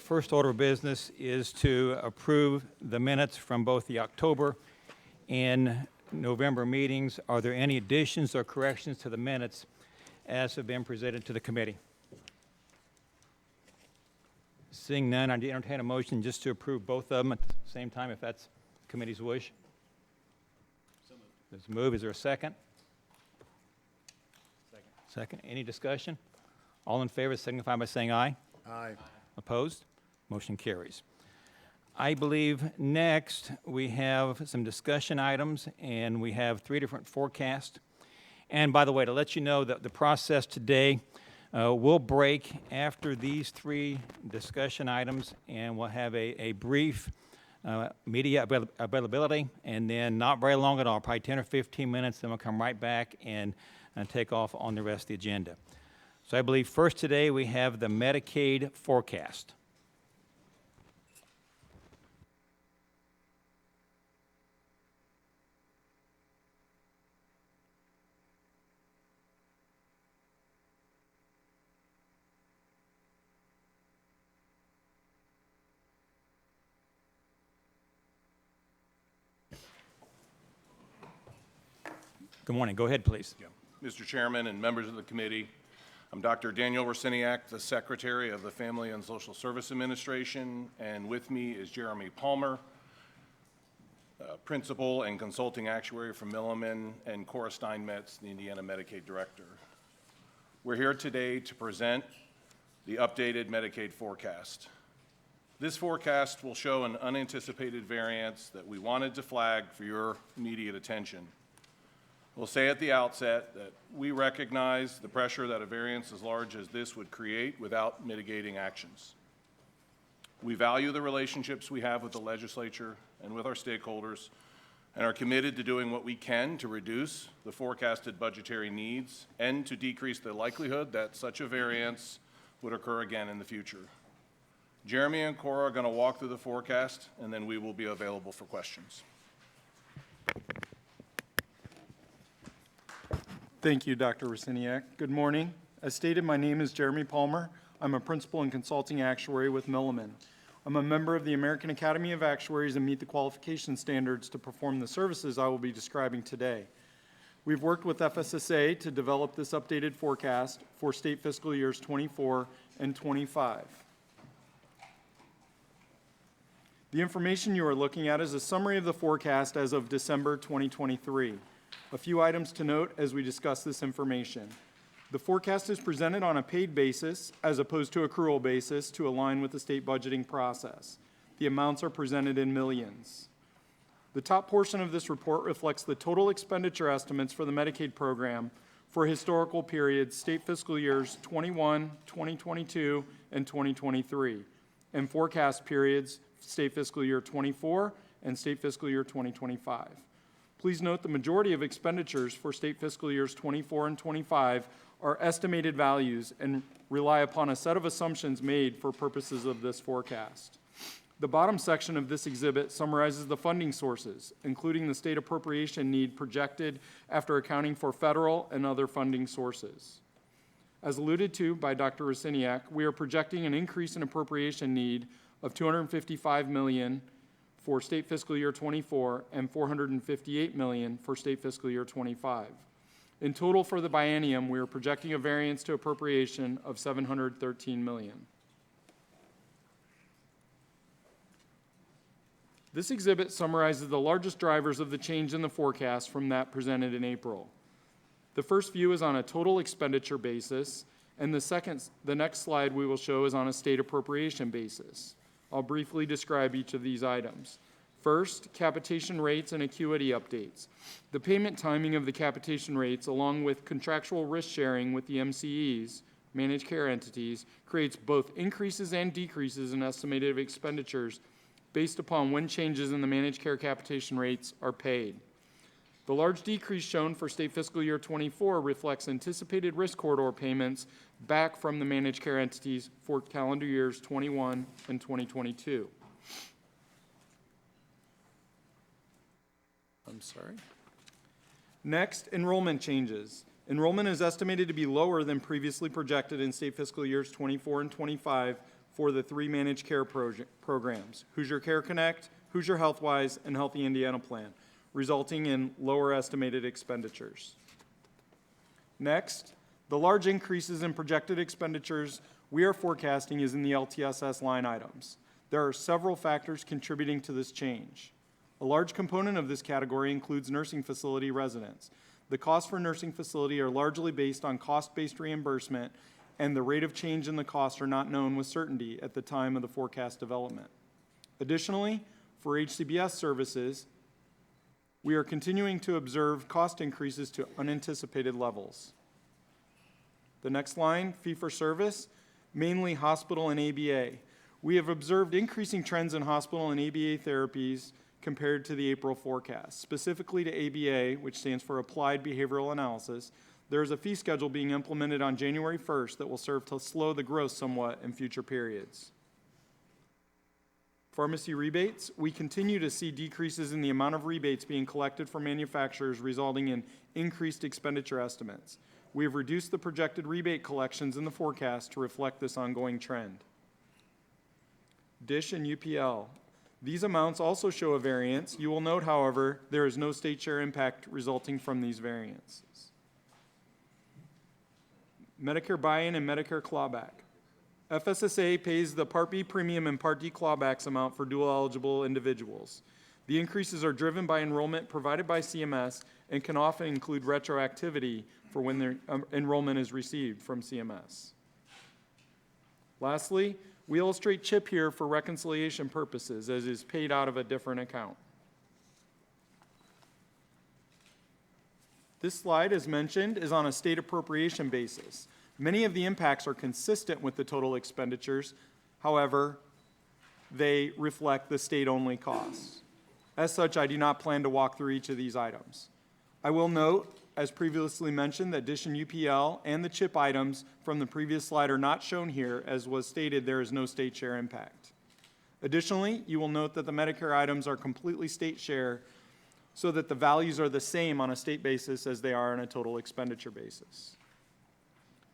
first order of business is to approve the minutes from both the October and November meetings. Are there any additions or corrections to the minutes as have been presented to the committee? Seeing none, I'd entertain a motion just to approve both of them at the same time, if that's the committee's wish. There's a move. Is there a second? Second. Any discussion? All in favor signify by saying aye. Aye. Opposed? Motion carries. I believe next we have some discussion items, and we have 3 different forecasts. And by the way, to let you know that the process today will break after these 3 discussion items, and we'll have a brief media availability, and then not very long at all, probably 10 or 15 minutes, then we'll come right back and take off on the rest of the agenda. So I believe first today we have the Medicaid forecast. Good morning. Go ahead, please. Yeah. Mr. Chairman and members of the committee, I'm Dr. Daniel Rosiniak, the Secretary of the Family and Social Service Administration, and with me is Jeremy Palmer, Principal and Consulting Actuary from Milliman, and Cora Steinmetz, the Indiana Medicaid Director. We're here today to present the updated Medicaid forecast. This forecast will show an unanticipated variance that we wanted to flag for your immediate attention. We'll say at the outset that we recognize the pressure that a variance as large as this would create without mitigating actions. We value the relationships we have with the legislature and with our stakeholders, and are committed to doing what we can to reduce the forecasted budgetary needs and to decrease the likelihood that such a variance would occur again in the future. Jeremy and Cora are going to walk through the forecast, and then we will be available for questions. Thank you, Dr. Rosiniak. Good morning. As stated, my name is Jeremy Palmer. I'm a Principal and Consulting Actuary with Milliman. I'm a member of the American Academy of Actuaries and meet the qualification standards to perform the services I will be describing today. We've worked with FSSA to develop this updated forecast for state fiscal years 24 and 25. The information you are looking at is a summary of the forecast as of December 2023. A few items to note as we discuss this information. The forecast is presented on a paid basis as opposed to accrual basis to align with the state budgeting process. The amounts are presented in millions. The top portion of this report reflects the total expenditure estimates for the Medicaid program for historical periods, state fiscal years 21, 2022, and 2023, and forecast periods, state fiscal year 24 and state fiscal year 2025. Please note the majority of expenditures for state fiscal years 24 and 25 are estimated values and rely upon a set of assumptions made for purposes of this forecast. The bottom section of this exhibit summarizes the funding sources, including the state appropriation need projected after accounting for federal and other funding sources. As alluded to by Dr. Rosiniak, we are projecting an increase in appropriation need of $255 million for state fiscal year 24 and $458 million for state fiscal year 25. In total for the biennium, we are projecting a variance to appropriation of $713 million. This exhibit summarizes the largest drivers of the change in the forecast from that presented in April. The first view is on a total expenditure basis, and the next slide we will show is on a state appropriation basis. I'll briefly describe each of these items. First, capitation rates and acuity updates. The payment timing of the capitation rates, along with contractual risk sharing with the MCEs, managed care entities, creates both increases and decreases in estimated expenditures based upon when changes in the managed care capitation rates are paid. The large decrease shown for state fiscal year 24 reflects anticipated risk corridor payments back from the managed care entities for calendar years 21 and 2022. Next, enrollment changes. Enrollment is estimated to be lower than previously projected in state fiscal years 24 and 25 for the 3 managed care programs, Hoosier Care Connect, Hoosier Healthwise, and Healthy Indiana Plan, resulting in lower estimated expenditures. Next, the large increases in projected expenditures we are forecasting is in the LTSS line items. There are several factors contributing to this change. A large component of this category includes nursing facility residents. The costs for nursing facility are largely based on cost-based reimbursement, and the rate of change in the costs are not known with certainty at the time of the forecast development. Additionally, for HCBS services, we are continuing to observe cost increases to unanticipated levels. The next line, fee-for-service, mainly hospital and ABA. We have observed increasing trends in hospital and ABA therapies compared to the April forecast. Specifically to ABA, which stands for Applied Behavioral Analysis, there is a fee schedule being implemented on January 1st that will serve to slow the growth somewhat in future periods. Pharmacy rebates, we continue to see decreases in the amount of rebates being collected from manufacturers, resulting in increased expenditure estimates. We have reduced the projected rebate collections in the forecast to reflect this ongoing trend. DISH and UPL. These amounts also show a variance. You will note, however, there is no state share impact resulting from these variances. Medicare buy-in and Medicare clawback. FSSA pays the Part B premium and Part D clawbacks amount for dual-eligible individuals. The increases are driven by enrollment provided by CMS and can often include retroactivity for when their enrollment is received from CMS. Lastly, we illustrate CHIP here for reconciliation purposes, as is paid out of a different account. This slide, as mentioned, is on a state appropriation basis. Many of the impacts are consistent with the total expenditures. However, they reflect the state-only costs. As such, I do not plan to walk through each of these items. I will note, as previously mentioned, that DISH and UPL and the CHIP items from the previous slide are not shown here. As was stated, there is no state share impact. Additionally, you will note that the Medicare items are completely state share, so that the values are the same on a state basis as they are on a total expenditure basis.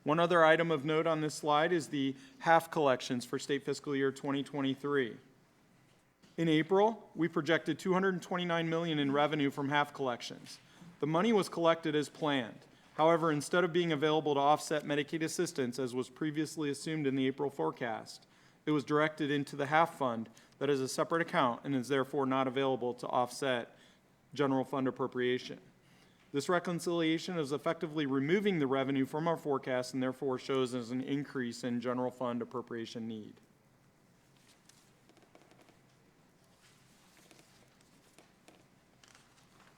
One other item of note on this slide is the HAF collections for state fiscal year 2023. In April, we projected $229 million in revenue from HAF collections. The money was collected as planned. However, instead of being available to offset Medicaid assistance, as was previously assumed in the April forecast, it was directed into the HAF fund that is a separate account and is therefore not available to offset general fund appropriation. This reconciliation is effectively removing the revenue from our forecast and therefore shows as an increase in general fund appropriation need.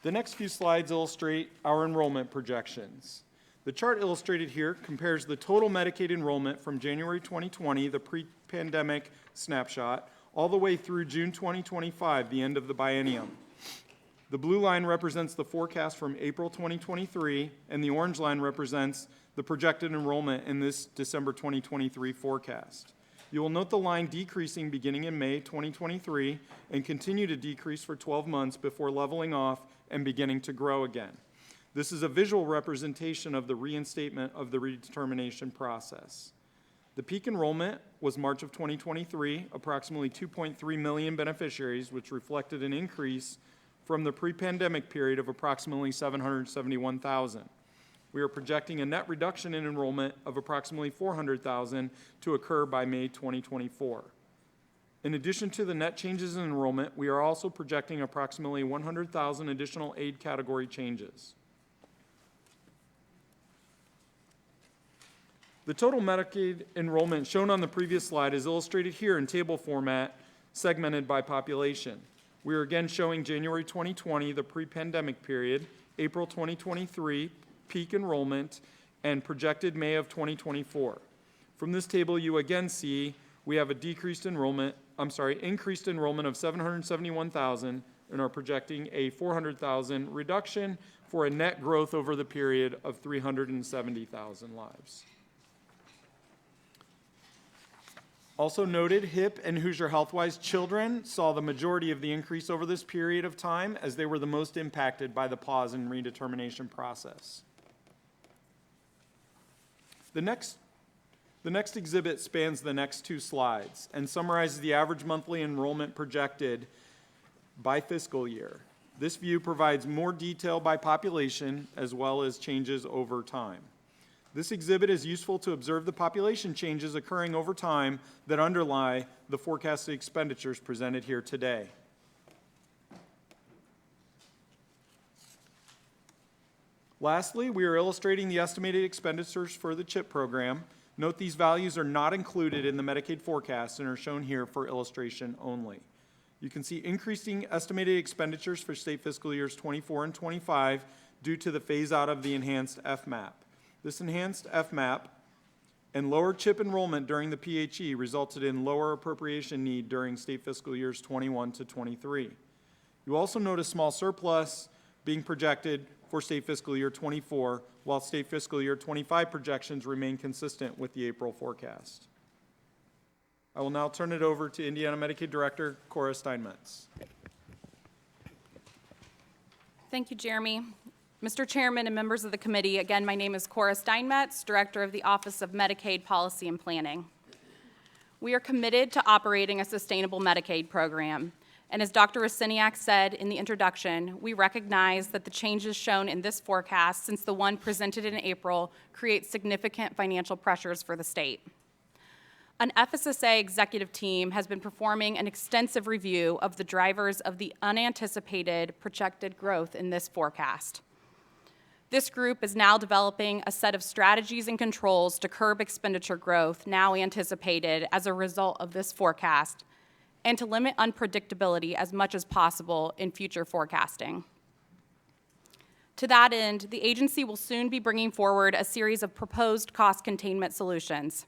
The next few slides illustrate our enrollment projections. The chart illustrated here compares the total Medicaid enrollment from January 2020, the pre-pandemic snapshot, all the way through June 2025, the end of the biennium. The blue line represents the forecast from April 2023, and the orange line represents the projected enrollment in this December 2023 forecast. You will note the line decreasing beginning in May 2023 and continue to decrease for 12 months before leveling off and beginning to grow again. This is a visual representation of the reinstatement of the redetermination process. The peak enrollment was March of 2023, approximately 2.3 million beneficiaries, which reflected an increase from the pre-pandemic period of approximately 771,000. We are projecting a net reduction in enrollment of approximately 400,000 to occur by May 2024. In addition to the net changes in enrollment, we are also projecting approximately 100,000 additional aid category changes. The total Medicaid enrollment shown on the previous slide is illustrated here in table format, segmented by population. We are again showing January 2020, the pre-pandemic period, April 2023, peak enrollment, and projected May of 2024. From this table, you again see we have a increased enrollment of 771,000 and are projecting a 400,000 reduction for a net growth over the period of 370,000 lives. Also noted, HIP and Hoosier Healthwise children saw the majority of the increase over this period of time, as they were the most impacted by the pause in redetermination process. The next The next exhibit spans the next 2 slides and summarizes the average monthly enrollment projected by fiscal year. This view provides more detail by population as well as changes over time. This exhibit is useful to observe the population changes occurring over time that underlie the forecasted expenditures presented here today. Lastly, we are illustrating the estimated expenditures for the CHIP program. Note these values are not included in the Medicaid forecast and are shown here for illustration only. You can see increasing estimated expenditures for state fiscal years 24 and 25 due to the phase out of the enhanced FMAP. This enhanced FMAP and lower CHIP enrollment during the PHE resulted in lower appropriation need during state fiscal years 21 to 23. You also note a small surplus being projected for state fiscal year 24, while state fiscal year 25 projections remain consistent with the April forecast. I will now turn it over to Indiana Medicaid Director Cora Steinmetz. Thank you, Jeremy. Mr. Chairman and members of the committee, again, my name is Cora Steinmetz, Director of the Office of Medicaid Policy and Planning. We are committed to operating a sustainable Medicaid program. And as Dr. Rosiniak said in the introduction, we recognize that the changes shown in this forecast since the one presented in April create significant financial pressures for the state. An FSSA executive team has been performing an extensive review of the drivers of the unanticipated projected growth in this forecast. This group is now developing a set of strategies and controls to curb expenditure growth now anticipated as a result of this forecast, and to limit unpredictability as much as possible in future forecasting. To that end, the agency will soon be bringing forward a series of proposed cost containment solutions,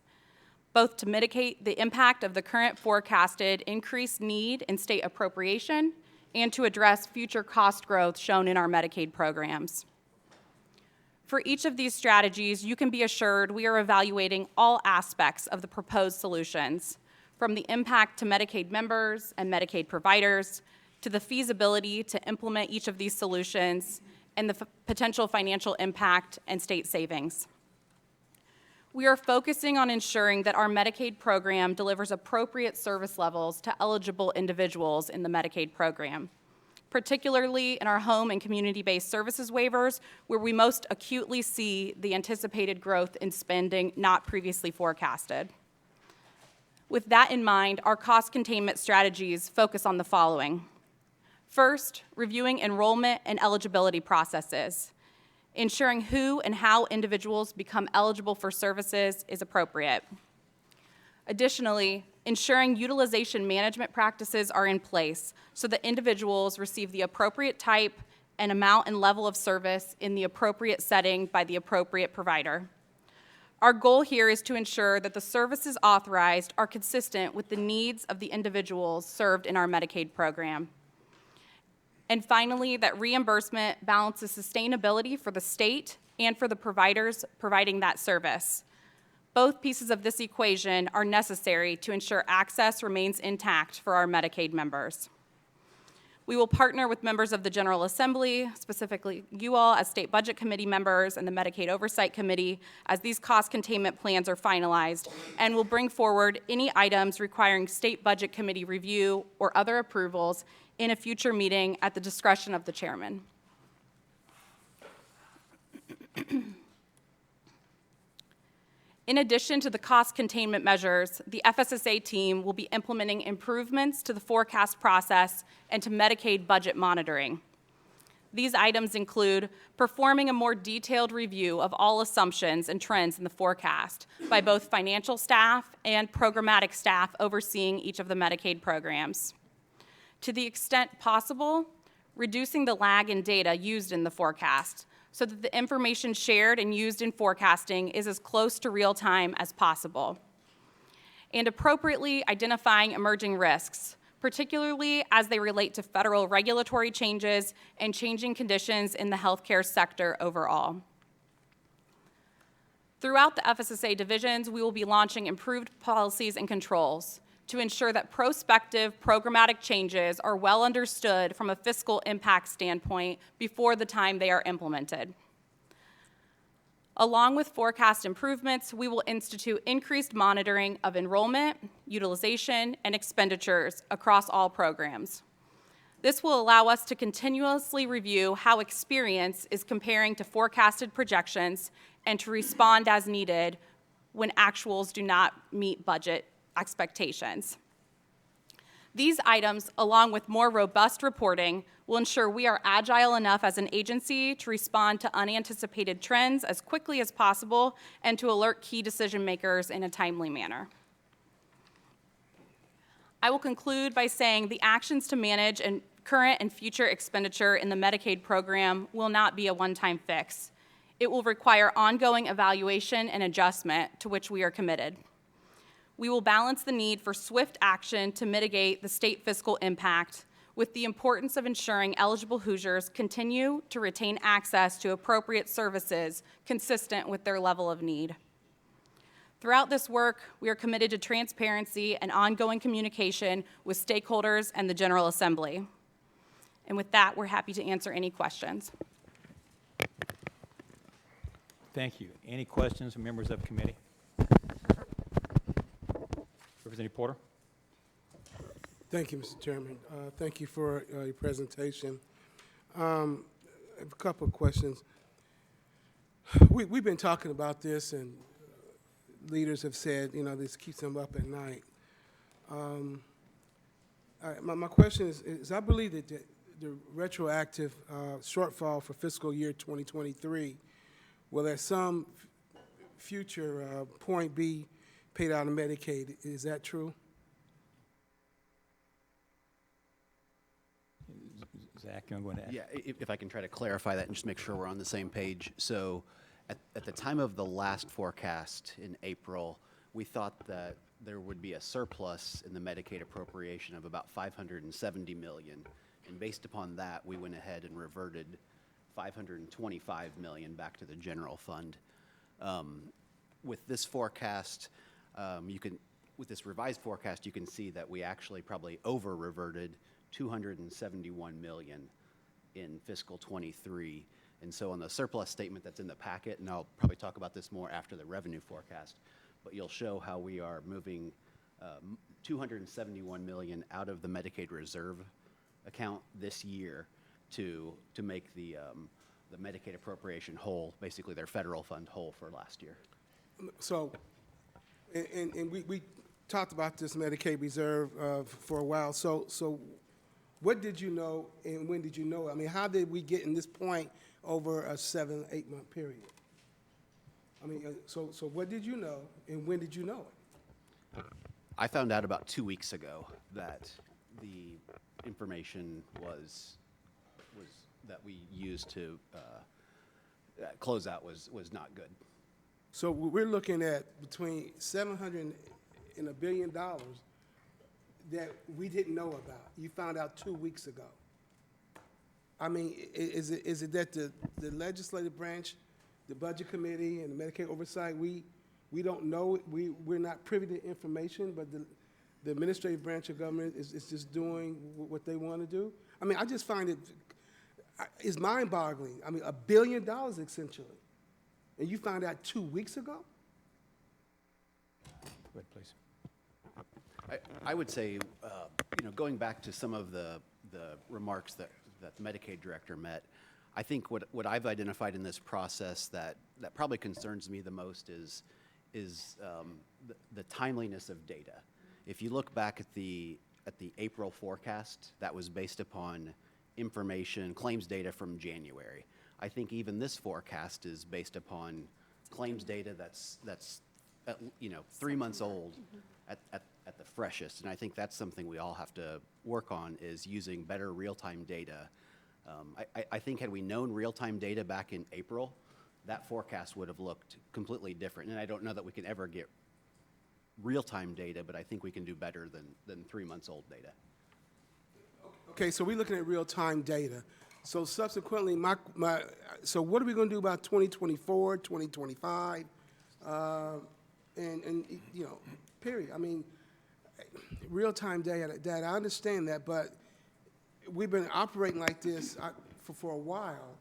both to mitigate the impact of the current forecasted increased need in state appropriation and to address future cost growth shown in our Medicaid programs. For each of these strategies, you can be assured we are evaluating all aspects of the proposed solutions, from the impact to Medicaid members and Medicaid providers, to the feasibility to implement each of these solutions, and the potential financial impact and state savings. We are focusing on ensuring that our Medicaid program delivers appropriate service levels to eligible individuals in the Medicaid program, particularly in our home and community-based services waivers, where we most acutely see the anticipated growth in spending not previously forecasted. With that in mind, our cost containment strategies focus on the following. First, reviewing enrollment and eligibility processes, ensuring who and how individuals become eligible for services is appropriate. Additionally, ensuring utilization management practices are in place so that individuals receive the appropriate type and amount and level of service in the appropriate setting by the appropriate provider. Our goal here is to ensure that the services authorized are consistent with the needs of the individuals served in our Medicaid program. And finally, that reimbursement balances sustainability for the state and for the providers providing that service. Both pieces of this equation are necessary to ensure access remains intact for our Medicaid members. We will partner with members of the General Assembly, specifically you all as State Budget Committee members and the Medicaid Oversight Committee, as these cost containment plans are finalized, and will bring forward any items requiring State Budget Committee review or other approvals in a future meeting at the discretion of the chairman. In addition to the cost containment measures, the FSSA team will be implementing improvements to the forecast process and to Medicaid budget monitoring. These items include performing a more detailed review of all assumptions and trends in the forecast by both financial staff and programmatic staff overseeing each of the Medicaid programs. To the extent possible, reducing the lag in data used in the forecast so that the information shared and used in forecasting is as close to real time as possible. And appropriately identifying emerging risks, particularly as they relate to federal regulatory changes and changing conditions in the healthcare sector overall. Throughout the FSSA divisions, we will be launching improved policies and controls to ensure that prospective programmatic changes are well understood from a fiscal impact standpoint before the time they are implemented. Along with forecast improvements, we will institute increased monitoring of enrollment, utilization, and expenditures across all programs. This will allow us to continuously review how experience is comparing to forecasted projections and to respond as needed when actuals do not meet budget expectations. These items, along with more robust reporting, will ensure we are agile enough as an agency to respond to unanticipated trends as quickly as possible and to alert key decision makers in a timely manner. I will conclude by saying the actions to manage and current and future expenditure in the Medicaid program will not be a one-time fix. It will require ongoing evaluation and adjustment, to which we are committed. We will balance the need for swift action to mitigate the state fiscal impact with the importance of ensuring eligible Hoosiers continue to retain access to appropriate services consistent with their level of need. Throughout this work, we are committed to transparency and ongoing communication with stakeholders and the General Assembly. And with that, we're happy to answer any questions. Thank you. Any questions from members of committee? Representative Porter? Thank you, Mr. Chairman. Thank you for your presentation. I have a couple of questions. We've been talking about this, and leaders have said, you know, this keeps them up at night. My question is I believe that the retroactive shortfall for fiscal year 2023 will at some future point be paid out of Medicaid. Is that true? Zach, you want to go ahead? Yeah, if I can try to clarify that and just make sure we're on the same page. So at the time of the last forecast in April, we thought that there would be a surplus in the Medicaid appropriation of about $570 million. And based upon that, we went ahead and reverted $525 million back to the general fund. With this forecast, with this revised forecast, you can see that we actually probably over-reverted $271 million in fiscal 23. And so on the surplus statement that's in the packet, and I'll probably talk about this more after the revenue forecast, but you'll show how we are moving $271 million out of the Medicaid reserve account this year to make the Medicaid appropriation whole, basically their federal fund whole for last year. So, and we talked about this Medicaid reserve for a while. So what did you know and when did you know it? I mean, how did we get in this point over a 7-8 month period? I mean, so what did you know and when did you know it? I found out about 2 weeks ago that the information was that we used to close out was not good. So we're looking at between $700 and $1 billion that we didn't know about. You found out 2 weeks ago. I mean, is it that the legislative branch, the budget committee, and the Medicaid oversight, we don't know, we're not privy to information, but the administrative branch of government is just doing what they want to do? I mean, I just find it's mind-boggling. I mean, $1 billion essentially, and you found out 2 weeks ago? Go ahead, please. I would say, going back to some of the remarks that the Medicaid director met, I think what I've identified in this process that probably concerns me the most is the timeliness of data. If you look back at the April forecast, that was based upon information, claims data from January. I think even this forecast is based upon claims data that's 3 months old at the freshest, and I think that's something we all have to work on, is using better real-time data. I think had we known real-time data back in April, that forecast would have looked completely different, and I don't know that we can ever get real-time data, but I think we can do better than 3 months old data. Okay, so we're looking at real-time data. So subsequently, so what are we going to do about 2024, 2025, and period? I mean, real-time data, I understand that, but we've been operating like this for a while,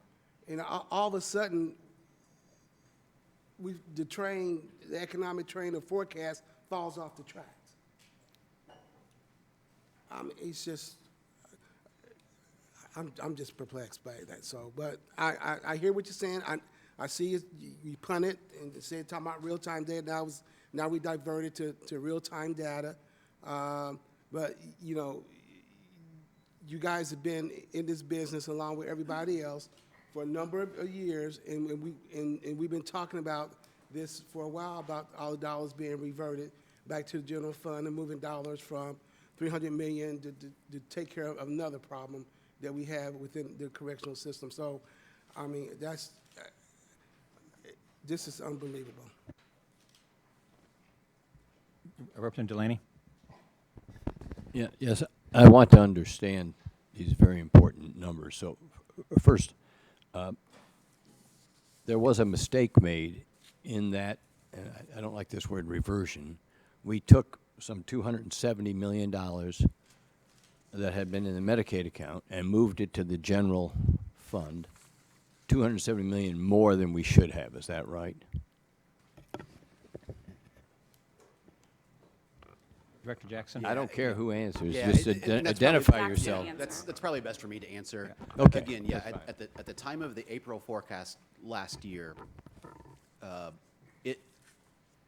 and all of a sudden, the economic train of forecast falls off the tracks. It's just, I'm just perplexed by that, so, but I hear what you're saying. I see you punted and said, talking about real-time data, now we diverted to real-time data. But, you know, you guys have been in this business along with everybody else for a number of years, and we've been talking about this for a while, about all the dollars being reverted back to the general fund and moving dollars from $300 million to take care of another problem that we have within the correctional system. So, I mean, this is unbelievable. Representative Delaney? Yes, I want to understand these very important numbers. So, first, there was a mistake made in that, and I don't like this word reversion. We took some $270 million that had been in the Medicaid account and moved it to the general fund, $270 million more than we should have. Is that right? Director Jackson? I don't care who answers. Yeah, Just and that's identify probably- yourself. Yeah. That's probably best for me to answer. Okay, Again, yeah, that's fine. at the time of the April forecast last year,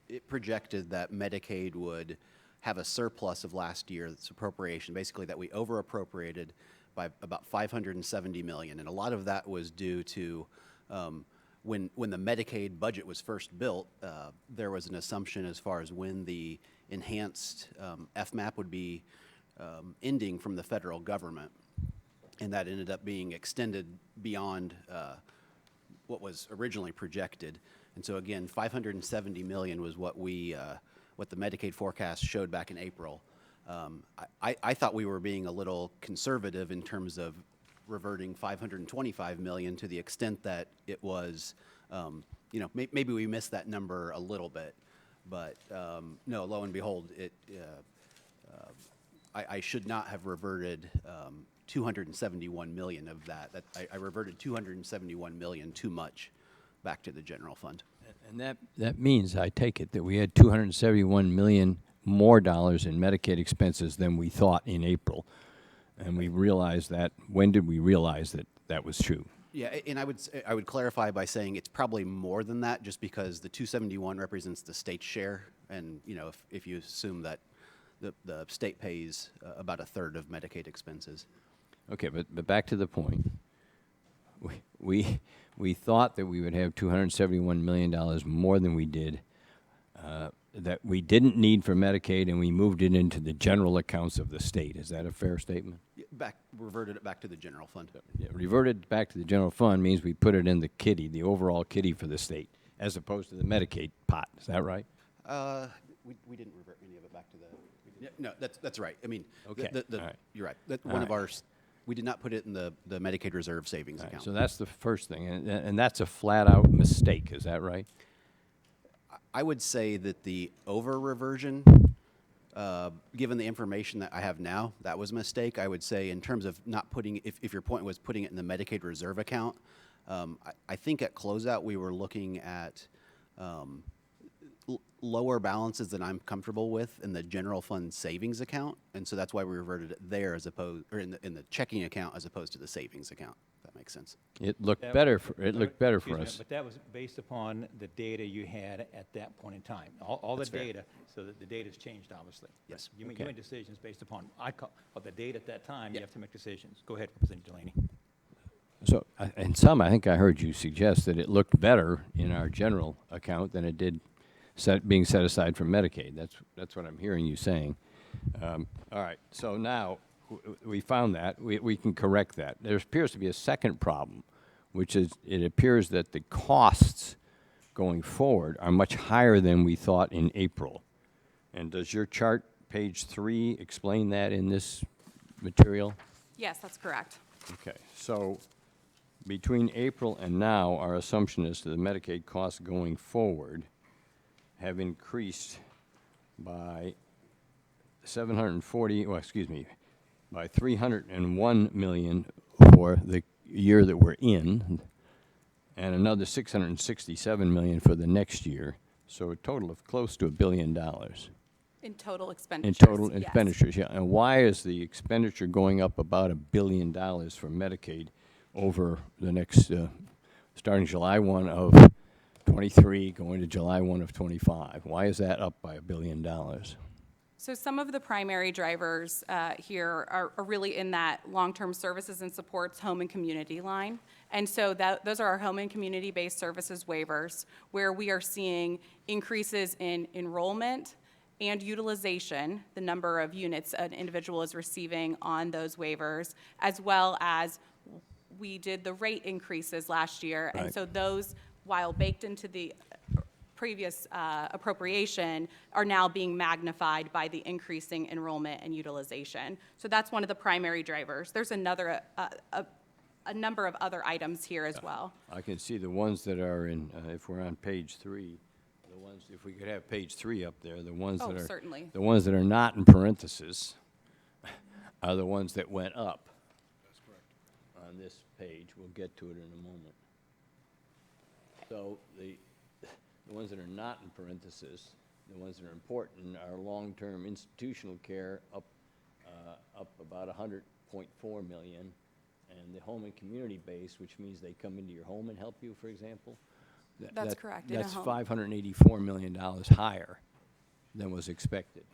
it projected that Medicaid would have a surplus of last year's appropriation, basically that we over appropriated by about $570 million. And a lot of that was due to when the Medicaid budget was first built, there was an assumption as far as when the enhanced FMAP would be ending from the federal government. And that ended up being extended beyond what was originally projected. And so again, $570 million was what what the Medicaid forecast showed back in April. I thought we were being a little conservative in terms of reverting $525 million to the extent that it was, you know, maybe we missed that number a little bit, but no, lo and behold, I should not have reverted 271 million of that. I reverted 271 million too much back to the general fund. And that means, I take it, that we had $271 million more dollars in Medicaid expenses than we thought in April. And we realized that, when did we realize that that was true? Yeah, and I would clarify by saying it's probably more than that, just because the 271 represents the state share, and you know, if you assume that the state pays about a third of Medicaid expenses. Okay, but back to the point. We thought that we would have $271 million more than we did, that we didn't need for Medicaid, and we moved it into the general accounts of the state. Is that a fair statement? Reverted it back to the general fund. Yeah, reverted back to the general fund means we put it in the kitty, the overall kitty for the state, as opposed to the Medicaid pot. Is that right? We didn't revert any of it back to the. No, that's right. I mean, Okay, all right. You're right. That All one of right. ours, we did not put it in the Medicaid reserve savings All right, account. so that's the first thing, and that's a flat-out mistake. Is that right? I would say that the over reversion, given the information that I have now, that was a mistake. I would say in terms of not putting, if your point was putting it in the Medicaid reserve account, I think at closeout we were looking at lower balances than I'm comfortable with in the general fund savings account, and so that's why we reverted it there as opposed, or in the checking account as opposed to the savings account. If that makes sense. It looked That better. was- It looked better Excuse for me, us. But that was based upon the data you had at that point in time. All the That's fair. data, so that the data's changed, obviously. Yes. You Okay. made decisions based upon, the data at that time, you Yeah. have to make decisions. Go ahead, Representative Delaney. So, in some, I think I heard you suggest that it looked better in our general account than it did being set aside for Medicaid. That's what I'm hearing you saying. All right, so now we found that. We can correct that. There appears to be a second problem, which is it appears that the costs going forward are much higher than we thought in April. And does your chart, page 3, explain that in this material? Yes, that's correct. Okay, so between April and now, our assumption is that the Medicaid costs going forward have increased by 740, well, excuse me, by 301 million for the year that we're in, and another 667 million for the next year. So a total of close to $1 billion In total in expenditures. total yes. expenditures. Yeah, and why is the expenditure going up about $1 billion for Medicaid over the next, starting July 1 of 23, going to July 1 of 25? Why is that up by $1 billion? So some of the primary drivers here are really in that long-term services and supports home and community line. And so those are our home and community-based services waivers, where we are seeing increases in enrollment and utilization, the number of units an individual is receiving on those waivers, as well as we did the rate increases last year. And Right. so those, while baked into the previous appropriation, are now being magnified by the increasing enrollment and utilization. So that's one of the primary drivers. There's another, a number of other items here as well. I can see the ones that are in, if we're on page 3, the ones, if we could have page 3 up there, the ones Oh, that are. certainly. The ones that are not in parentheses are the ones that went up. That's correct. On this page, we'll get to it in a moment. So the ones that are not in parentheses, the ones that are important, are long-term institutional care up about 100.4 million, and the home and community base, which means they come into your home and help you, for example. That's correct, in a That's home. $584 million higher than was expected.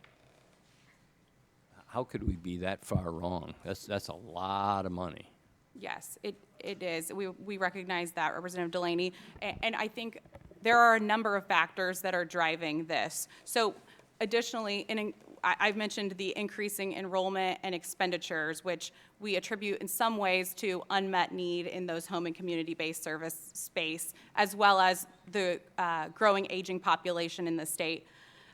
How could we be that far wrong? That's a lot of money. Yes, it is. We recognize that, Representative Delaney. And I think there are a number of factors that are driving this. So additionally, I've mentioned the increasing enrollment and expenditures, which we attribute in some ways to unmet need in those home and community-based service space, as well as the growing aging population in the state.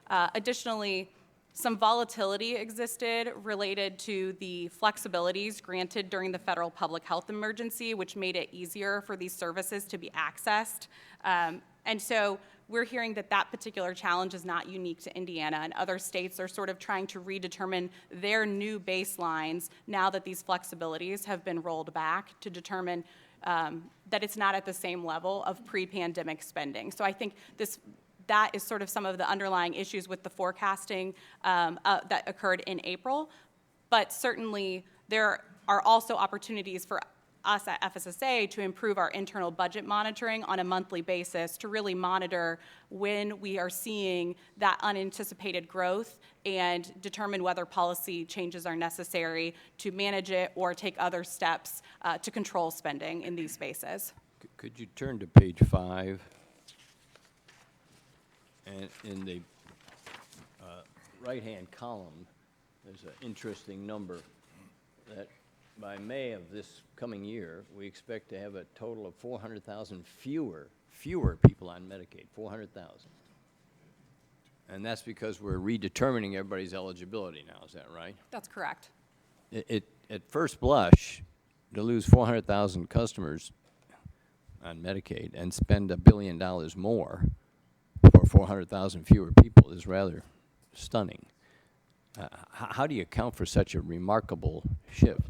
Additionally, some volatility existed related to the flexibilities granted during the federal public health emergency, which made it easier for these services to be accessed. And so we're hearing that that particular challenge is not unique to Indiana, and other states are sort of trying to redetermine their new baselines now that these flexibilities have been rolled back to determine that it's not at the same level of pre-pandemic spending. So I think that is sort of some of the underlying issues with the forecasting that occurred in April. But certainly, there are also opportunities for us at FSSA to improve our internal budget monitoring on a monthly basis to really monitor when we are seeing that unanticipated growth and determine whether policy changes are necessary to manage it or take other steps to control spending in these spaces. Could you turn to page 5? And in the right-hand column, there's an interesting number that by May of this coming year, we expect to have a total of 400,000 fewer people on Medicaid, 400,000. And that's because we're redetermining everybody's eligibility now, is that right? That's correct. At first blush, to lose 400,000 customers on Medicaid and spend $1 billion more for 400,000 fewer people is rather stunning. How do you account for such a remarkable shift?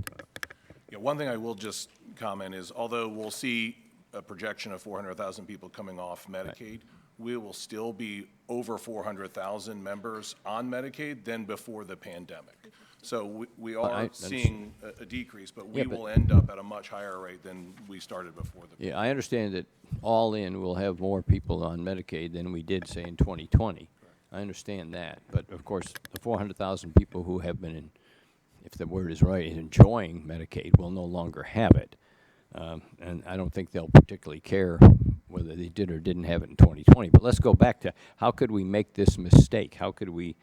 Yeah, one thing I will just comment is, although we'll see a projection of 400,000 people coming off Medicaid, we will still be over 400,000 members on Medicaid than before the pandemic. So we are seeing a decrease, but we will end up at a much higher rate than we started before the pandemic. Yeah, I understand that all in, we'll have more people on Medicaid than we did, say, in 2020. I understand that. But, of course, the 400,000 people who have been, if the word is right, enjoying Medicaid will no longer have it. And I don't think they'll particularly care whether they did or didn't have it in 2020. But let's go back to how could we make this mistake? How could we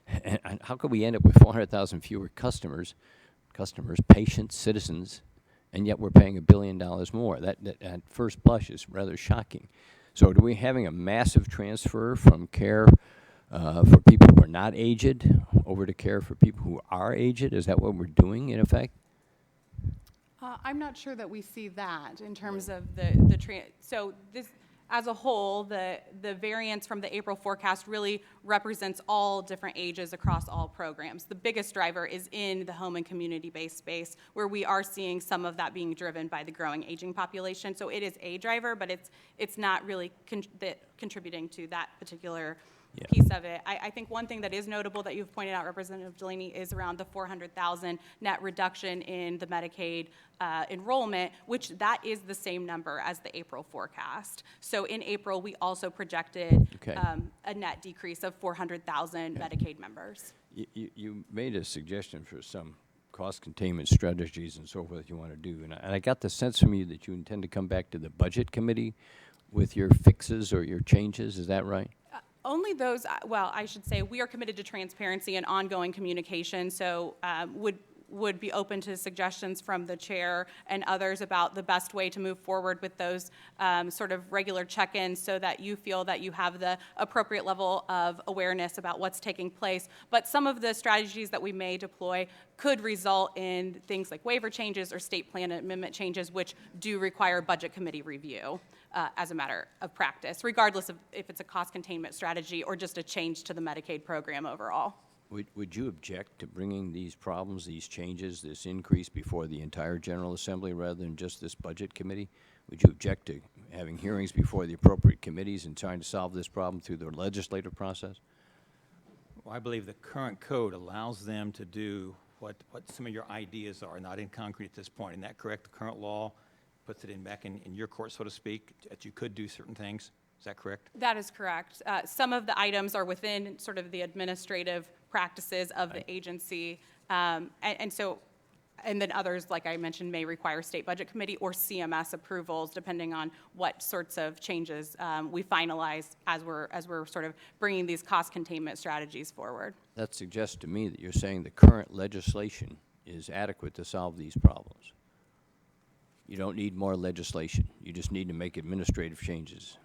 end up with 400,000 fewer customers, patients, citizens, and yet we're paying $1 billion more? That at first blush is rather shocking. So are we having a massive transfer from care for people who are not aged over to care for people who are aged? Is that what we're doing, in effect? I'm not sure that we see that in terms of so this, As a whole, the variance from the April forecast really represents all different ages across all programs. The biggest driver is in the home and community-based space, where we are seeing some of that being driven by the growing aging population. So it is a driver, but it's not really contributing to that particular piece of it. I think one thing that is notable that you've pointed out, Representative Delaney, is around the 400,000 net reduction in the Medicaid enrollment, which that is the same number as the April forecast. So in April, we also projected Okay. a net decrease of 400,000 Medicaid members. You made a suggestion for some cost containment strategies and so forth you want to do, and I got the sense from you that you intend to come back to the Budget Committee with your fixes or your changes, is that right? Only those, well, I should say, we are committed to transparency and ongoing communication, so would be open to suggestions from the chair and others about the best way to move forward with those sort of regular check-ins so that you feel that you have the appropriate level of awareness about what's taking place. But some of the strategies that we may deploy could result in things like waiver changes or state plan amendment changes, which do require budget committee review as a matter of practice, regardless of if it's a cost containment strategy or just a change to the Medicaid program overall. Would you object to bringing these problems, these changes, this increase before the entire General Assembly rather than just this Budget Committee? Would you object to having hearings before the appropriate committees and trying to solve this problem through the legislative process? Well, I believe the current code allows them to do what some of your ideas are, not in concrete at this point. Isn't that correct? The current law puts it back in your court, so to speak, that you could do certain things. Is that correct? That is correct. Some of the items are within sort of the administrative practices of the agency. And then others, like I mentioned, may require state budget committee or CMS approvals, depending on what sorts of changes we finalize as we're sort of bringing these cost containment strategies forward. That suggests to me that you're saying the current legislation is adequate to solve these problems. You don't need more legislation. You just need to make administrative changes.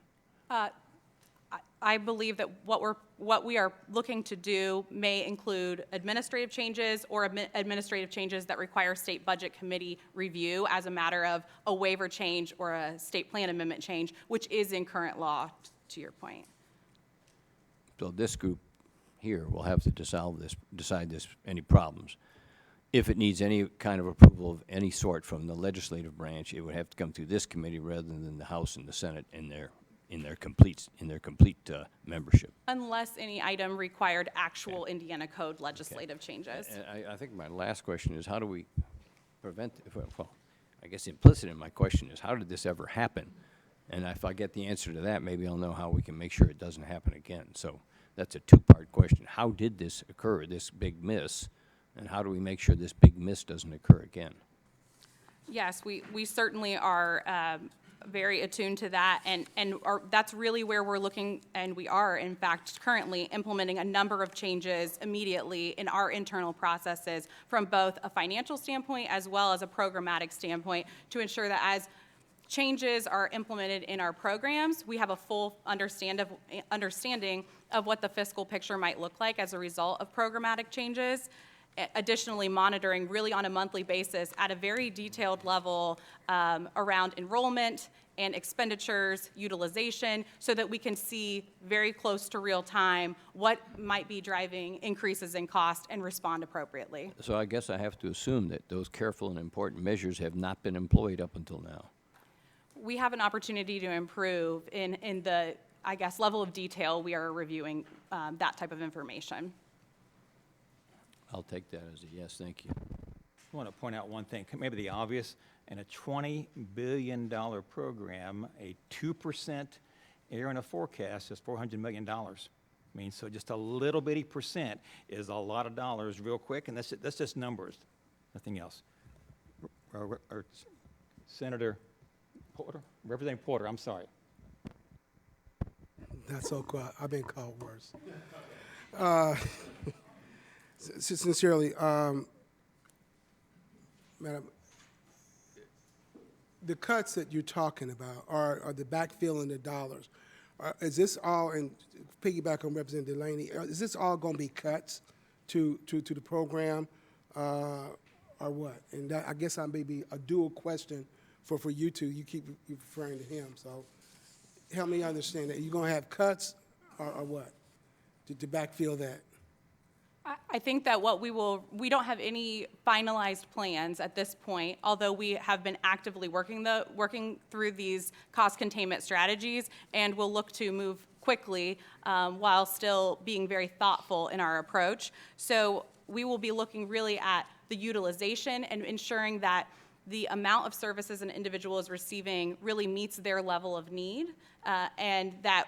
I believe that what we are looking to do may include administrative changes or administrative changes that require state budget committee review as a matter of a waiver change or a state plan amendment change, which is in current law, to your point. So this group here will have to decide any problems. If it needs any kind of approval of any sort from the legislative branch, it would have to come through this committee rather than the House and the Senate in their complete membership. Unless any item required actual Indiana code legislative changes. And I think my last question is, how do we prevent, well, I guess implicit in my question is, how did this ever happen? And if I get the answer to that, maybe I'll know how we can make sure it doesn't happen again. So that's a two-part question. How did this occur, this big miss? And how do we make sure this big miss doesn't occur again? Yes, we certainly are very attuned to that, and that's really where we're looking, and we are, in fact, currently implementing a number of changes immediately in our internal processes from both a financial standpoint as well as a programmatic standpoint to ensure that as changes are implemented in our programs, we have a full understanding of what the fiscal picture might look like as a result of programmatic changes. Additionally, monitoring really on a monthly basis at a very detailed level around enrollment and expenditures, utilization, so that we can see very close to real time what might be driving increases in cost and respond appropriately. So I guess I have to assume that those careful and important measures have not been employed up until now. We have an opportunity to improve in the, I guess, level of detail we are reviewing that type of information. I'll take that as a yes, thank you. I want to point out one thing, maybe the obvious. In a $20 billion program, a 2% error in a forecast is $400 million. I mean, so just a little bitty percent is a lot of dollars real quick, and that's just numbers, nothing else. Senator Porter, Representative Porter, I'm sorry. Not so quiet. I've been called worse. Sincerely, Madam, the cuts that you're talking about are the backfilling the dollars. Is this all, and piggyback on Representative Delaney, is this all going to be cuts to the program or what? And that, I guess I may be a dual question for you two. You keep referring to him. So help me understand that. You gonna have cuts or what? To backfill that? I think that we don't have any finalized plans at this point, although we have been actively working through these cost containment strategies, and we'll look to move quickly while still being very thoughtful in our approach. So we will be looking really at the utilization and ensuring that the amount of services an individual is receiving really meets their level of need, and that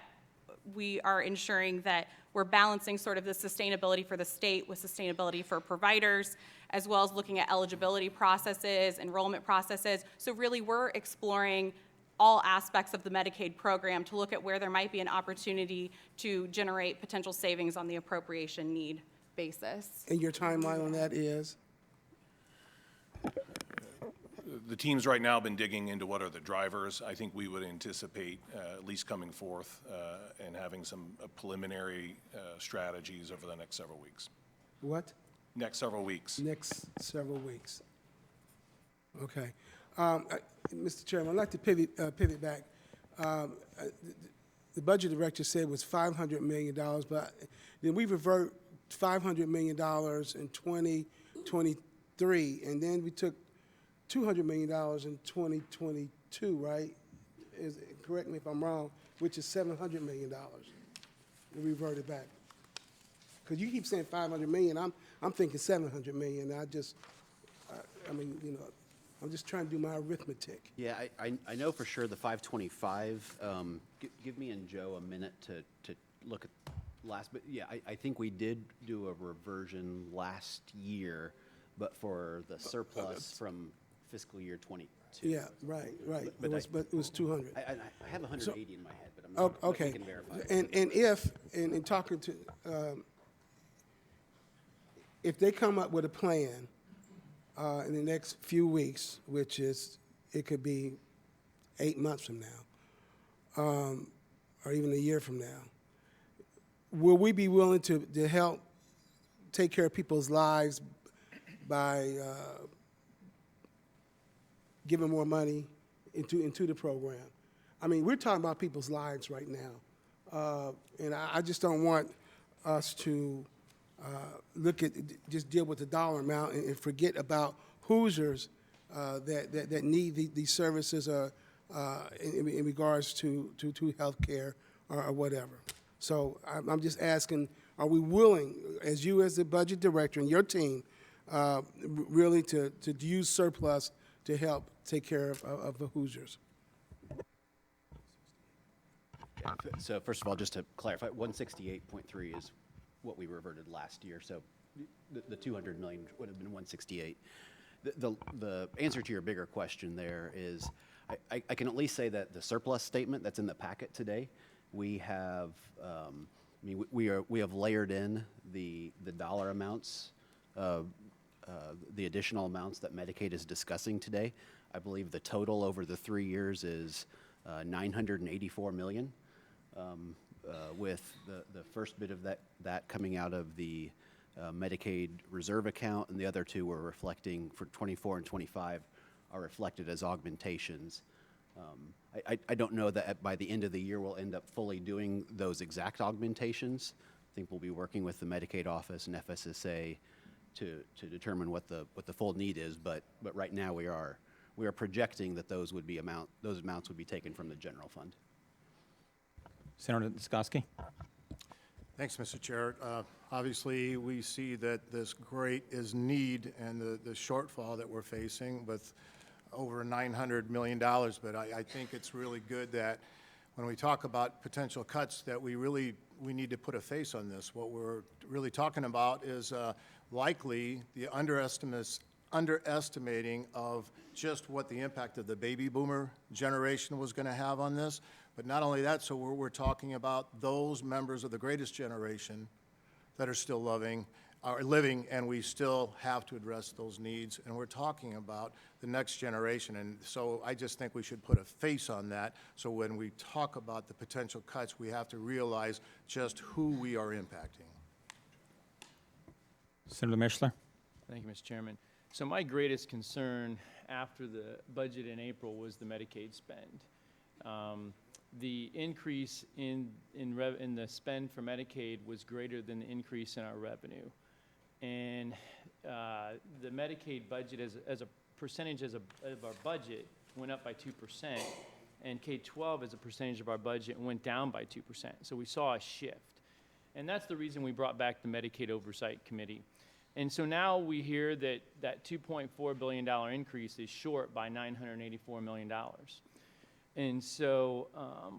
we are ensuring that we're balancing sort of the sustainability for the state with sustainability for providers, as well as looking at eligibility processes, enrollment processes. So really, we're exploring all aspects of the Medicaid program to look at where there might be an opportunity to generate potential savings on the appropriation need basis. And your timeline on that is? The teams right now have been digging into what are the drivers. I think we would anticipate at least coming forth and having some preliminary strategies over the next several weeks. What? Next several weeks. Next several weeks. Okay. Mr. Chairman, I'd like to pivot back. The budget director said it was $500 million, but then we revert $500 million in 2023, and then we took $200 million in 2022, right? Correct me if I'm wrong, which is $700 million. We reverted back. Because you keep saying $500 million, I'm thinking $700 million. I mean, you know, I'm just trying to do my arithmetic. Yeah, I know for sure the 525, give me and Joe a minute to look at last, but yeah, I think we did do a reversion last year, but for the surplus from fiscal year 22. Yeah, right. But It was 200. I have 180 in my head, but I'm Oh, not, okay. I can verify. And in talking to, if they come up with a plan in the next few weeks, which is, it could be 8 months from now, or even a year from now, will we be willing to help take care of people's lives by giving more money into the program? I mean, we're talking about people's lives right now. And I just don't want us to just deal with the dollar amount and forget about Hoosiers that need these services in regards to health care or whatever. So I'm just asking, are we willing, as you as the budget director and your team, really to use surplus to help take care of the Hoosiers? So first of all, just to clarify, 168.3 is what we reverted last year. So the 200 million would have been 168. The answer to your bigger question there is, I can at least say that the surplus statement that's in the packet today, we have, we have layered in the dollar amounts, the additional amounts that Medicaid is discussing today. I believe the total over the 3 years is $984 million, with the first bit of that coming out of the Medicaid reserve account, and the other two were reflecting for 24 and 25 are reflected as augmentations. I don't know that by the end of the year we'll end up fully doing those exact augmentations. I think we'll be working with the Medicaid office and FSSA to determine what the full need is. But right now we are projecting that those amounts would be taken from the general fund. Senator Skoski. Thanks, Mr. Chair. Obviously, we see that this great is need and the shortfall that we're facing with over $900 million. But I think it's really good that when we talk about potential cuts that we need to put a face on this. What we're really talking about is likely the underestimating of just what the impact of the baby boomer generation was going to have on this. But not only that, so we're talking about those members of the greatest generation that are still living, and we still have to address those needs. And we're talking about the next generation. And so I just think we should put a face on that. So when we talk about the potential cuts, we have to realize just who we are impacting. Senator Mishler. Thank you, Mr. Chairman. So my greatest concern after the budget in April was the Medicaid spend. the increase in the spend for Medicaid was greater than the increase in our revenue. And the Medicaid budget as a percentage of our budget went up by 2%, and K-12 as a percentage of our budget went down by 2%. So we saw a shift. And that's the reason we brought back the Medicaid Oversight Committee. And so now we hear that that $2.4 billion increase is short by $984 million. And so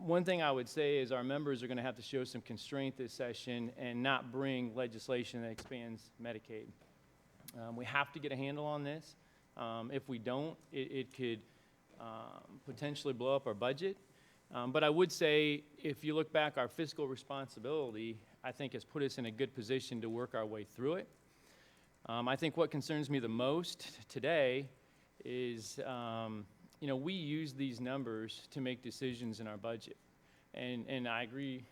one thing I would say is our members are going to have to show some constraint this session and not bring legislation that expands Medicaid. We have to get a handle on this. If we don't, it could potentially blow up our budget. But I would say, if you look back, our fiscal responsibility, I think, has put us in a good position to work our way through it. I think what concerns me the most today is, we use these numbers to make decisions in our budget. And I agree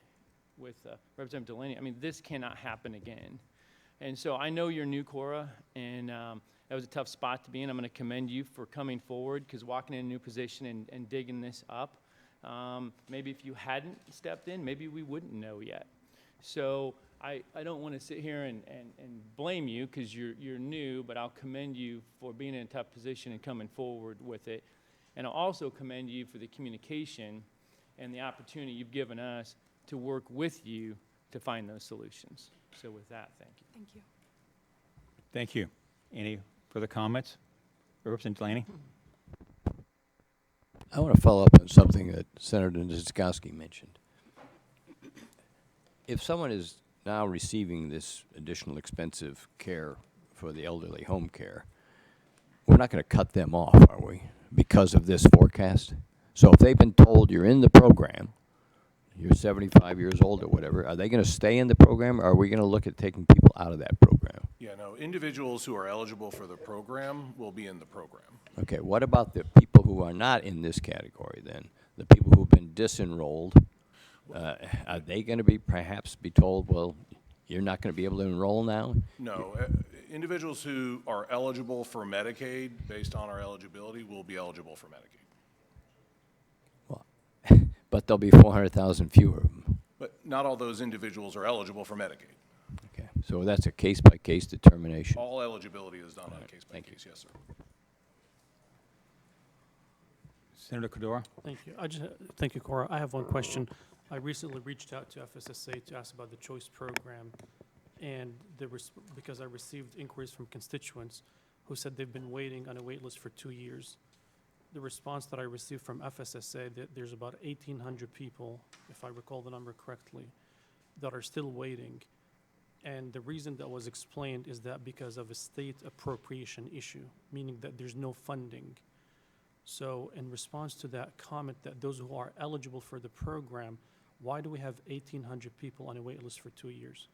with Representative Delaney. I mean, this cannot happen again. And so I know you're new, Cora, and that was a tough spot to be in. I'm going to commend you for coming forward, because walking in a new position and digging this up, maybe if you hadn't stepped in, maybe we wouldn't know yet. So I don't want to sit here and blame you because you're new, but I'll commend you for being in a tough position and coming forward with it. And I'll also commend you for the communication and the opportunity you've given us to work with you to find those solutions. So with that, thank you. Thank you. Thank you. Any further comments? Representative Delaney? I want to follow up on something that Senator Niezgodski mentioned. If someone is now receiving this additional expensive care for the elderly home care, we're not going to cut them off, are we, because of this forecast? So if they've been told you're in the program, you're 75 years old or whatever, are they going to stay in the program, or are we going to look at taking people out of that program? Yeah, no, individuals who are eligible for the program will be in the program. Okay, what about the people who are not in this category then? The people who've been disenrolled, are they going to perhaps be told, well, you're not going to be able to enroll now? No, individuals who are eligible for Medicaid, based on our eligibility, will be eligible for Medicaid. Well, but there'll be 400,000 fewer of them. But not all those individuals are eligible for Medicaid. Okay, so that's a case-by-case determination. All eligibility is done on a case-by-case, yes, sir. Senator Cordora? Thank you. Thank you, Cora. I have one question. I recently reached out to FSSA to ask about the choice program, and because I received inquiries from constituents who said they've been waiting on a wait list for 2 years. The response that I received from FSSA, that there's about 1,800 people, if I recall the number correctly, that are still waiting. And the reason that was explained is that because of a state appropriation issue, meaning that there's no funding. So in response to that comment that those who are eligible for the program, why do we have 1,800 people on a wait list for 2 years?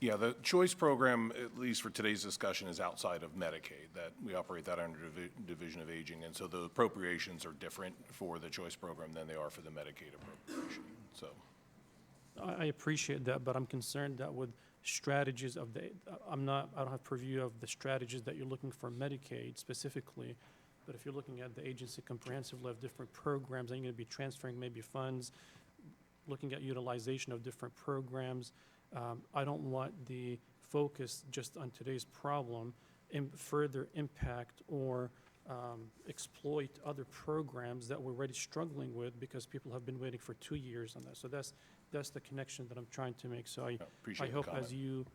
Yeah, the choice program, at least for today's discussion, is outside of Medicaid. That we operate that under Division of Aging, and so the appropriations are different for the choice program than they are for the Medicaid appropriation. So, I appreciate that, but I'm concerned that with strategies of the, I don't have purview of the strategies that you're looking for Medicaid specifically, but if you're looking at the agency comprehensively of different programs, and you're going to be transferring maybe funds, looking at utilization of different programs, I don't want the focus just on today's problem and further impact or exploit other programs that we're already struggling with because people have been waiting for 2 years on that. So that's the connection that I'm trying to make. So I hope as you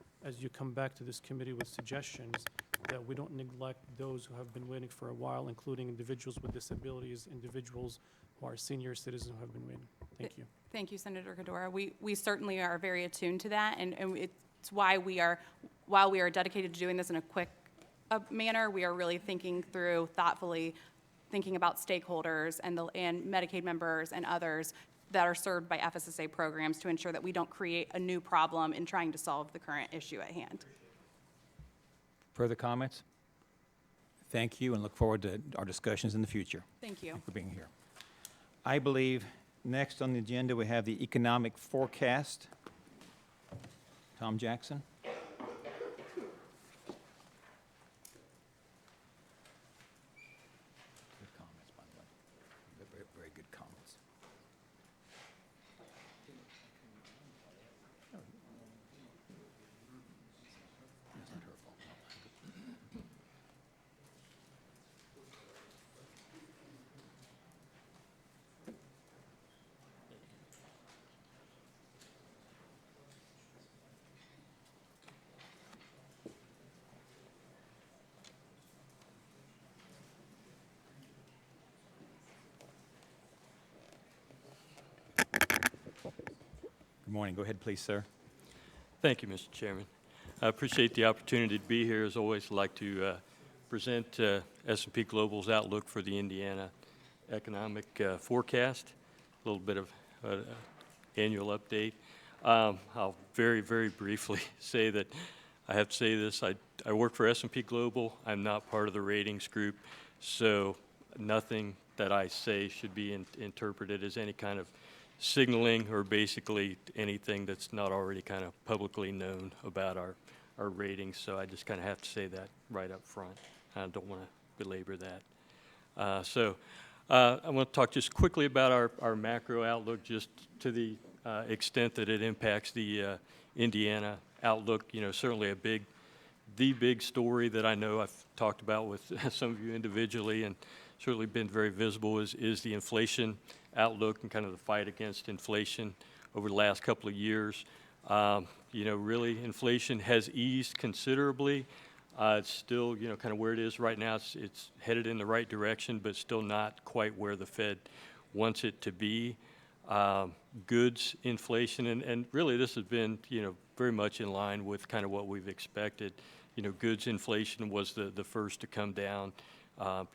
come back to this committee with suggestions that we don't neglect those who have been waiting for a while, including individuals with disabilities, individuals who are senior citizens who have been waiting. Thank you. Thank you, Senator Cordora. We certainly are very attuned to that, and it's why while we are dedicated to doing this in a quick manner, we are really thinking through thoughtfully, thinking about stakeholders and Medicaid members and others that are served by FSSA programs to ensure that we don't create a new problem in trying to solve the current issue at hand. Further comments? Thank you, and look forward to our discussions in the future. Thank you. Thank you for being here. I believe next on the agenda we have the economic forecast. Tom Jackson. Good comments, by the way. Good morning. Go ahead, please, sir. Thank you, Mr. Chairman. I appreciate the opportunity to be here. As always, I'd like to present S&P Global's outlook for the Indiana economic forecast, a little bit of annual update. I'll very, very briefly say that I have to say this. I work for S&P Global. I'm not part of the ratings group, so nothing that I say should be interpreted as any kind of signaling or basically anything that's not already kind of publicly known about our ratings. So I just kind of have to say that right up front. I don't want to belabor that. I want to talk just quickly about our macro outlook, just to the extent that it impacts the Indiana outlook. You know, certainly the big story that I know I've talked about with some of you individually and certainly been very visible is the inflation outlook and kind of the fight against inflation over the last couple of years. You know, really, inflation has eased considerably. It's still, you know, kind of where it is right now. It's headed in the right direction, but still not quite where the Fed wants it to be. Goods inflation, and really this has been, you know, very much in line with kind of what we've expected. You know, goods inflation was the first to come down.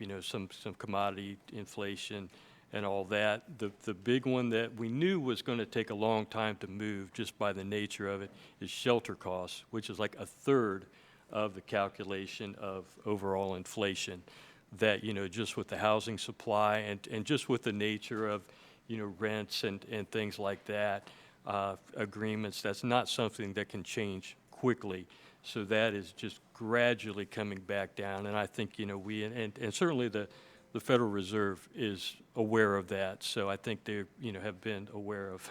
You know, some commodity inflation and all that. The big one that we knew was going to take a long time to move just by the nature of it is shelter costs, which is like a third of the calculation of overall inflation. That, you know, just with the housing supply and just with the nature of, you know, rents and things like that, agreements, that's not something that can change quickly. So that is just gradually coming back down. And I think, you know, we, and certainly the Federal Reserve is aware of that. So I think they, you know, have been aware of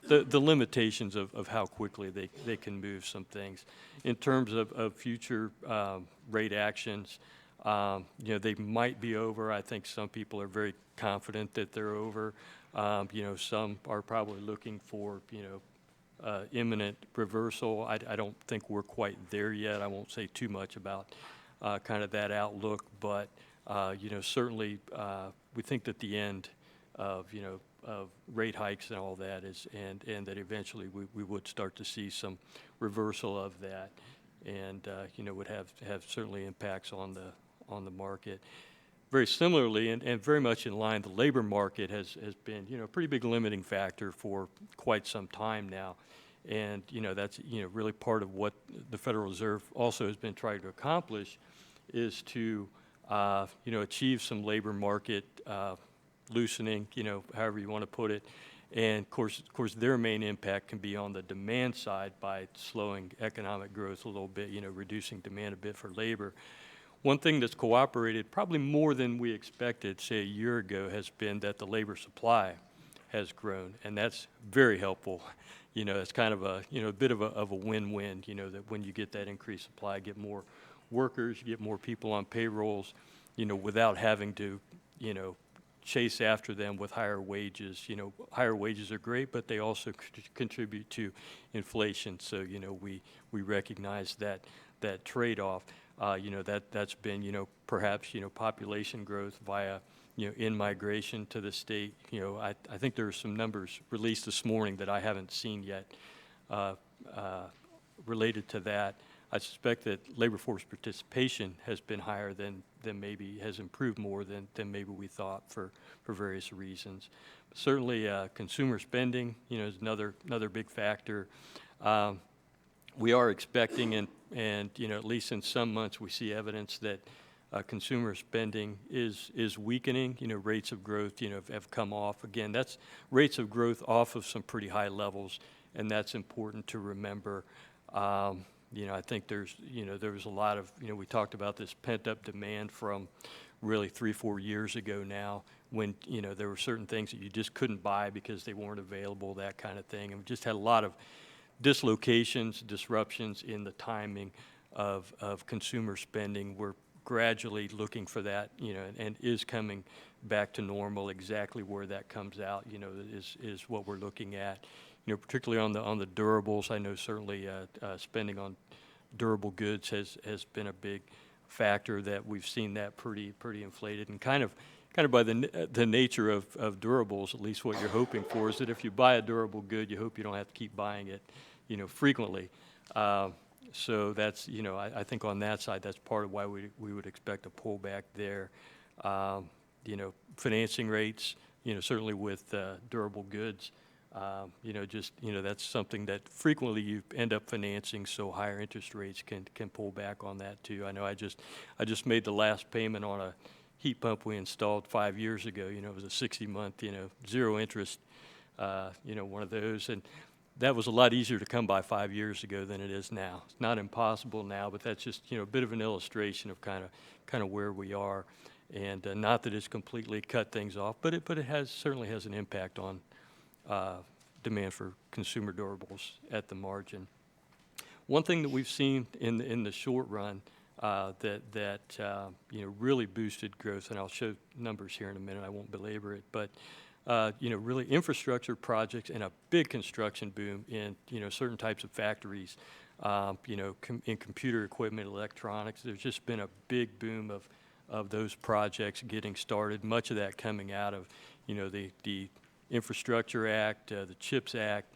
the limitations of how quickly they can move some things. In terms of future rate actions, you know, they might be over. I think some people are very confident that they're over. You know, some are probably looking for, you know, imminent reversal. I don't think we're quite there yet. I won't say too much about kind of that outlook, but you know, certainly we think that the end of, you know, of rate hikes and all that is, and that eventually we would start to see some reversal of that, and you know, would have certainly impacts on the market. Very similarly, and very much in line, the labor market has been, you know, a pretty big limiting factor for quite some time now. And, you know, that's, you know, really part of what the Federal Reserve also has been trying to accomplish is to, you know, achieve some labor market loosening, you know, however you want to put it. And of course, their main impact can be on the demand side by slowing economic growth a little bit, you know, reducing demand a bit for labor. One thing that's cooperated probably more than we expected, say a year ago, has been that the labor supply has grown, and that's very helpful. You know, it's kind of a, you know, a bit of a win-win, you know, that when you get that increased supply, get more workers, you get more people on payrolls, you know, without having to, you know, chase after them with higher wages. You know, higher wages are great, but they also contribute to inflation. So, you know, we recognize that trade-off. You know, that's been, you know, perhaps, you know, population growth via, you know, in-migration to the state. You know, I think there are some numbers released this morning that I haven't seen yet related to that. I suspect that labor force participation has been higher than maybe, has improved more than maybe we thought for various reasons. Certainly, consumer spending, you know, is another big factor. We are expecting, and you know, at least in some months, we see evidence that consumer spending is weakening. You know, rates of growth, you know, have come off. Again, that's rates of growth off of some pretty high levels, and that's important to remember. You know, I think there's, you know, there was a lot of, you know, we talked about this pent-up demand from really 3-4 years ago now, when, you know, there were certain things that you just couldn't buy because they weren't available, that kind of thing. And we just had a lot of dislocations, disruptions in the timing of consumer spending. We're gradually looking for that, you know, and is coming back to normal. Exactly where that comes out, you know, is what we're looking at. You know, particularly on the durables, I know certainly spending on durable goods has been a big factor, that we've seen that pretty inflated, and kind of kind of by the nature of durables, at least what you're hoping for is that if you buy a durable good, you hope you don't have to keep buying it, frequently. So that's, I think on that side, that's part of why we would expect a pullback there. Financing rates, certainly with durable goods, that's something that frequently you end up financing, so higher interest rates can pull back on that too. I know I just made the last payment on a heat pump we installed 5 years ago. It was a 60-month, zero interest, one of those. And that was a lot easier to come by 5 years ago than it is now. It's not impossible now, but that's just, a bit of an illustration of kind of where we are. And not that it's completely cut things off, but it certainly has an impact on demand for consumer durables at the margin. One thing that we've seen in the short run that really boosted growth, and I'll show numbers here in a minute, I won't belabor it, but really infrastructure projects and a big construction boom in certain types of factories, in computer equipment, electronics. There's just been a big boom of those projects getting started, much of that coming out of the Infrastructure Act, the CHIPS Act,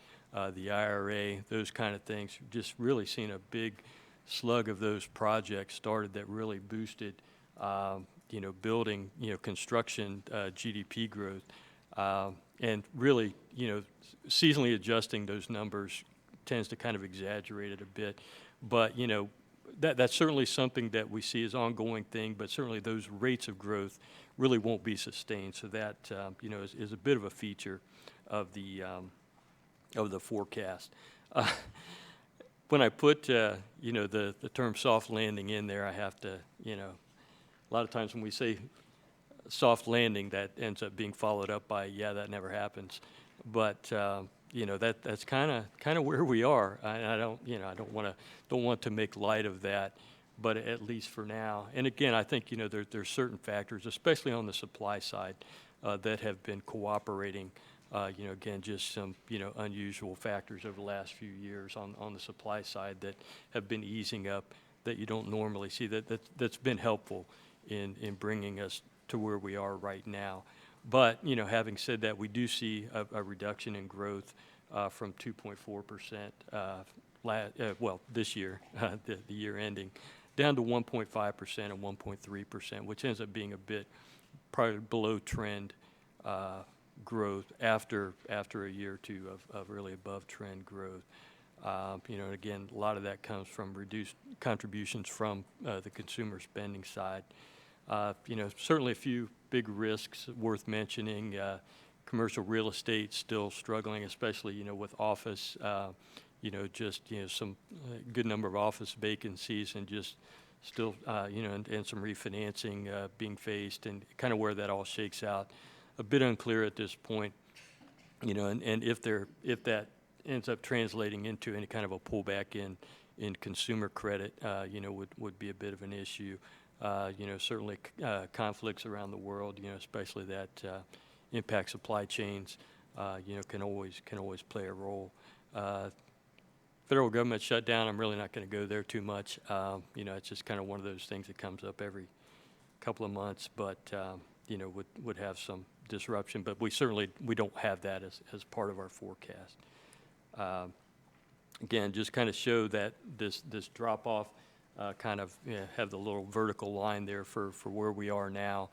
the IRA, those kind of things. Just really seen a big slug of those projects started that really boosted, building, construction, GDP growth. And really, seasonally adjusting those numbers tends to kind of exaggerate it a bit. But, that's certainly something that we see as ongoing thing, but certainly those rates of growth really won't be sustained. So that, is a bit of a feature of the forecast. When I put, the term soft landing in there, I have to, a lot of times when we say soft landing, that ends up being followed up by, yeah, that never happens. But, that's kind of where we are. I don't want to make light of that, but at least for now. And again, I think, there's certain factors, especially on the supply side, that have been cooperating. Again, just some, unusual factors over the last few years on the supply side that have been easing up that you don't normally see. That's been helpful in bringing us to where we are right now. But, having said that, we do see a reduction in growth from 2.4% this year, the year ending, down to 1.5% and 1.3%, which ends up being a bit probably below trend growth after a year or two of really above trend growth. Again, a lot of that comes from reduced contributions from the consumer spending side. Certainly a few big risks worth mentioning. Commercial real estate still struggling, especially, with office, some good number of office vacancies and just still, and some refinancing being faced and kind of where that all shakes out. A bit unclear at this point, and if that ends up translating into any kind of a pullback in consumer credit, would be a bit of an issue. Certainly conflicts around the world, especially that impact supply chains, can always play a role. Federal government shutdown, I'm really not going to go there too much. It's just kind of one of those things that comes up every couple of months, but, would have some disruption. But we don't have that as part of our forecast. Again, just kind of show that this drop-off, kind of have the little vertical line there for where we are now.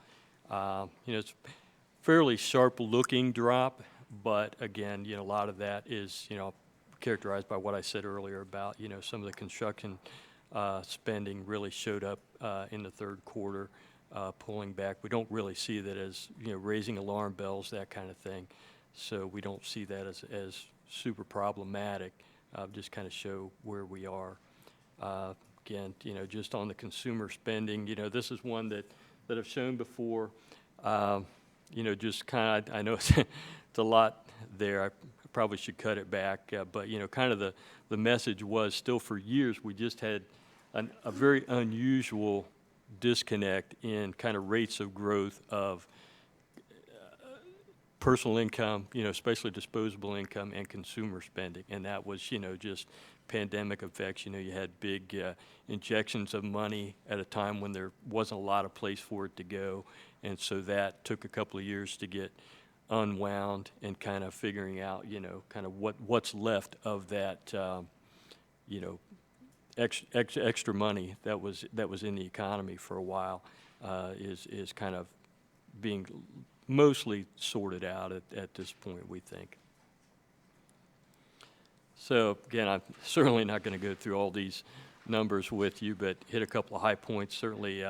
It's fairly sharp-looking drop, but again, a lot of that is, characterized by what I said earlier about, some of the construction spending really showed up in the third quarter, pulling back. We don't really see that as, raising alarm bells, that kind of thing. So we don't see that as super problematic. Just kind of show where we are. Again, just on the consumer spending, this is one that I've shown before. Just kind of, I know it's a lot there. I probably should cut it back, but kind of the message was still for years we just had a very unusual disconnect in kind of rates of growth of personal income, especially disposable income and consumer spending, and that was just pandemic effects. You had big injections of money at a time when there wasn't a lot of place for it to go, And so that took a couple of years to get unwound and kind of figuring out, kind of what's left of that, extra money that was in the economy for a while, is kind of being mostly sorted out at this point, we think. So again, I'm certainly not going to go through all these numbers with you, but hit a couple of high points. Certainly,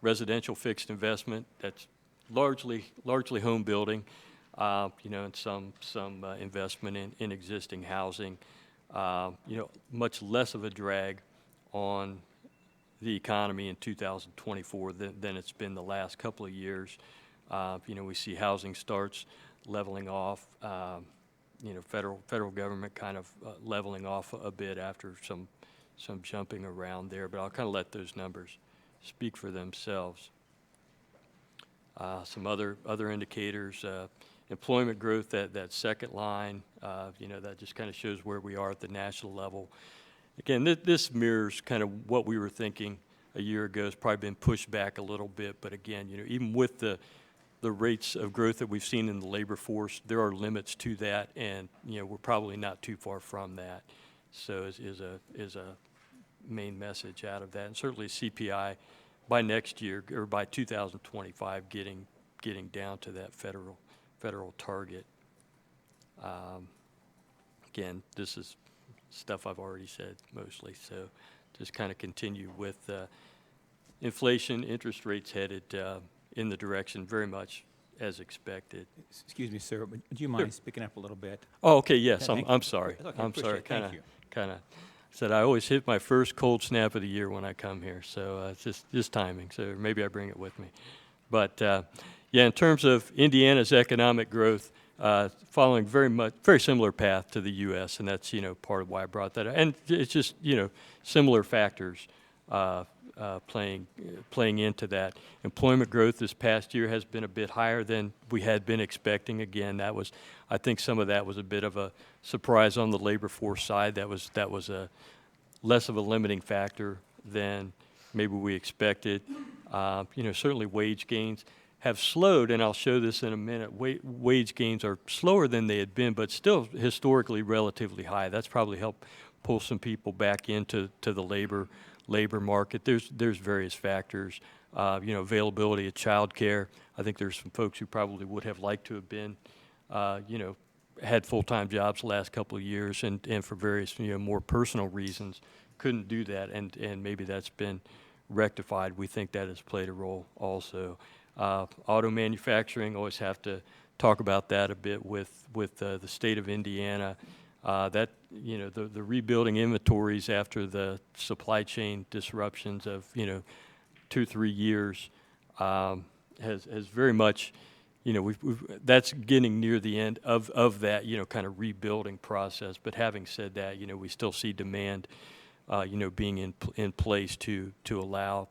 residential fixed investment, that's largely home building, and some investment in existing housing. Much less of a drag on the economy in 2024 than it's been the last couple of years. We see housing starts leveling off. Federal government kind of leveling off a bit after some jumping around there, but I'll kind of let those numbers speak for themselves. Some other indicators, employment growth, that second line, that just kind of shows where we are at the national level. Again, this mirrors kind of what we were thinking a year ago. It's probably been pushed back a little bit, but again, even with the rates of growth that we've seen in the labor force, there are limits to that, and we're probably not too far from that. So is a main message out of that, and certainly CPI by next year or by 2025 getting down to that federal target. Again, this is stuff I've already said mostly, so just kind of continue with inflation, interest rates headed in the direction very much as expected. Excuse me, sir, but would you mind speaking up a little bit? Oh, okay, yes, Thank I'm you. sorry. It's okay, I'm appreciate sorry. it. Thank you. Kind of said I always hit my first cold snap of the year when I come here, so it's just timing. So maybe I bring it with me. But yeah, in terms of Indiana's economic growth, following very similar path to the U.S., and that's part of why I brought that up. And it's just similar factors playing into that. Employment growth this past year has been a bit higher than we had been expecting. Again, I think some of that was a bit of a surprise on the labor force side. That was a less of a limiting factor than maybe we expected. Certainly wage gains have slowed, and I'll show this in a minute. Wage gains are slower than they had been, but still historically relatively high. That's probably helped pull some people back into the labor market. There's various factors. Availability of childcare. I think there's some folks who probably would have liked to have been, had full-time jobs the last couple of years, and for various more personal reasons couldn't do that, and maybe that's been rectified. We think that has played a role also. Auto manufacturing, always have to talk about that a bit with the state of Indiana. The rebuilding inventories after the supply chain disruptions of 2-3 years has very much that's getting near the end of that kind of rebuilding process. But having said that, we still see demand being in place to allow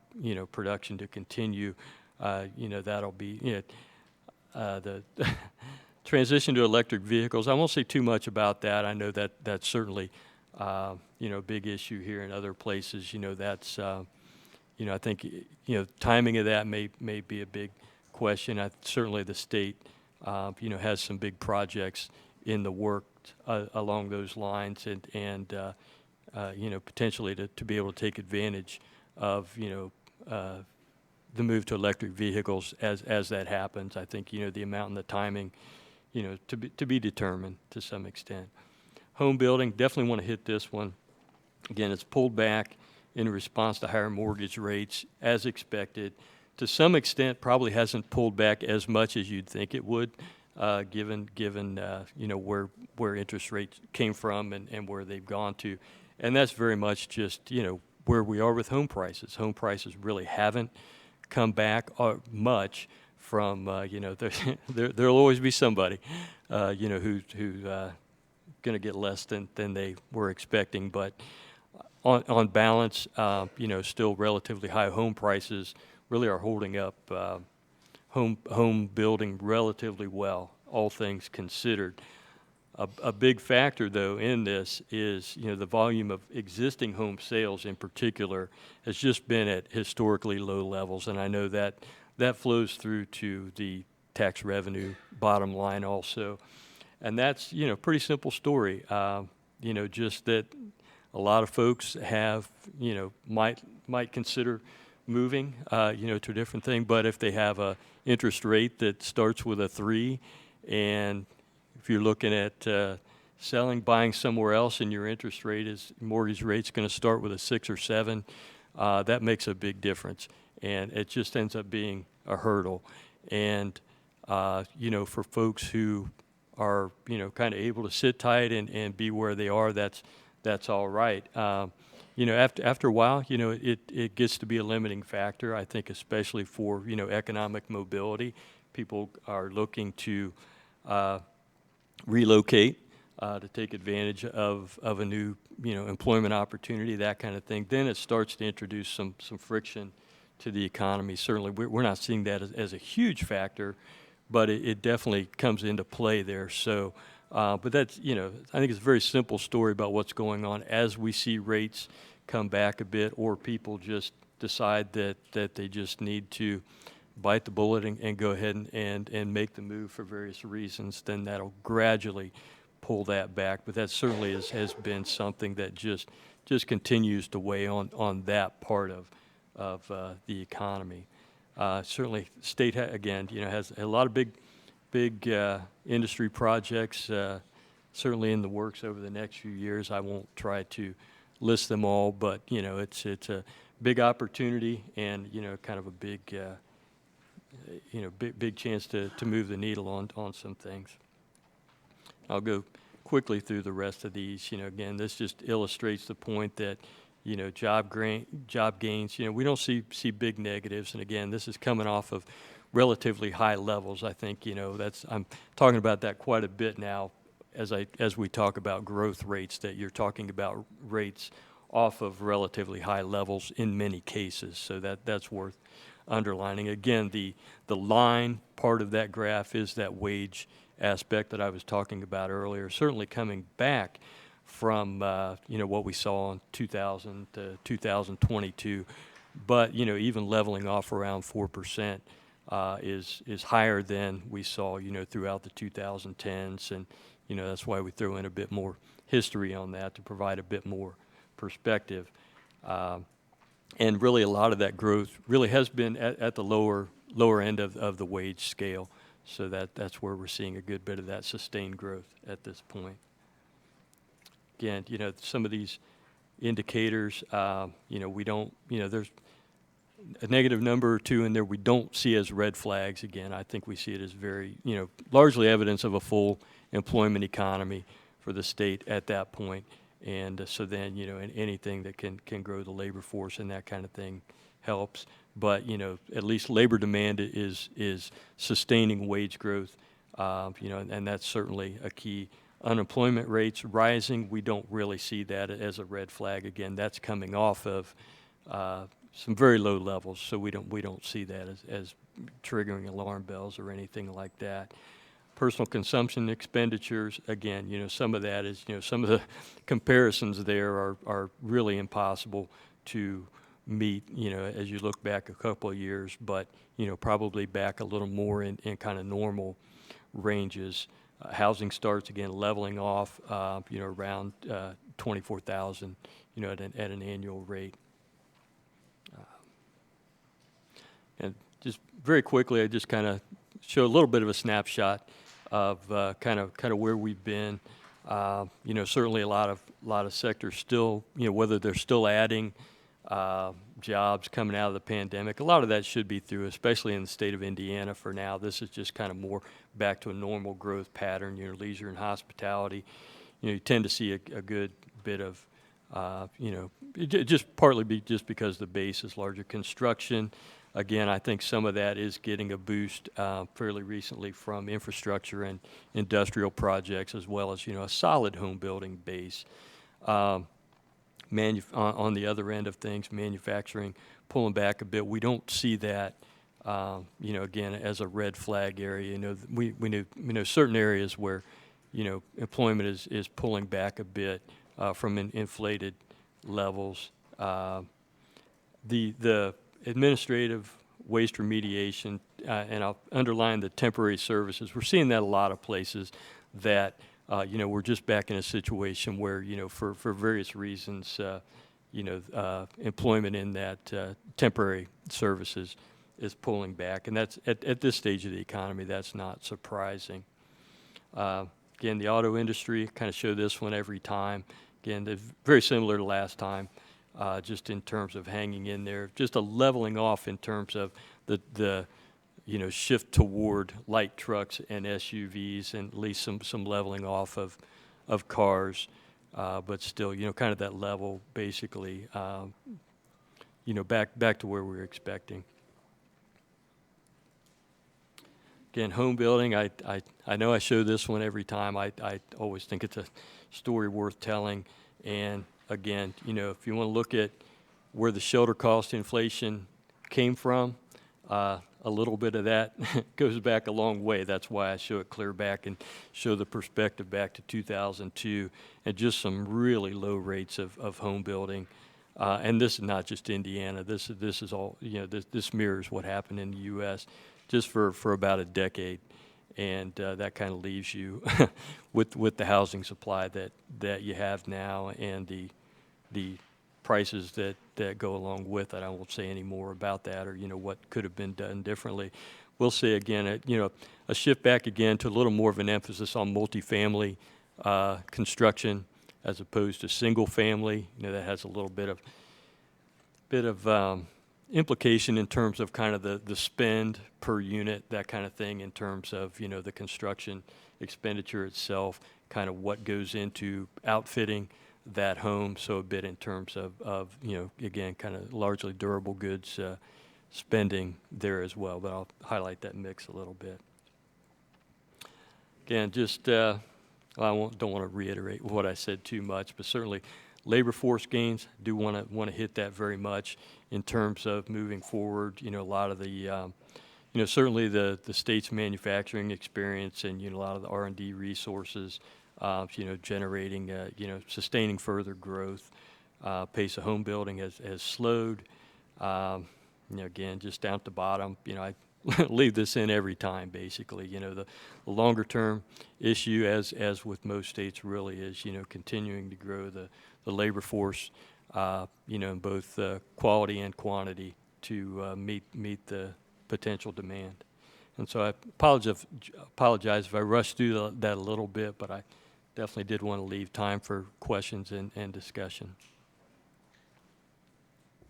production to continue. That'll be the transition to electric vehicles. I won't say too much about that. I know that that's certainly a big issue here in other places. That's I think timing of that may be a big question. Certainly the state has some big projects in the works along those lines, and potentially to be able to take advantage of the move to electric vehicles as that happens. I think the amount and the timing to be determined to some extent. Home building, definitely want to hit this one. Again, it's pulled back in response to higher mortgage rates as expected. To some extent, probably hasn't pulled back as much as you'd think it would, given where interest rates came from and where they've gone to. And that's very much just where we are with home prices. Home prices really haven't come back much from there'll always be somebody who's going to get less than they were expecting, but on balance, still relatively high home prices really are holding up home building relatively well, all things considered. A big factor, though, in this is, the volume of existing home sales in particular has just been at historically low levels, and I know that that flows through to the tax revenue bottom line also. And that's, pretty simple story. Just that a lot of folks have, might consider moving, to a different thing. But if they have a interest rate that starts with a 3, and if you're looking at buying somewhere else, and your mortgage rate's going to start with a 6 or 7, that makes a big difference, and it just ends up being a hurdle. And for folks who are kind of able to sit tight and be where they are, that's all right. After a while, it gets to be a limiting factor, I think, especially for, economic mobility. People are looking to relocate to take advantage of a new, employment opportunity, that kind of thing. Then it starts to introduce some friction to the economy. Certainly, we're not seeing that as a huge factor, but it definitely comes into play there. So, but that's, I think it's a very simple story about what's going on as we see rates come back a bit, or people just decide that they just need to bite the bullet and go ahead and make the move for various reasons. Then that'll gradually pull that back. But that certainly has been something that just continues to weigh on that part of the economy. Certainly, state again, has a lot of big industry projects certainly in the works over the next few years. I won't try to list them all, but it's a big opportunity, and kind of a big big chance to move the needle on some things. I'll go quickly through the rest of these. Again, this just illustrates the point that job gains. We don't see big negatives, and again, this is coming off of relatively high levels. I think I'm talking about that quite a bit now as we talk about growth rates, that you're talking about rates off of relatively high levels in many cases. So that's worth underlining. Again, the line part of that graph is that wage aspect that I was talking about earlier, certainly coming back from what we saw in 2000 to 2022, but even leveling off around 4% is higher than we saw throughout the 2010s, and that's why we throw in a bit more history on that to provide a bit more perspective. And really, a lot of that growth really has been at the lower end of the wage scale. So that's where we're seeing a good bit of that sustained growth at this point. Again, some of these indicators, we don't, there's a negative number or two in there we don't see as red flags. Again, I think we see it as very, largely evidence of a full employment economy for the state at that point. And so then, anything that can grow the labor force and that kind of thing helps. But, at least labor demand is sustaining wage growth, and that's certainly a key. Unemployment rates rising, we don't really see that as a red flag. Again, that's coming off of some very low levels, so we don't see that as triggering alarm bells or anything like that. Personal consumption expenditures, again, some of that is, some of the comparisons there are really impossible to meet, as you look back a couple of years, but, probably back a little more in kind of normal ranges. Housing starts, again, leveling off, around 24,000, at an annual rate. And just very quickly, I just kind of show a little bit of a snapshot of kind of where we've been. Certainly a lot of sectors still, whether they're still adding jobs coming out of the pandemic. A lot of that should be through, especially in the state of Indiana for now. This is just kind of more back to a normal growth pattern. Leisure and hospitality, you tend to see a good bit of, just partly because the base is larger. Construction, again, I think some of that is getting a boost fairly recently from infrastructure and industrial projects, as well as, a solid home building base. On the other end of things, manufacturing pulling back a bit. We don't see that, again, as a red flag area. We know certain areas where, employment is pulling back a bit from inflated levels. The administrative waste remediation, and I'll underline the temporary services. We're seeing that a lot of places that, we're just back in a situation where, for various reasons, employment in that temporary services is pulling back. And that's, at this stage of the economy, that's not surprising. Again, the auto industry, kind of show this one every time. Again, they're very similar to last time, just in terms of hanging in there. Just a leveling off in terms of the shift toward light trucks and SUVs, and at least some leveling off of cars. But still, kind of that level, basically, back to where we were expecting. Again, home building, I know I show this one every time. I always think it's a story worth telling. And again, if you want to look at where the shelter cost inflation came from, a little bit of that goes back a long way. That's why I show it clear back and show the perspective back to 2002 and just some really low rates of home building. And this is not just Indiana. This is all, this mirrors what happened in the U.S. just for about a decade. And that kind of leaves you with the housing supply that you have now and the prices that go along with it. I won't say any more about that or, what could have been done differently. We'll say again, a shift back again to a little more of an emphasis on multifamily construction as opposed to single family. That has a little bit of implication in terms of kind of the spend per unit, that kind of thing, in terms of, the construction expenditure itself, kind of what goes into outfitting that home. So a bit in terms of again, kind of largely durable goods spending there as well. But I'll highlight that mix a little bit. Again, just, don't want to reiterate what I said too much, but certainly labor force gains, do want to hit that very much in terms of moving forward. A lot of the, certainly the state's manufacturing experience and, a lot of the R&D resources, generating, sustaining further growth. Pace of home building has slowed. Again, just down at the bottom, I leave this in every time, basically. The longer term issue, as with most states, really is, continuing to grow the labor force, in both quality and quantity to meet the potential demand. And so I apologize if I rushed through that a little bit, but I definitely did want to leave time for questions and discussion.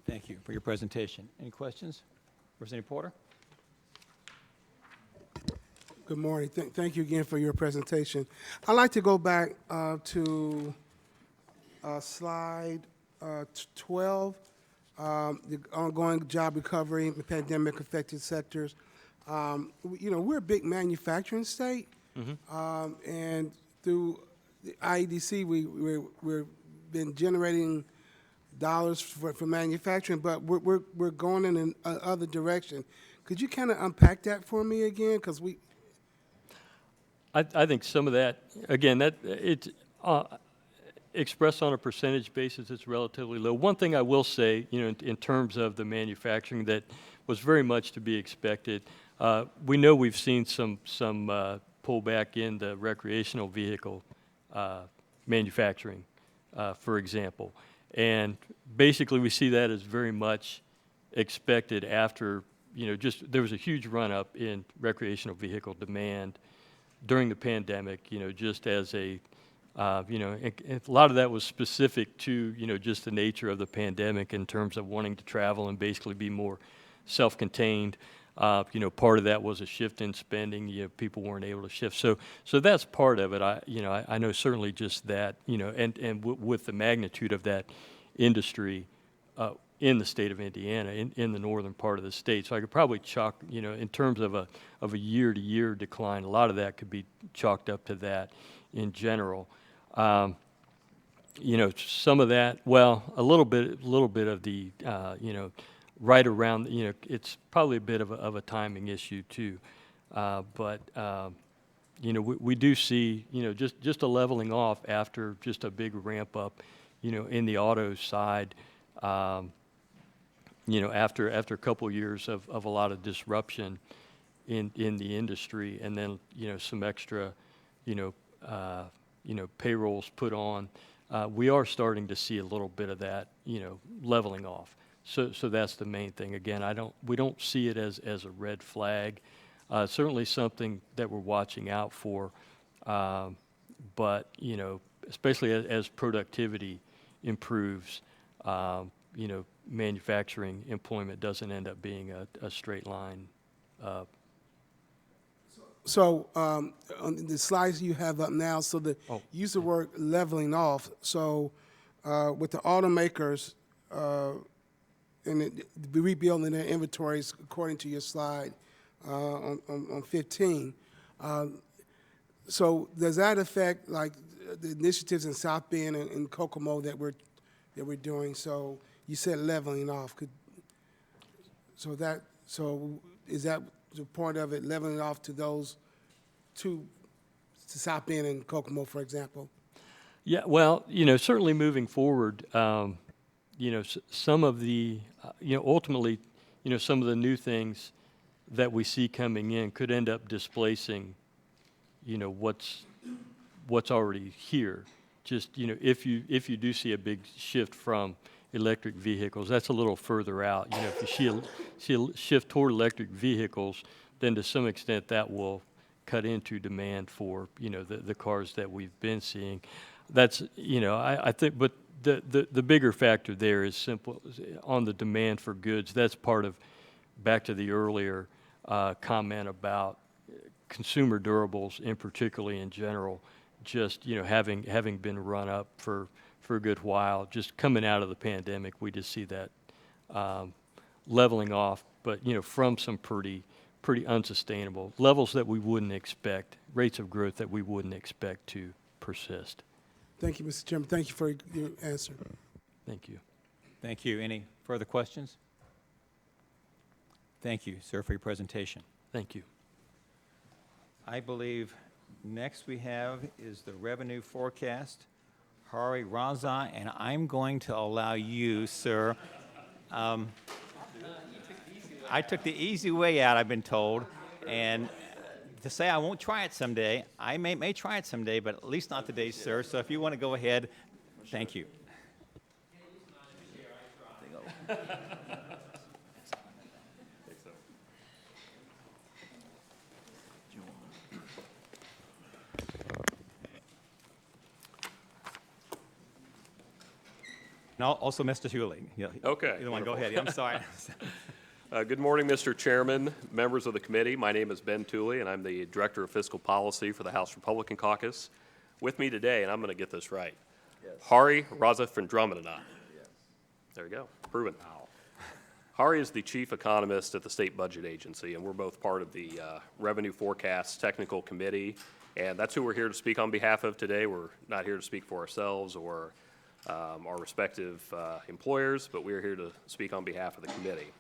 Thank you for your presentation. Any questions? Representative Porter? Good morning. Thank you again for your presentation. I'd like to go back to slide 12, the ongoing job recovery in pandemic-affected sectors. We're a big manufacturing state, and through the IEDC, we've been generating dollars for manufacturing, but we're going in another direction. Could you kind of unpack that for me again? Because I think some of that, again, that it's expressed on a percentage basis, it's relatively low. One thing I will say, in terms of the manufacturing that was very much to be expected, we know we've seen some pullback in the recreational vehicle manufacturing, for example. And basically we see that as very much expected after, there was a huge run-up in recreational vehicle demand during the pandemic, just as a lot of that was specific to, just the nature of the pandemic in terms of wanting to travel and basically be more self-contained. Part of that was a shift in spending. People weren't able to shift. So that's part of it. I know certainly just that, and with the magnitude of that industry in the state of Indiana, in the northern part of the state. So I could probably chalk, in terms of a year-to-year decline, a lot of that could be chalked up to that in general. Some of that, well, a little bit of the, right around, it's probably a bit of a timing issue too. But we do see, just a leveling off after just a big ramp up, in the auto side. after a couple years of a lot of disruption in the industry, and then, some extra, payrolls put on, we are starting to see a little bit of that, leveling off. So that's the main thing. Again, we don't see it as a red flag. Certainly something that we're watching out for, but, especially as productivity improves, manufacturing employment doesn't end up being a straight line up. So, on the slides you have up now, so the Oh, use the word leveling off. So, with the automakers, and rebuilding their inventories according to your slide, on 15. So does that affect like the initiatives in South Bend and Kokomo that we're doing? So you said leveling off. So is that the point of it, leveling off to those two, to South Bend and Kokomo, for example? Yeah, well, certainly moving forward, some of the, ultimately, some of the new things that we see coming in could end up displacing, what's already here. Just, if you do see a big shift from electric vehicles, that's a little further out. If you see a shift toward electric vehicles, then to some extent that will cut into demand for, the cars that we've been seeing. That's, I think, but the bigger factor there is simple on the demand for goods. That's part of, back to the earlier comment about consumer durables, and particularly in general, just, having been run up for a good while. Just coming out of the pandemic, we just see that leveling off, but, from some pretty unsustainable levels that we wouldn't expect, rates of growth that we wouldn't expect to persist. Thank you, Mr. Chairman. Thank you for your answer. Thank you. Thank you. Any further questions? Thank you, sir, for your presentation. Thank you. I believe next we have is the revenue forecast. Hari Raza, and I'm going to allow you, sir. I took the easy way out, I've been told, and to say I won't try it someday, I may try it someday, but at least not today, sir. So if you want to go ahead, thank you. And also Mr. Hewley. Yeah. Okay, Either one, go wonderful. ahead. I'm sorry. Good morning, Mr. Chairman, members of the committee. My name is Ben Tooley, and I'm the Director of Fiscal Policy for the House Republican Caucus. With me today, and I'm going to get this right, Hari Raza. There you go, proven. Hari is the Chief Economist at the State Budget Agency, and we're both part of the Revenue Forecast Technical Committee, and that's who we're here to speak on behalf of today. We're not here to speak for ourselves or our respective employers, but we're here to speak on behalf of the committee.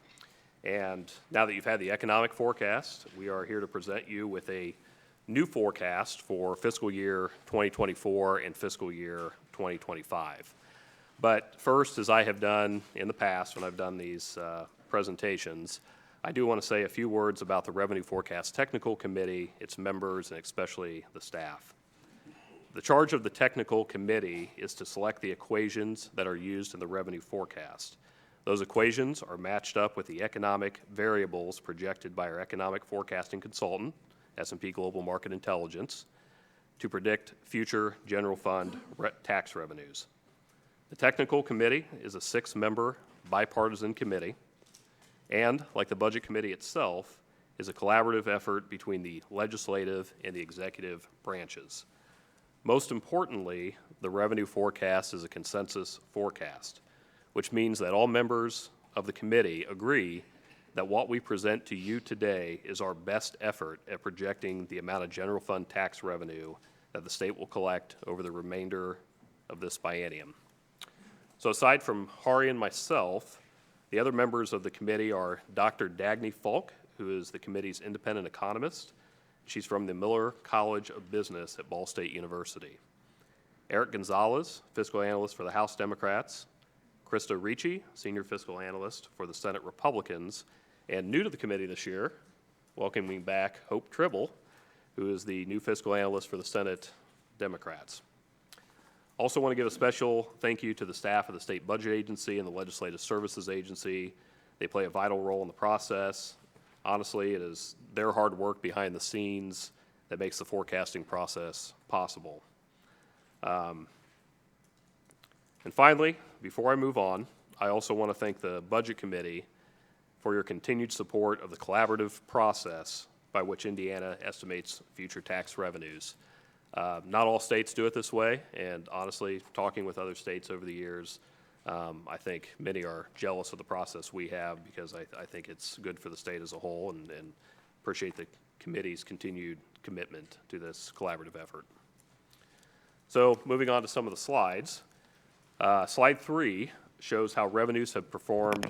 And now that you've had the economic forecast, we are here to present you with a new forecast for fiscal year 2024 and fiscal year 2025. But first, as I have done in the past when I've done these presentations, I do want to say a few words about the Revenue Forecast Technical Committee, its members, and especially the staff. The charge of the technical committee is to select the equations that are used in the revenue forecast. Those equations are matched up with the economic variables projected by our economic forecasting consultant, S&P Global Market Intelligence, to predict future general fund tax revenues. The technical committee is a 6-member bipartisan committee, and like the budget committee itself, is a collaborative effort between the legislative and the executive branches. Most importantly, the revenue forecast is a consensus forecast, which means that all members of the committee agree that what we present to you today is our best effort at projecting the amount of general fund tax revenue that the state will collect over the remainder of this biennium. So aside from Hari and myself, the other members of the committee are Dr. Dagny Falk, who is the committee's independent economist. She's from the Miller College of Business at Ball State University. Eric Gonzalez, fiscal analyst for the House Democrats. Krista Ricci, Senior Fiscal Analyst for the Senate Republicans, and new to the committee this year, welcoming back Hope Tribble, who is the new Fiscal Analyst for the Senate Democrats. Also want to give a special thank you to the staff of the State Budget Agency and the Legislative Services Agency. They play a vital role in the process. Honestly, it is their hard work behind the scenes that makes the forecasting process possible. And finally, before I move on, I also want to thank the Budget Committee for your continued support of the collaborative process by which Indiana estimates future tax revenues. Not all states do it this way, and honestly, talking with other states over the years, I think many are jealous of the process we have because I think it's good for the state as a whole, and appreciate the committee's continued commitment to this collaborative effort. So moving on to some of the slides. Slide 3 shows how revenues have performed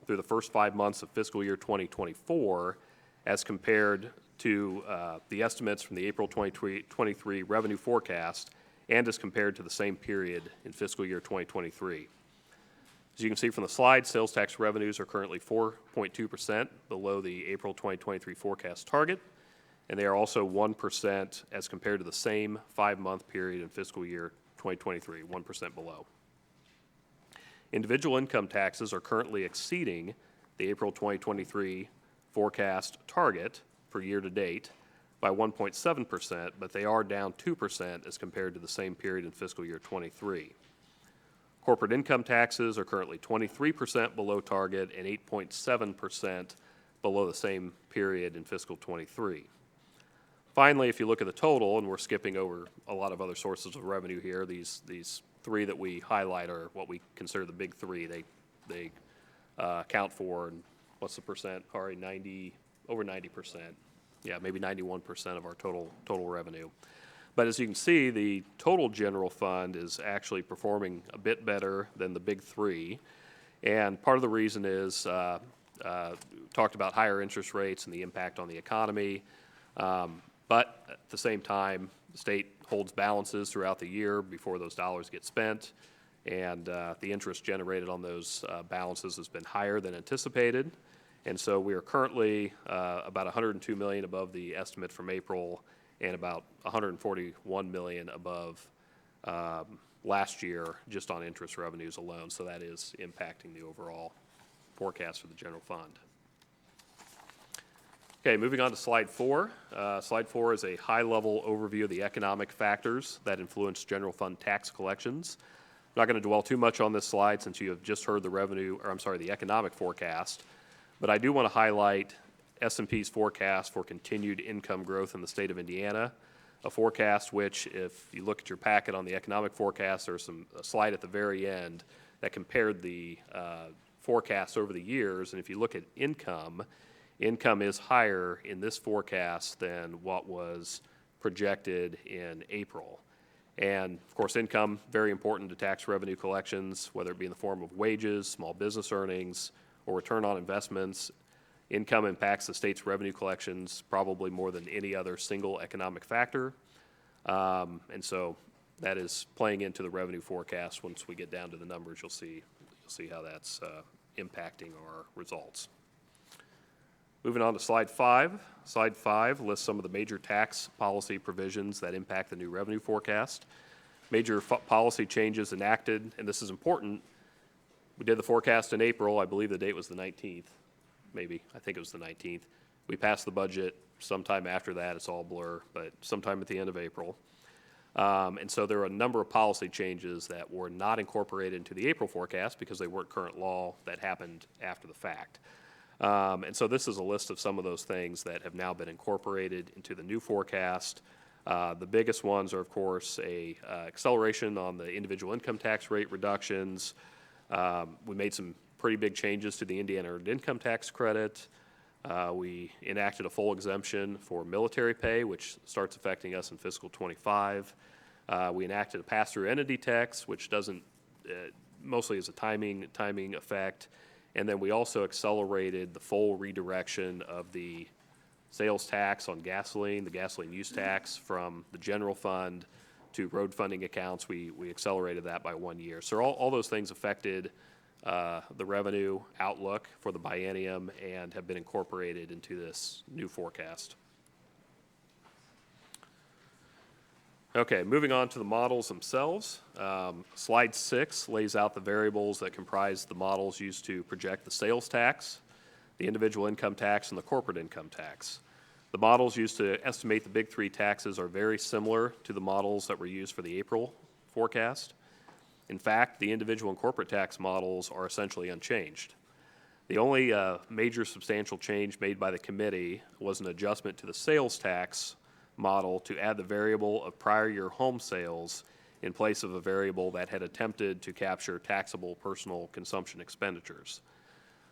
through the first 5 months of fiscal year 2024 as compared to the estimates from the April 2023 revenue forecast and as compared to the same period in fiscal year 2023. As you can see from the slide, sales tax revenues are currently 4.2% below the April 2023 forecast target, and they are also 1% as compared to the same 5-month period in fiscal year 2023, 1% below. Individual income taxes are currently exceeding the April 2023 forecast target for year to date by 1.7%, but they are down 2% as compared to the same period in fiscal year 23. Corporate income taxes are currently 23% below target and 8.7% below the same period in fiscal 23. Finally, if you look at the total, and we're skipping over a lot of other sources of revenue here, these three that we highlight are what we consider the big three. They account for, and what's the percent, Ari? Over 90%. Yeah, maybe 91% of our total revenue. But as you can see, the total general fund is actually performing a bit better than the big three. And part of the reason is, talked about higher interest rates and the impact on the economy. But at the same time, the state holds balances throughout the year before those dollars get spent. And the interest generated on those balances has been higher than anticipated. And so we are currently about $102 million above the estimate from April and about $141 million above last year just on interest revenues alone. So that is impacting the overall forecast for the general fund. Okay, moving on to slide 4. Slide 4 is a high-level overview of the economic factors that influence general fund tax collections. I'm not going to dwell too much on this slide since you have just heard the economic forecast. But I do want to highlight S&P's forecast for continued income growth in the state of Indiana, a forecast which, if you look at your packet on the economic forecast, there's a slide at the very end that compared the forecasts over the years. And if you look at income is higher in this forecast than what was projected in April. And of course, income, very important to tax revenue collections, whether it be in the form of wages, small business earnings, or return on investments. Income impacts the state's revenue collections probably more than any other single economic factor. And so that is playing into the revenue forecast. Once we get down to the numbers, you'll see how that's impacting our results. Moving on to slide 5. Slide 5 lists some of the major tax policy provisions that impact the new revenue forecast. Major policy changes enacted, and this is important. We did the forecast in April. I believe the date was the 19th. Maybe. I think it was the 19th. We passed the budget sometime after that. It's all blur, but sometime at the end of April. And so there are a number of policy changes that were not incorporated into the April forecast because they weren't current law that happened after the fact. And so this is a list of some of those things that have now been incorporated into the new forecast. The biggest ones are, of course, a acceleration on the individual income tax rate reductions. We made some pretty big changes to the Indiana Earned Income Tax Credit. We enacted a full exemption for military pay, which starts affecting us in fiscal 25. We enacted a pass-through entity tax, which doesn't, mostly is a timing effect. And then we also accelerated the full redirection of the sales tax on gasoline, the gasoline use tax, from the general fund to road funding accounts. We accelerated that by 1 year. So all those things affected the revenue outlook for the biennium and have been incorporated into this new forecast. Okay, moving on to the models themselves. Slide 6 lays out the variables that comprise the models used to project the sales tax, the individual income tax, and the corporate income tax. The models used to estimate the big three taxes are very similar to the models that were used for the April forecast. In fact, the individual and corporate tax models are essentially unchanged. The only major substantial change made by the committee was an adjustment to the sales tax model to add the variable of prior year home sales in place of a variable that had attempted to capture taxable personal consumption expenditures.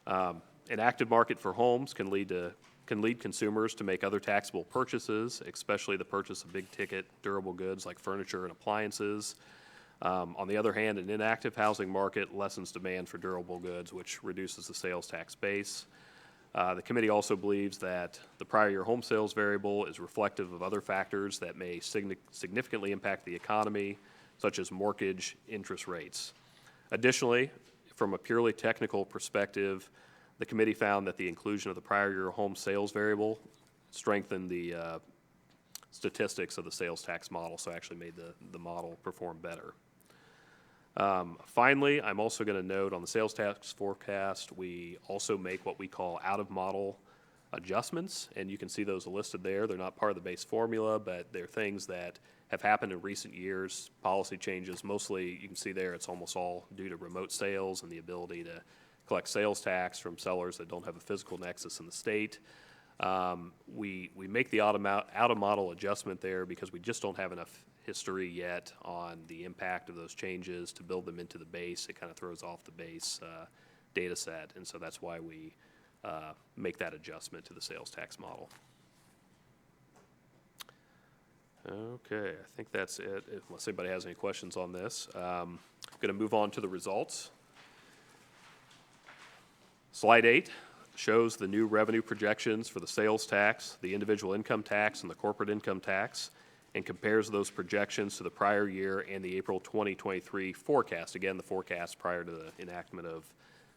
An active market for homes can lead consumers to make other taxable purchases, especially the purchase of big-ticket durable goods like furniture and appliances. On the other hand, an inactive housing market lessens demand for durable goods, which reduces the sales tax base. The committee also believes that the prior year home sales variable is reflective of other factors that may significantly impact the economy, such as mortgage interest rates. Additionally, from a purely technical perspective, the committee found that the inclusion of the prior year home sales variable strengthened the statistics of the sales tax model, so actually made the model perform better. Finally, I'm also going to note on the sales tax forecast, we also make what we call out-of-model adjustments, and you can see those listed there. They're not part of the base formula, but they're things that have happened in recent years, policy changes. Mostly, you can see there, it's almost all due to remote sales and the ability to collect sales tax from sellers that don't have a physical nexus in the state. We make the out-of-model adjustment there because we just don't have enough history yet on the impact of those changes to build them into the base. It kind of throws off the base data set, and so that's why we make that adjustment to the sales tax model. Okay, I think that's it, unless anybody has any questions on this. I'm going to move on to the results. Slide 8 shows the new revenue projections for the sales tax, the individual income tax, and the corporate income tax, and compares those projections to the prior year and the April 2023 forecast. Again, the forecast prior to the enactment of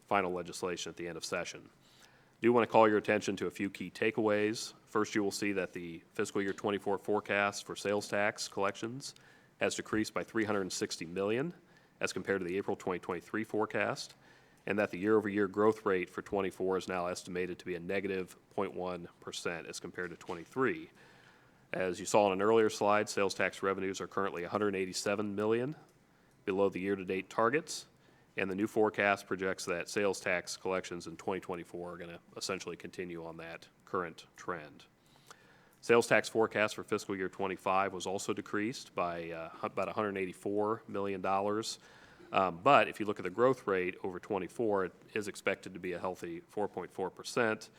final legislation at the end of session. I do want to call your attention to a few key takeaways. First, you will see that the fiscal year 24 forecast for sales tax collections has decreased by $360 million as compared to the April 2023 forecast, and that the year-over-year growth rate for 24 is now estimated to be a negative 0.1% as compared to 23. As you saw on an earlier slide, sales tax revenues are currently $187 million below the year-to-date targets, and the new forecast projects that sales tax collections in 2024 are going to essentially continue on that current trend. Sales tax forecast for fiscal year 25 was also decreased by about $184 million. But if you look at the growth rate over 24, it is expected to be a healthy 4.4%.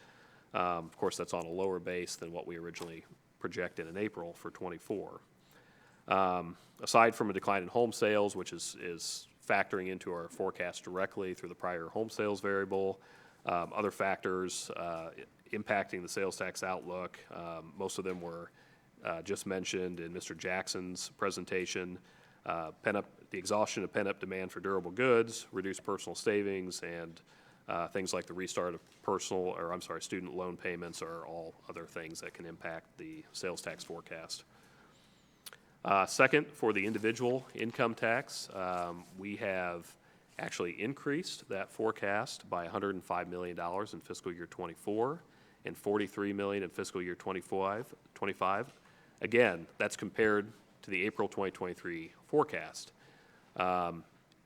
Of course, that's on a lower base than what we originally projected in April for 24. Aside from a decline in home sales, which is factoring into our forecast directly through the prior home sales variable, other factors impacting the sales tax outlook, most of them were just mentioned in Mr. Jackson's presentation. The exhaustion of pent-up demand for durable goods, reduced personal savings, and things like the restart of student loan payments are all other things that can impact the sales tax forecast. Second, for the individual income tax, we have actually increased that forecast by $105 million in fiscal year 24 and $43 million in fiscal year 25. Again, that's compared to the April 2023 forecast.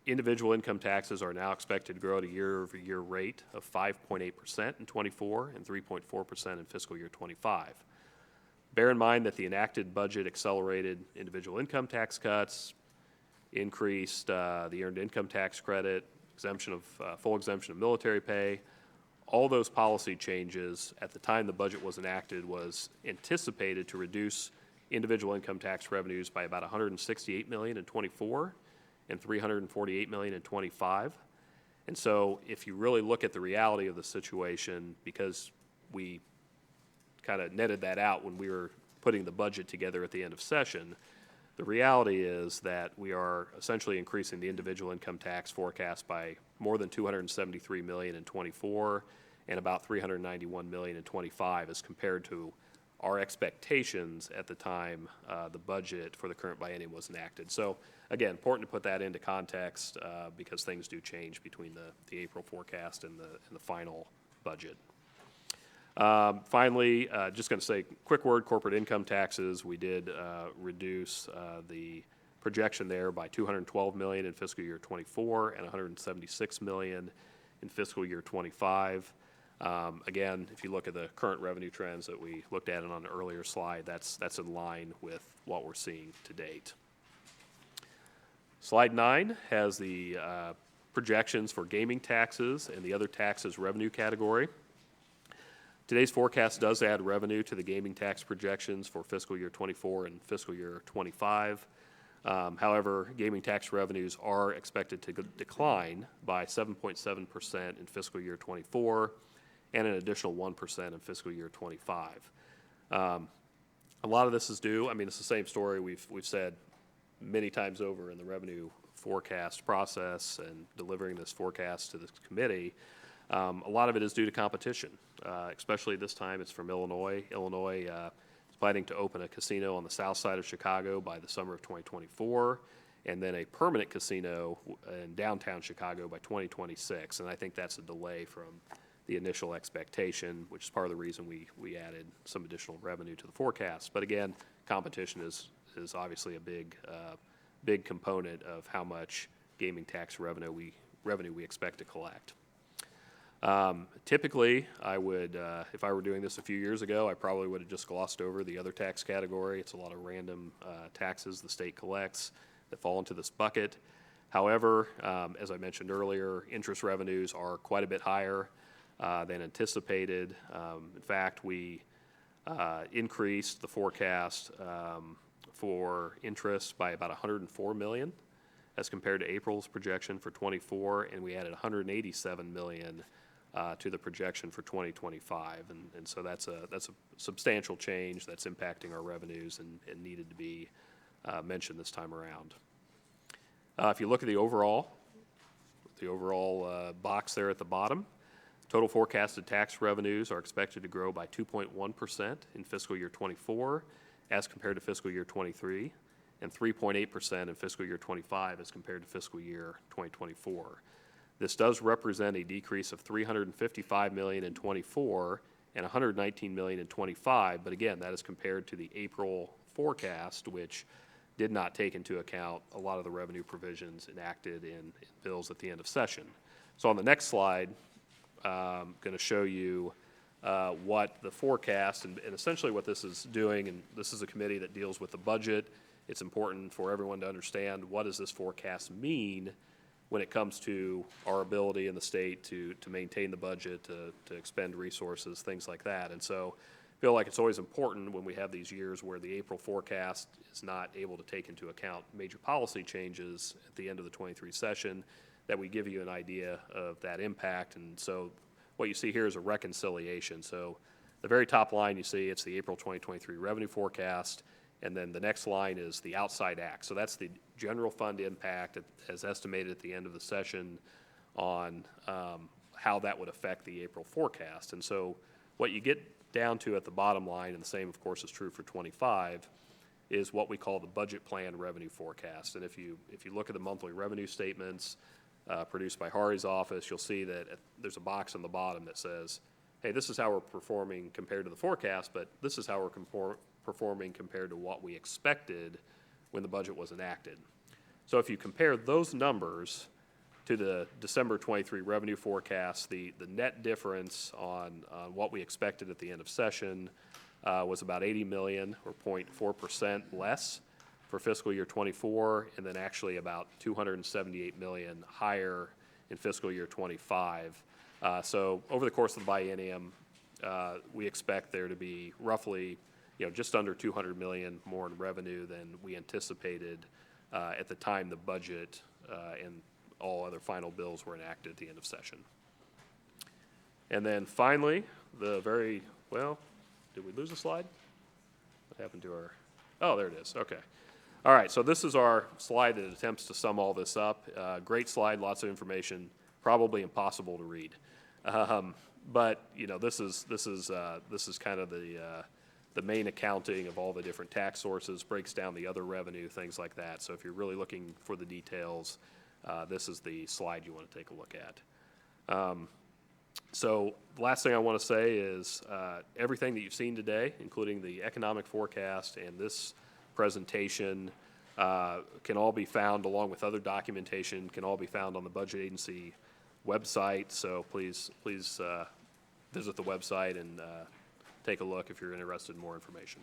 Individual income taxes are now expected to grow at a year-over-year rate of 5.8% in 24 and 3.4% in fiscal year 25. Bear in mind that the enacted budget accelerated individual income tax cuts, increased the earned income tax credit, full exemption of military pay. All those policy changes at the time the budget was enacted was anticipated to reduce individual income tax revenues by about $168 million in 24 and $348 million in 25. And so if you really look at the reality of the situation, because we kind of netted that out when we were putting the budget together at the end of session, The reality is that we are essentially increasing the individual income tax forecast by more than $273 million in '24 and about $391 million in '25 as compared to our expectations at the time the budget for the current biennium was enacted. So again, important to put that into context because things do change between the April forecast and the final budget. Finally, just going to say, quick word, corporate income taxes. We did reduce the projection there by $212 million in fiscal year '24 and $176 million in fiscal year '25. Again, if you look at the current revenue trends that we looked at on an earlier slide, that's in line with what we're seeing to date. Slide 9 has the projections for gaming taxes and the other taxes revenue category. Today's forecast does add revenue to the gaming tax projections for fiscal year '24 and fiscal year '25. However, gaming tax revenues are expected to decline by 7.7% in fiscal year '24 and an additional 1% in fiscal year '25. A lot of this is due, I mean, it's the same story we've said many times over in the revenue forecast process and delivering this forecast to this committee. A lot of it is due to competition, especially this time it's from Illinois. Illinois is planning to open a casino on the south side of Chicago by the summer of 2024, and then a permanent casino in downtown Chicago by 2026. And I think that's a delay from the initial expectation, which is part of the reason we added some additional revenue to the forecast. But again, competition is obviously a big component of how much gaming tax revenue we expect to collect. Typically, I would, if I were doing this a few years ago, I probably would have just glossed over the other tax category. It's a lot of random taxes the state collects that fall into this bucket. However, as I mentioned earlier, interest revenues are quite a bit higher than anticipated. In fact, we increased the forecast for interest by about $104 million as compared to April's projection for '24, and we added $187 million to the projection for 2025. And so that's a substantial change that's impacting our revenues and needed to be mentioned this time around. If you look at the overall box there at the bottom, total forecasted tax revenues are expected to grow by 2.1% in fiscal year '24 as compared to fiscal year '23, and 3.8% in fiscal year '25 as compared to fiscal year 2024. This does represent a decrease of $355 million in '24 and $119 million in '25, but again, that is compared to the April forecast, which did not take into account a lot of the revenue provisions enacted in bills at the end of session. So on the next slide, I'm going to show you what the forecast and essentially what this is doing, and this is a committee that deals with the budget. It's important for everyone to understand what does this forecast mean when it comes to our ability in the state to maintain the budget, to expend resources, things like that. And so I feel like it's always important when we have these years where the April forecast is not able to take into account major policy changes at the end of the '23 session, that we give you an idea of that impact. And so what you see here is a reconciliation. So the very top line you see, it's the April 2023 revenue forecast, and then the next line is the outside act. So that's the general fund impact as estimated at the end of the session on how that would affect the April forecast. And so what you get down to at the bottom line, and the same of course is true for '25, is what we call the budget plan revenue forecast. And if you look at the monthly revenue statements produced by Hari's office, you'll see that there's a box on the bottom that says, hey, this is how we're performing compared to the forecast, but this is how we're performing compared to what we expected when the budget was enacted. So if you compare those numbers to the December '23 revenue forecast, the net difference on what we expected at the end of session was about $80 million, or 0.4% less for fiscal year '24, and then actually about $278 million higher in fiscal year '25. So over the course of the biennium, we expect there to be roughly, just under $200 million more in revenue than we anticipated at the time the budget and all other final bills were enacted at the end of session. And then finally, did we lose a slide? What happened to our, oh, there it is, okay. All right, so this is our slide that attempts to sum all this up. Great slide, lots of information, probably impossible to read. But, you know, this is kind of the main accounting of all the different tax sources, breaks down the other revenue, things like that. So if you're really looking for the details, this is the slide you want to take a look at. So the last thing I want to say is everything that you've seen today, including the economic forecast and this presentation, can all be found, along with other documentation, can all be found on the Budget Agency website. So please visit the website and take a look if you're interested in more information.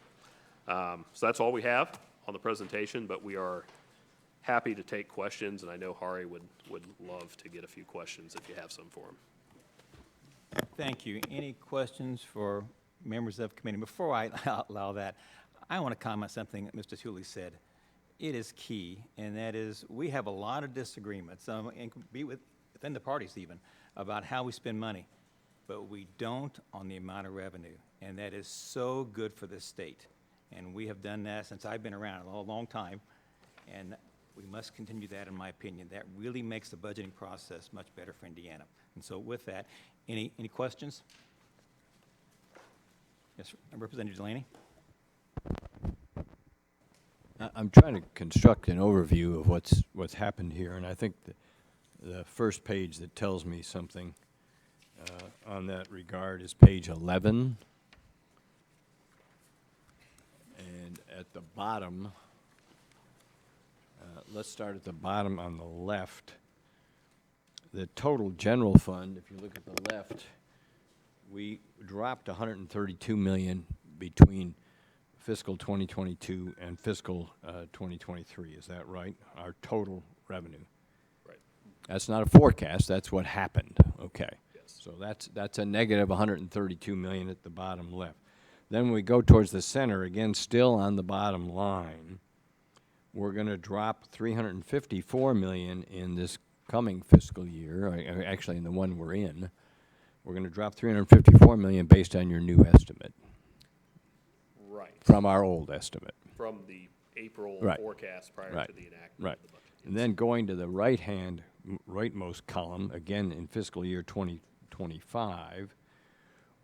So that's all we have on the presentation, but we are happy to take questions, and I know Hari would love to get a few questions if you have some for him. Thank you. Any questions for members of the committee? Before I allow that, I want to comment something that Mr. Tooley said. It is key, and that is we have a lot of disagreements, and could be within the parties even, about how we spend money, but we don't on the amount of revenue, and that is so good for the state. And we have done that since I've been around a long time, and we must continue that, in my opinion. That really makes the budgeting process much better for Indiana. And so with that, any questions? Yes, Representative Delaney? I'm trying to construct an overview of what's happened here, and I think the first page that tells me something on that regard is page 11. And at the bottom, let's start at the bottom on the left. The total general fund, if you look at the left, we dropped $132 million between fiscal 2022 and fiscal 2023. Is that right? Our total revenue. Right. That's not a forecast. That's what happened. Okay. Yes. So that's a negative $132 million at the bottom left. Then we go towards the center, again, still on the bottom line. We're going to drop $354 million in this coming fiscal year, or actually in the one we're in. We're going to drop $354 million based on your new estimate Right. from our old estimate. From the April Right. forecast prior Right. to the enactment Right. of the budget. And then going to the rightmost column, again in fiscal year 2025,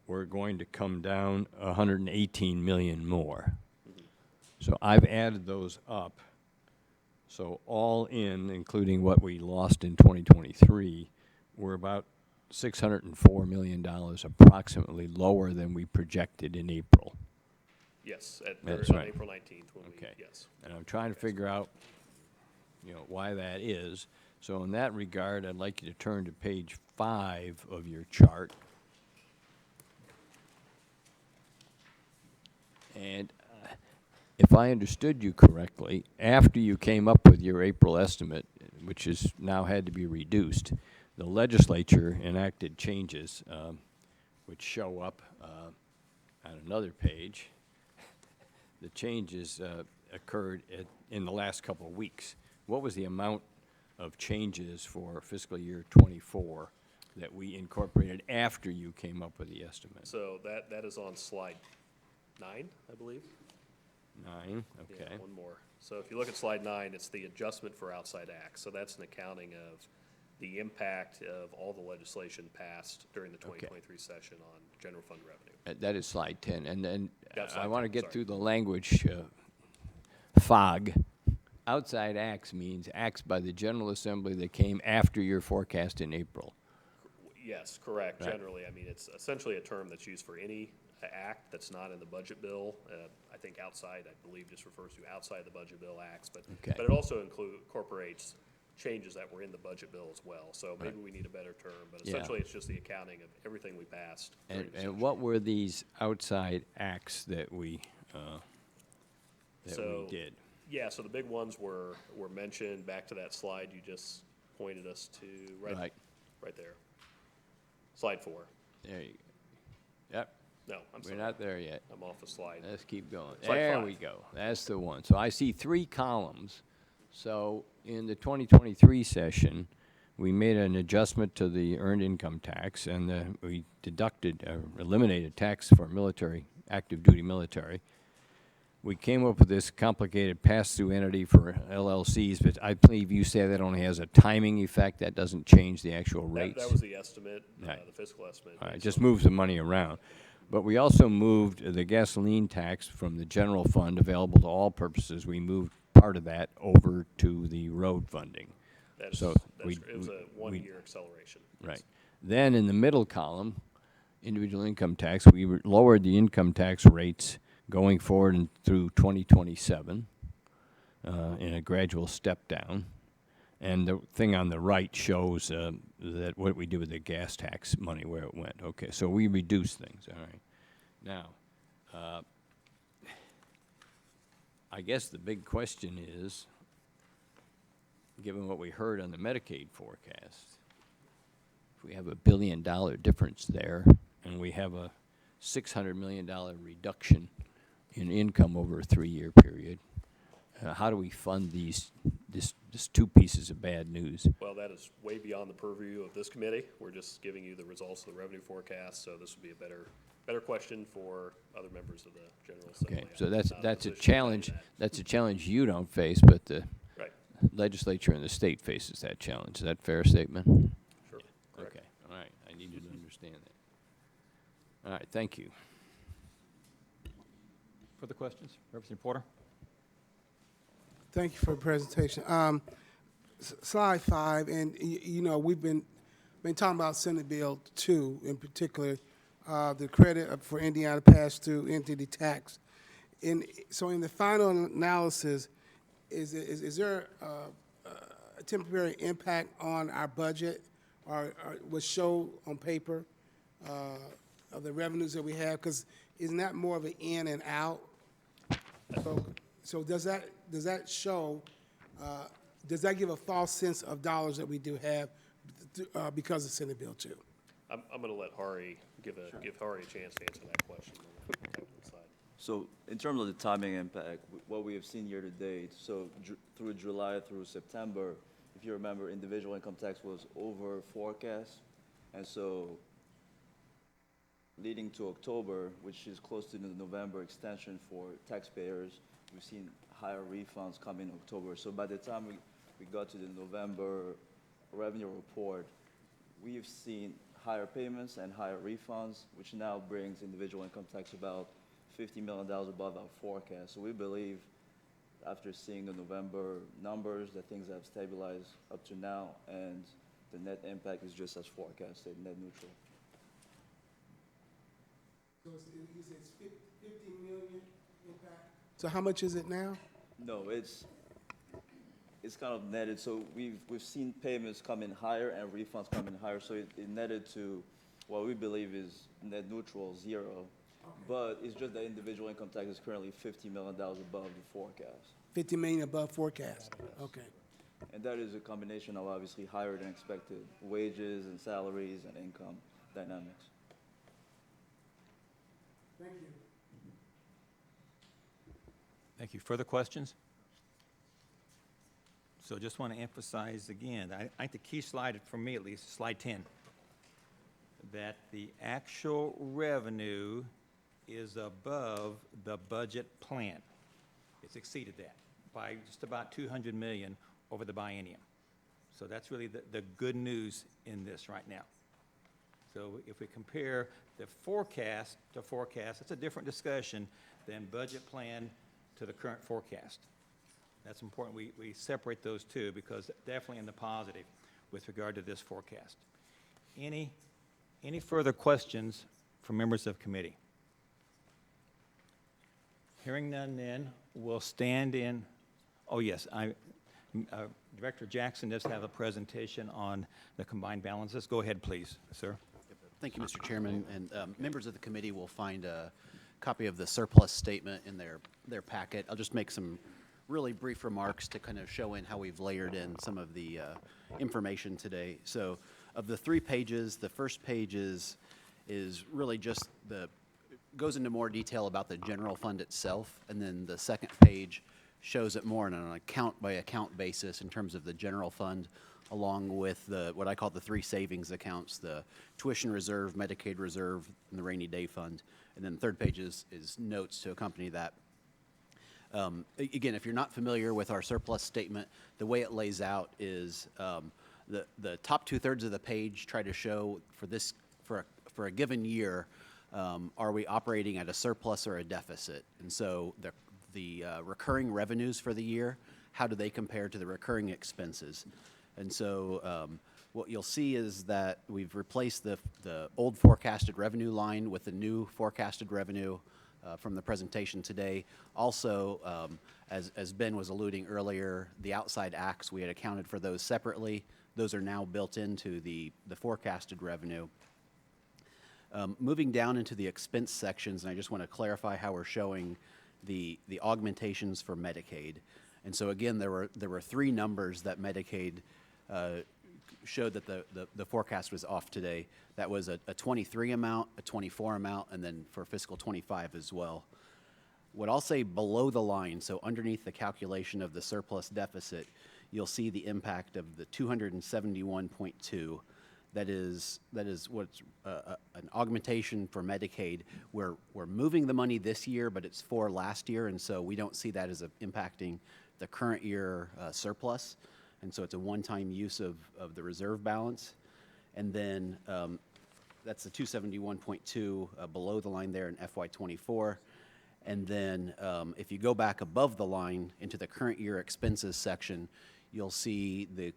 we're going to come down $118 million more. So I've added those up. So all in, including what we lost in 2023, we're about $604 million approximately lower than we projected in April. Yes, That's on right. April 19th when Okay. yes. And I'm trying to figure out, why that is. So in that regard, I'd like you to turn to page 5 of your chart. And if I understood you correctly, after you came up with your April estimate, which is now had to be reduced, the legislature enacted changes which show up on another page. The changes occurred in the last couple of weeks. What was the amount of changes for fiscal year '24 that we incorporated after you came up with the estimate? So that is on slide 9, I believe. 9, Yeah, okay. one more. So if you look at slide 9, it's the adjustment for outside acts. So that's an accounting of the impact of all the legislation passed during the 2023 session on general fund revenue. That is slide 10. And then That's I slide want to 10, get sorry. through the language fog. Outside acts means acts by the General Assembly that came after your forecast in April. Yes, correct. Right. Generally, I mean, it's essentially a term that's used for any act that's not in the budget bill. I think outside, I believe, just refers to outside the budget bill acts, but Okay. it also incorporates changes that were in the budget bill as well. So maybe we need a better term, but Yeah. essentially, it's just the accounting of everything we passed. during the And session. what were these outside acts that we So- did? Yeah, so the big ones were mentioned, back to that slide you just pointed us to, Right. right there. Slide 4. There you go. Yep, No, I'm we're sorry. not there yet. I'm off the slide. Let's keep going. Slide There 5. we go. That's the one. So I see 3 columns. So in the 2023 session, we made an adjustment to the earned income tax, and we deducted, eliminated tax for military, active duty military. we came up with this complicated pass-through entity for LLCs, but I believe you say that only has a timing effect, that doesn't change the actual rates? That was the estimate, Right. the fiscal estimate. All right, based just on- moves the money around. But we also moved the gasoline tax from the general fund available to all purposes. We moved part of that over to the road funding. That's, So it was a one-year acceleration. Right. Then in the middle column, individual income tax, we lowered the income tax rates going forward and through 2027 in a gradual step down. And the thing on the right shows that what we do with the gas tax money, where it went. Okay, so we reduced things, all right. Now, I guess the big question is, given what we heard on the Medicaid forecast, if we have $1 billion difference there, and we have a $600 million reduction in income over a 3-year period, how do we fund this two pieces of bad news? Well, that is way beyond the purview of this committee. We're just giving you the results of the revenue forecast, so this would be a better question for other members of the General Assembly. Okay, so I'm not in that's a position to tell you challenge. that. That's a challenge you don't face, but the Right, legislature and the state faces that challenge. Is that a fair statement? sure, correct. Okay, all right. I needed to understand that. All right, thank you. Further questions? Representative Porter? Thank you for the presentation. Slide 5, and you know, we've been talking about Senate Bill 2 in particular, the credit for Indiana pass-through entity tax. So in the final analysis, is there a temporary impact on our budget or was shown on paper of the revenues that we have? Because isn't that more of an in and out? So does that show, does that give a false sense of dollars that we do have because of Senate Bill 2? I'm going to let Hari give Hari a chance to answer that question. on the technical side. So in terms of the timing impact, what we have seen year to date, so through July through September, if you remember, individual income tax was over forecast. And so leading to October, which is close to the November extension for taxpayers, we've seen higher refunds come in October. So by the time we got to the November revenue report, we've seen higher payments and higher refunds, which now brings individual income tax about $50 million above our forecast. So we believe, after seeing the November numbers, that things have stabilized up to now, and the net impact is just as forecasted, net neutral. So you said it's 50 million impact? So how much is it now? No, it's kind of netted. So we've seen payments come in higher and refunds come in higher. So it netted to what we believe is net neutral, 0. Okay. But it's just that individual income tax is currently $50 million above the forecast. 50 million above forecast? Okay. And that is a combination of obviously higher than expected wages and salaries and income dynamics. Thank you. Thank you. Further questions? So just want to emphasize again, I think the key slide, for me at least, slide 10, that the actual revenue is above the budget plan. It's exceeded that by just about 200 million over the biennium. So that's really the good news in this right now. So if we compare the forecast to forecast, it's a different discussion than budget plan to the current forecast. That's important. We separate those two because definitely in the positive with regard to this forecast. Any further questions from members of committee? Hearing none, then we'll stand in. Oh yes, Director Jackson does have a presentation on the combined balances. Go ahead, please, sir. Thank you, Mr. Chairman, and members of the committee will find a copy of the surplus statement in their packet. I'll just make some really brief remarks to kind of show in how we've layered in some of the information today. So of the 3 pages, the first page is really just goes into more detail about the general fund itself, and then the second page shows it more on an account-by-account basis in terms of the general fund, along with what I call the 3 savings accounts, the tuition reserve, Medicaid reserve, and the rainy day fund. And then the third page is notes to accompany that. Again, if you're not familiar with our surplus statement, the way it lays out is the top 2/3 of the page try to show for a given year, are we operating at a surplus or a deficit? And so the recurring revenues for the year, how do they compare to the recurring expenses? And so what you'll see is that we've replaced the old forecasted revenue line with the new forecasted revenue from the presentation today. Also, as Ben was alluding earlier, the outside acts, we had accounted for those separately. Those are now built into the forecasted revenue. Moving down into the expense sections, and I just want to clarify how we're showing the augmentations for Medicaid. And so again, there were three numbers that Medicaid showed that the forecast was off today. That was a 23 amount, a 24 amount, and then for fiscal 25 as well. What I'll say below the line, so underneath the calculation of the surplus deficit, you'll see the impact of the 271.2. That is what's an augmentation for Medicaid. We're moving the money this year, but it's for last year, and so we don't see that as impacting the current year surplus. And so it's a one-time use of the reserve balance. And then that's the 271.2 below the line there in FY24. And then if you go back above the line into the current year expenses section, you'll see the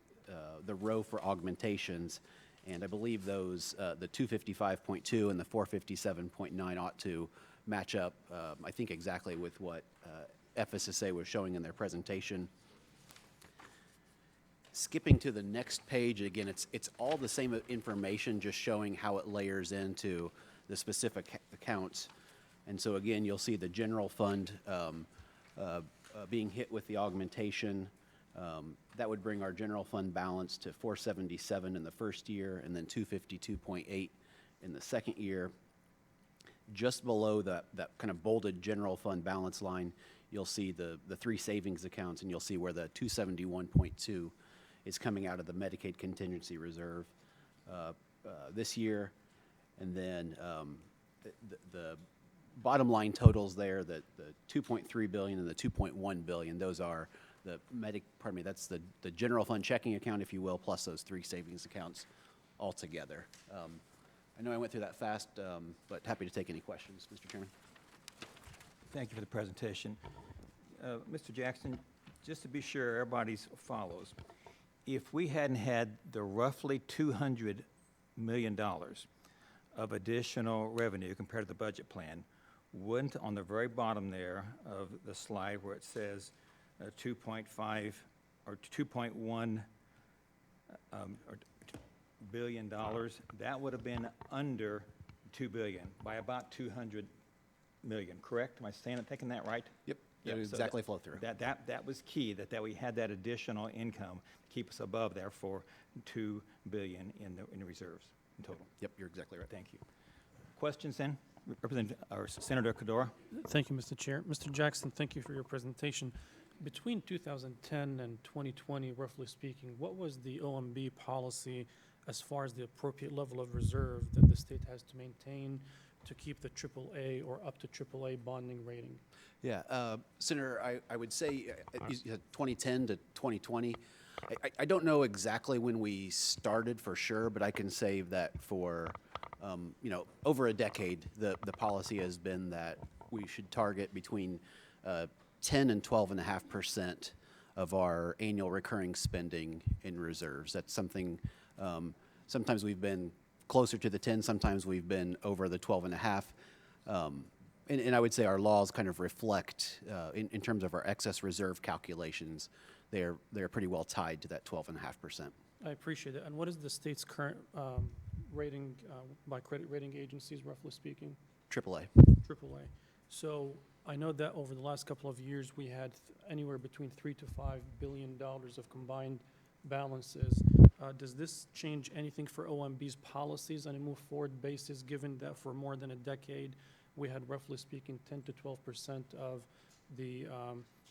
row for augmentations. And I believe those, the 255.2 and the 457.9 ought to match up, I think, exactly with what FSSA was showing in their presentation. Skipping to the next page, again, it's all the same information, just showing how it layers into the specific accounts. And so again, you'll see the general fund being hit with the augmentation. That would bring our general fund balance to 477 in the first year, and then 252.8 in the second year. Just below that kind of bolded general fund balance line, you'll see the three savings accounts, and you'll see where the 271.2 is coming out of the Medicaid contingency reserve this year. And then the bottom line totals there, the 2.3 billion and the 2.1 billion, those are that's the general fund checking account, if you will, plus those three savings accounts altogether. I know I went through that fast, but happy to take any questions, Mr. Chairman. Thank you for the presentation. Mr. Jackson, just to be sure everybody follows, if we hadn't had the roughly $200 million of additional revenue compared to the budget plan, wouldn't, on the very bottom there of the slide where it says 2.5 or 2.1 billion dollars, that would have been under 2 billion by about 200 million, correct? Am I taking that right? Yep, Yep, that so exactly flow through. That was key, that we had that additional income to keep us above there for 2 billion in the reserves in total. Yep, you're exactly right. Thank you. Questions then? Representative, or Senator Cadora? Thank you, Mr. Chair. Mr. Jackson, thank you for your presentation. Between 2010 and 2020, roughly speaking, what was the OMB policy as far as the appropriate level of reserve that the state has to maintain to keep the AAA or up to AAA bonding rating? Yeah, Senator, I would say 2010 to 2020. I don't know exactly when we started for sure, but I can say that for over a decade, the policy has been that we should target between 10 and 12.5% of our annual recurring spending in reserves. That's something, sometimes we've been closer to the 10, sometimes we've been over the 12.5. And I would say our laws kind of reflect, in terms of our excess reserve calculations, they're pretty well tied to that 12.5%. I appreciate it. And what is the state's current rating by credit rating agencies, roughly speaking? AAA. AAA. So I know that over the last couple of years, we had anywhere between $3 to $5 billion of combined balances. Does this change anything for OMB's policies on a move forward basis, given that for more than a decade, we had roughly speaking 10 to 12% of the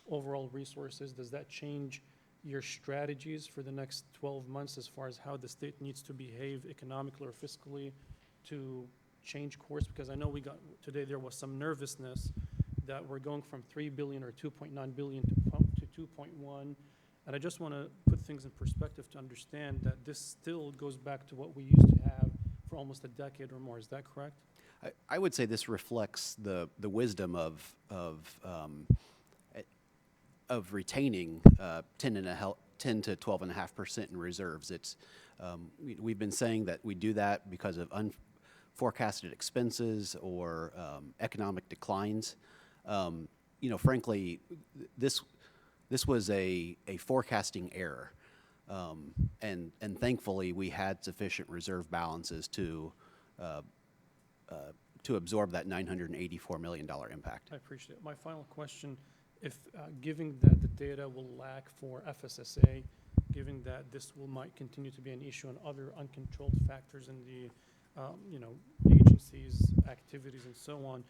overall resources? Does that change your strategies for the next 12 months as far as how the state needs to behave economically or fiscally to change course? Because I know today there was some nervousness that we're going from 3 billion or 2.9 billion to 2.1. And I just want to put things in perspective to understand that this still goes back to what we used to have for almost a decade or more. Is that correct? I would say this reflects the wisdom of retaining 10 to 12.5% in reserves. It's we've been saying that we do that because of unforecasted expenses or economic declines. You know, frankly, this was a forecasting error, and thankfully we had sufficient reserve balances to absorb that $984 million impact. I appreciate it. My final question, if given that the data will lack for FSSA, given that this might continue to be an issue and other uncontrolled factors in the you know, agencies' activities and so on,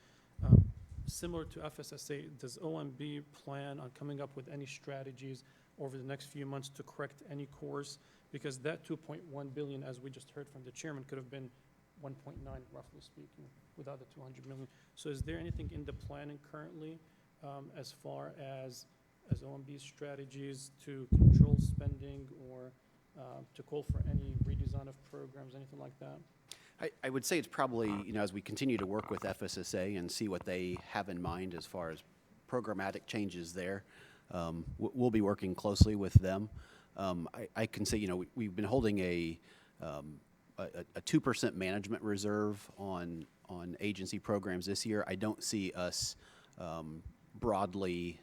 similar to FSSA, does OMB plan on coming up with any strategies over the next few months to correct any course? Because that 2.1 billion, as we just heard from the chairman, could have been 1.9, roughly speaking, without the 200 million. So is there anything in the planning currently as far as OMB's strategies to control spending or to call for any redesign of programs, anything like that? I would say it's probably, you know, as we continue to work with FSSA and see what they have in mind as far as programmatic changes there, we'll be working closely with them. I can say, you know, we've been holding a 2% management reserve on agency programs this year. I don't see us broadly,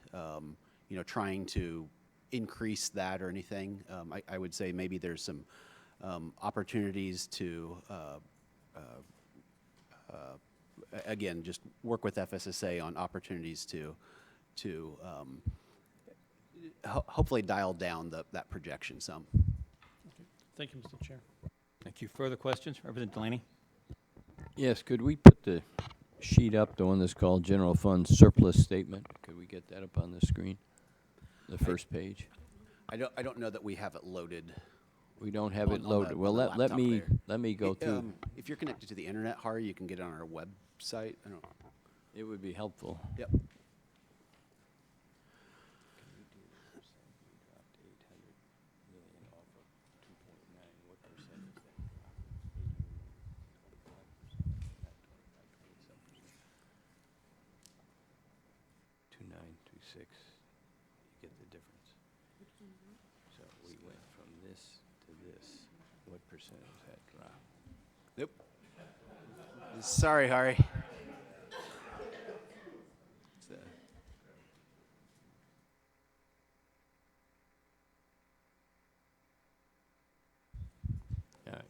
you know, trying to increase that or anything. I would say maybe there's some opportunities to again, just work with FSSA on opportunities to hopefully dial down that projection some. Okay. Thank you, Mr. Chair. Thank you. Further questions? Representative Delaney? Yes, could we put the sheet up, the one that's called General Fund Surplus Statement? Could we get that up on the screen? The first page? I don't know that we have it loaded. We don't have it on the- loaded. Well, on the let laptop me there. go through. If you're connected to the internet, Hari, you can get it on our website. I don't. It would be helpful. Yep. $2,926. You get the difference. So we went from this to this. What percent is that drop? Nope. Sorry, Hari. All right.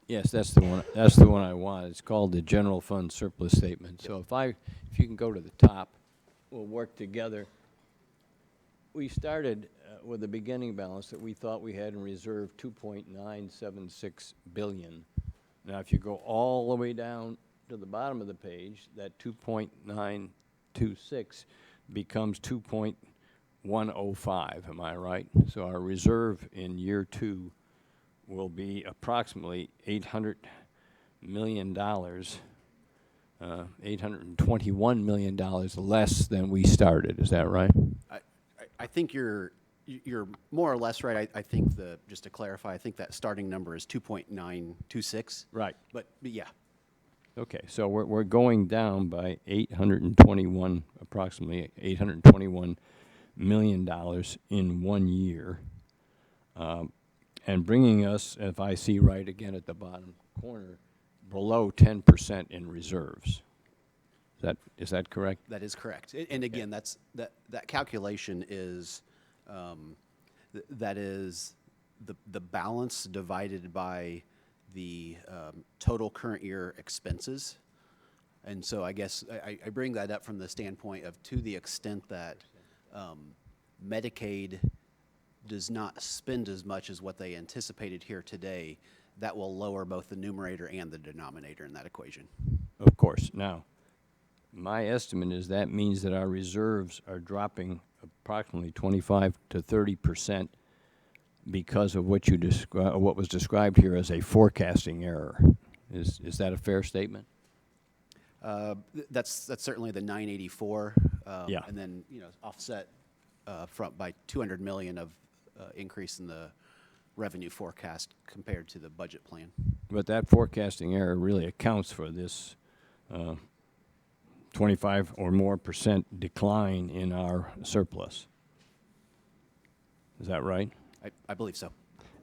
Yes, that's the one. That's the one I want. It's called the General Fund Surplus Statement. So if you can go to the top, we'll work together. We started with a beginning balance that we thought we had in reserve 2.976 billion. Now, if you go all the way down to the bottom of the page, that 2.926 becomes 2.105. Am I right? So our reserve in year 2 will be approximately $800 million, $821 million less than we started. Is that right? I think you're more or less right. I think just to clarify, I think that starting number is 2.926. Right. But yeah. Okay, so we're going down by approximately $821 million in 1 year, and bringing us, if I see right again at the bottom corner, below 10% in reserves. Is that correct? That is correct. And again, that calculation is that is the balance divided by the total current year expenses. And so I guess I bring that up from the standpoint of, to the extent that Medicaid does not spend as much as what they anticipated here today, that will lower both the numerator and the denominator in that equation. Of course. Now, my estimate is that means that our reserves are dropping approximately 25 to 30% because of what what was described here as a forecasting error. Is that a fair statement? That's certainly the 984 Yeah. And then, offset by 200 million of increase in the revenue forecast compared to the budget plan. But that forecasting error really accounts for this 25 or more % decline in our surplus. Is that right? I believe so.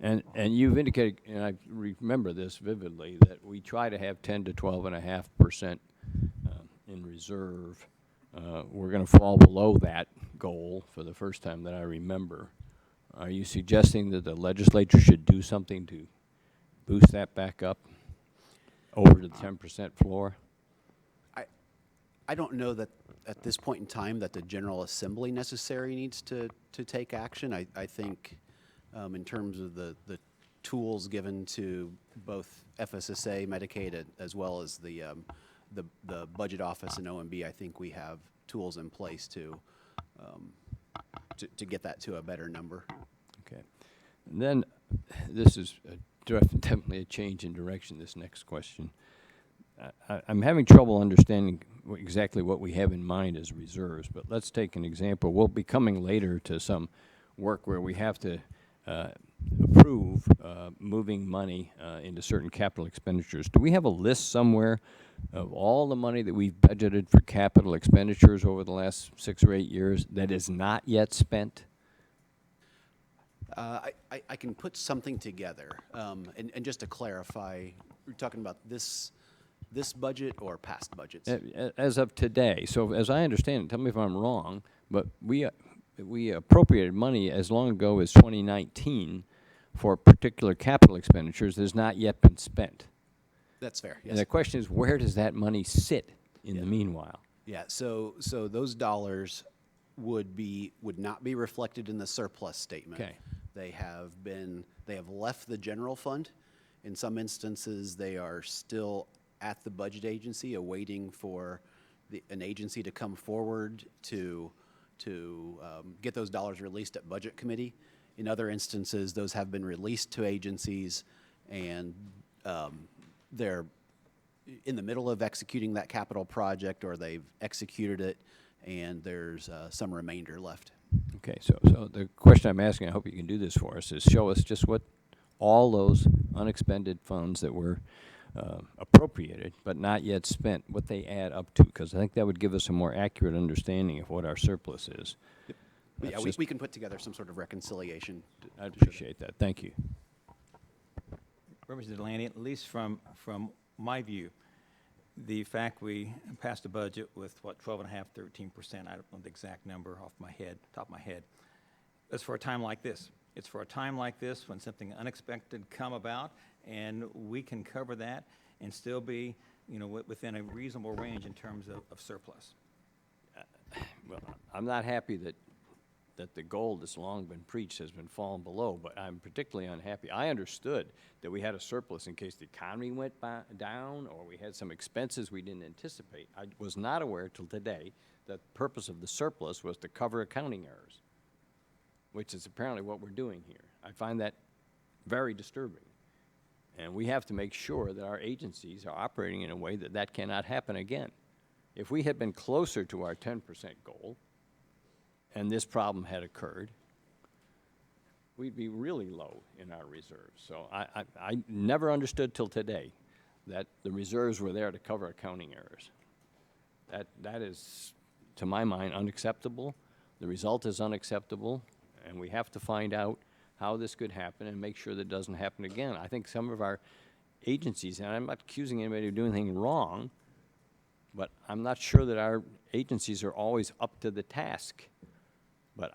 And you've indicated, and I remember this vividly, that we try to have 10 to 12.5% in reserve. We're going to fall below that goal for the first time that I remember. Are you suggesting that the legislature should do something to boost that back up over to the 10% floor? I don't know that at this point in time that the General Assembly necessarily needs to take action. I think in terms of the tools given to both FSSA, Medicaid, as well as the Budget Office and OMB, I think we have tools in place to get that to a better number. Okay. And then this is definitely a change in direction, this next question. I'm having trouble understanding exactly what we have in mind as reserves, but let's take an example. We'll be coming later to some work where we have to approve moving money into certain capital expenditures. Do we have a list somewhere of all the money that we've budgeted for capital expenditures over the last 6 or 8 years that is not yet spent? I can put something together. And just to clarify, you're talking about this budget or past budgets? As of today. So as I understand it, tell me if I'm wrong, but we appropriated money as long ago as 2019 for particular capital expenditures that has not yet been spent. That's fair, yes. And the question is, where does that money sit in the meanwhile? Yeah, so those dollars would not be reflected in the surplus statement. Okay. They have left the general fund. In some instances, they are still at the budget agency awaiting for an agency to come forward to get those dollars released at budget committee. In other instances, those have been released to agencies and they're in the middle of executing that capital project, or they've executed it and there's some remainder left. Okay, so the question I'm asking, I hope you can do this for us, is show us just what all those unexpended funds that were appropriated but not yet spent, what they add up to, because I think that would give us a more accurate understanding of what our surplus is. Yeah, we can put together some sort of reconciliation. I'd appreciate that. Thank you. Representative Delaney, at least from my view, the fact we passed a budget with, 12.5%, 13%, I don't know the exact number off my head, top of my head, is for a time like this. It's for a time like this when something unexpected come about, and we can cover that and still be, within a reasonable range in terms of surplus. Well, I'm not happy that the goal that's long been preached has been fallen below, but I'm particularly unhappy. I understood that we had a surplus in case the economy went down or we had some expenses we didn't anticipate. I was not aware till today that the purpose of the surplus was to cover accounting errors, which is apparently what we're doing here. I find that very disturbing. And we have to make sure that our agencies are operating in a way that that cannot happen again. If we had been closer to our 10% goal, and this problem had occurred, we'd be really low in our reserves. So I never understood till today that the reserves were there to cover accounting errors. That is, to my mind, unacceptable. The result is unacceptable, and we have to find out how this could happen and make sure that it doesn't happen again. I think some of our agencies, and I'm not accusing anybody of doing anything wrong, but I'm not sure that our agencies are always up to the task. But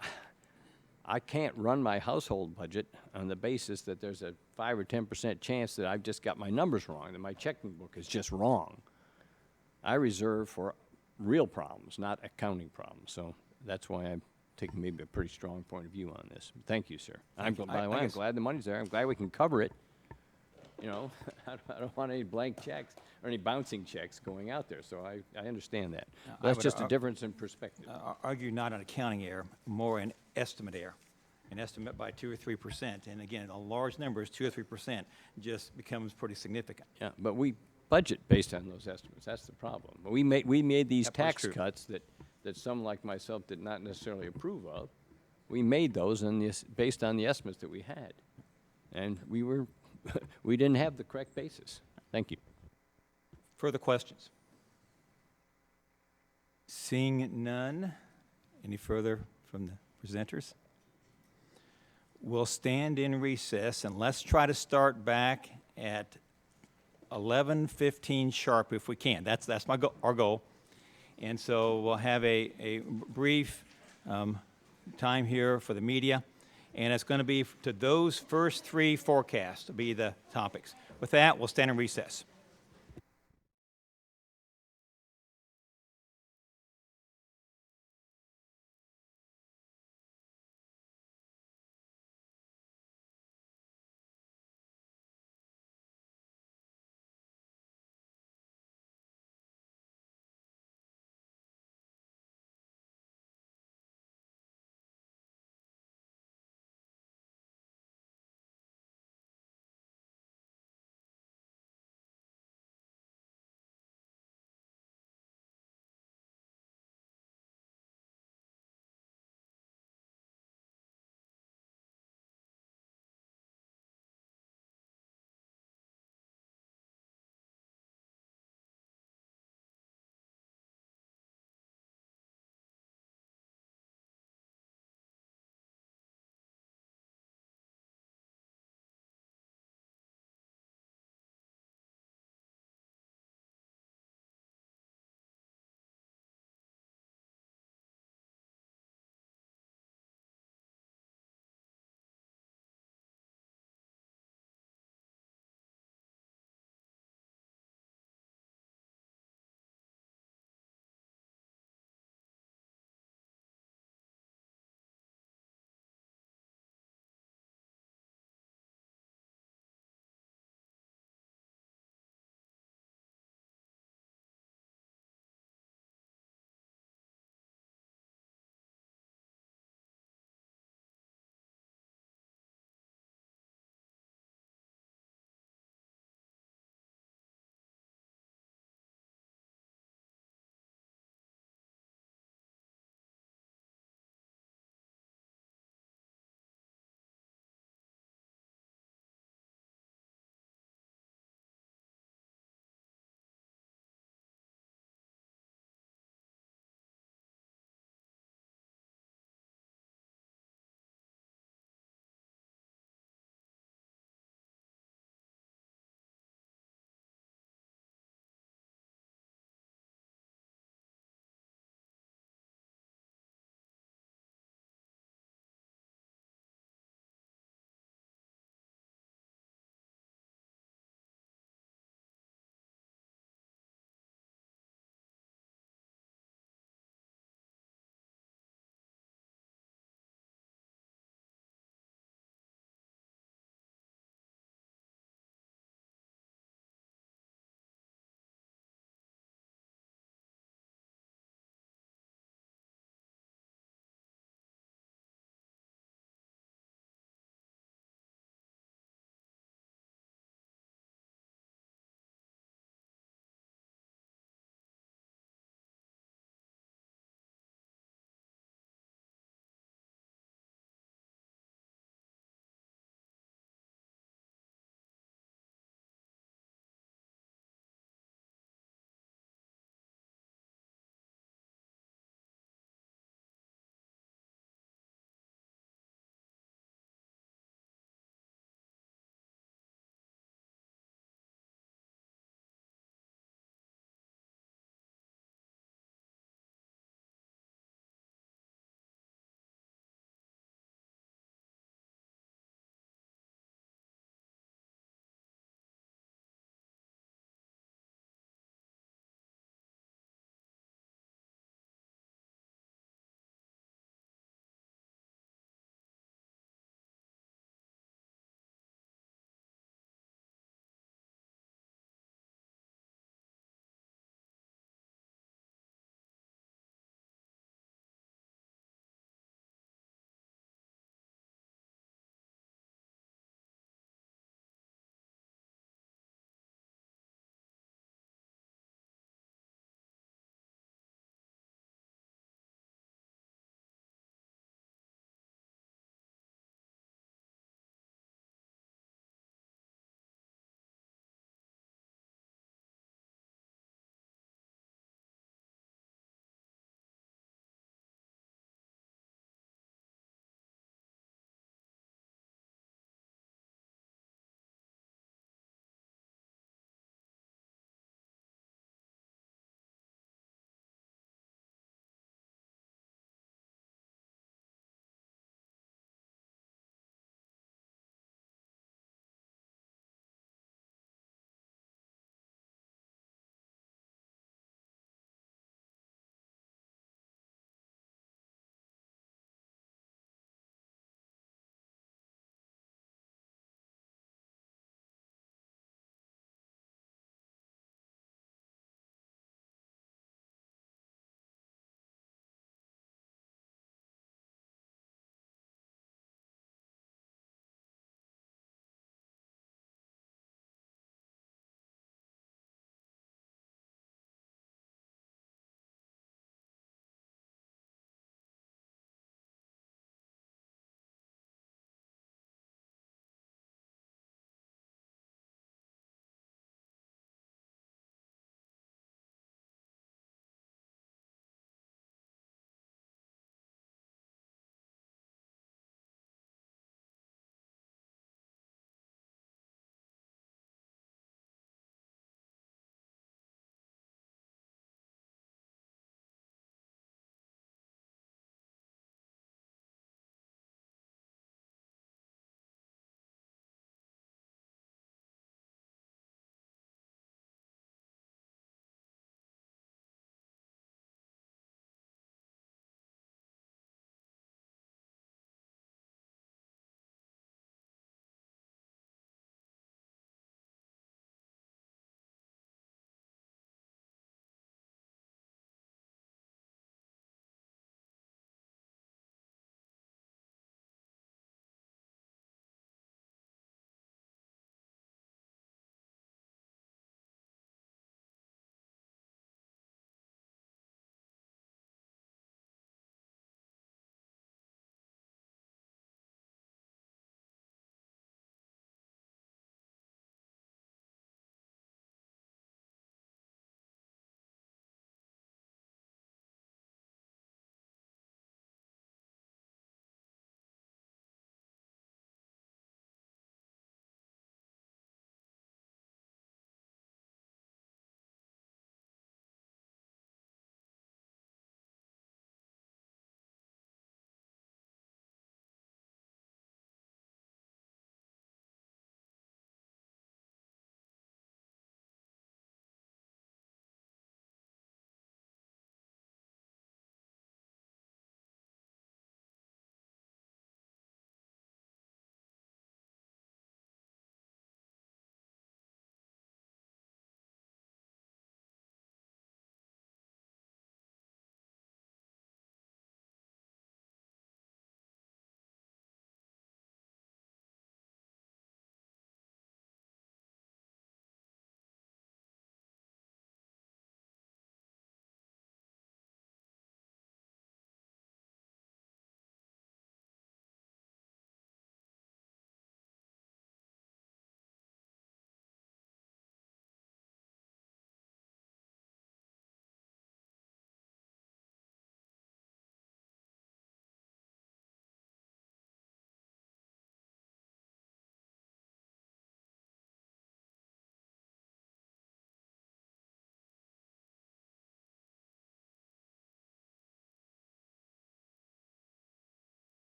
I can't run my household budget on the basis that there's a 5 or 10% chance that I've just got my numbers wrong, that my checking book is just wrong. I reserve for real problems, not accounting problems. So that's why I'm taking maybe a pretty strong point of view on this. Thank you, sir. By the way, I'm glad the money's there. I'm glad we can cover it. I don't want any blank checks or any bouncing checks going out there, so I understand that. That's just a difference in perspective. Argue not an accounting error, more an estimate error. An estimate by 2 or 3%, and again, a large number is 2 or 3%, just becomes pretty significant. Yeah, but we budget based on those estimates. That's the problem. But we made these That part's tax true. cuts that that some like myself did not necessarily approve of, we made those based on the estimates that we had. And we didn't have the correct basis. Thank you. Further questions? Seeing none, any further from the presenters? We'll stand in recess, and let's try to start back at 11:15 sharp if we can. That's our goal. And so we'll have a brief time here for the media, and it's going to be to those first three forecasts to be the topics. With that, we'll stand in recess.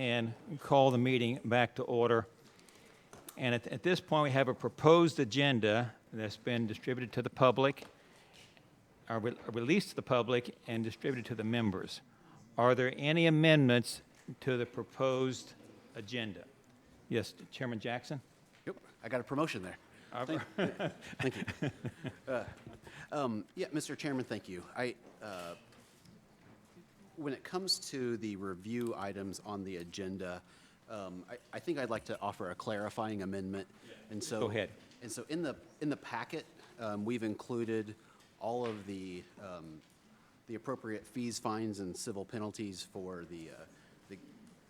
and call the meeting back to order. And at this point, we have a proposed agenda that's been distributed to the public, released to the public, and distributed to the members. Are there any amendments to the proposed agenda? Yes, Chairman Jackson? Yep, I got a promotion there. Thank you. Yeah, Mr. Chairman, thank you. When it comes to the review items on the agenda, I think I'd like to offer a clarifying amendment. And so, Go ahead. And so in the packet, we've included all of the appropriate fees, fines, and civil penalties for the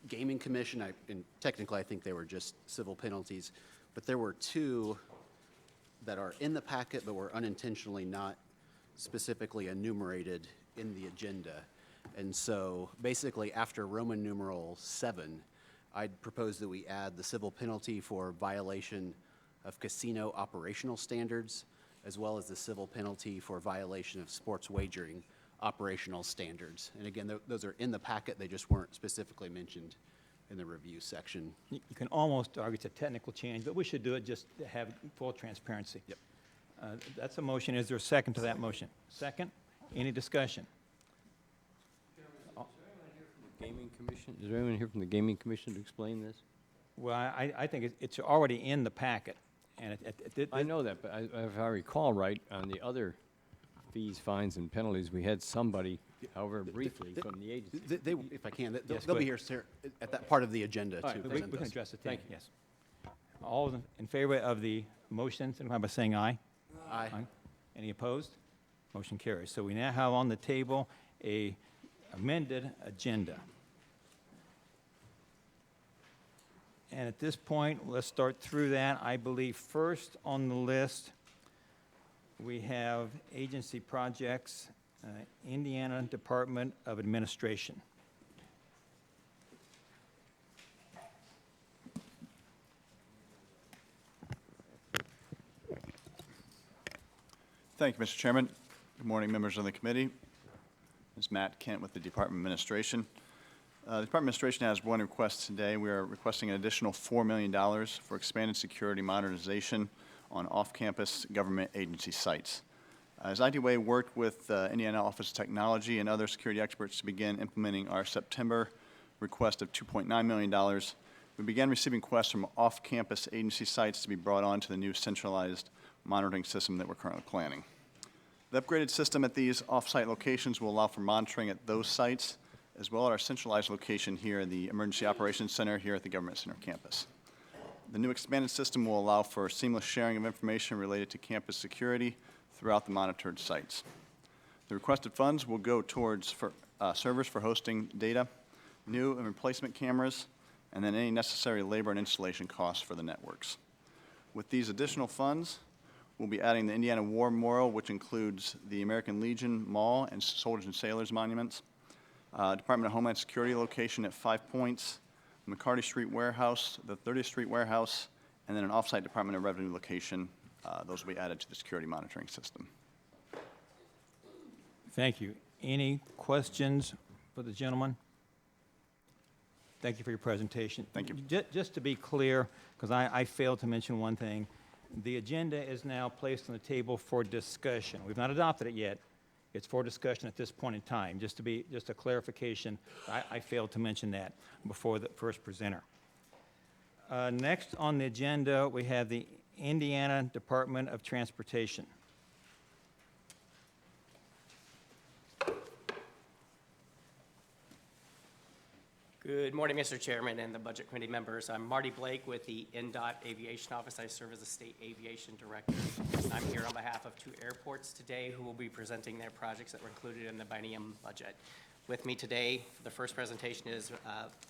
Gaming Commission. And technically, I think they were just civil penalties, but there were two that are in the packet but were unintentionally not specifically enumerated in the agenda. And so basically after Roman numeral 7, I'd propose that we add the civil penalty for violation of casino operational standards, as well as the civil penalty for violation of sports wagering operational standards. And again, those are in the packet, they just weren't specifically mentioned in the review section. You can almost argue it's a technical change, but we should do it just to have full transparency. Yep. That's a motion. Is there a second to that motion? Second? Any discussion? Gaming Commission, is there anyone here from the Gaming Commission to explain this? Well, I think it's already in the packet. And I know that, but if I recall right, on the other fees, fines, and penalties, we had somebody, however briefly, from the agency. They, if I can, Yes, they'll go be ahead. here at that part of the agenda All to right, We present can this. address it then, Thank you. yes. All in favor of the motion, signify by saying aye. Aye. Any opposed? Motion carries. So we now have on the table a amended agenda. And at this point, let's start through that. I believe first on the list, we have agency projects, Indiana Department of Administration. Thank you, Mr. Chairman. Good morning, members of the committee. This is Matt Kent with the Department of Administration. The Department of Administration has one request today. We are requesting an additional $4 million for expanded security modernization on off-campus government agency sites. As IDWA worked with Indiana Office of Technology and other security experts to begin implementing our September request of $2.9 million, we began receiving requests from off-campus agency sites to be brought on to the new centralized monitoring system that we're currently planning. The upgraded system at these off-site locations will allow for monitoring at those sites, as well as our centralized location here in the Emergency Operations Center here at the Government Center campus. The new expanded system will allow for seamless sharing of information related to campus security throughout the monitored sites. The requested funds will go towards servers for hosting data, new and replacement cameras, and then any necessary labor and installation costs for the networks. With these additional funds, we'll be adding the Indiana War Memorial, which includes the American Legion Mall and Soldiers and Sailors monuments, Department of Homeland Security location at 5 Points, McCarty Street Warehouse, the 30th Street Warehouse, and then an off-site Department of Revenue location. Those will be added to the security monitoring system. Thank you. Any questions for the gentleman? Thank you for your presentation. Thank you. Just to be clear, because I failed to mention one thing, the agenda is now placed on the table for discussion. We've not adopted it yet. It's for discussion at this point in time. Just a clarification, I failed to mention that before the first presenter. Next on the agenda, we have the Indiana Department of Transportation. Good morning, Mr. Chairman and the Budget Committee members. I'm Marty Blake with the NDOT Aviation Office. I serve as the State Aviation Director. I'm here on behalf of 2 airports today who will be presenting their projects that were included in the biennium budget. With me today for the first presentation is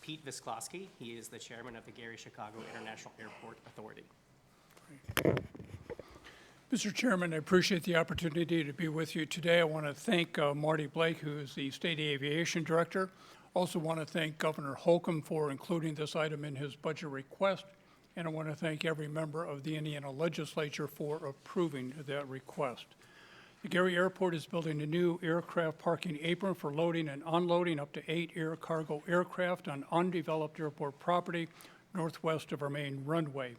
Pete Visklosky. He is the chairman of the Gary Chicago International Airport Authority. Mr. Chairman, I appreciate the opportunity to be with you today. I want to thank Marty Blake, who is the State Aviation Director. Also want to thank Governor Holcomb for including this item in his budget request. And I want to thank every member of the Indiana Legislature for approving that request. The Gary Airport is building a new aircraft parking apron for loading and unloading up to 8 air cargo aircraft on undeveloped airport property northwest of our main runway.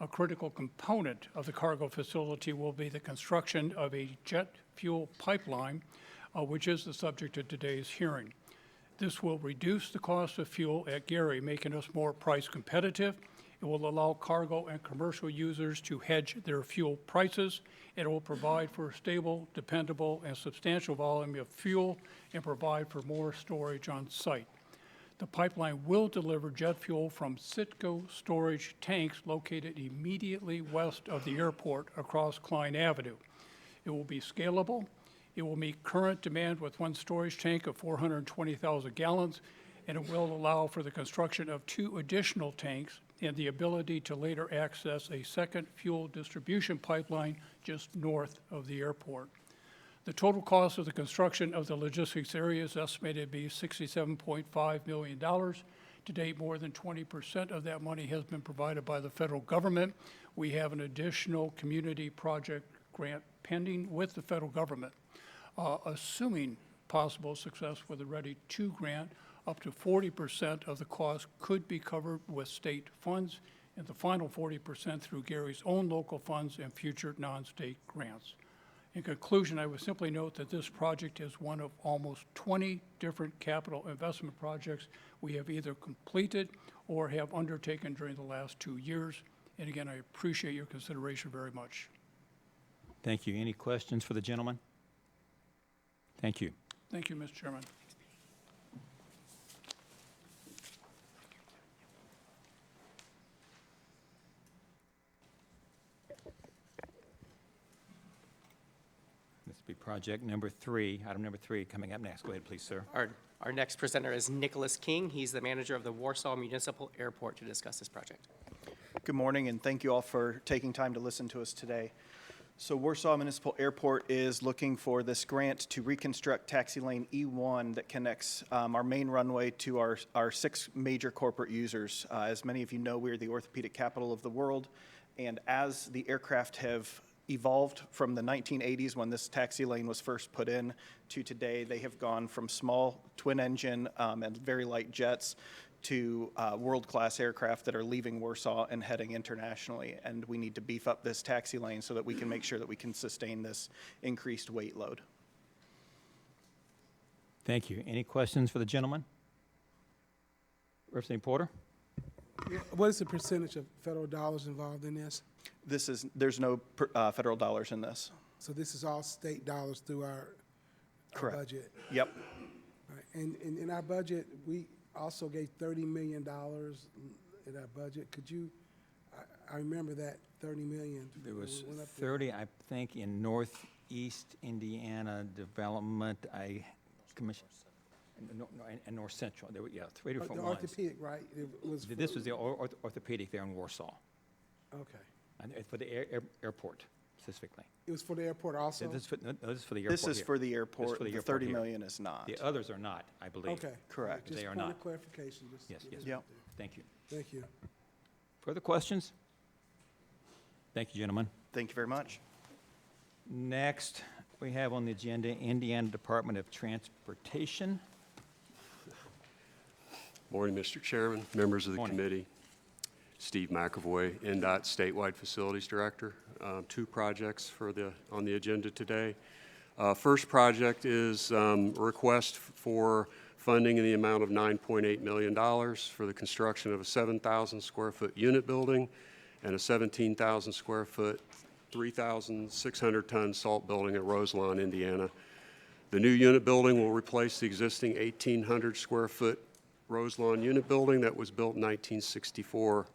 A critical component of the cargo facility will be the construction of a jet fuel pipeline, which is the subject of today's hearing. This will reduce the cost of fuel at Gary, making us more price competitive. It will allow cargo and commercial users to hedge their fuel prices. It will provide for a stable, dependable, and substantial volume of fuel and provide for more storage on site. The pipeline will deliver jet fuel from Citgo storage tanks located immediately west of the airport across Klein Avenue. It will be scalable. It will meet current demand with one storage tank of 420,000 gallons, and it will allow for the construction of 2 additional tanks and the ability to later access a second fuel distribution pipeline just north of the airport. The total cost of the construction of the logistics area is estimated to be $67.5 million. To date, more than 20% of that money has been provided by the federal government. We have an additional community project grant pending with the federal government. Assuming possible success with the Ready 2 grant, up to 40% of the cost could be covered with state funds, and the final 40% through Gary's own local funds and future non-state grants. In conclusion, I would simply note that this project is one of almost 20 different capital investment projects we have either completed or have undertaken during the last 2 years. And again, I appreciate your consideration very much. Thank you. Any questions for the gentleman? Thank you. Thank you, Mr. Chairman. This will be project number 3, item number 3 coming up next. Go ahead, please, sir. Our next presenter is Nicholas King. He's the manager of the Warsaw Municipal Airport to discuss this project. Good morning, and thank you all for taking time to listen to us today. So Warsaw Municipal Airport is looking for this grant to reconstruct taxi lane E1 that connects our main runway to our 6 major corporate users. As many of you know, we're the orthopedic capital of the world, and as the aircraft have evolved from the 1980s when this taxi lane was first put in to today, they have gone from small twin engine and very light jets to world-class aircraft that are leaving Warsaw and heading internationally. And we need to beef up this taxi lane so that we can make sure that we can sustain this increased weight load. Thank you. Any questions for the gentleman? Representative Porter? What is the percentage of federal dollars involved in this? There's no federal dollars in this. So this is all state dollars through our budget? Yep. All right. And in our budget, we also gave $30 million in our budget. Could you, I remember that $30 million. There was 30, I think, in Northeast Indiana Development. I commissioned, and North Central. There were, 3 different the ones. orthopedic, right? It was This was the orthopedic there in Warsaw. Okay. And it's for the airport specifically. It was for the airport also? This is for the airport. This is for the airport. For the The airport $30 here. million is not. The others are not, I believe. Okay. Correct. Just They are point not. of clarification. Yes, yes. Yep. Thank you. Thank you. Further questions? Thank you, gentlemen. Thank you very much. Next, we have on the agenda Indiana Department of Transportation. Morning, Mr. Chairman, members of the Morning. committee. Steve McAvoy, NDOT Statewide Facilities Director. 2 projects on the agenda today. First project is a request for funding in the amount of $9.8 million for the construction of a 7,000 square foot unit building and a 17,000 square foot, 3,600 ton salt building at Roselawn, Indiana. The new unit building will replace the existing 1,800 square foot Roselawn unit building that was built in 1964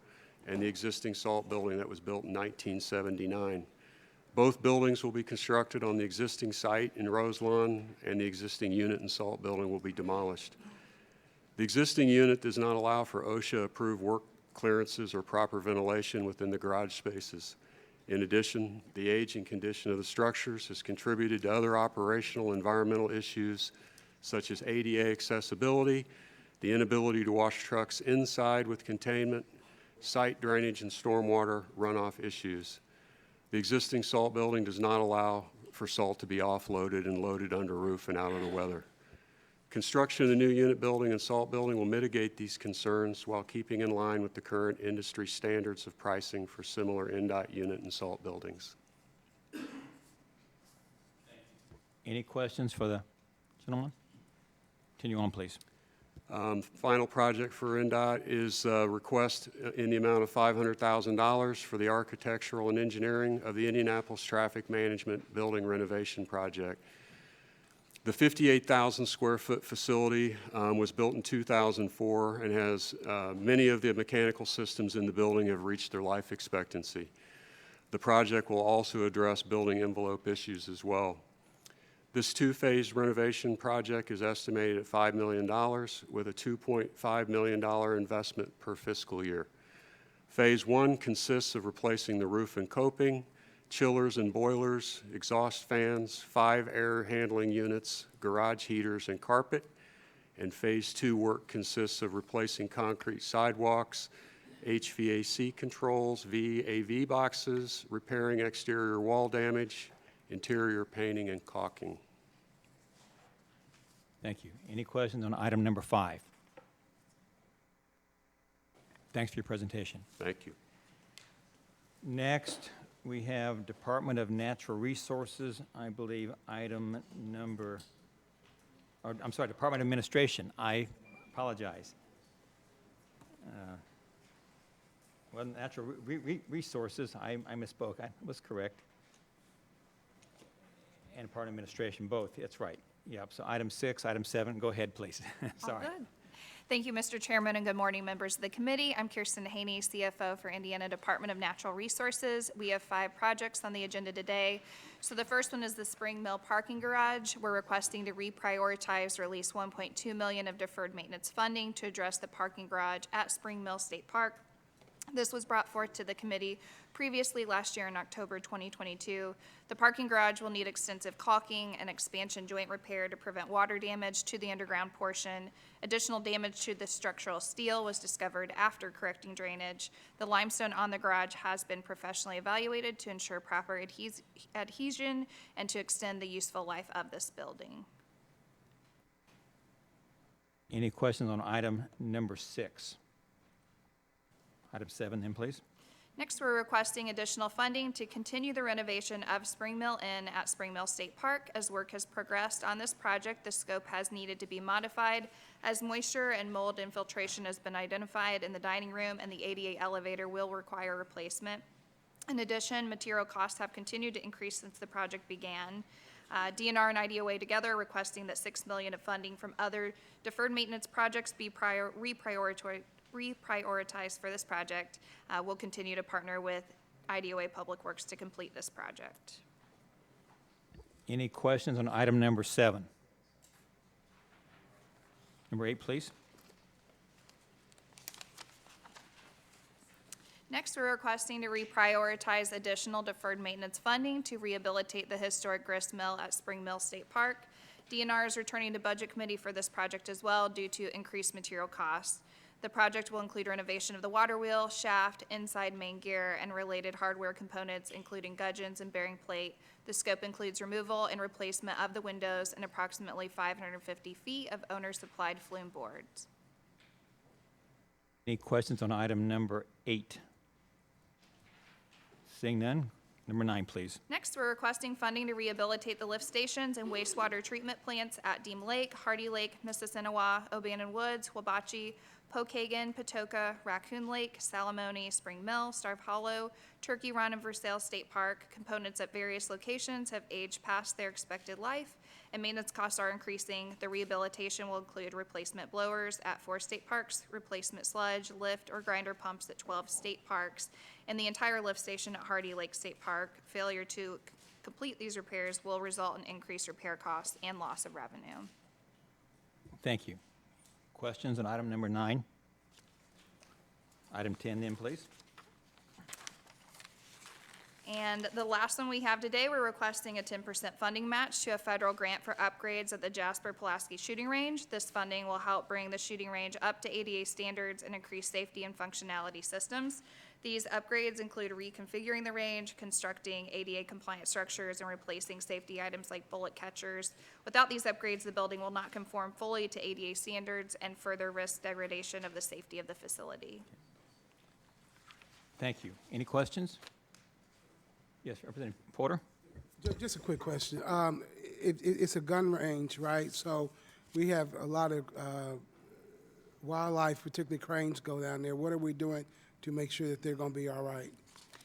and the existing salt building that was built in 1979. Both buildings will be constructed on the existing site in Roselawn, and the existing unit and salt building will be demolished. The existing unit does not allow for OSHA-approved work clearances or proper ventilation within the garage spaces. In addition, the age and condition of the structures has contributed to other operational environmental issues such as ADA accessibility, the inability to wash trucks inside with containment, site drainage and stormwater runoff issues. The existing salt building does not allow for salt to be offloaded and loaded under roof and out of the weather. Construction of the new unit building and salt building will mitigate these concerns while keeping in line with the current industry standards of pricing for similar NDOT unit and salt buildings. Any questions for the gentleman? Continue on, please. Final project for NDOT is a request in the amount of $500,000 for the architectural and engineering of the Indianapolis Traffic Management Building Renovation Project. The 58,000 square foot facility was built in 2004 and has many of the mechanical systems in the building have reached their life expectancy. The project will also address building envelope issues as well. This two-phase renovation project is estimated at $5 million with a $2.5 million investment per fiscal year. Phase 1 consists of replacing the roof and coping, chillers and boilers, exhaust fans, 5 air handling units, garage heaters, and carpet. And Phase 2 work consists of replacing concrete sidewalks, HVAC controls, VAV boxes, repairing exterior wall damage, interior painting, and caulking. Thank you. Any questions on item number 5? Thanks for your presentation. Thank you. Next, we have Department of Natural Resources, I believe, item number, or, I'm sorry, Department of Administration. I apologize. Well, Natural Resources, I misspoke. I was correct. And Department of Administration, both. That's right. Yep. So item 6, item 7. Go ahead, please. Sorry. All good. Thank you, Mr. Chairman, and good morning, members of the committee. I'm Kirsten Haney, CFO for Indiana Department of Natural Resources. We have 5 projects on the agenda today. So the first one is the Spring Mill Parking Garage. We're requesting to reprioritize release $1.2 million of deferred maintenance funding to address the parking garage at Spring Mill State Park. This was brought forth to the committee previously last year in October 2022. The parking garage will need extensive caulking and expansion joint repair to prevent water damage to the underground portion. Additional damage to the structural steel was discovered after correcting drainage. The limestone on the garage has been professionally evaluated to ensure proper adhesion and to extend the useful life of this building. Any questions on item number 6? Item 7 then, please. Next, we're requesting additional funding to continue the renovation of Spring Mill Inn at Spring Mill State Park. As work has progressed on this project, the scope has needed to be modified as moisture and mold infiltration has been identified in the dining room, and the ADA elevator will require replacement. In addition, material costs have continued to increase since the project began. DNR and IDOA together requesting that $6 million of funding from other deferred maintenance projects be reprioritized for this project. We'll continue to partner with IDOA Public Works to complete this project. Any questions on item number 7? Number 8, please. Next, we're requesting to reprioritize additional deferred maintenance funding to rehabilitate the historic grist mill at Spring Mill State Park. DNR is returning to Budget Committee for this project as well due to increased material costs. The project will include renovation of the water wheel, shaft, inside main gear, and related hardware components, including gudgeons and bearing plate. The scope includes removal and replacement of the windows and approximately 550 feet of owner-supplied flume boards. Any questions on item number 8? Seeing none, number 9, please. Next, we're requesting funding to rehabilitate the lift stations and wastewater treatment plants at Deem Lake, Hardy Lake, Mississinawa, Obannon Woods, Wabachi, Pokagon, Patoka, Raccoon Lake, Salamone, Spring Mill, Starve Hollow, Turkey Run, and Versailles State Park. Components at various locations have aged past their expected life, and maintenance costs are increasing. The rehabilitation will include replacement blowers at 4 state parks, replacement sludge, lift, or grinder pumps at 12 state parks, and the entire lift station at Hardy Lake State Park. Failure to complete these repairs will result in increased repair costs and loss of revenue. Thank you. Questions on item number 9? Item 10 then, please. And the last one we have today, we're requesting a 10% funding match to a federal grant for upgrades at the Jasper-Pulaski Shooting Range. This funding will help bring the shooting range up to ADA standards and increase safety and functionality systems. These upgrades include reconfiguring the range, constructing ADA-compliant structures, and replacing safety items like bullet catchers. Without these upgrades, the building will not conform fully to ADA standards and further risk degradation of the safety of the facility. Thank you. Any questions? Yes, Representative Porter? Just a quick question. It's a gun range, right? So we have a lot of wildlife, particularly cranes, go down there. What are we doing to make sure that they're going to be all right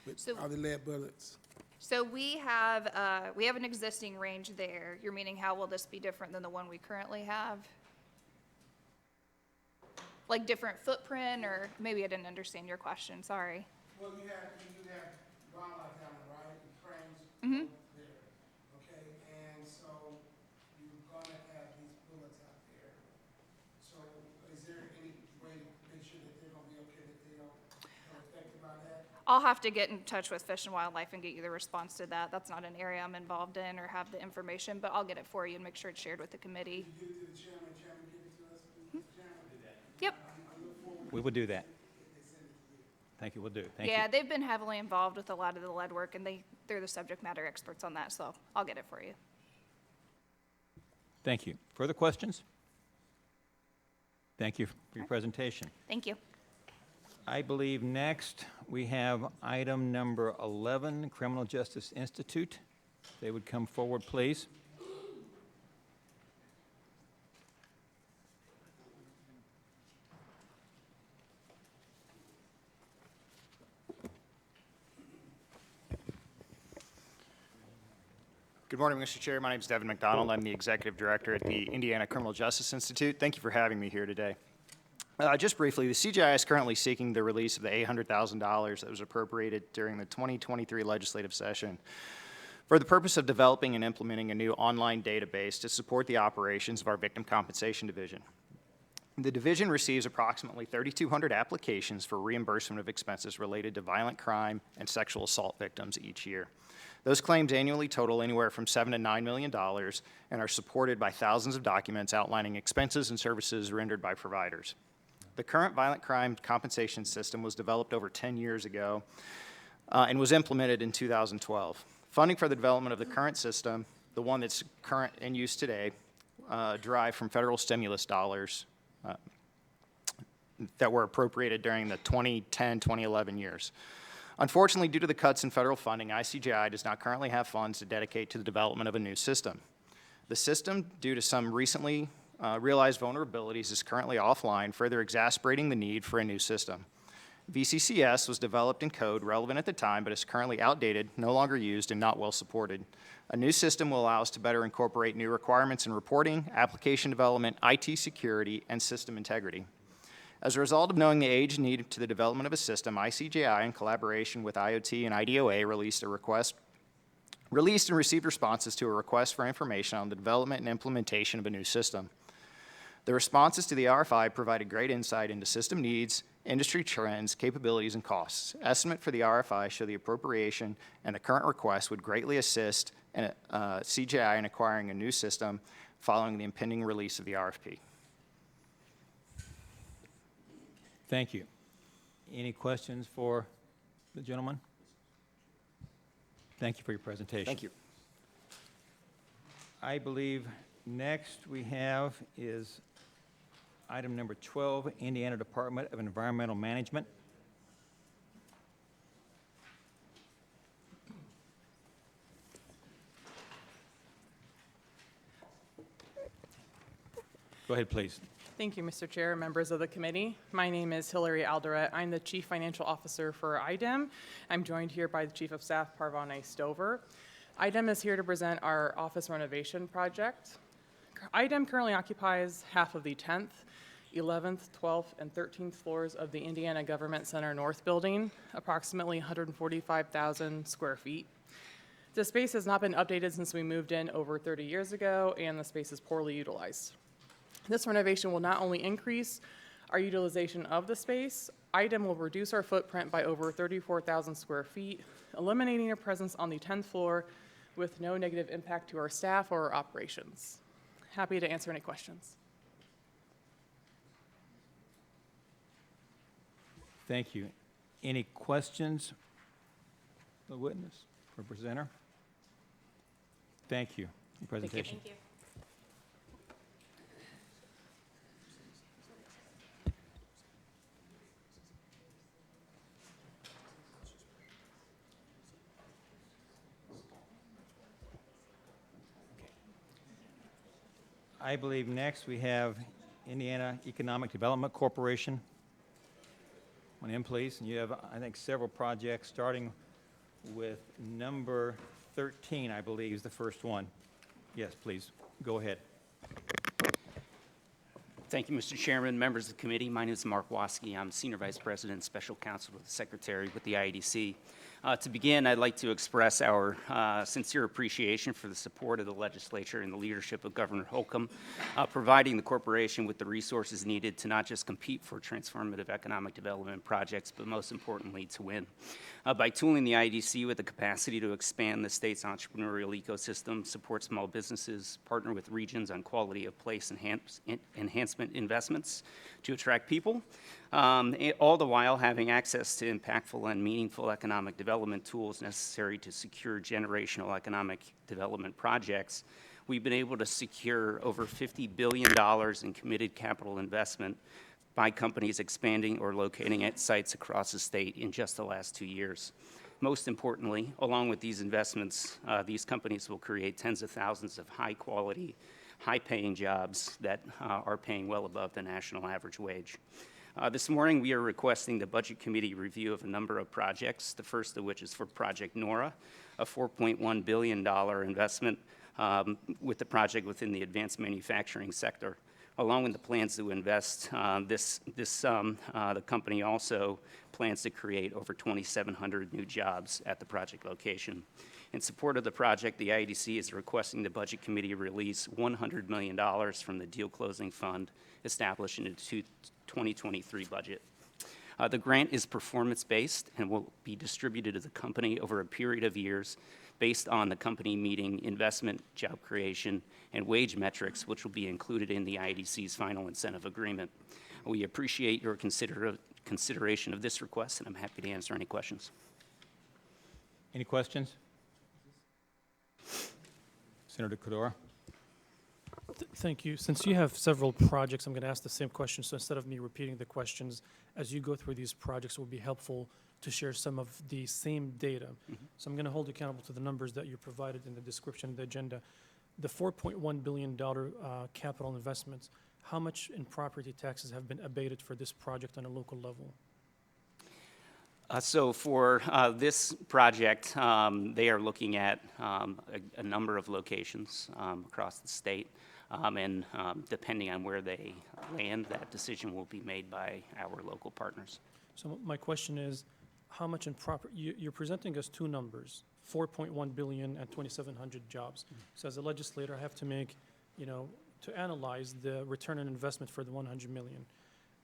with all the lead bullets? So we have an existing range there. You're meaning how will this be different than the one we currently have? Like different footprint, or maybe I didn't understand your question, sorry. Well, you have wildlife down there, right? And cranes Mm-hmm. there, okay? And so you're gonna have these bullets out there. So is there any way to make sure that they're gonna be okay, that they don't get affected by that? I'll have to get in touch with Fish and Wildlife and get you the response to that. That's not an area I'm involved in or have the information, but I'll get it for you and make sure it's shared with the committee. Give it to the chairman, chairman give it to us, chairman. Yep. We will do that. Thank you, we'll do. Thank Yeah, you. they've been heavily involved with a lot of the lead work, and they're the subject matter experts on that, so I'll get it for you. Thank you. Further questions? Thank you for your presentation. Thank you. I believe next we have item number 11, Criminal Justice Institute. They would come forward, please. Good morning, Mr. Chair. My name is Devin McDonald. I'm the Executive Director at the Indiana Criminal Justice Institute. Thank you for having me here today. Just briefly, the CJI is currently seeking the release of the $800,000 that was appropriated during the 2023 legislative session for the purpose of developing and implementing a new online database to support the operations of our Victim Compensation Division. The division receives approximately 3,200 applications for reimbursement of expenses related to violent crime and sexual assault victims each year. Those claims annually total anywhere from $7 to $9 million and are supported by thousands of documents outlining expenses and services rendered by providers. The current violent crime compensation system was developed over 10 years ago and was implemented in 2012. Funding for the development of the current system, the one that's current in use today, derived from federal stimulus dollars that were appropriated during the 2010-2011 years. Unfortunately, due to the cuts in federal funding, ICJI does not currently have funds to dedicate to the development of a new system. The system, due to some recently realized vulnerabilities, is currently offline, further exacerbating the need for a new system. VCCS was developed in code relevant at the time, but is currently outdated, no longer used, and not well supported. A new system will allow us to better incorporate new requirements in reporting, application development, IT security, and system integrity. As a result of knowing the age needed to the development of a system, ICJI, in collaboration with IoT and IDOA, released and received responses to a request for information on the development and implementation of a new system. The responses to the RFI provided great insight into system needs, industry trends, capabilities, and costs. Estimate for the RFI show the appropriation and the current request would greatly assist CJI in acquiring a new system following the impending release of the RFP. Thank you. Any questions for the gentleman? Thank you for your presentation. Thank you. I believe next we have is item number 12, Indiana Department of Environmental Management. Go ahead, please. Thank you, Mr. Chair, members of the committee. My name is Hillary Alderette. I'm the Chief Financial Officer for IDEM. I'm joined here by the Chief of Staff, Parvane Stover. IDEM is here to present our office renovation project. IDEM currently occupies half of the 10th, 11th, 12th, and 13th floors of the Indiana Government Center North building, approximately 145,000 square feet. The space has not been updated since we moved in over 30 years ago, and the space is poorly utilized. This renovation will not only increase our utilization of the space, IDEM will reduce our footprint by over 34,000 square feet, eliminating our presence on the 10th floor with no negative impact to our staff or our operations. Happy to answer any questions. Thank you. Any questions for the witness, for presenter? Thank you. Your presentation. Thank you. I believe next we have Indiana Economic Development Corporation. Come on in, please. And you have, I think, several projects, starting with number 13, I believe, is the first one. Yes, please, go ahead. Thank you, Mr. Chairman, members of the committee. My name is Mark Waske. I'm Senior Vice President and Special Counsel to the Secretary with the IEDC. To begin, I'd like to express our sincere appreciation for the support of the legislature and the leadership of Governor Holcomb, providing the corporation with the resources needed to not just compete for transformative economic development projects, but most importantly, to win. By tooling the IEDC with the capacity to expand the state's entrepreneurial ecosystem, support small businesses, partner with regions on quality of place enhancement investments to attract people, all the while having access to impactful and meaningful economic development tools necessary to secure generational economic development projects, we've been able to secure over $50 billion in committed capital investment by companies expanding or locating at sites across the state in just the last 2 years. Most importantly, along with these investments, these companies will create tens of thousands of high-quality, high-paying jobs that are paying well above the national average wage. This morning, we are requesting the Budget Committee review of a number of projects, the first of which is for Project Nora, a $4.1 billion investment with the project within the advanced manufacturing sector. Along with the plans to invest this sum, the company also plans to create over 2,700 new jobs at the project location. In support of the project, the IEDC is requesting the Budget Committee release $100 million from the deal closing fund established in the 2023 budget. The grant is performance-based and will be distributed to the company over a period of years based on the company meeting investment, job creation, and wage metrics, which will be included in the IEDC's final incentive agreement. We appreciate your consideration of this request, and I'm happy to answer any questions. Any questions? Senator Codora. Thank you. Since you have several projects, I'm going to ask the same question. So instead of me repeating the questions, as you go through these projects, it will be helpful to share some of the same data. So I'm going to hold you accountable to the numbers that you provided in the description of the agenda. The $4.1 billion capital investments, how much in property taxes have been abated for this project on a local level? So for this project, they are looking at a number of locations across the state, and depending on where they land, that decision will be made by our local partners. So my question is, how much in you're presenting us two numbers, 4.1 billion and 2,700 jobs. So as a legislator, I have to make, to analyze the return on investment for the 100 million.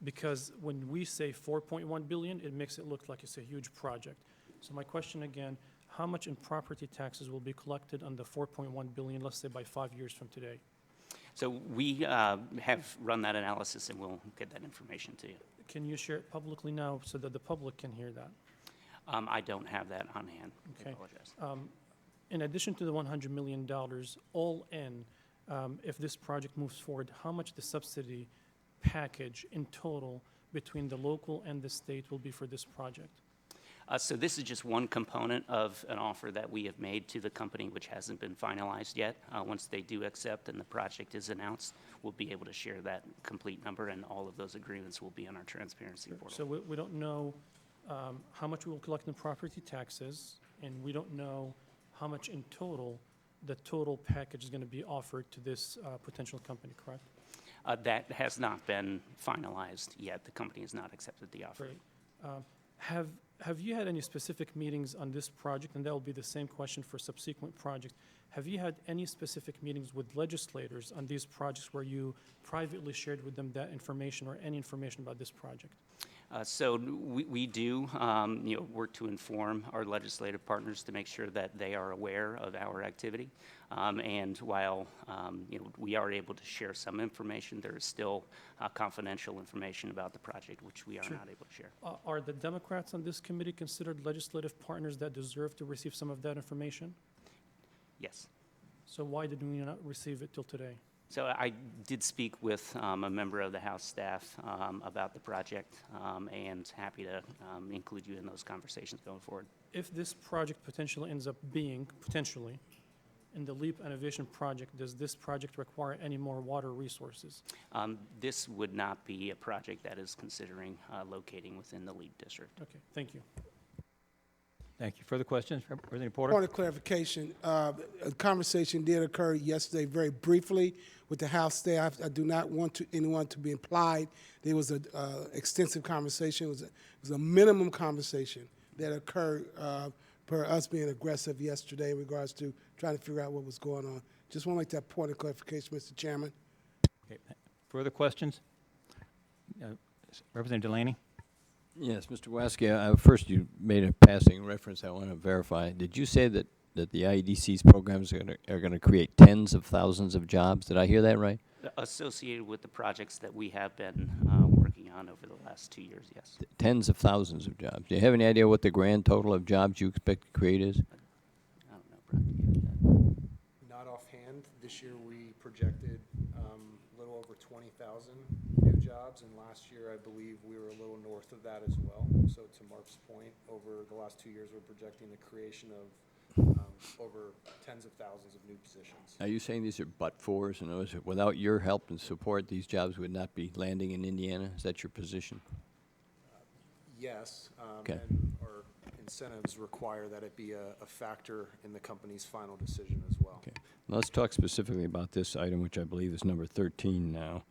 Because when we say 4.1 billion, it makes it look like it's a huge project. So my question again, how much in property taxes will be collected on the 4.1 billion, let's say by 5 years from today? So we have run that analysis, and we'll get that information to you. Can you share it publicly now so that the public can hear that? I don't have that on hand. Okay. I apologize. In addition to the $100 million, all in, if this project moves forward, how much the subsidy package in total between the local and the state will be for this project? So this is just one component of an offer that we have made to the company, which hasn't been finalized yet. Once they do accept and the project is announced, we'll be able to share that complete number, and all of those agreements will be on our transparency portal. So we don't know how much we will collect in property taxes, and we don't know how much in total the total package is going to be offered to this potential company, correct? That has not been finalized yet. The company has not accepted the offer. Great. Have you had any specific meetings on this project, and that will be the same question for subsequent projects. Have you had any specific meetings with legislators on these projects where you privately shared with them that information or any information about this project? So we do, work to inform our legislative partners to make sure that they are aware of our activity. And while, we are able to share some information, there is still confidential information about the project which we are not able to share. Are the Democrats on this committee considered legislative partners that deserve to receive some of that information? Yes. So why did we not receive it till today? So I did speak with a member of the House staff about the project, and happy to include you in those conversations going forward. If this project potentially ends up being, potentially, in the LEAP Innovation Project, does this project require any more water resources? This would not be a project that is considering locating within the LEAP district. Okay, thank you. Thank you. Further questions, Representative Porter? Point of clarification, a conversation did occur yesterday very briefly with the House staff. I do not want anyone to be implied. There was an extensive conversation. It was a minimum conversation that occurred per us being aggressive yesterday in regards to trying to figure out what was going on. Just want to make that point of clarification, Mr. Chairman. Okay. Further questions? Representative Delaney? Yes, Mr. Waske, first you made a passing reference I want to verify. Did you say that the IEDC's programs are going to create tens of thousands of jobs? Did I hear that right? Associated with the projects that we have been working on over the last 2 years, yes. Tens of thousands of jobs. Do you have any idea what the grand total of jobs you expect to create is? I don't know, Brian. Not offhand. This year we projected a little over 20,000 new jobs, and last year I believe we were a little north of that as well. So to Mark's point, over the last 2 years we're projecting the creation of over tens of thousands of new positions. Are you saying these are but-fors? In other words, without your help and support, these jobs would not be landing in Indiana? Is that your position? Yes, Okay. and our incentives require that it be a factor in the company's final decision as well. Okay. Now let's talk specifically about this item, which I believe is number 13 now.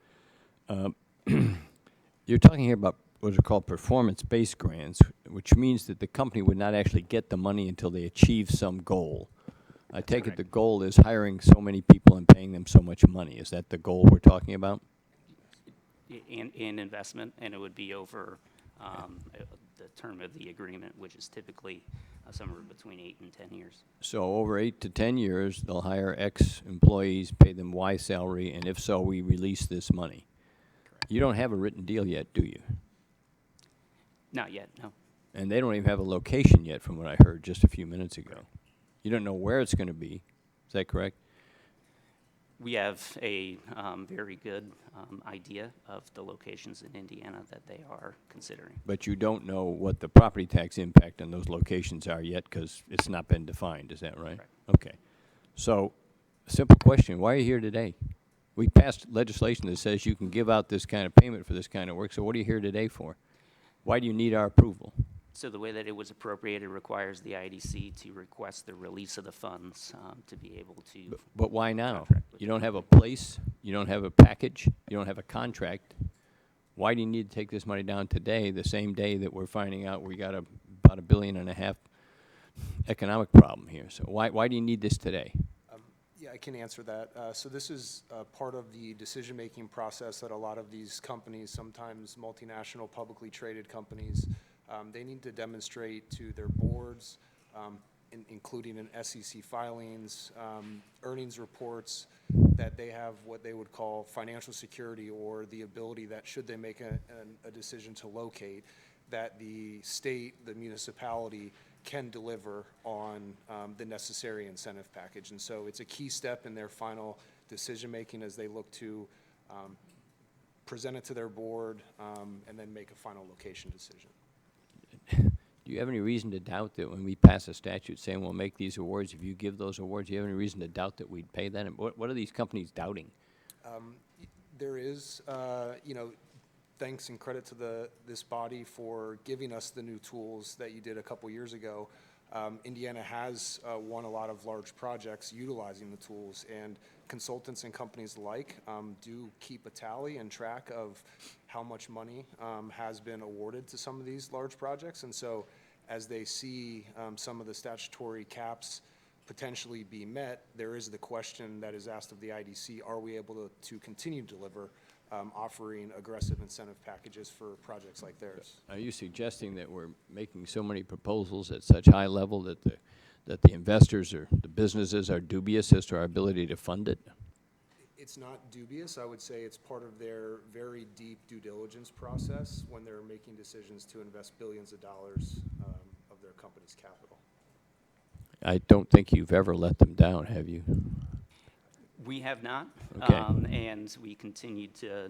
You're talking here about what are called performance-based grants, which means that the company would not actually get the money until they achieve some goal. I take it the goal is hiring so many people and paying them so much money. Is that the goal we're talking about? In investment, and it would be over the term of the agreement, which is typically somewhere between 8 and 10 years. So over 8 to 10 years, they'll hire X employees, pay them Y salary, and if so, we release this money. Correct. You don't have a written deal yet, do you? Not yet, no. And they don't even have a location yet, from what I heard just a few minutes ago. You don't know where it's going to be. Is that correct? We have a very good idea of the locations in Indiana that they are considering. But you don't know what the property tax impact on those locations are yet because it's not been defined. Is that right? Correct. Okay. So, simple question. Why are you here today? We passed legislation that says you can give out this kind of payment for this kind of work. So what are you here today for? Why do you need our approval? So the way that it was appropriated requires the IDC to request the release of the funds to be able to. But why now? contract with You don't have a place, you don't have a package, you don't have a contract. Why do you need to take this money down today, the same day that we're finding out we got about $1.5 billion economic problem here? So why do you need this today? Yeah, I can answer that. So this is part of the decision-making process that a lot of these companies, sometimes multinational publicly traded companies, they need to demonstrate to their boards, including in SEC filings, earnings reports, that they have what they would call financial security, or the ability that should they make a decision to locate, that the state, the municipality, can deliver on the necessary incentive package. And so it's a key step in their final decision-making as they look to present it to their board and then make a final location decision. Do you have any reason to doubt that when we pass a statute saying we'll make these awards, if you give those awards, do you have any reason to doubt that we'd pay that? And what are these companies doubting? There is, thanks and credit to this body for giving us the new tools that you did a couple years ago. Indiana has won a lot of large projects utilizing the tools, and consultants and companies alike do keep a tally and track of how much money has been awarded to some of these large projects. And so as they see some of the statutory caps potentially be met, there is the question that is asked of the IDC, are we able to continue to deliver offering aggressive incentive packages for projects like theirs. Are you suggesting that we're making so many proposals at such high level that the investors or the businesses are dubious as to our ability to fund it? It's not dubious. I would say it's part of their very deep due diligence process when they're making decisions to invest billions of dollars of their company's capital. I don't think you've ever let them down, have you? We have not. Okay. And we continue to,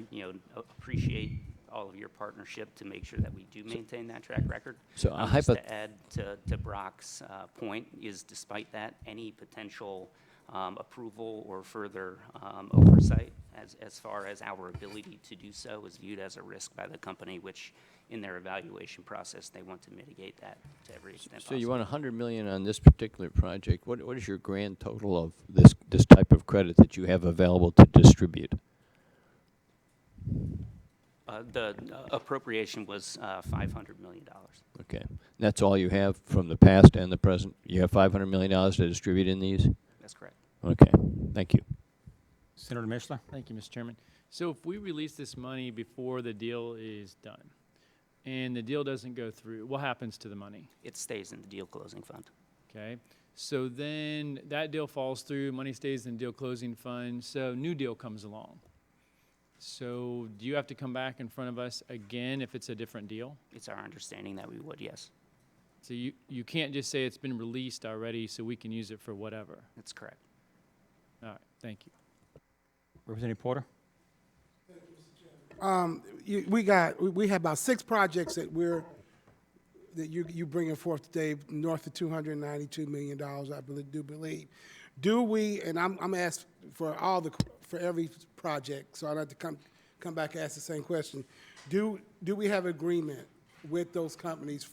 appreciate all of your partnership to make sure that we do maintain that track record. So Just to add to Brock's point is, despite that, any potential approval or further oversight as far as our ability to do so is viewed as a risk by the company, which in their evaluation process, they want to mitigate that to every extent So possible. you want $100 million on this particular project. What is your grand total of this type of credit that you have available to distribute? The appropriation was $500 million. Okay. That's all you have from the past and the present? You have $500 million to distribute in these? That's correct. Okay. Thank you. Senator Mishler? Thank you, Mr. Chairman. So if we release this money before the deal is done, and the deal doesn't go through, what happens to the money? It stays in the deal closing fund. Okay, so then that deal falls through, money stays in the deal closing fund, so new deal comes along. So do you have to come back in front of us again if it's a different deal? It's our understanding that we would, yes. So you can't just say it's been released already so we can use it for whatever? That's correct. All right, thank you. Representative Porter? We have about 6 projects that you bringing forth today, north of $292 million, I believe. Do we, and I'm asked for every project, so I'd like to come back and ask the same question. Do we have agreement with those companies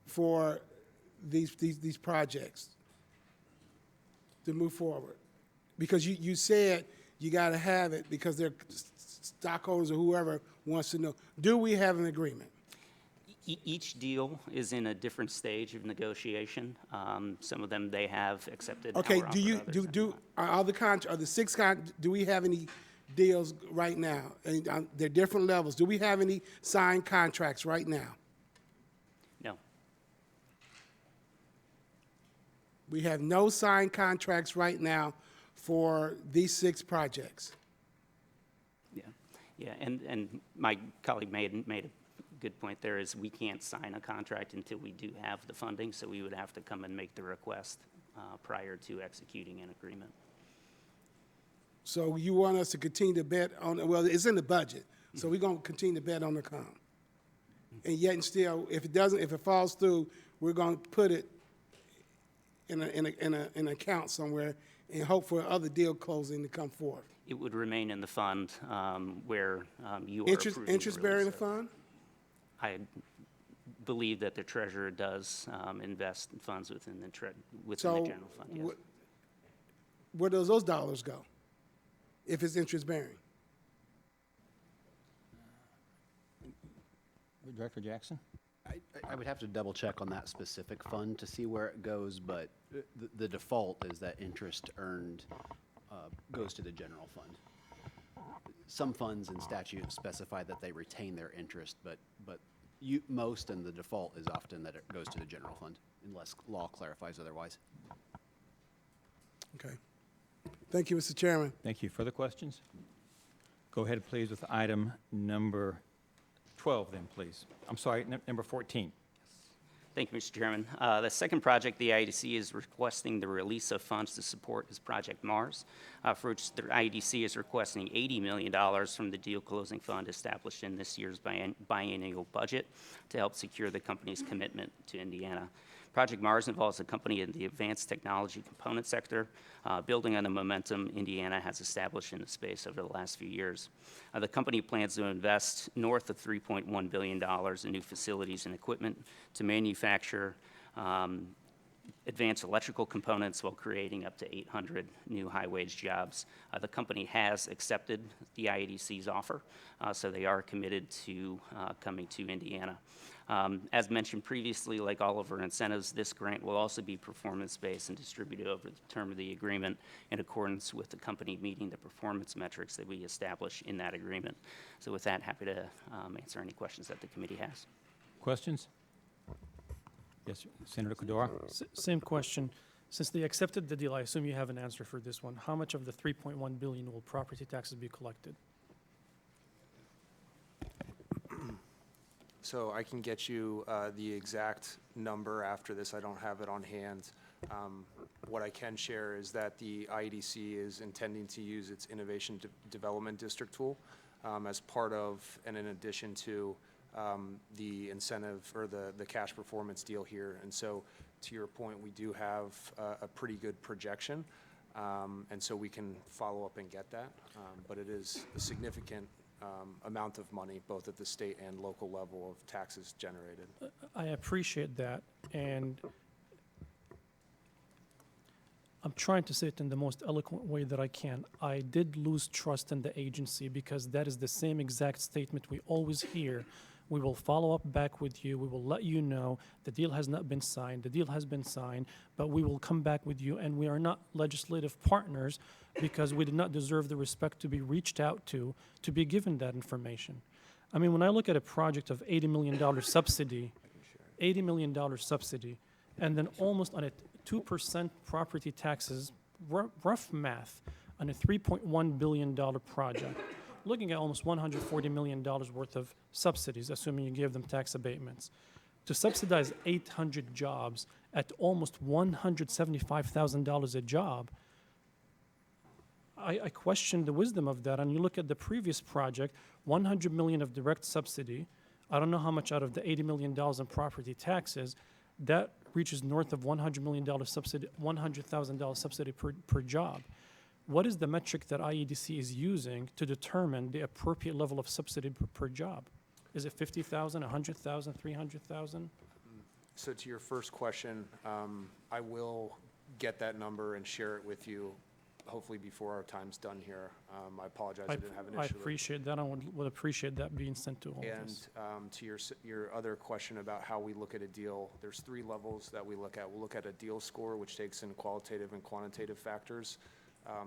for these projects to move forward? Because you said you got to have it because they're stockholders or whoever wants to know. Do we have an agreement? Each deal is in a different stage of negotiation. Some of them they have accepted. Okay. our Do you offer, others are the 6 do we have any deals right now? And they're different levels. Do we have any signed contracts right now? No. We have no signed contracts right now for these 6 projects. Yeah, and my colleague made a good point there is we can't sign a contract until we do have the funding, so we would have to come and make the request prior to executing an agreement. So you want us to continue to bet on, well, it's in the budget, so we're going to continue to bet on the com. And yet and still, if it falls through, we're going to put it in an account somewhere and hope for other deal closing to come forth. It would remain in the fund where you are approving the Interest-bearing release of it. fund? I believe that the treasurer does invest in funds within the general fund, yes. Where does those dollars go if it's interest-bearing? Director Jackson? I would have to double check on that specific fund to see where it goes, but the default is that interest earned goes to the general fund. Some funds in statute specify that they retain their interest, but most and the default is often that it goes to the general fund unless law clarifies otherwise. Okay. Thank you, Mr. Chairman. Thank you. Further questions? Go ahead, please, with item number 12, then, please. I'm sorry, number 14. Thank you, Mr. Chairman. The second project, the IEDC is requesting the release of funds to support is Project Mars, for which the IEDC is requesting $80 million from the deal closing fund established in this year's biennial budget to help secure the company's commitment to Indiana. Project Mars involves a company in the advanced technology component sector, building on the momentum Indiana has established in the space over the last few years. The company plans to invest north of $3.1 billion in new facilities and equipment to manufacture advanced electrical components while creating up to 800 new high-wage jobs. The company has accepted the IEDC's offer, so they are committed to coming to Indiana. As mentioned previously, like all of our incentives, this grant will also be performance-based and distributed over the term of the agreement in accordance with the company meeting the performance metrics that we establish in that agreement. So with that, happy to answer any questions that the committee has. Questions? Yes, Senator Cordora? Same question. Since they accepted the deal, I assume you have an answer for this one. How much of the $3.1 billion will property taxes be collected? So I can get you the exact number after this. I don't have it on hand. What I can share is that the IEDC is intending to use its Innovation Development District tool as part of and in addition to the incentive or the cash performance deal here. And so to your point, we do have a pretty good projection. And so we can follow up and get that. But it is a significant amount of money, both at the state and local level of taxes generated. I appreciate that, and I'm trying to say it in the most eloquent way that I can. I did lose trust in the agency because that is the same exact statement we always hear. We will follow up back with you. We will let you know the deal has not been signed. The deal has been signed, but we will come back with you, and we are not legislative partners because we did not deserve the respect to be reached out to be given that information. I mean, when I look at a project of $80 million subsidy, $80 million subsidy, and then almost on a 2% property taxes, rough math, on a $3.1 billion project, looking at almost $140 million worth of subsidies, assuming you give them tax abatements. To subsidize 800 jobs at almost $175,000 a job, I question the wisdom of that. And you look at the previous project, $100 million of direct subsidy. I don't know how much out of the $80 million in property taxes, that reaches north of $100 million subsidy, $100,000 subsidy per job. What is the metric that IEDC is using to determine the appropriate level of subsidy per job? Is it 50,000, 100,000, 300,000? So to your first question, I will get that number and share it with you, hopefully before our time's done here. I apologize, I didn't have an issue. I appreciate that. I would appreciate that being sent to all of us. And to your other question about how we look at a deal, there's 3 levels that we look at. We'll look at a deal score, which takes in qualitative and quantitative factors.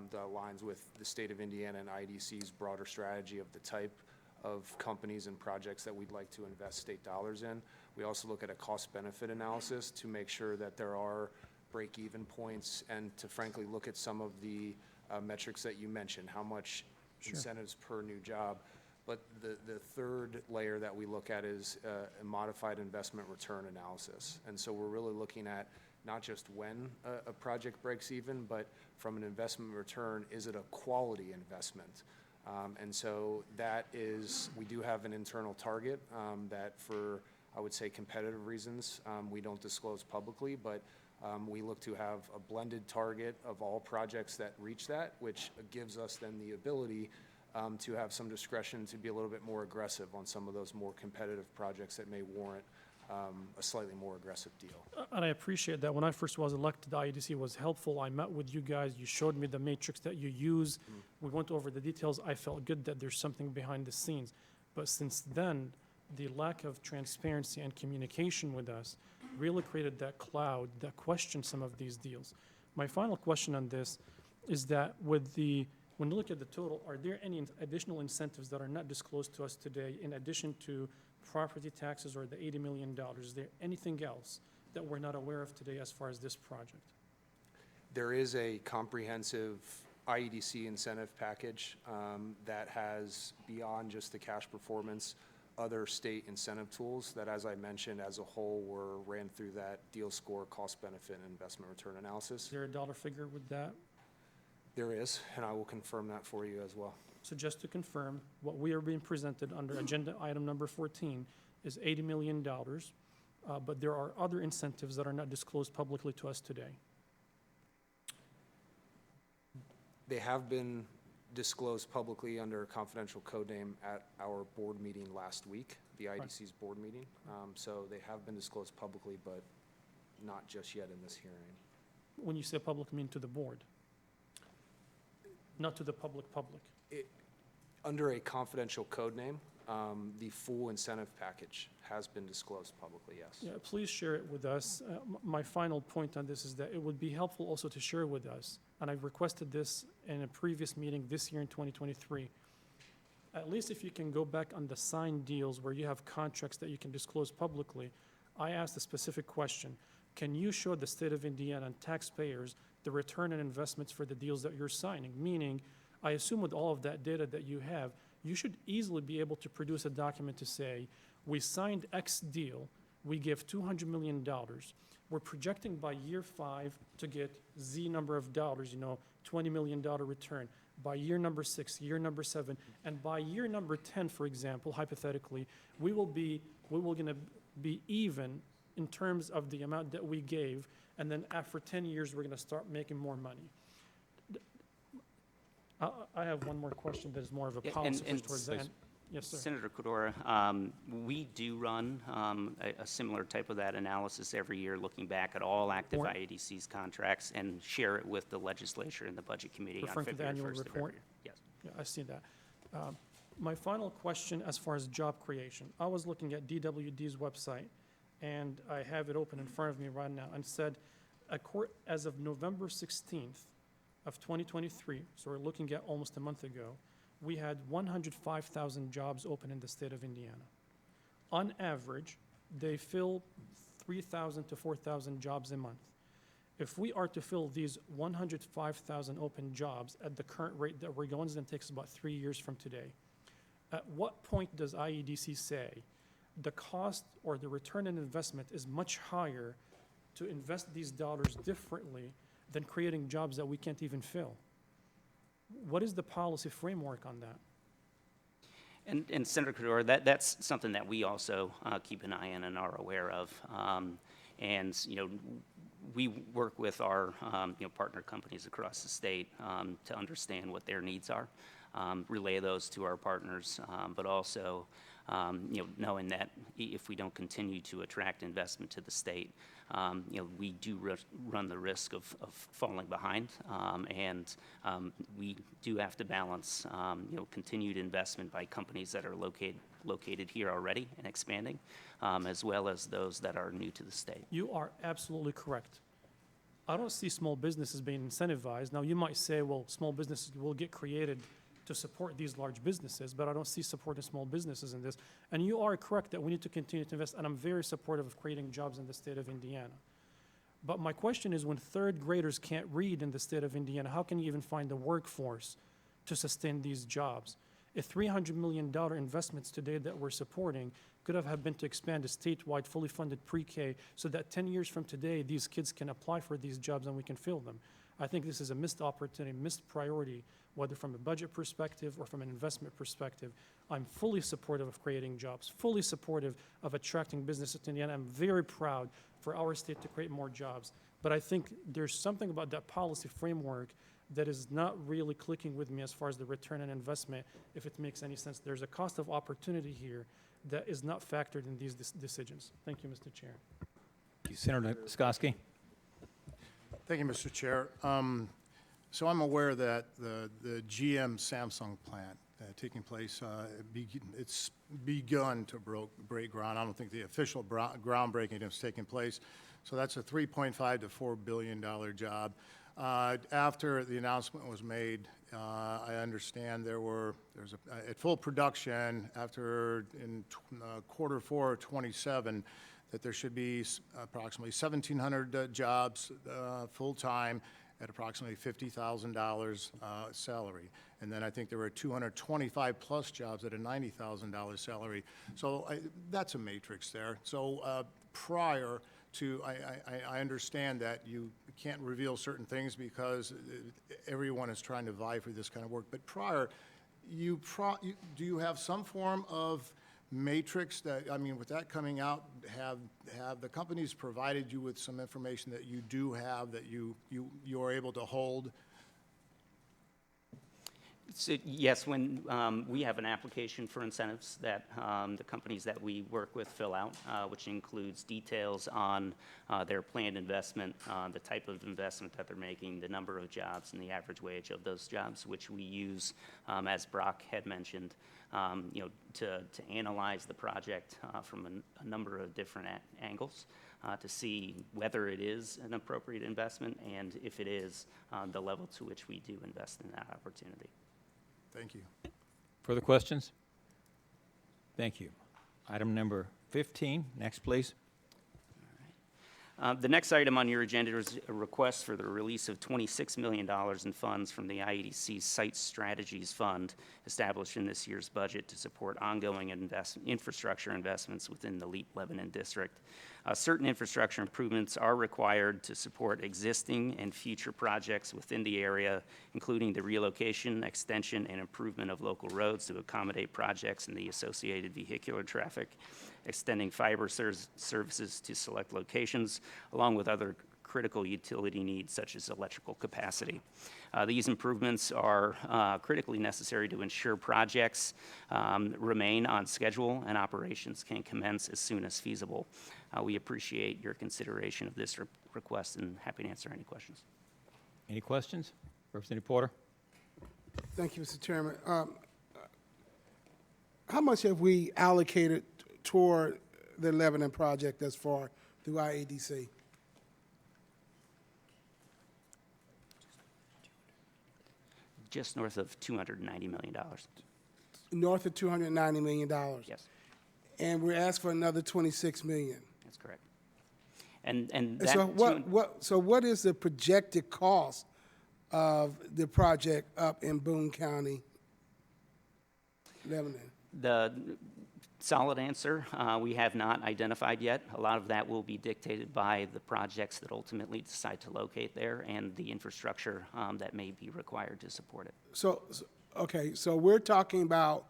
That aligns with the state of Indiana and IDC's broader strategy of the type of companies and projects that we'd like to invest state dollars in. We also look at a cost-benefit analysis to make sure that there are break-even points and to frankly look at some of the metrics that you mentioned, how much incentives per new job. But the third layer that we look at is a modified investment return analysis. And so we're really looking at not just when a project breaks even, but from an investment return, is it a quality investment? And so that is, we do have an internal target that for, I would say, competitive reasons, we don't disclose publicly, but we look to have a blended target of all projects that reach that, which gives us then the ability to have some discretion to be a little bit more aggressive on some of those more competitive projects that may warrant a slightly more aggressive deal. And I appreciate that. When I first was elected, the IEDC was helpful. I met with you guys. You showed me the matrix that you use. We went over the details. I felt good that there's something behind the scenes. But since then, the lack of transparency and communication with us really created that cloud that questioned some of these deals. My final question on this is that when you look at the total, are there any additional incentives that are not disclosed to us today in addition to property taxes or the $80 million? Is there anything else that we're not aware of today as far as this project? There is a comprehensive IEDC incentive package that has, beyond just the cash performance, other state incentive tools that, as I mentioned, as a whole, ran through that deal score, cost benefit, and investment return analysis. Is there a dollar figure with that? There is, and I will confirm that for you as well. So just to confirm, what we are being presented under agenda item number 14 is $80 million, but there are other incentives that are not disclosed publicly to us today. They have been disclosed publicly under a confidential code name at our board meeting last week, the IDC's board meeting. So they have been disclosed publicly, but not just yet in this hearing. When you say public, you mean to the board? Not to the public? Under a confidential code name, the full incentive package has been disclosed publicly, yes. Yeah, please share it with us. My final point on this is that it would be helpful also to share with us, and I've requested this in a previous meeting this year in 2023. At least if you can go back on the signed deals where you have contracts that you can disclose publicly, I asked a specific question. Can you show the state of Indiana and taxpayers the return on investments for the deals that you're signing? Meaning, I assume with all of that data that you have, you should easily be able to produce a document to say, we signed X deal, we give $200 million, we're projecting by year 5 to get Z number of dollars, $20 million return. By year number 6, year number 7, and by year number 10, for example, hypothetically, we will gonna be even in terms of the amount that we gave, and then after 10 years, we're gonna start making more money. I have one more question that is more of a policy push towards the end. Yes, sir. Senator Cordora, we do run a similar type of that analysis every year, looking back at all active IADC's contracts and share it with the legislature and the Budget Committee on Referring to the February annual 1st of every report? year. Yes. Yeah, I see that. My final question as far as job creation. I was looking at DWD's website, and I have it open in front of me right now, and said, as of November 16th of 2023, so we're looking at almost a month ago, we had 105,000 jobs open in the state of Indiana. On average, they fill 3,000 to 4,000 jobs a month. If we are to fill these 105,000 open jobs at the current rate that we're going, it's going to take us about 3 years from today. At what point does IEDC say the cost or the return on investment is much higher to invest these dollars differently than creating jobs that we can't even fill? What is the policy framework on that? And Senator Cordora, that's something that we also keep an eye on and are aware of. And we work with our partner companies across the state to understand what their needs are, relay those to our partners, but also knowing that if we don't continue to attract investment to the state, we do run the risk of falling behind, and we do have to balance continued investment by companies that are located here already and expanding, as well as those that are new to the state. You are absolutely correct. I don't see small businesses being incentivized. Now, you might say, well, small businesses will get created to support these large businesses, but I don't see supporting small businesses in this. And you are correct that we need to continue to invest, and I'm very supportive of creating jobs in the state of Indiana. But my question is, when third graders can't read in the state of Indiana, how can you even find the workforce to sustain these jobs? A $300 million investments today that we're supporting could have been to expand a statewide fully funded pre-K so that 10 years from today, these kids can apply for these jobs and we can fill them. I think this is a missed opportunity, missed priority, whether from a budget perspective or from an investment perspective. I'm fully supportive of creating jobs, fully supportive of attracting businesses to Indiana. I'm very proud for our state to create more jobs. But I think there's something about that policy framework that is not really clicking with me as far as the return on investment, if it makes any sense. There's a cost of opportunity here that is not factored in these decisions. Thank you, Mr. Chair. Thank you. Senator Skoski. Thank you, Mr. Chair. So I'm aware that the GM Samsung plant taking place, it's begun to break ground. I don't think the official groundbreaking has taken place. So that's a $3.5 to $4 billion job. After the announcement was made, I understand at full production after in quarter 4 of 27, that there should be approximately 1,700 jobs full-time at approximately $50,000 salary. And then I think there were 225 plus jobs at a $90,000 salary. So that's a matrix there. So prior to, I understand that you can't reveal certain things because everyone is trying to vie for this kind of work. But prior, do you have some form of matrix that, I mean, with that coming out, have the companies provided you with some information that you do have that you are able to hold? So, yes, when we have an application for incentives that the companies that we work with fill out, which includes details on their planned investment, the type of investment that they're making, the number of jobs, and the average wage of those jobs, which we use, as Brock had mentioned, to analyze the project from a number of different angles to see whether it is an appropriate investment, and if it is, the level to which we do invest in that opportunity. Thank you. Further questions? Thank you. Item number 15, next, please. The next item on your agenda is a request for the release of $26 million in funds from the IEDC Site Strategies Fund established in this year's budget to support ongoing infrastructure investments within the LEAP Lebanon District. Certain infrastructure improvements are required to support existing and future projects within the area, including the relocation, extension, and improvement of local roads to accommodate projects and the associated vehicular traffic, extending fiber services to select locations, along with other critical utility needs such as electrical capacity. These improvements are critically necessary to ensure projects remain on schedule and operations can commence as soon as feasible. We appreciate your consideration of this request and happy to answer any questions. Any questions? Representative Porter? Thank you, Mr. Chairman. How much have we allocated toward the Lebanon project thus far through IEDC? Just north of $290 million. North of $290 million? Yes. And we're asking for another $26 million? That's correct. And that so what is the projected cost of the project up in Boone County, Lebanon? The solid answer, we have not identified yet. A lot of that will be dictated by the projects that ultimately decide to locate there and the infrastructure that may be required to support it. Okay, so we're talking about,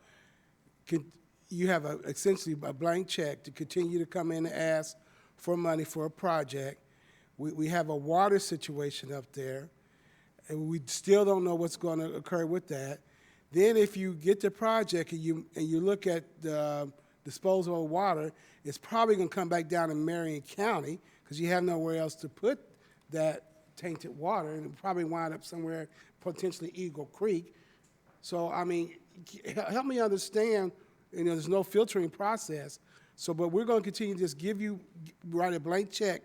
you have essentially a blank check to continue to come in and ask for money for a project. We have a water situation up there, and we still don't know what's going to occur with that. Then if you get the project and you look at the disposal of water, it's probably going to come back down in Marion County because you have nowhere else to put that tainted water, and it'll probably wind up somewhere, potentially Eagle Creek. So, I mean, help me understand, there's no filtering process. So, but we're going to continue to just write a blank check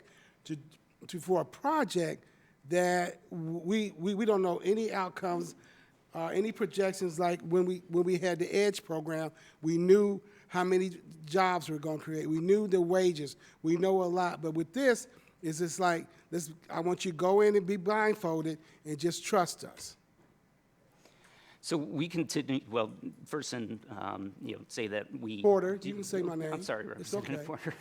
for a project that we don't know any outcomes, any projections. Like when we had the EDGE program, we knew how many jobs we're going to create. We knew the wages. We know a lot. But with this, it's just like, I want you to go in and be blindfolded and just trust us. So we continue, well, first, and say that we... Porter, you can say my name. I'm sorry, Representative okay. Porter.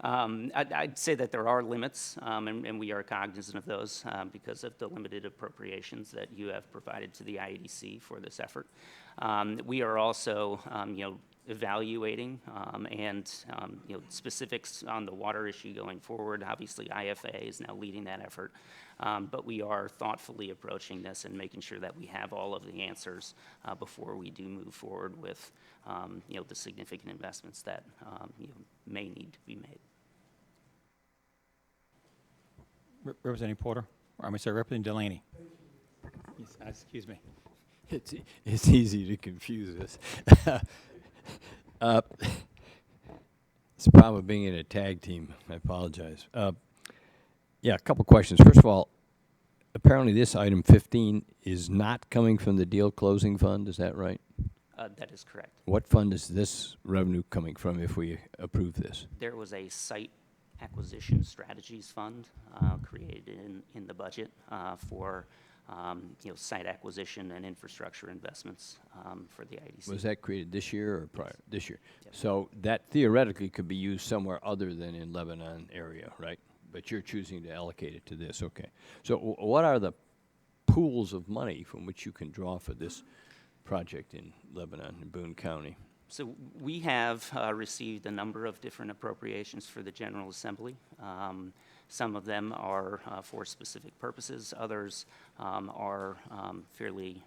I'd say that there are limits, and we are cognizant of those because of the limited appropriations that you have provided to the IEDC for this effort. We are also, evaluating and specifics on the water issue going forward. Obviously, IFA is now leading that effort. But we are thoughtfully approaching this and making sure that we have all of the answers before we do move forward with, the significant investments that may need to be made. Representative Porter, or I'm sorry, Representative Delaney. Excuse me. It's easy to confuse us. It's the problem of being in a tag team. I apologize. Yeah, a couple questions. First of all, apparently this item 15 is not coming from the deal closing fund. Is that right? That is correct. What fund is this revenue coming from if we approve this? There was a site acquisition strategies fund created in the budget for site acquisition and infrastructure investments for the IDC. Was that created this year or prior? Yes. This year. Yes. So that theoretically could be used somewhere other than in Lebanon area, right? But you're choosing to allocate it to this, okay. So what are the pools of money from which you can draw for this project in Lebanon and Boone County? So we have received a number of different appropriations for the General Assembly. Some of them are for specific purposes. Others are fairly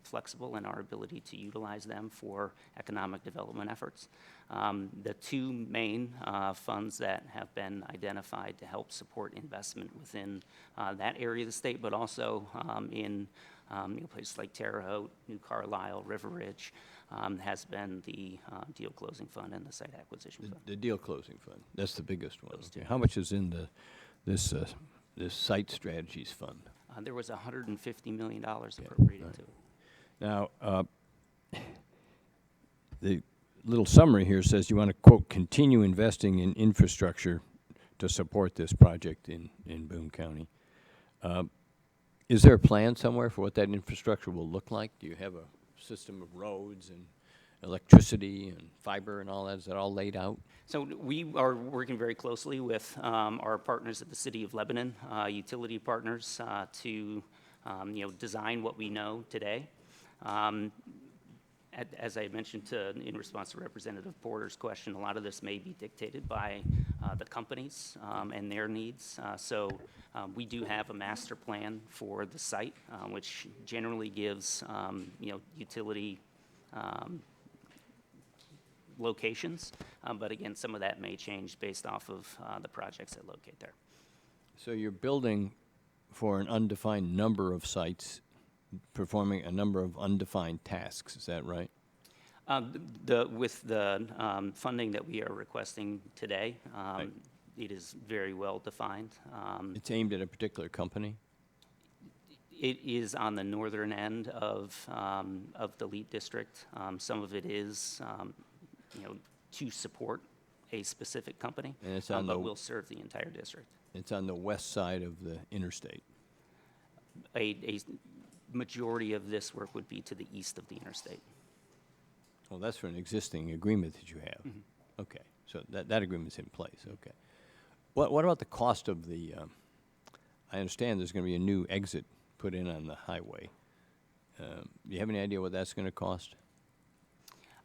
flexible in our ability to utilize them for economic development efforts. The two main funds that have been identified to help support investment within that area of the state, but also in places like Terre Haute, New Carlisle, River Ridge, has been the deal closing fund and the site acquisition fund. The deal closing fund, that's the biggest one. Okay. How much is in this site strategies fund? There was $150 million appropriated to it. Now, the little summary here says you want to, quote, continue investing in infrastructure to support this project in Boone County. Is there a plan somewhere for what that infrastructure will look like? Do you have a system of roads and electricity and fiber and all that? Is that all laid out? So we are working very closely with our partners at the City of Lebanon, utility partners, to design what we know today. As I mentioned in response to Representative Porter's question, a lot of this may be dictated by the companies and their needs. So we do have a master plan for the site, which generally gives utility locations, but again, some of that may change based off of the projects that locate there. So you're building for an undefined number of sites, performing a number of undefined tasks, is that right? With the funding that we are requesting today, Right. It is very well defined. It's aimed at a particular company? It is on the northern end of the LEAP district. Some of it is, to support a specific company, And it's on but the- will serve the entire district. It's on the west side of the interstate. A majority of this work would be to the east of the interstate. Well, that's for an existing agreement that you have. Mhm. Okay, so that agreement's in place, okay. What about the cost of the, I understand there's going to be a new exit put in on the highway. Do you have any idea what that's going to cost?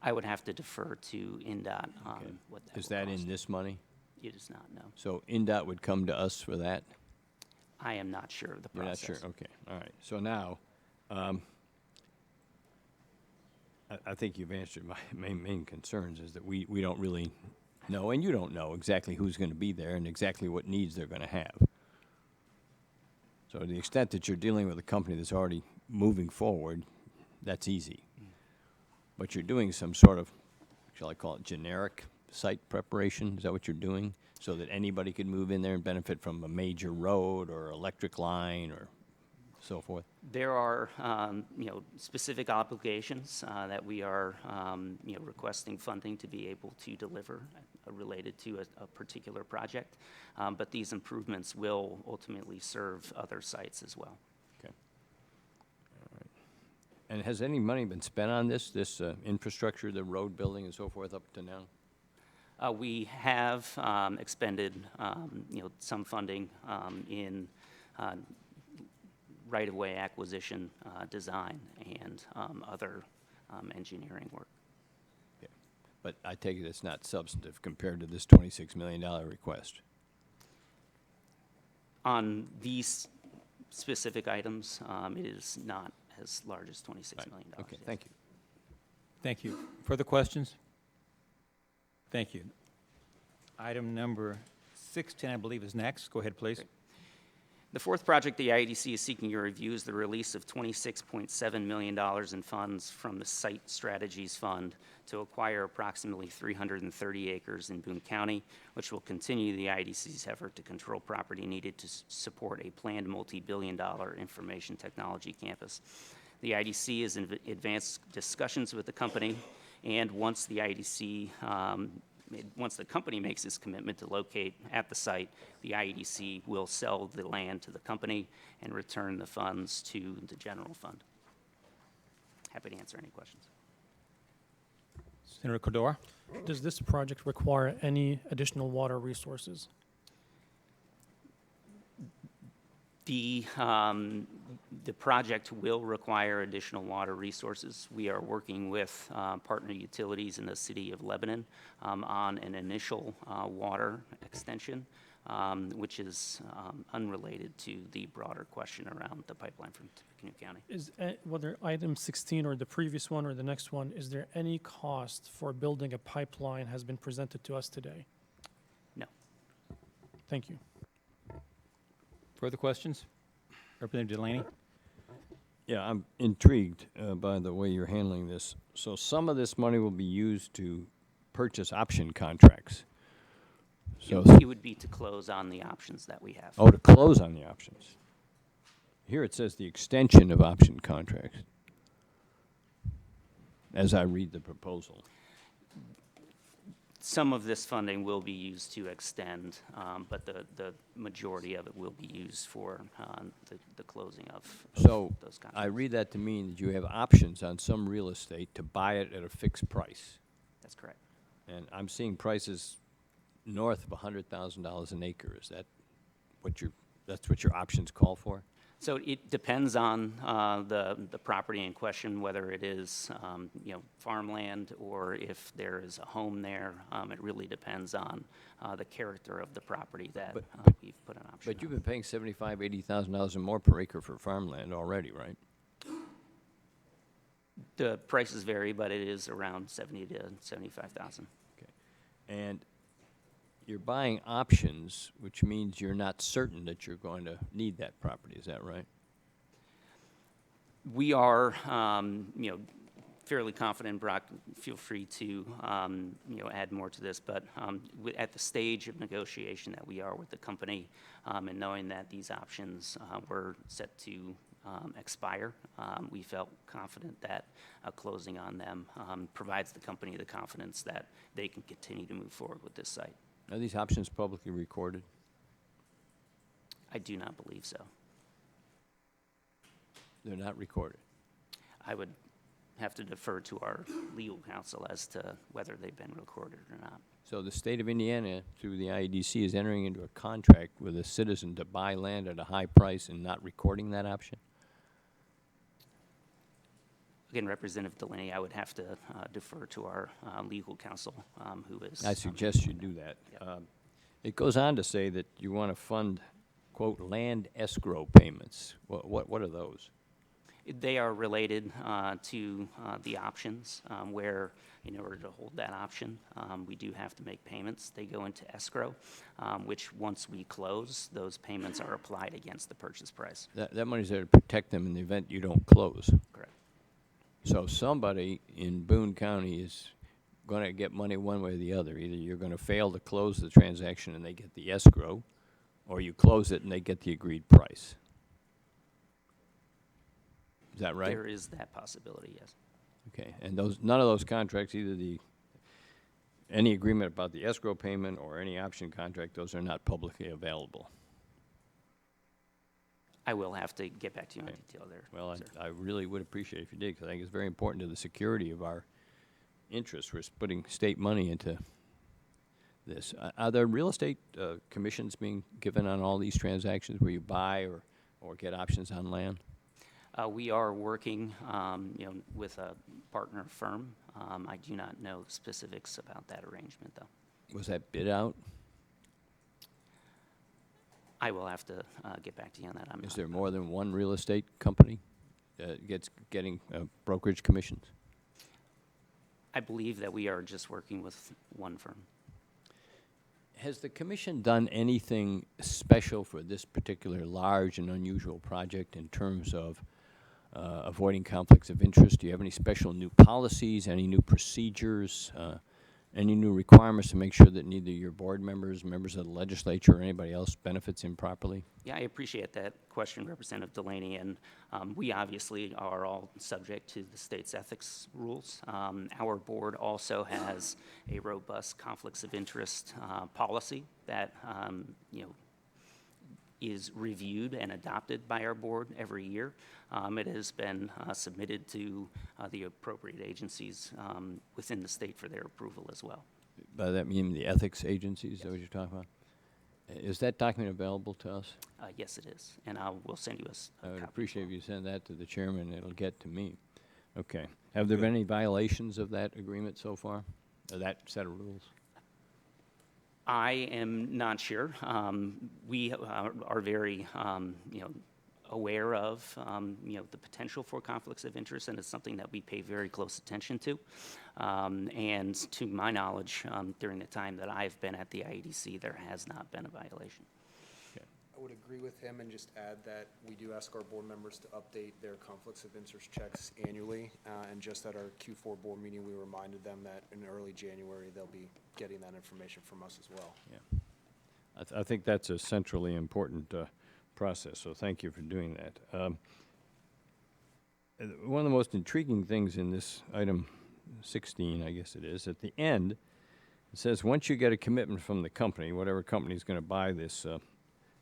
I would have to defer to INDOT on what that Is will that cost. in this money? It is not, no. So INDOT would come to us for that? I am not sure of the You're not process. sure, okay, all right. So now, I think you've answered my main concerns, is that we don't really know, and you don't know exactly who's going to be there and exactly what needs they're going to have. So to the extent that you're dealing with a company that's already moving forward, that's easy. But you're doing some sort of, shall I call it, generic site preparation? Is that what you're doing? So that anybody could move in there and benefit from a major road or electric line or so forth? There are, specific obligations that we are, requesting funding to be able to deliver related to a particular project. But these improvements will ultimately serve other sites as well. Okay. All right. And has any money been spent on this infrastructure, the road building and so forth up to now? We have expended, some funding in right-of-way acquisition, design, and other engineering work. Yeah. But I take it it's not substantive compared to this $26 million request? On these specific items, it is not as large as $26 million. Okay, yes. thank you. Thank you. Further questions? Thank you. Item number 610, I believe, is next. Go ahead, please. The fourth project the IEDC is seeking your review is the release of $26.7 million in funds from the Site Strategies Fund to acquire approximately 330 acres in Boone County, which will continue the IEDC's effort to control property needed to support a planned multi-billion-dollar information technology campus. The IEDC is in advanced discussions with the company, and once the IEDC once the company makes its commitment to locate at the site, the IEDC will sell the land to the company and return the funds to the general fund. Happy to answer any questions. Senator Cordova? Does this project require any additional water resources? The project will require additional water resources. We are working with partner utilities in the City of Lebanon on an initial water extension which is unrelated to the broader question around the pipeline from Tippecanoe County. Is, whether item 16 or the previous one or the next one, is there any cost for building a pipeline has been presented to us today? No. Thank you. Further questions? Representative Delaney? Yeah, I'm intrigued by the way you're handling this. So some of this money will be used to purchase option contracts. So It would be to close on the options that we have. oh, to close on the options. Here it says the extension of option contracts, as I read the proposal. Some of this funding will be used to extend, but the majority of it will be used for the closing of So those contracts. I read that to mean that you have options on some real estate to buy it at a fixed price. That's correct. And I'm seeing prices north of $100,000 an acre. Is that that's what your options call for? So it depends on the property in question, whether it is farmland or if there is a home there. It really depends on the character of the property that we've put an option But you've been paying $75,000, $80,000 or more per acre for farmland already, right? The prices vary, but it is around $70,000 to $75,000. Okay. And you're buying options, which means you're not certain that you're going to need that property. Is that right? We are, fairly confident. Brock, feel free to, add more to this. But at the stage of negotiation that we are with the company, and knowing that these options were set to expire, we felt confident that closing on them provides the company the confidence that they can continue to move forward with this site. Are these options publicly recorded? I do not believe so. They're not recorded. I would have to defer to our legal counsel as to whether they've been recorded or not. So the state of Indiana, through the IEDC, is entering into a contract with a citizen to buy land at a high price and not recording that option? Again, Representative Delaney, I would have to defer to our legal counsel, who is... I suggest you do that. Yep. It goes on to say that you want to fund, quote, land escrow payments. What are those? They are related to the options, where in order to hold that option, we do have to make payments. They go into escrow, which once we close, those payments are applied against the purchase price. That money's there to protect them in the event you don't close. Correct. So somebody in Boone County is going to get money one way or the other. Either you're going to fail to close the transaction and they get the escrow, or you close it and they get the agreed price. Is that right? There is that possibility, yes. Okay, and none of those contracts, either any agreement about the escrow payment or any option contract, those are not publicly available. I will have to get back to you on detail there. Well, sir. I really would appreciate if you did, because I think it's very important to the security of our interests. We're putting state money into this. Are there real estate commissions being given on all these transactions where you buy or get options on land? We are working, with a partner firm. I do not know the specifics about that arrangement, though. Was that bid out? I will have to get back to you on that. Is there more than one real estate company getting brokerage commissions? I believe that we are just working with one firm. Has the commission done anything special for this particular large and unusual project in terms of avoiding conflicts of interest? Do you have any special new policies, any new procedures, any new requirements to make sure that neither your board members, members of the legislature, or anybody else benefits improperly? Yeah, I appreciate that question, Representative Delaney, and we obviously are all subject to the state's ethics rules. Our board also has a robust conflicts of interest policy that is reviewed and adopted by our board every year. It has been submitted to the appropriate agencies within the state for their approval as well. By that mean the ethics agencies, is that what you're talking about? Is that document available to us? Yes, it is, and I will send you a I would copy. appreciate if you send that to the chairman, it'll get to me. Okay. Have there been any violations of that agreement so far, of that set of rules? I am not sure. We are very, aware of, the potential for conflicts of interest, and it's something that we pay very close attention to. And to my knowledge, during the time that I've been at the IEDC, there has not been a violation. I would agree with him and just add that we do ask our board members to update their conflicts of interest checks annually. And just at our Q4 board meeting, we reminded them that in early January, they'll be getting that information from us as well. Yeah. I think that's a centrally important process, so thank you for doing that. One of the most intriguing things in this item 16, I guess it is, at the end, it says once you get a commitment from the company, whatever company is going to buy this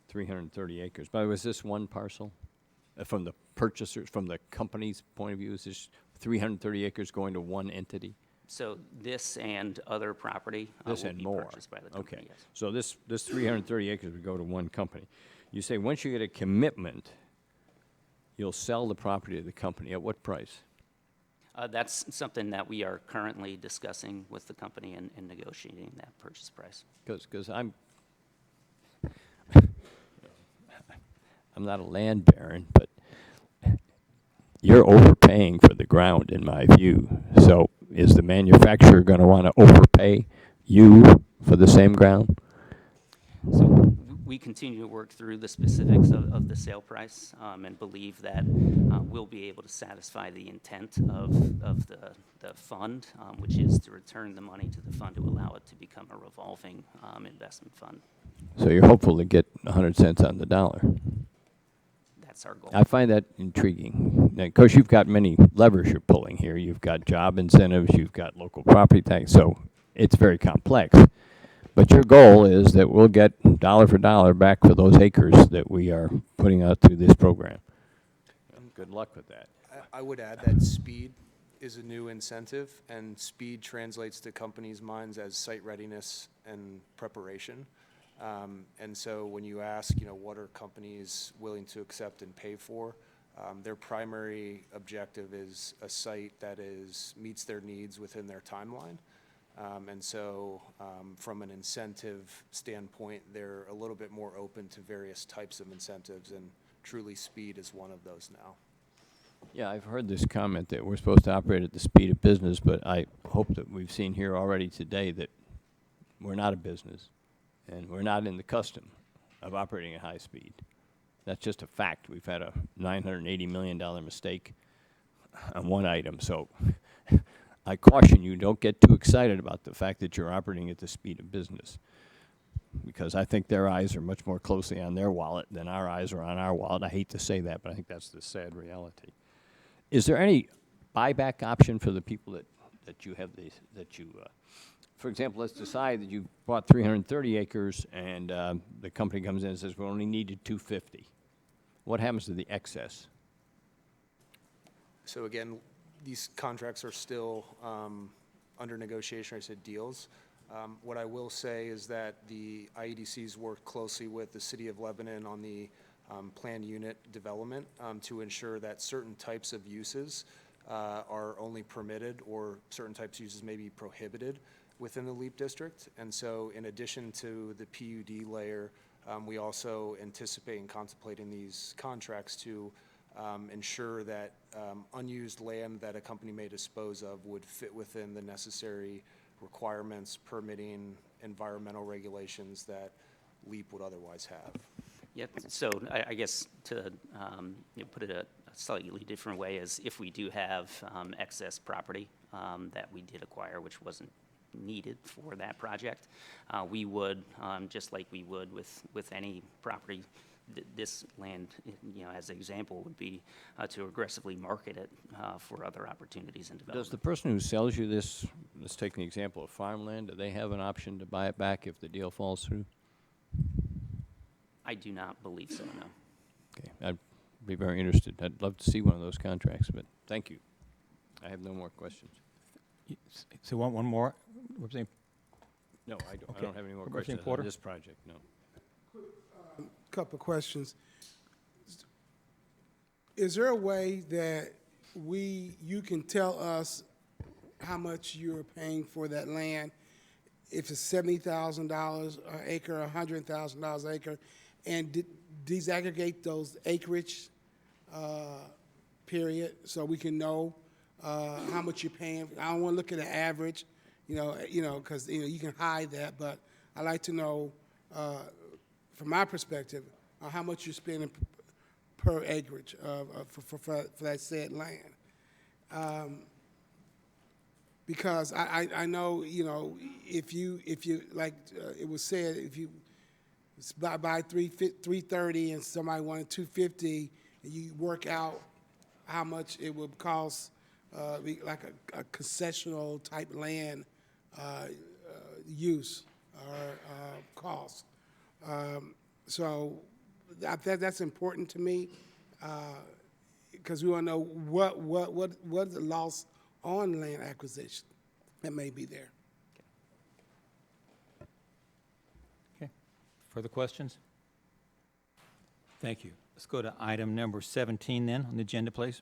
330 acres. By the way, is this one parcel? From the purchasers, from the company's point of view, is this 330 acres going to one entity? So this and other property This will and be more. purchased by the company, Okay. yes. So this 330 acres would go to one company. You say once you get a commitment, you'll sell the property to the company. At what price? That's something that we are currently discussing with the company and negotiating that purchase price. Because I'm not a land baron, but you're overpaying for the ground in my view. So is the manufacturer going to want to overpay you for the same ground? So we continue to work through the specifics of the sale price and believe that we'll be able to satisfy the intent of the fund, which is to return the money to the fund to allow it to become a revolving investment fund. So you're hopeful to get 100 cents on the dollar. That's our goal. I find that intriguing. Of course, you've got many levers you're pulling here. You've got job incentives, you've got local property tax, so it's very complex. But your goal is that we'll get dollar for dollar back for those acres that we are putting out through this program. Good luck with that. I would add that speed is a new incentive, and speed translates to companies' minds as site readiness and preparation. And so when you ask, what are companies willing to accept and pay for, their primary objective is a site that meets their needs within their timeline. And so from an incentive standpoint, they're a little bit more open to various types of incentives, and truly speed is one of those now. Yeah, I've heard this comment that we're supposed to operate at the speed of business, but I hope that we've seen here already today that we're not a business, and we're not in the custom of operating at high speed. That's just a fact. We've had a $980 million mistake on one item, so I caution you, don't get too excited about the fact that you're operating at the speed of business, because I think their eyes are much more closely on their wallet than our eyes are on our wallet. I hate to say that, but I think that's the sad reality. Is there any buyback option for the people that you have for example, let's decide that you bought 330 acres and the company comes in and says, we only needed 250. What happens to the excess? So again, these contracts are still under negotiation. I said deals. What I will say is that the IEDCs work closely with the City of Lebanon on the planned unit development to ensure that certain types of uses are only permitted, or certain types of uses may be prohibited within the LEAP district. And so in addition to the PUD layer, we also anticipate and contemplating these contracts to ensure that unused land that a company may dispose of would fit within the necessary requirements, permitting, environmental regulations that LEAP would otherwise have. Yep. So I guess to put it a slightly different way is if we do have excess property that we did acquire, which wasn't needed for that project, we would, just like we would with any property, this land, as an example, would be to aggressively market it for other opportunities and development. Does the person who sells you this, let's take the example of farmland, do they have an option to buy it back if the deal falls through? I do not believe so, no. Okay, I'd be very interested. I'd love to see one of those contracts, but thank you. I have no more questions. So one more? No, I don't, Okay. I don't have any more Representative questions Porter? on this project, no. Couple of questions. Is there a way that you can tell us how much you're paying for that land? if it's $70,000 an acre, $100,000 an acre, and disaggregate those acreage, period, so we can know how much you're paying. I don't want to look at the average, because you can hide that, but I like to know, from my perspective, how much you're spending per acreage for that said land. Because I know, if you like it was said, if you buy 330 and somebody wanted 250, and you work out how much it would cost, like a concessional type land use or cost. So that's important to me, because we want to know what the loss on land acquisition that may be there. Okay. Further questions? Thank you. Let's go to item number 17 then on the agenda, please.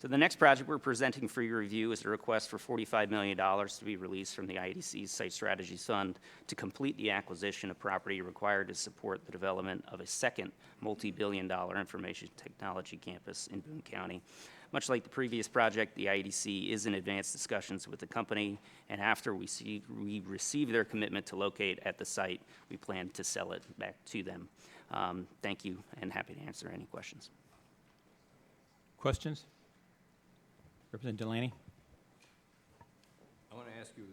So the next project we're presenting for your review is a request for $45 million to be released from the IDC's Site Strategies Fund to complete the acquisition of property required to support the development of a second multi-billion-dollar information technology campus in Boone County. Much like the previous project, the IDC is in advanced discussions with the company, and after we receive their commitment to locate at the site, we plan to sell it back to them. Thank you, and happy to answer any questions. Questions? Representative Delaney? I want to ask you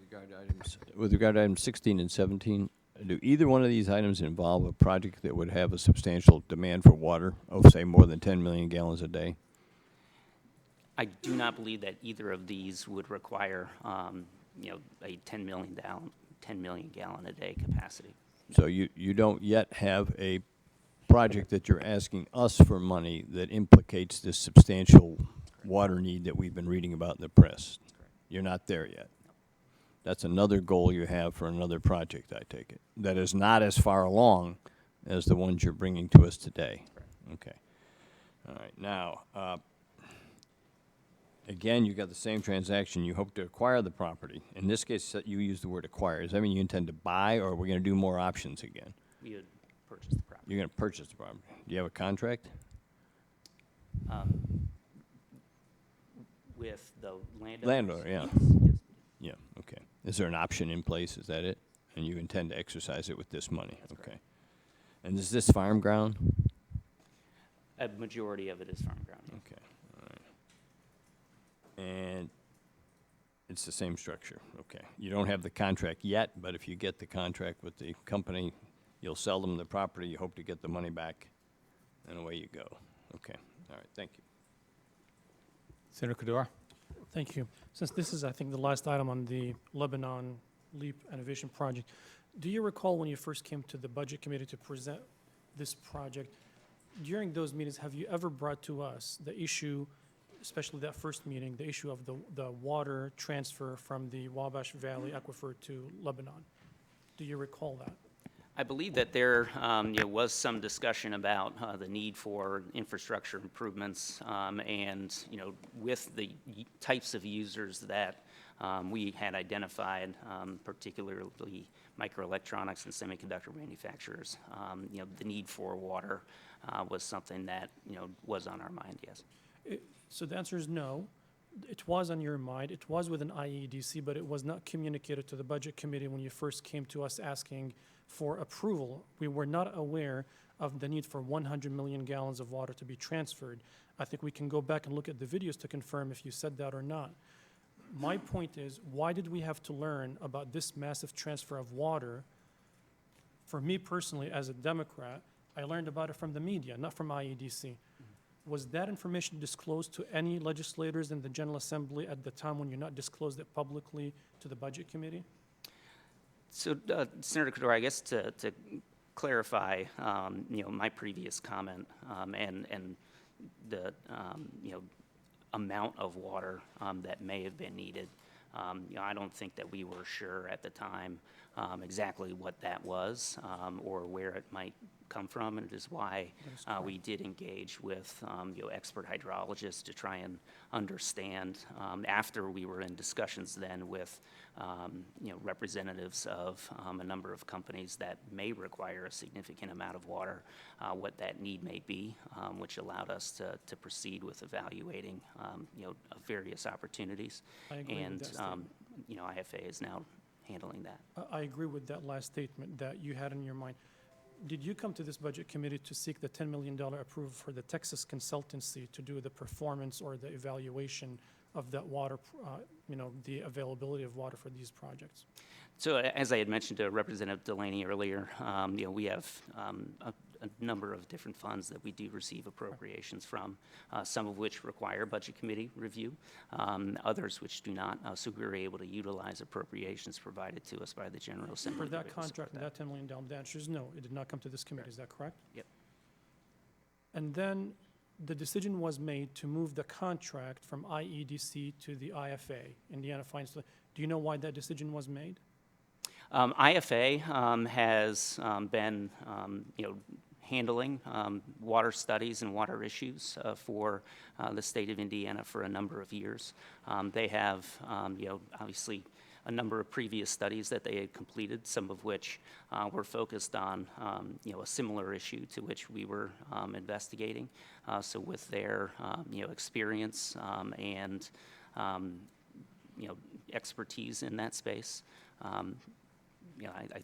with regard to items 16 and 17, do either one of these items involve a project that would have a substantial demand for water of, say, more than 10 million gallons a day? I do not believe that either of these would require, a 10 million gallon a day capacity. So you don't yet have a project that you're asking us for money that implicates this substantial water need that we've been reading about in the press? You're not there yet. That's another goal you have for another project, I take it, that is not as far along as the ones you're bringing to us today. Okay. All right. Now, again, you got the same transaction. You hope to acquire the property. In this case, you use the word acquire. Does that mean you intend to buy, or are we going to do more options again? We would purchase the property. You're going to purchase the property. Do you have a contract? With the landowner? Landowner, yeah. Yes. Yeah, okay. Is there an option in place? Is that it? And you intend to exercise it with this money? That's okay. correct. And is this farm ground? A majority of it is farm ground. Okay, all right. And it's the same structure, okay. You don't have the contract yet, but if you get the contract with the company, you'll sell them the property, you hope to get the money back, and away you go. Okay, all right, thank you. Senator Kador? Thank you. Since this is, I think, the last item on the Lebanon LEAP Innovation Project, do you recall when you first came to the Budget Committee to present this project, during those meetings, have you ever brought to us the issue, especially that first meeting, the issue of the water transfer from the Wabash Valley Aquifer to Lebanon? Do you recall that? I believe that there was some discussion about the need for infrastructure improvements, and with the types of users that we had identified, particularly microelectronics and semiconductor manufacturers, the need for water was something that was on our mind. Yes. So the answer is no. It was on your mind. It was with an IEDC, but it was not communicated to the Budget Committee when you first came to us asking for approval. We were not aware of the need for 100 million gallons of water to be transferred. I think we can go back and look at the videos to confirm if you said that or not. My point is, why did we have to learn about this massive transfer of water? For me personally, as a Democrat, I learned about it from the media, not from IEDC. Was that information disclosed to any legislators in the General Assembly at the time when you not disclosed it publicly to the Budget Committee? So, Senator Kador, I guess to clarify, my previous comment and the amount of water that may have been needed, I don't think that we were sure at the time exactly what that was or where it might come from, and it is why we did engage with expert hydrologists to try and understand after we were in discussions then with representatives of a number of companies that may require a significant amount of water, what that need may be, which allowed us to proceed with evaluating various opportunities. I agree with And that statement. IFA is now handling that. I agree with that last statement that you had in your mind. Did you come to this budget committee to seek the $10 million approval for the Texas consultancy to do the performance or the evaluation of that water, the availability of water for these projects? So as I had mentioned to Representative Delaney earlier, we have a number of different funds that we do receive appropriations from, some of which require budget committee review, others which do not. So we were able to utilize appropriations provided to us by the General Assembly. For that contract, that $10 million, the answer is no, it did not come to this committee, is that correct? Yep. And then the decision was made to move the contract from IEDC to the IFA, Indiana Finance. Do you know why that decision was made? IFA has been, handling water studies and water issues for the state of Indiana for a number of years. They have, obviously a number of previous studies that they had completed, some of which were focused on, a similar issue to which we were investigating. So with their, experience and, expertise in that space, I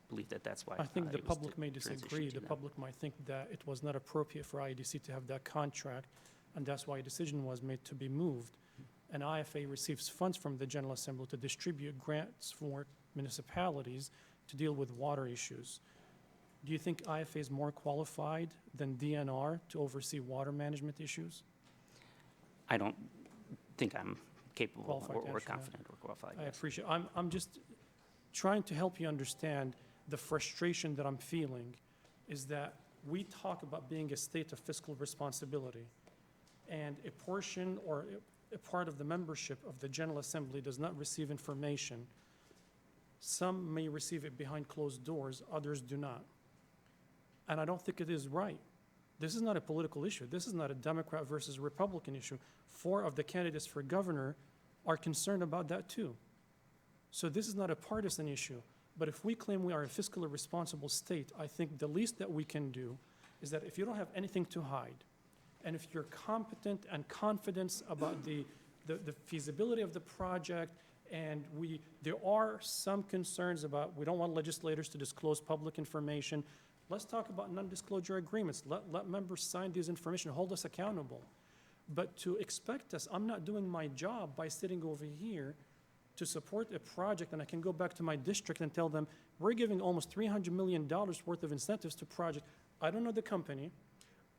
believe that that's why. I think the it was public may transitioned disagree. to The them. public might think that it was not appropriate for IEDC to have that contract, and that's why a decision was made to be moved. And IFA receives funds from the General Assembly to distribute grants for municipalities to deal with water issues. Do you think IFA is more qualified than DNR to oversee water management issues? I don't think I'm capable Qualified to or answer that. confident or qualified. I yes. appreciate, I'm just trying to help you understand the frustration that I'm feeling is that we talk about being a state of fiscal responsibility, and a portion or a part of the membership of the General Assembly does not receive information. Some may receive it behind closed doors, others do not. And I don't think it is right. This is not a political issue. This is not a Democrat versus Republican issue. 4 of the candidates for governor are concerned about that too. So this is not a partisan issue. But if we claim we are a fiscally responsible state, I think the least that we can do is that if you don't have anything to hide, and if you're competent and confident about the feasibility of the project, and there are some concerns about, we don't want legislators to disclose public information. Let's talk about non-disclosure agreements. Let members sign these information, hold us accountable. But to expect us, I'm not doing my job by sitting over here to support a project, and I can go back to my district and tell them, we're giving almost $300 million worth of incentives to project. I don't know the company.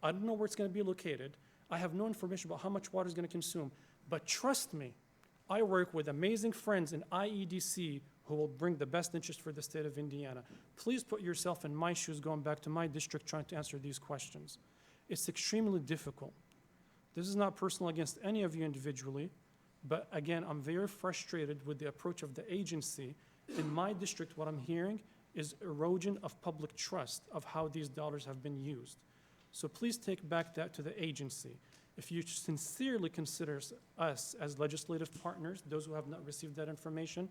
I don't know where it's going to be located. I have no information about how much water is going to consume. But trust me, I work with amazing friends in IEDC who will bring the best interest for the state of Indiana. Please put yourself in my shoes going back to my district trying to answer these questions. It's extremely difficult. This is not personal against any of you individually, but again, I'm very frustrated with the approach of the agency. In my district, what I'm hearing is erosion of public trust of how these dollars have been used. So please take back that to the agency. If you sincerely consider us as legislative partners, those who have not received that information,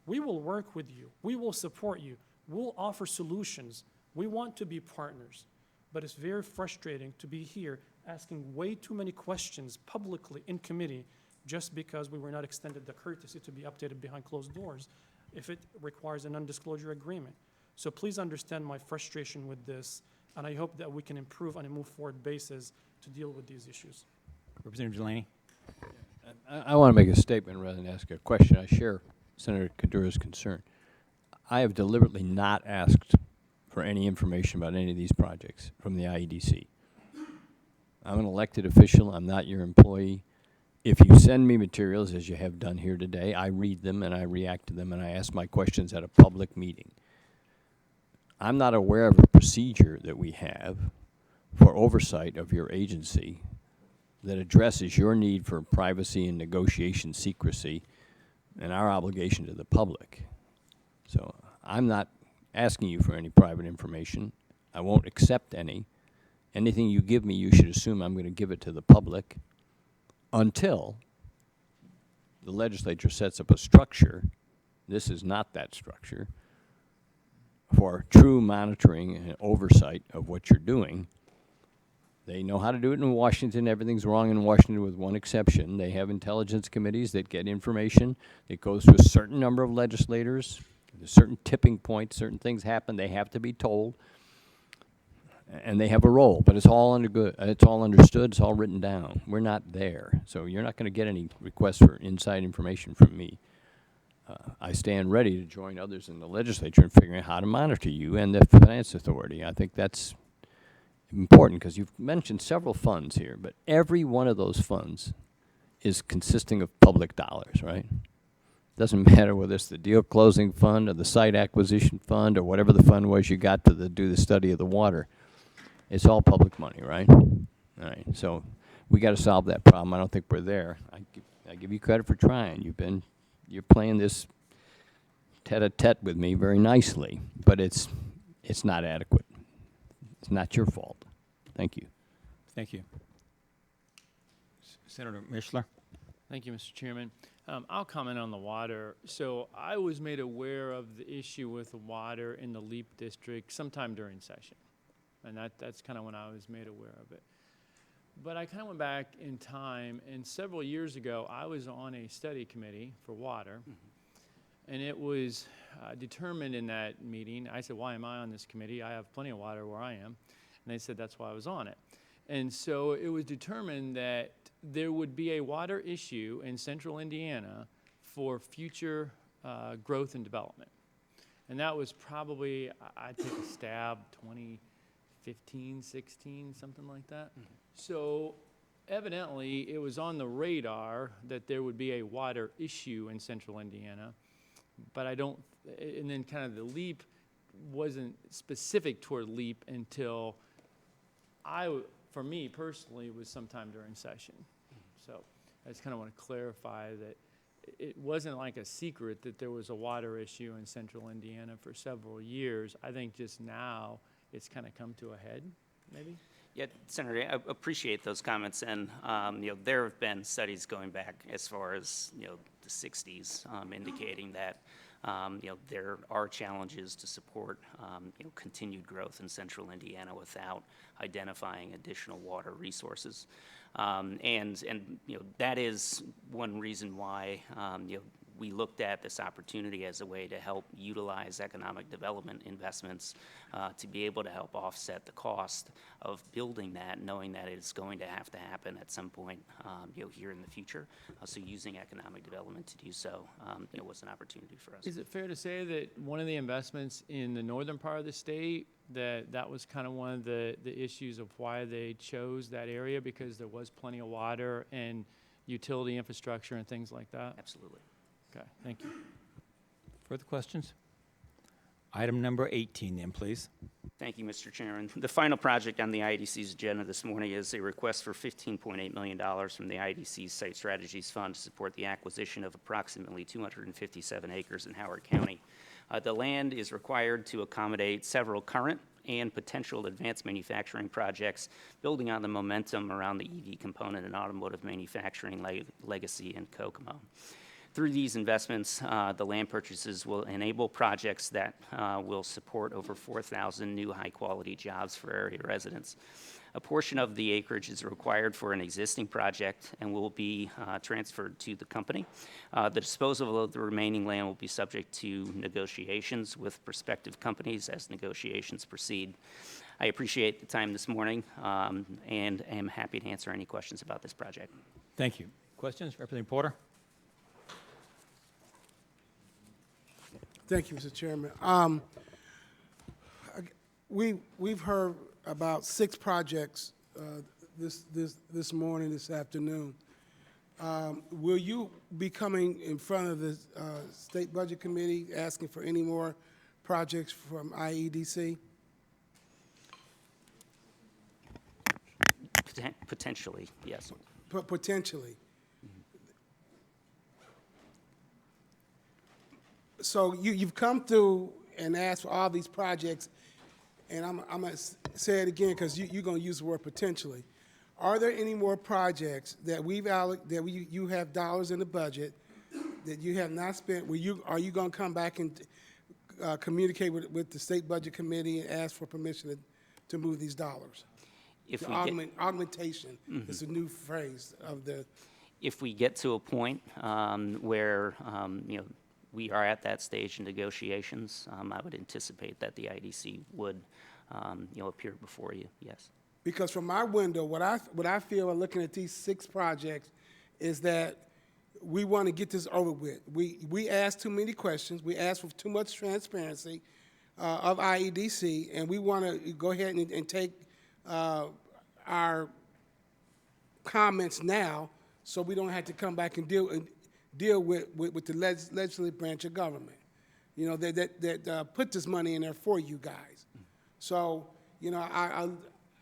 we will work with you. We will support you. We'll offer solutions. We want to be partners. But it's very frustrating to be here asking way too many questions publicly in committee just because we were not extended the courtesy to be updated behind closed doors if it requires a non-disclosure agreement. So please understand my frustration with this, and I hope that we can improve on a move-forward basis to deal with these issues. Representative Delaney. I want to make a statement rather than ask a question. I share Senator Kadura's concern. I have deliberately not asked for any information about any of these projects from the IEDC. I'm an elected official. I'm not your employee. If you send me materials, as you have done here today, I read them and I react to them and I ask my questions at a public meeting. I'm not aware of a procedure that we have for oversight of your agency that addresses your need for privacy and negotiation secrecy and our obligation to the public. So I'm not asking you for any private information. I won't accept any. Anything you give me, you should assume I'm going to give it to the public until the legislature sets up a structure. This is not that structure for true monitoring and oversight of what you're doing. They know how to do it in Washington. Everything's wrong in Washington with one exception. They have intelligence committees that get information. It goes to a certain number of legislators. There's certain tipping points, certain things happen, they have to be told. And they have a role, but it's all it's all understood, it's all written down. We're not there. So you're not going to get any requests for inside information from me. I stand ready to join others in the legislature in figuring out how to monitor you and the Finance Authority. I think that's important because you've mentioned several funds here, but every one of those funds is consisting of public dollars, right? Doesn't matter whether it's the deal closing fund or the site acquisition fund or whatever the fund was you got to do the study of the water. It's all public money, right? All right, so we got to solve that problem. I don't think we're there. I give you credit for trying. You're playing this tete-a-tete with me very nicely, but it's not adequate. It's not your fault. Thank you. Thank you. Senator Mishler? Thank you, Mr. Chairman. I'll comment on the water. So I was made aware of the issue with the water in the LEAP district sometime during session. And that's kind of when I was made aware of it. But I kind of went back in time, and several years ago, I was on a study committee for water. And it was determined in that meeting, I said, why am I on this committee? I have plenty of water where I am. And they said, that's why I was on it. And so it was determined that there would be a water issue in central Indiana for future growth and development. And that was probably, I'd take a stab, 2015, 16, something like that. So evidently, it was on the radar that there would be a water issue in central Indiana. But and then kind of the LEAP wasn't specific toward LEAP until for me personally, was sometime during session. So I just kind of want to clarify that it wasn't like a secret that there was a water issue in central Indiana for several years. I think just now it's kind of come to a head, maybe? Yeah, Senator, I appreciate those comments, and there have been studies going back as far as the 60s indicating that there are challenges to support continued growth in central Indiana without identifying additional water resources, and that is one reason why we looked at this opportunity as a way to help utilize economic development investments to be able to help offset the cost of building that, knowing that it's going to have to happen at some point here in the future. So using economic development to do so was an opportunity for us. Is it fair to say that one of the investments in the northern part of the state, that was kind of one of the issues of why they chose that area, because there was plenty of water and utility infrastructure and things like that? Absolutely. Okay, thank you. Further questions? Item number 18 then, please. Thank you, Mr. Chairman. The final project on the IDC's agenda this morning is a request for $15.8 million from the IDC's Site Strategies Fund to support the acquisition of approximately 257 acres in Howard County. The land is required to accommodate several current and potential advanced manufacturing projects, building on the momentum around the EV component and automotive manufacturing legacy in Kokomo. Through these investments, the land purchases will enable projects that will support over 4,000 new high-quality jobs for area residents. A portion of the acreage is required for an existing project and will be transferred to the company. The disposal of the remaining land will be subject to negotiations with prospective companies as negotiations proceed. I appreciate the time this morning and am happy to answer any questions about this project. Thank you. Questions? Representative Porter? Thank you, Mr. Chairman. We've heard about 6 projects this morning, this afternoon. Will you be coming in front of the State Budget Committee asking for any more projects from IEDC? Potentially, yes. Potentially. So you've come through and ask for all these projects, and I'm gonna say it again because you're gonna use the word potentially. Are there any more projects that you have dollars in the budget that you have not spent? Are you gonna come back and communicate with the state budget committee and ask for permission to move these dollars? If The we get, augmentation is a new phrase of the. if we get to a point where, we are at that stage in negotiations, I would anticipate that the IDC would, appear before you, yes. Because from my window, what I feel when looking at these 6 projects is that we want to get this over with. We ask too many questions. We ask for too much transparency of IEDC, and we want to go ahead and take our comments now, so we don't have to come back and deal with the legislative branch of government. That put this money in there for you guys. So,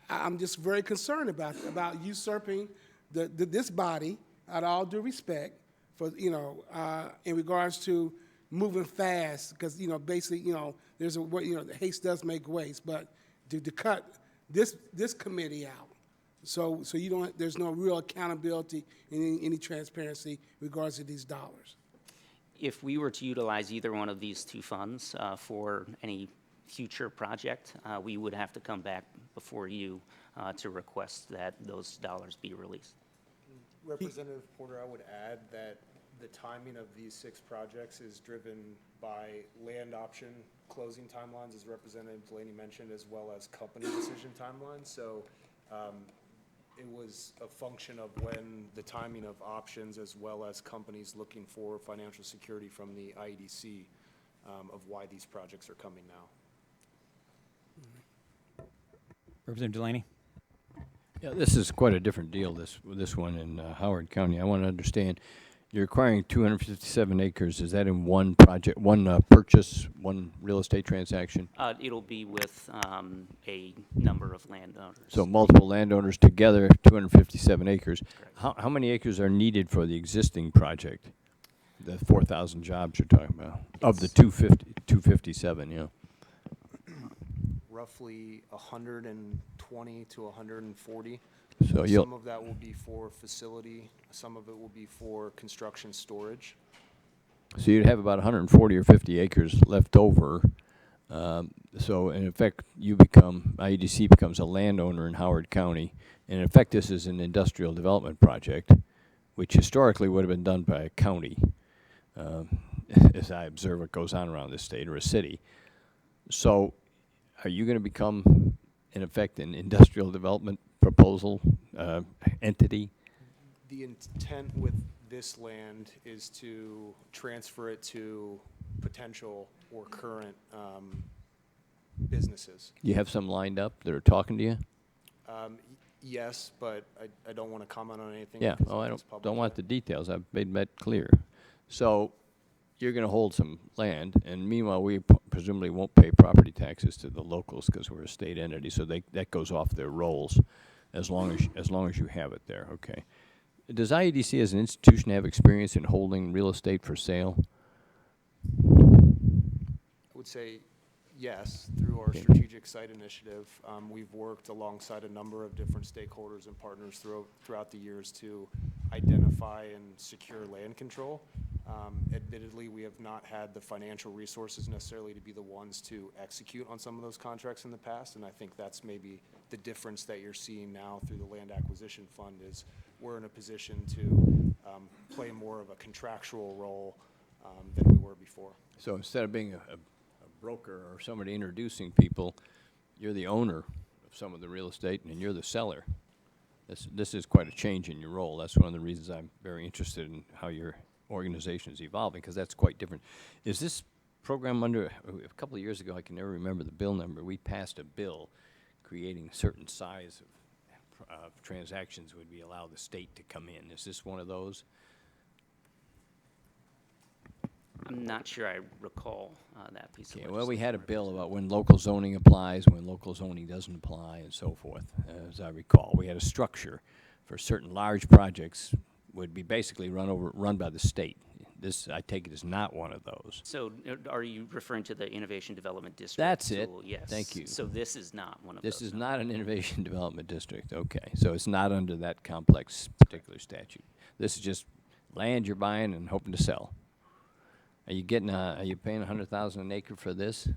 I'm just very concerned about usurping this body, at all due respect, for in regards to moving fast, because basically there's haste does make waste, but to cut this committee out, so there's no real accountability and any transparency in regards to these dollars. If we were to utilize either one of these 2 funds for any future project, we would have to come back before you to request that those dollars be released. Representative Porter, I would add that the timing of these 6 projects is driven by land option closing timelines, as Representative Delaney mentioned, as well as company decision timelines. So it was a function of when the timing of options, as well as companies looking for financial security from the IEDC, of why these projects are coming now. Representative Delaney? Yeah, this is quite a different deal, this one in Howard County. I want to understand, you're acquiring 257 acres. Is that in one project, one purchase, one real estate transaction? It'll be with a number of landowners. So multiple landowners together, 257 acres. How many acres are needed for the existing project? The 4,000 jobs you're talking about, of the 257, yeah. Roughly 120 to 140. So some of that will be for facility, some of it will be for construction storage. So you'd have about 140 or 50 acres left over. So in effect, IEDC becomes a landowner in Howard County. And in effect, this is an industrial development project, which historically would have been done by a county, as I observe what goes on around this state, or a city. So are you going to become, in effect, an industrial development proposal entity? The intent with this land is to transfer it to potential or current businesses. You have some lined up that are talking to you? Yes, but I don't want to comment on anything. Yeah, because oh, I it's public don't want yet. the details. I've made that clear. So you're going to hold some land, and meanwhile, we presumably won't pay property taxes to the locals because we're a state entity, so that goes off their rolls as long as you have it there. Okay. Does IEDC as an institution have experience in holding real estate for sale? I would say yes, through our strategic site initiative. We've worked alongside a number of different stakeholders and partners throughout the years to identify and secure land control. Admittedly, we have not had the financial resources necessarily to be the ones to execute on some of those contracts in the past, and I think that's maybe the difference that you're seeing now through the Land Acquisition Fund is we're in a position to play more of a contractual role than we were before. So instead of being a broker or somebody introducing people, you're the owner of some of the real estate and you're the seller. This is quite a change in your role. That's one of the reasons I'm very interested in how your organization is evolving, because that's quite different. Is this program under, a couple of years ago, I can never remember the bill number, we passed a bill creating a certain size of transactions would be allowed the state to come in. Is this one of those? I'm not sure I recall that piece of Well, we legislation. had a bill about when local zoning applies, when local zoning doesn't apply, and so forth, as I recall. We had a structure for certain large projects would be basically run by the state. This, I take it, is not one of those. So are you referring to the Innovation Development District? That's it. tool? Yes. Thank you. So this is not one of those. This is not an innovation development district, okay. So it's not under that complex particular statute. This is just land you're buying and hoping to sell. Are you getting, are you paying $100,000 an acre for this?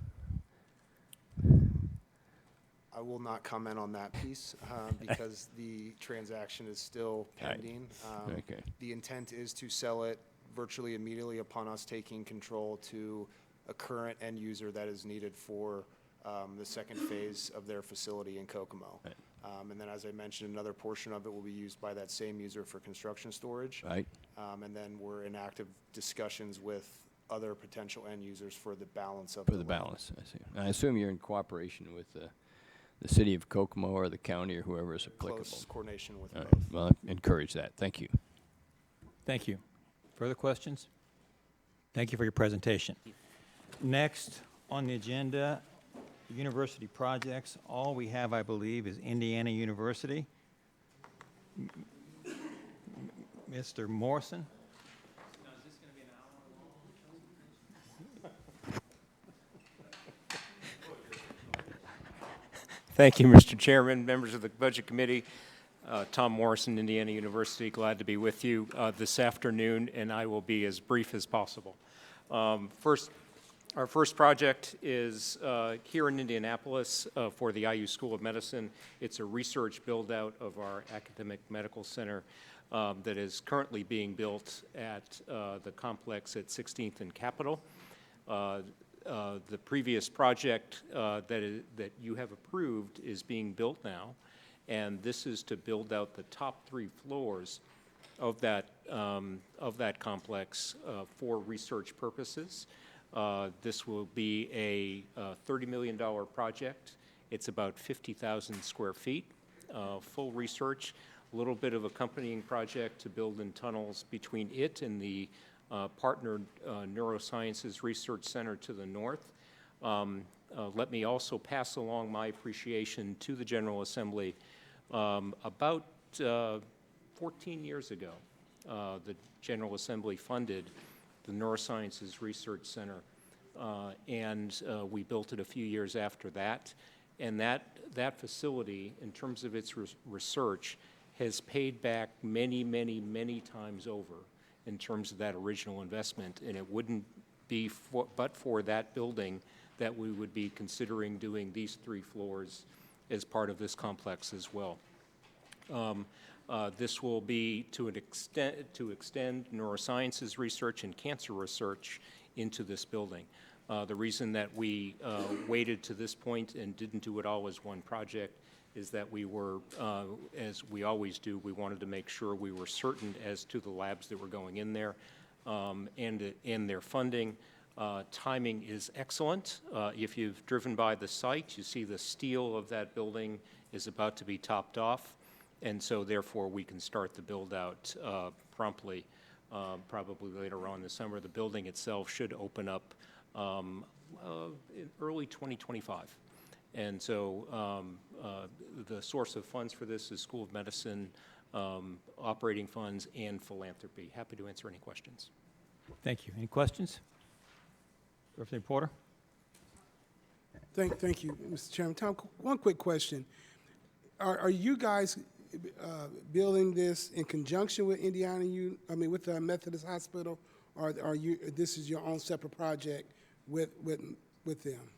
I will not comment on that piece because the transaction is still All right. pending. Okay. The intent is to sell it virtually immediately upon us taking control to a current end user that is needed for the second phase of their facility in Kokomo. Right. And then, as I mentioned, another portion of it will be used by that same user for construction storage. Right. And then we're in active discussions with other potential end users for the balance of For the the land. balance, I see. I assume you're in cooperation with the city of Kokomo or the county or whoever is applicable. Close coordination with All right. both. Well, I encourage that. Thank you. Thank you. Further questions? Thank you for your presentation. Next on the agenda, university projects. All we have, I believe, is Indiana University. Mr. Morrison? Thank you, Mr. Chairman, members of the Budget Committee. Tom Morrison, Indiana University, glad to be with you this afternoon, and I will be as brief as possible. Our first project is here in Indianapolis for the IU School of Medicine. It's a research build-out of our academic medical center that is currently being built at the complex at 16th and Capitol. The previous project that you have approved is being built now, and this is to build out the top 3 floors of that complex for research purposes. This will be a $30 million project. It's about 50,000 square feet, full research, a little bit of accompanying project to build in tunnels between it and the partnered Neurosciences Research Center to the north. Let me also pass along my appreciation to the General Assembly. About 14 years ago, the General Assembly funded the Neurosciences Research Center, and we built it a few years after that. And that facility, in terms of its research, has paid back many, many, many times over in terms of that original investment, and it wouldn't be but for that building that we would be considering doing these 3 floors as part of this complex as well. This will be to extend neurosciences research and cancer research into this building. The reason that we waited to this point and didn't do it all as one project is that we were, as we always do, we wanted to make sure we were certain as to the labs that were going in there and their funding. Timing is excellent. If you've driven by the site, you see the steel of that building is about to be topped off, and so therefore we can start the build-out promptly, probably later on this summer. The building itself should open up in early 2025. And so the source of funds for this is School of Medicine, operating funds, and philanthropy. Happy to answer any questions. Thank you. Any questions? Representative Porter? Thank you, Mr. Chairman. Tom, one quick question. Are you guys building this in conjunction with with the Methodist Hospital, or are you, this is your own separate project with them?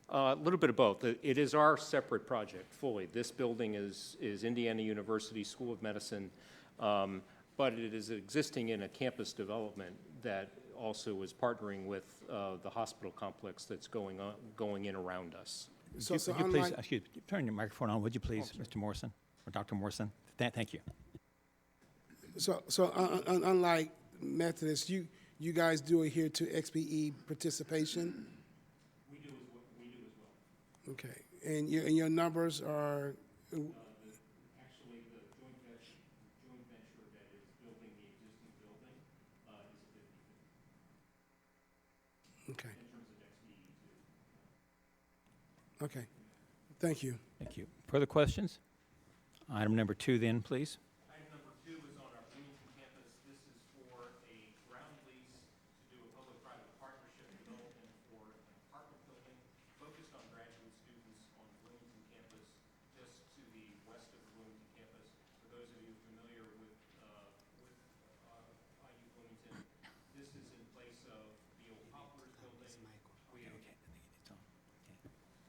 A little bit of both. It is our separate project fully. This building is Indiana University School of Medicine, but it is existing in a campus development that also is partnering with the hospital complex that's going in around us. Would you please, excuse me, turn your microphone on, would you please, Mr. Morrison, or Dr. Morrison? Thank you. So unlike Methodist, you guys do adhere to XBE participation? We do as well. Okay, and your numbers are? Actually, the joint venture that is building the existing building is a 50/50. Okay. In terms of XBE too. Okay, thank you. Thank you. Further questions? Item number 2 then, please. Item number 2 is on our Bloomington campus. This is for a ground lease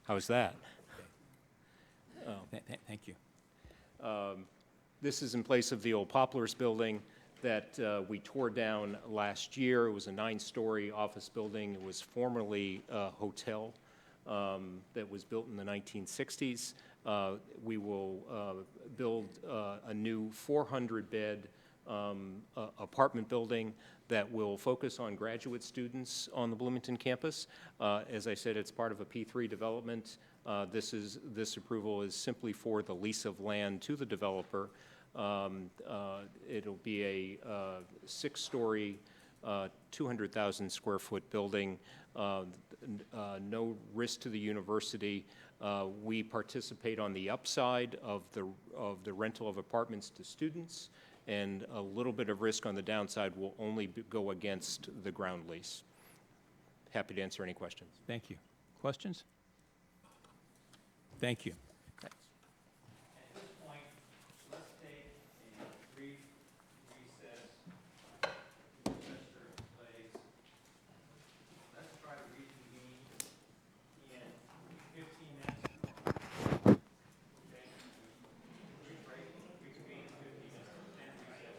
How's that? Thank you. This is in place of the old Poplars building that we tore down last year. It was a 9-story office building. It was formerly a hotel that was built in the 1960s. We will build a new 400-bed apartment building that will focus on graduate students on the Bloomington campus. As I said, it's part of a P3 development. This approval is simply for the lease of land to the developer. It'll be a 6-story, 200,000 square foot building. No risk to the university. We participate on the upside of the rental of apartments to students, and a little bit of risk on the downside will only go against the ground lease. Happy to answer any questions. Thank you. Questions? Thank you. At this point, let's take a brief recess. Let's try to reconvene in 15 minutes. Brief break. Reconvene in 15 minutes. Then recess.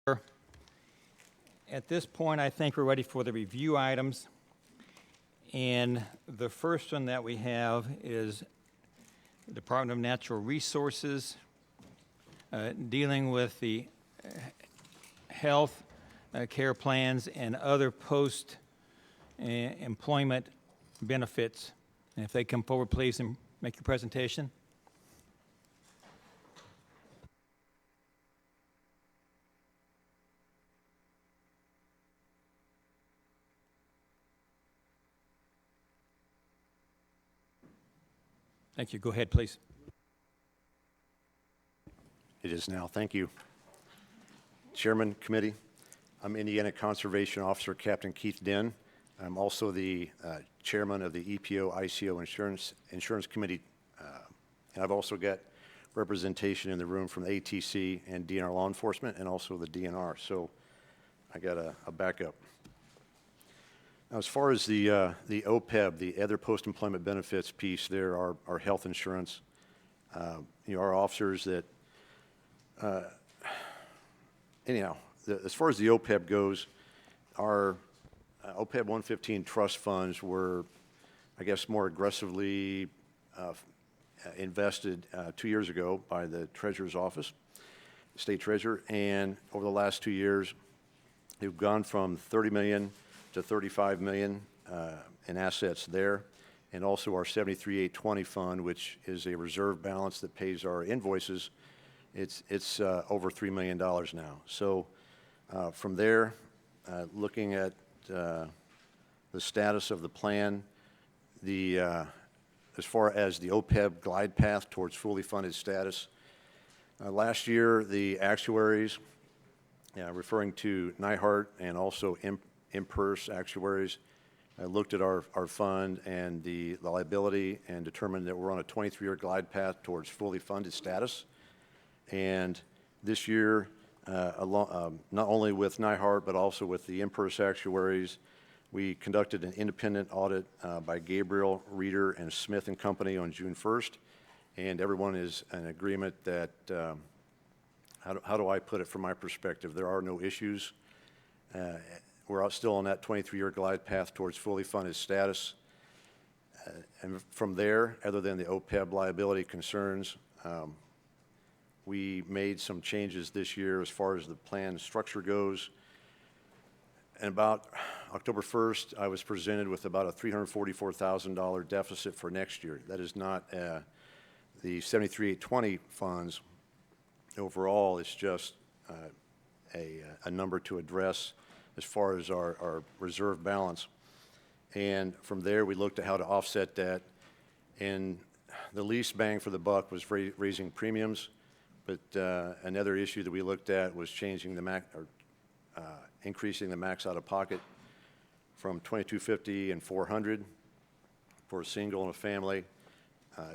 At this point, I think we're ready for the review items. And the first one that we have is Department of Natural Resources, dealing with the health care plans and other post-employment benefits. And if they come forward, please, and make your presentation. Thank you. Go ahead, please. It is now. Thank you. Chairman, committee, I'm Indiana Conservation Officer Captain Keith Dinn. I'm also the chairman of the EPO-ICO Insurance Committee. And I've also got representation in the room from the ATC and DNR law enforcement and also the DNR. So I got a backup. Now, as far as the OPEB, the other post-employment benefits piece there, our health insurance, our officers that, as far as the OPEB goes, our OPEB 115 trust funds were, I guess, more aggressively invested 2 years ago by the Treasurer's Office, State Treasurer, and over the last 2 years, they've gone from 30 million to 35 million in assets there, and also our 73820 fund, which is a reserve balance that pays our invoices. It's over $3 million now. So from there, looking at the status of the plan, as far as the OPEB glide path towards fully funded status, last year the actuaries, referring to NIHART and also IMPERS actuaries, looked at our fund and the liability and determined that we're on a 23-year glide path towards fully funded status. And this year, not only with NIHART, but also with the IMPERS actuaries, we conducted an independent audit by Gabriel, Reeder, and Smith and Company on June 1st. And everyone is in agreement that, how do I put it from my perspective? There are no issues. We're still on that 23-year glide path towards fully funded status. And from there, other than the OPEB liability concerns, we made some changes this year as far as the plan structure goes. And about October 1st, I was presented with about a $344,000 deficit for next year. That is not the 73820 funds. Overall, it's just a number to address as far as our reserve balance. And from there, we looked at how to offset that. And the least bang for the buck was raising premiums. But another issue that we looked at was changing the increasing the max out of pocket from $2,250 and $400 for a single and a family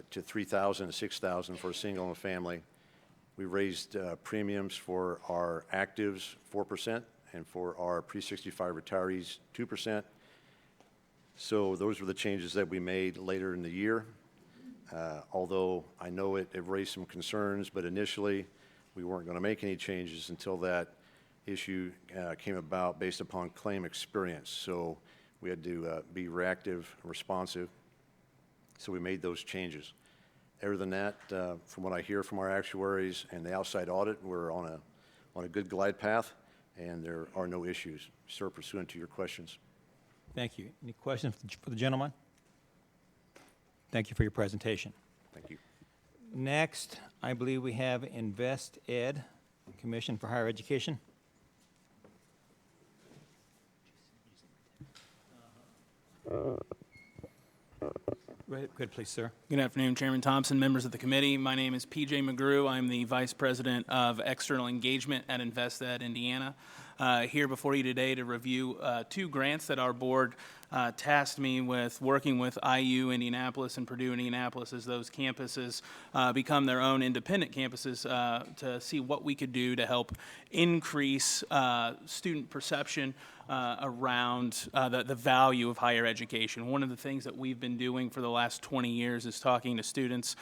to $3,000 and $6,000 for a single and a family. We raised premiums for our actives 4% and for our pre-65 retirees 2%. So those were the changes that we made later in the year. Although I know it raised some concerns, but initially we weren't going to make any changes until that issue came about based upon claim experience. So we had to be reactive and responsive. So we made those changes. Other than that, from what I hear from our actuaries and the outside audit, we're on a good glide path, and there are no issues. Sir, pursuant to your questions. Thank you. Any questions for the gentleman? Thank you for your presentation. Thank you. Next, I believe we have Invest Ed, Commission for Higher Education. Go ahead, please, sir. Good afternoon, Chairman Thompson, members of the committee. My name is PJ McGrew. I'm the Vice President of External Engagement at InvestEd Indiana. Here before you today to review 2 grants that our board tasked me with working with IU Indianapolis and Purdue Indianapolis as those campuses become their own independent campuses to see what we could do to help increase student perception around the value of higher education. One of the things that we've been doing for the last 20 years is talking to students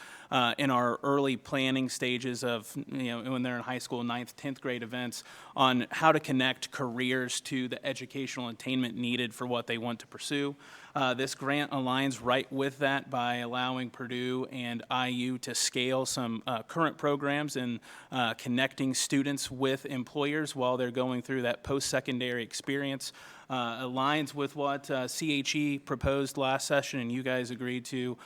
in our early planning stages of, when they're in high school, 9th, 10th grade events, on how to connect careers to the educational attainment needed for what they want to pursue. This grant aligns right with that by allowing Purdue and IU to scale some current programs in connecting students with employers while they're going through that post-secondary experience. Aligns with what CHE proposed last session and you guys agreed to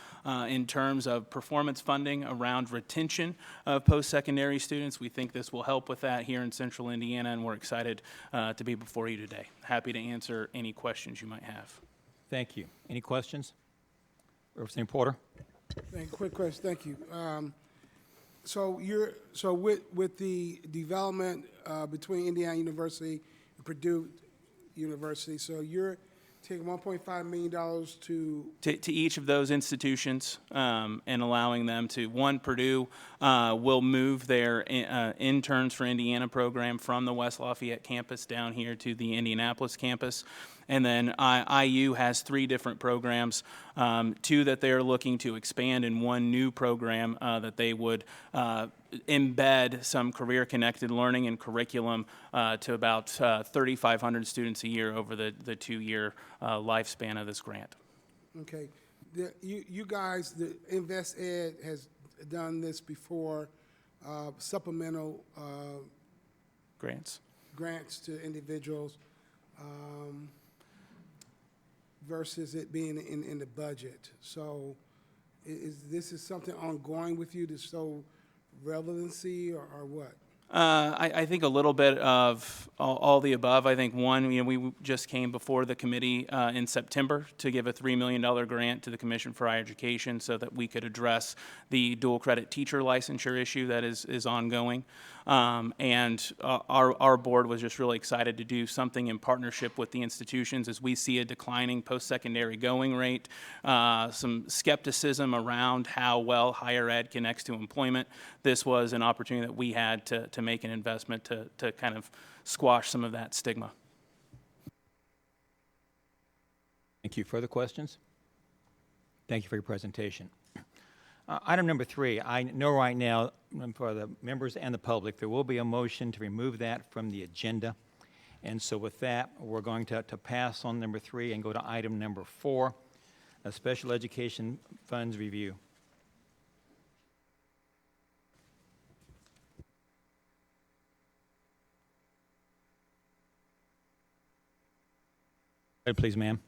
in terms of performance funding around retention of post-secondary students. We think this will help with that here in Central Indiana, and we're excited to be before you today. Happy to answer any questions you might have. Thank you. Any questions? Representative Porter? Quick question, thank you. So with the development between Indiana University and Purdue University, so you're taking $1.5 million To each of those institutions and allowing them to, one, Purdue will move their interns for Indiana program from the West Lafayette campus down here to the Indianapolis campus. And then IU has 3 different programs, 2 that they're looking to expand, and 1 new program that they would embed some career-connected learning and curriculum to about 3,500 students a year over the 2-year lifespan of this grant. Okay. You guys, the Invest Ed has done this before, supplemental grants to individuals versus it being in the budget. So this is something ongoing with you to show relevancy or what? I think a little bit of all the above. I think one, we just came before the committee in September to give a $3 million grant to the Commission for Higher Education so that we could address the dual credit teacher licensure issue that is ongoing. And our board was just really excited to do something in partnership with the institutions as we see a declining post-secondary going rate, some skepticism around how well higher ed connects to employment. This was an opportunity that we had to make an investment to kind of squash some of that stigma. Thank you. Further questions? Thank you for your presentation. Item number 3, I know right now for the members and the public, there will be a motion to remove that from the agenda. And so with that, we're going to pass on number 3 and go to item number 4, a special education funds review. Go ahead, please, ma'am.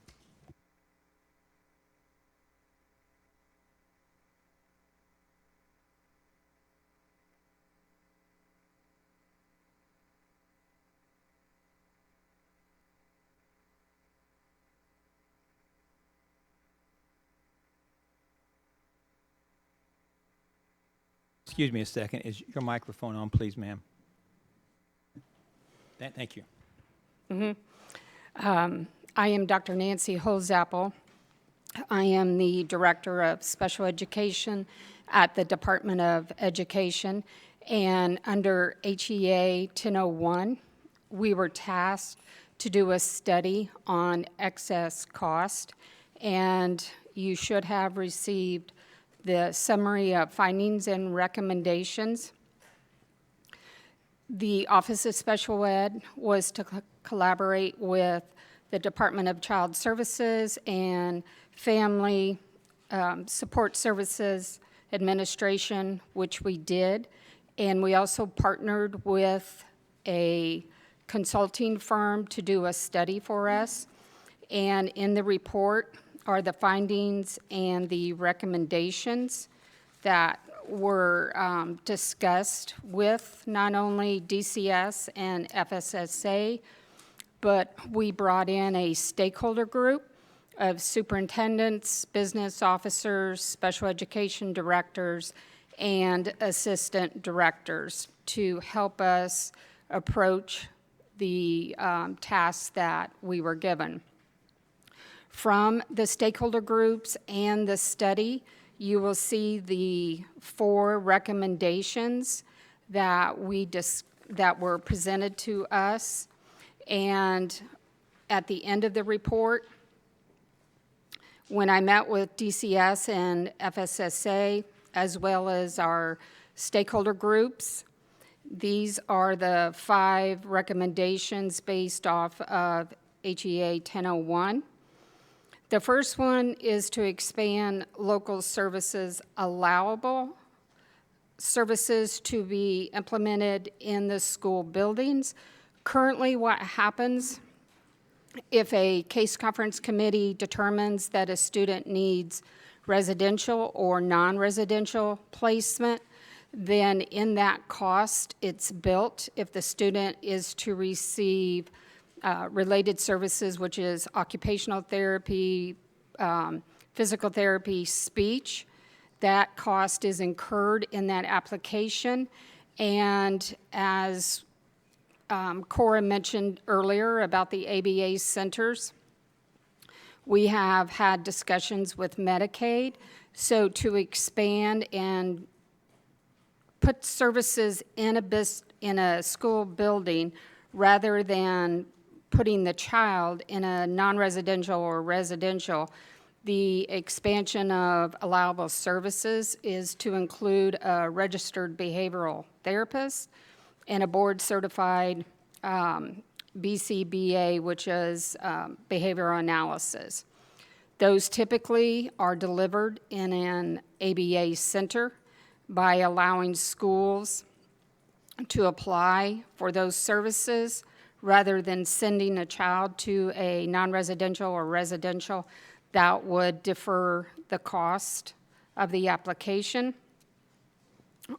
Excuse me a second. Is your microphone on, please, ma'am? Thank you. I am Dr. Nancy Holzapfel. I am the Director of Special Education at the Department of Education. And under HEA 1001, we were tasked to do a study on excess cost. And you should have received the summary of findings and recommendations. The Office of Special Ed was to collaborate with the Department of Child Services and Family Support Services Administration, which we did. And we also partnered with a consulting firm to do a study for us. And in the report are the findings and the recommendations that were discussed with not only DCS and FSSA, but we brought in a stakeholder group of superintendents, business officers, special education directors, and assistant directors to help us approach the tasks that we were given. From the stakeholder groups and the study, you will see the 4 recommendations that were presented to us. And at the end of the report, when I met with DCS and FSSA, as well as our stakeholder groups, these are the 5 recommendations based off of HEA 1001. The first one is to expand local services allowable services to be implemented in the school buildings. Currently, what happens if a case conference committee determines that a student needs residential or non-residential placement, then in that cost, it's built if the student is to receive related services, which is occupational therapy, physical therapy, speech. That cost is incurred in that application. And as Cora mentioned earlier about the ABA centers, we have had discussions with Medicaid. So to expand and put services in a school building rather than putting the child in a non-residential or residential, the expansion of allowable services is to include a registered behavioral therapist and a board-certified BCBA, which is behavioral analysis. Those typically are delivered in an ABA center by allowing schools to apply for those services rather than sending a child to a non-residential or residential. That would defer the cost of the application.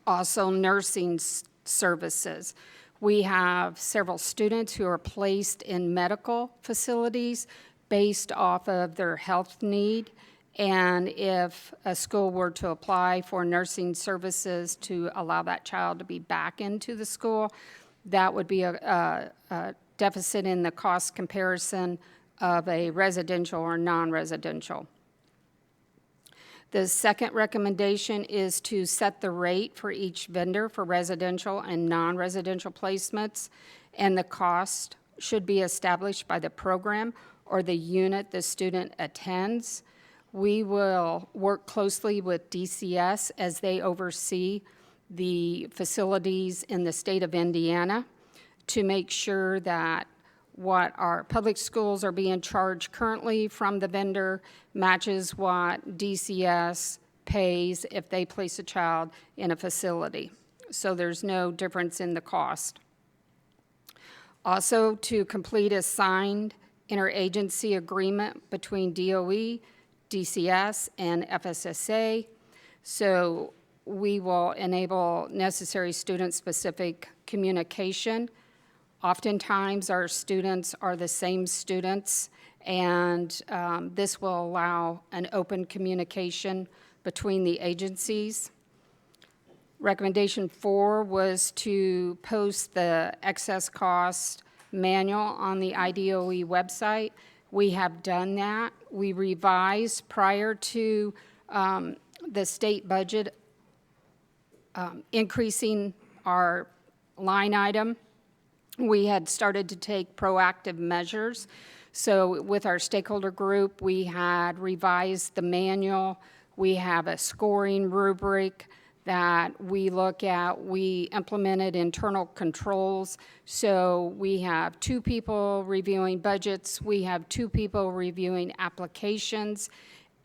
Also, nursing services. We have several students who are placed in medical facilities based off of their health need. And if a school were to apply for nursing services to allow that child to be back into the school, that would be a deficit in the cost comparison of a residential or non-residential. The second recommendation is to set the rate for each vendor for residential and non-residential placements, and the cost should be established by the program or the unit the student attends. We will work closely with DCS as they oversee the facilities in the state of Indiana to make sure that what our public schools are being charged currently from the vendor matches what DCS pays if they place a child in a facility. So there's no difference in the cost. Also, to complete a signed interagency agreement between DOE, DCS, and FSSA. So we will enable necessary student-specific communication. Oftentimes, our students are the same students, and this will allow an open communication between the agencies. Recommendation 4 was to post the excess cost manual on the IDOE website. We have done that. We revised prior to the state budget increasing our line item. We had started to take proactive measures. So with our stakeholder group, we had revised the manual. We have a scoring rubric that we look at. We implemented internal controls. So we have 2 people reviewing budgets. We have 2 people reviewing applications.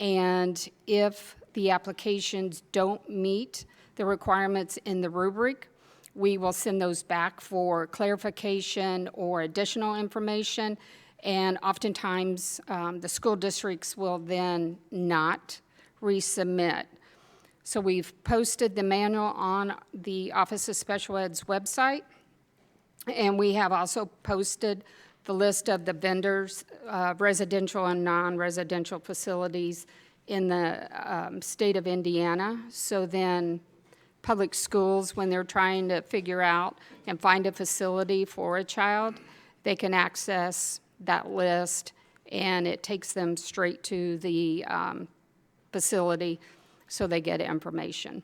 And if the applications don't meet the requirements in the rubric, we will send those back for clarification or additional information. And oftentimes, the school districts will then not resubmit. So we've posted the manual on the Office of Special Ed's website, and we have also posted the list of the vendors, residential and non-residential facilities in the state of Indiana. So then public schools, when they're trying to figure out and find a facility for a child, they can access that list, and it takes them straight to the facility so they get information.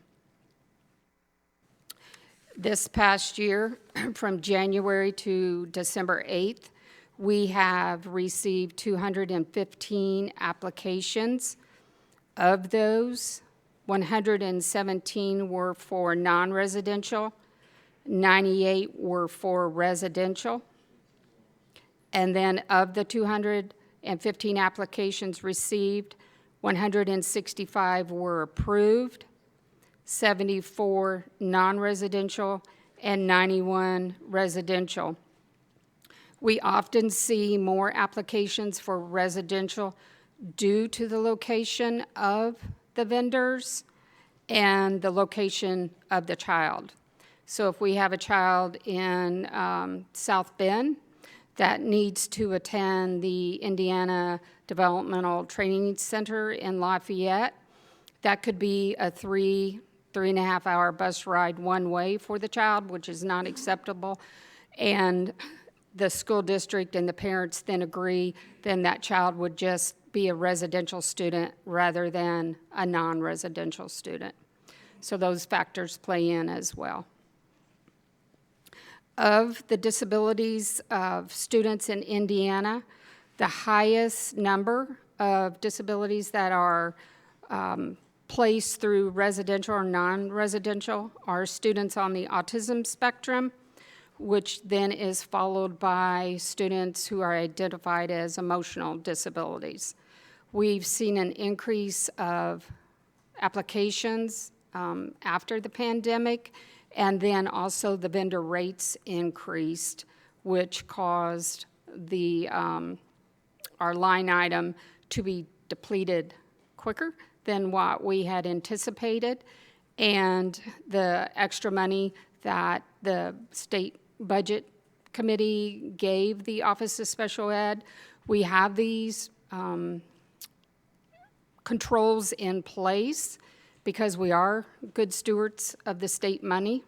This past year, from January to December 8th, We have received 215 applications. Of those, 117 were for non-residential, 98 were for residential. And then of the 215 applications received, 165 were approved, 74 non-residential, and 91 residential. We often see more applications for residential due to the location of the vendors and the location of the child. So if we have a child in South Bend that needs to attend the Indiana Developmental Training Center in Lafayette, that could be a 3.5 hour bus ride one way for the child, which is not acceptable. And the school district and the parents then agree, then that child would just be a residential student rather than a non-residential student. So those factors play in as well. Of the disabilities of students in Indiana, the highest number of disabilities that are placed through residential or non-residential are students on the autism spectrum, which then is followed by students who are identified as emotional disabilities. We've seen an increase of applications after the pandemic, and then also the vendor rates increased, which caused the our line item to be depleted quicker than what we had anticipated. And the extra money that the state budget committee gave the Office of Special Ed, we have these controls in place because we are good stewards of the state money,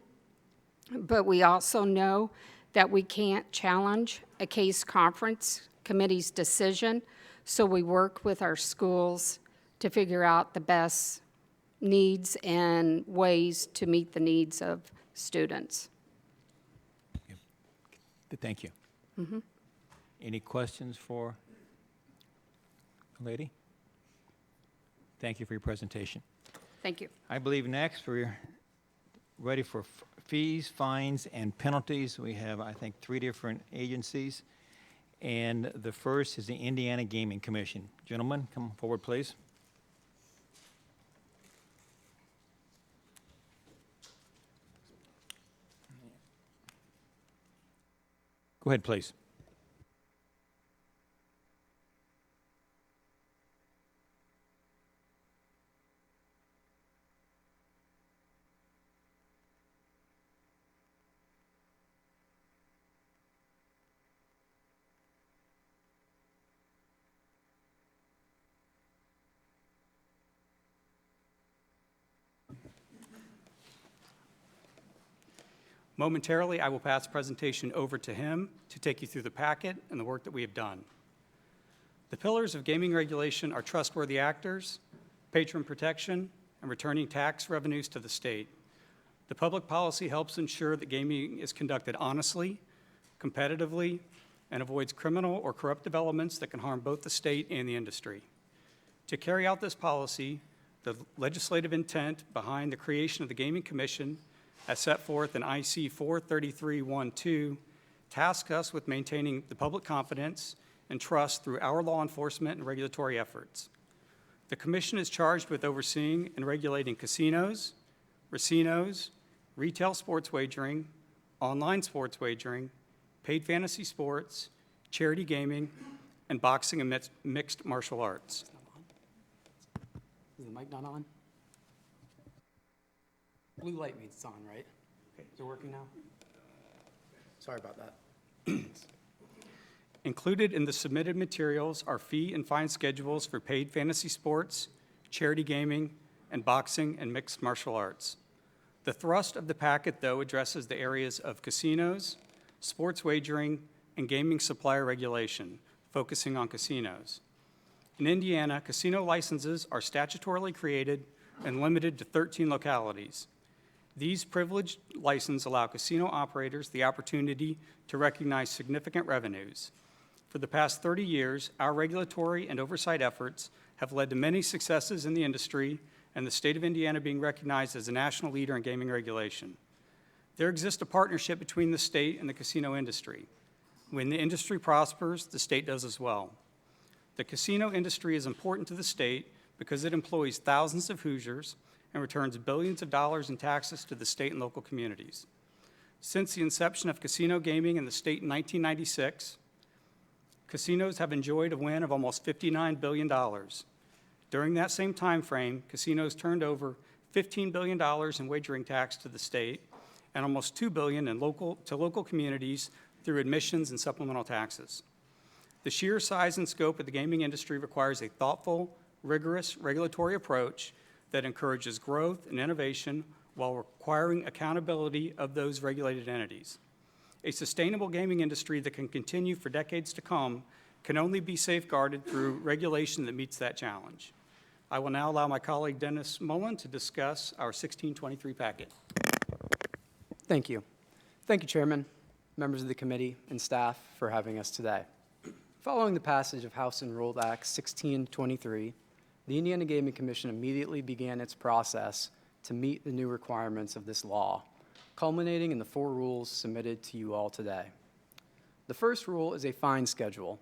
but we also know that we can't challenge a case conference committee's decision, so we work with our schools to figure out the best needs and ways to meet the needs of students. Thank you. Mhm. Any questions for the lady? Thank you for your presentation. Thank you. I believe next we're ready for fees, fines, and penalties. We have, I think, 3 different agencies. And the first is the Indiana Gaming Commission. Gentlemen, come forward, please. Go ahead, please. Momentarily, I will pass the presentation over to him to take you through the packet and the work that we have done. The pillars of gaming regulation are trustworthy actors, patron protection, and returning tax revenues to the state. The public policy helps ensure that gaming is conducted honestly, competitively, and avoids criminal or corrupt developments that can harm both the state and the industry. To carry out this policy, the legislative intent behind the creation of the Gaming Commission, as set forth in IC 43312, tasks us with maintaining the public confidence and trust through our law enforcement and regulatory efforts. The Commission is charged with overseeing and regulating casinos, racinos, retail sports wagering, online sports wagering, paid fantasy sports, charity gaming, and boxing and mixed martial arts. Is the mic not on? Blue light means it's on, right? Okay, is it working now? Sorry about that. Included in the submitted materials are fee and fine schedules for paid fantasy sports, charity gaming, and boxing and mixed martial arts. The thrust of the packet, though, addresses the areas of casinos, sports wagering, and gaming supplier regulation, focusing on casinos. In Indiana, casino licenses are statutorily created and limited to 13 localities. These privileged licenses allow casino operators the opportunity to recognize significant revenues. For the past 30 years, our regulatory and oversight efforts have led to many successes in the industry and the state of Indiana being recognized as a national leader in gaming regulation. There exists a partnership between the state and the casino industry. When the industry prospers, the state does as well. The casino industry is important to the state because it employs thousands of Hoosiers and returns billions of dollars in taxes to the state and local communities. Since the inception of casino gaming in the state in 1996, casinos have enjoyed a win of almost $59 billion. During that same time frame, casinos turned over $15 billion in wagering tax to the state and almost $2 billion to local communities through admissions and supplemental taxes. The sheer size and scope of the gaming industry requires a thoughtful, rigorous regulatory approach that encourages growth and innovation while requiring accountability of those regulated entities. A sustainable gaming industry that can continue for decades to come can only be safeguarded through regulation that meets that challenge. I will now allow my colleague Dennis Mullen to discuss our 1623 packet. Thank you. Thank you, Chairman, members of the committee, and staff for having us today. Following the passage of House Enrolled Act 1623, the Indiana Gaming Commission immediately began its process to meet the new requirements of this law, culminating in the 4 rules submitted to you all today. The first rule is a fine schedule.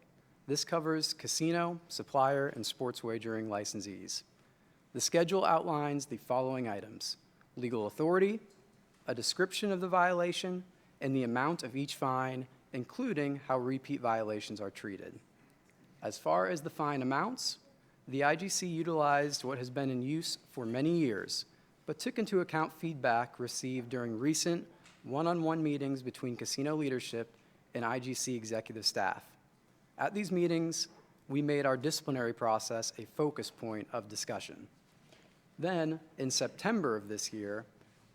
This covers casino, supplier, and sports wagering licensees. The schedule outlines the following items: legal authority, a description of the violation, and the amount of each fine, including how repeat violations are treated. As far as the fine amounts, the IGC utilized what has been in use for many years, but took into account feedback received during recent one-on-one meetings between casino leadership and IGC executive staff. At these meetings, we made our disciplinary process a focus point of discussion. Then, in September of this year,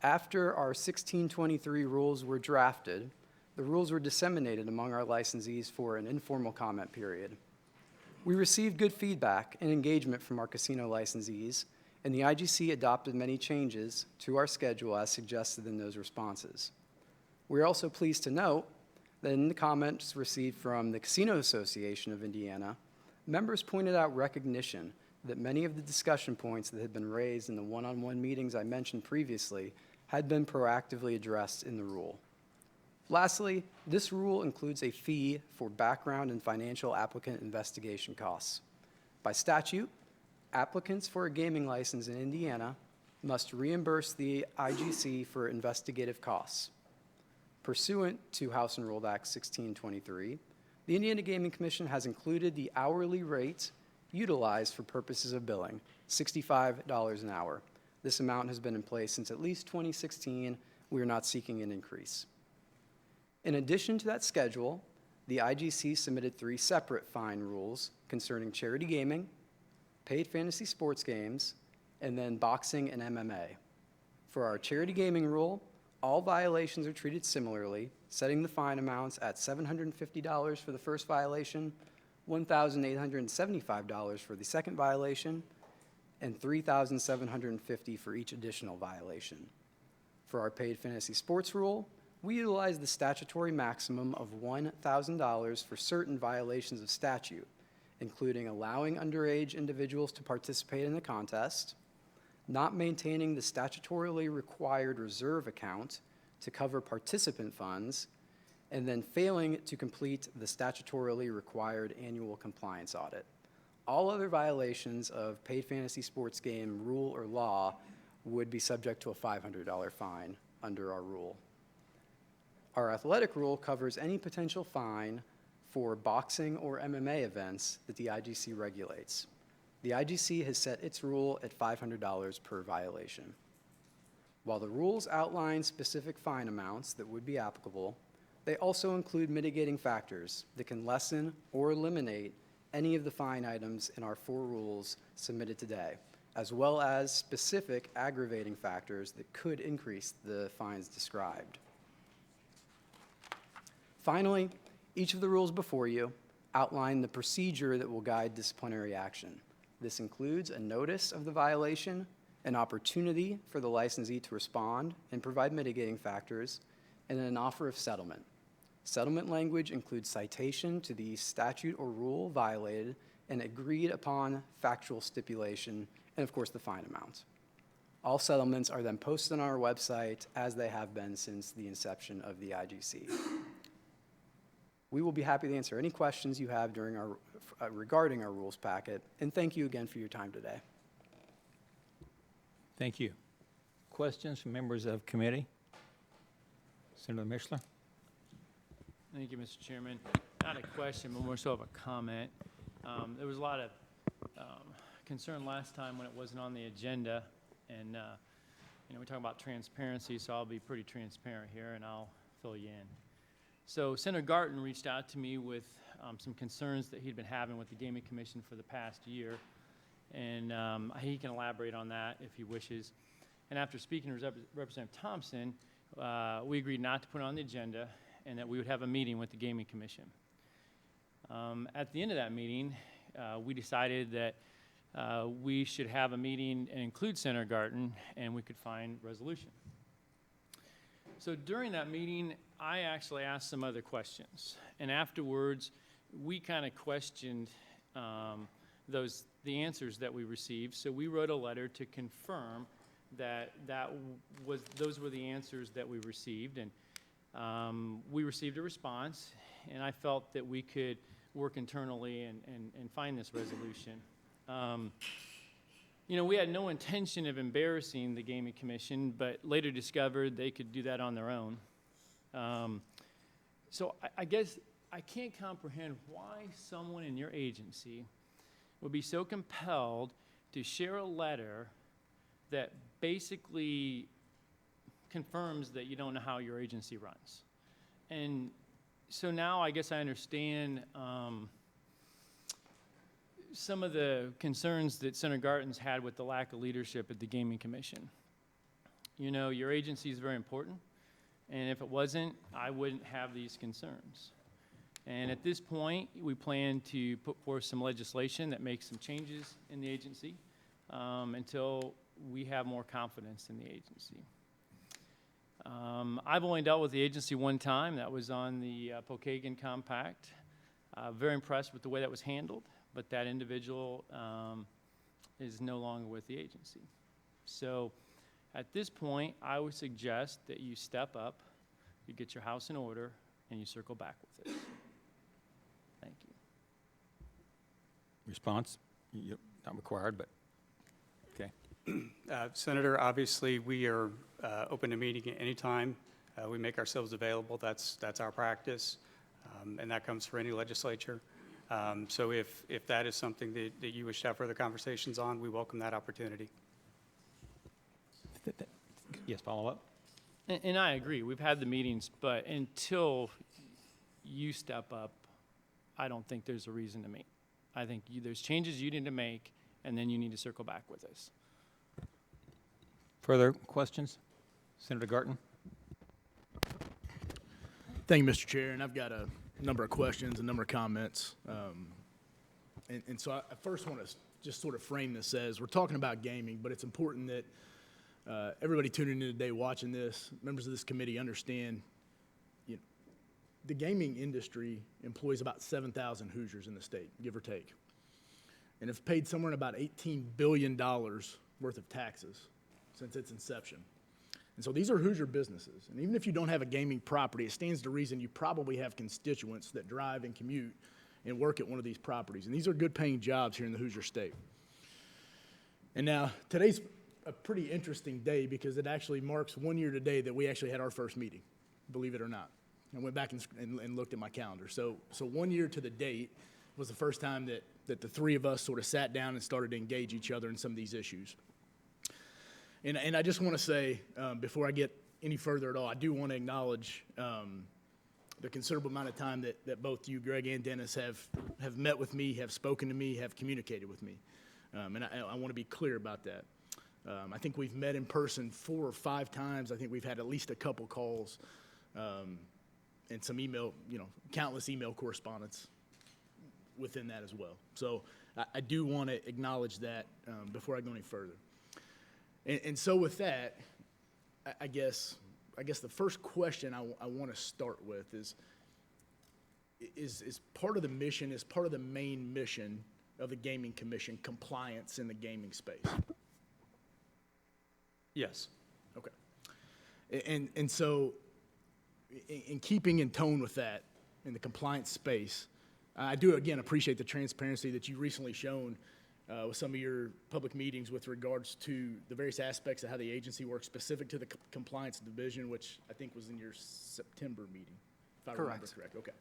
after our 1623 rules were drafted, the rules were disseminated among our licensees for an informal comment period. We received good feedback and engagement from our casino licensees, and the IGC adopted many changes to our schedule as suggested in those responses. We are also pleased to note that in the comments received from the Casino Association of Indiana, members pointed out recognition that many of the discussion points that had been raised in the one-on-one meetings I mentioned previously had been proactively addressed in the rule. Lastly, this rule includes a fee for background and financial applicant investigation costs. By statute, applicants for a gaming license in Indiana must reimburse the IGC for investigative costs. Pursuant to House Enrolled Act 1623, the Indiana Gaming Commission has included the hourly rate utilized for purposes of billing, $65 an hour. This amount has been in place since at least 2016. We are not seeking an increase. In addition to that schedule, the IGC submitted 3 separate fine rules concerning charity gaming, paid fantasy sports games, and then boxing and MMA. For our charity gaming rule, all violations are treated similarly, setting the fine amounts at $750 for the first violation, $1,875 for the second violation, and $3,750 for each additional violation. For our paid fantasy sports rule, we utilize the statutory maximum of $1,000 for certain violations of statute, including allowing underage individuals to participate in the contest, not maintaining the statutorily required reserve account to cover participant funds, and then failing to complete the statutorily required annual compliance audit. All other violations of paid fantasy sports game rule or law would be subject to a $500 fine under our rule. Our athletic rule covers any potential fine for boxing or MMA events that the IGC regulates. The IGC has set its rule at $500 per violation. While the rules outline specific fine amounts that would be applicable, they also include mitigating factors that can lessen or eliminate any of the fine items in our 4 rules submitted today, as well as specific aggravating factors that could increase the fines described. Finally, each of the rules before you outline the procedure that will guide disciplinary action. This includes a notice of the violation, an opportunity for the licensee to respond and provide mitigating factors, and an offer of settlement. Settlement language includes citation to the statute or rule violated and agreed upon factual stipulation, and of course the fine amount. All settlements are then posted on our website as they have been since the inception of the IGC. We will be happy to answer any questions you have during regarding our rules packet, and thank you again for your time today. Thank you. Questions from members of committee? Senator Mishler? Thank you, Mr. Chairman. Not a question, but more so of a comment. There was a lot of concern last time when it wasn't on the agenda, and we're talking about transparency, so I'll be pretty transparent here, and I'll fill you in. So Senator Garton reached out to me with some concerns that he'd been having with the Gaming Commission for the past year, and he can elaborate on that if he wishes. And after speaking to Representative Thompson, we agreed not to put it on the agenda and that we would have a meeting with the Gaming Commission. At the end of that meeting, we decided that we should have a meeting and include Senator Garton, and we could find resolution. So during that meeting, I actually asked some other questions, and afterwards, we kind of questioned the answers that we received. So we wrote a letter to confirm that those were the answers that we received, and we received a response, and I felt that we could work internally and find this resolution. We had no intention of embarrassing the Gaming Commission, but later discovered they could do that on their own. So I guess I can't comprehend why someone in your agency would be so compelled to share a letter that basically confirms that you don't know how your agency runs. And so now I guess I understand some of the concerns that Senator Garton's had with the lack of leadership at the Gaming Commission. Your agency is very important, and if it wasn't, I wouldn't have these concerns. And at this point, we plan to put forth some legislation that makes some changes in the agency until we have more confidence in the agency. I've only dealt with the agency one time. That was on the Pokagon Compact. Very impressed with the way that was handled, but that individual is no longer with the agency. So at this point, I would suggest that you step up, you get your house in order, and you circle back with it. Thank you. Response? Not required, but okay. Senator, obviously, we are open to meeting at any time. We make ourselves available. That's our practice, and that comes for any legislature. So if that is something that you wish to have further conversations on, we welcome that opportunity. Yes, follow up? And I agree. We've had the meetings, but until you step up, I don't think there's a reason to meet. I think there's changes you need to make, and then you need to circle back with us. Further questions? Senator Garton? Thank you, Mr. Chair, and I've got a number of questions, a number of comments. And so I first want to just sort of frame this as we're talking about gaming, but it's important that everybody tuning in today watching this, members of this committee understand, the gaming industry employs about 7,000 Hoosiers in the state, give or take. And it's paid somewhere in about $18 billion worth of taxes since its inception. And so these are Hoosier businesses. And even if you don't have a gaming property, it stands to reason you probably have constituents that drive and commute and work at one of these properties. And these are good paying jobs here in the Hoosier state. And now today's a pretty interesting day because it actually marks 1 year today that we actually had our first meeting, believe it or not. I went back and looked at my calendar. So 1 year to the date was the first time that the three of us sort of sat down and started to engage each other in some of these issues. And I just want to say, before I get any further at all, I do want to acknowledge the considerable amount of time that both you, Greg, and Dennis have met with me, have spoken to me, have communicated with me. And I want to be clear about that. I think we've met in person 4 or 5 times. I think we've had at least a couple calls and some email, countless email correspondence within that as well. So I do want to acknowledge that before I go any further. And so with that, I guess the first question I want to start with is, is part of the mission, is part of the main mission of the Gaming Commission compliance in the gaming space? Yes. Okay. And so, in keeping in tone with that, in the compliance space, I do, again, appreciate the transparency that you've recently shown with some of your public meetings with regards to the various aspects of how the agency works specific to the compliance division, which I think was in your September meeting, if I remember correct. Okay.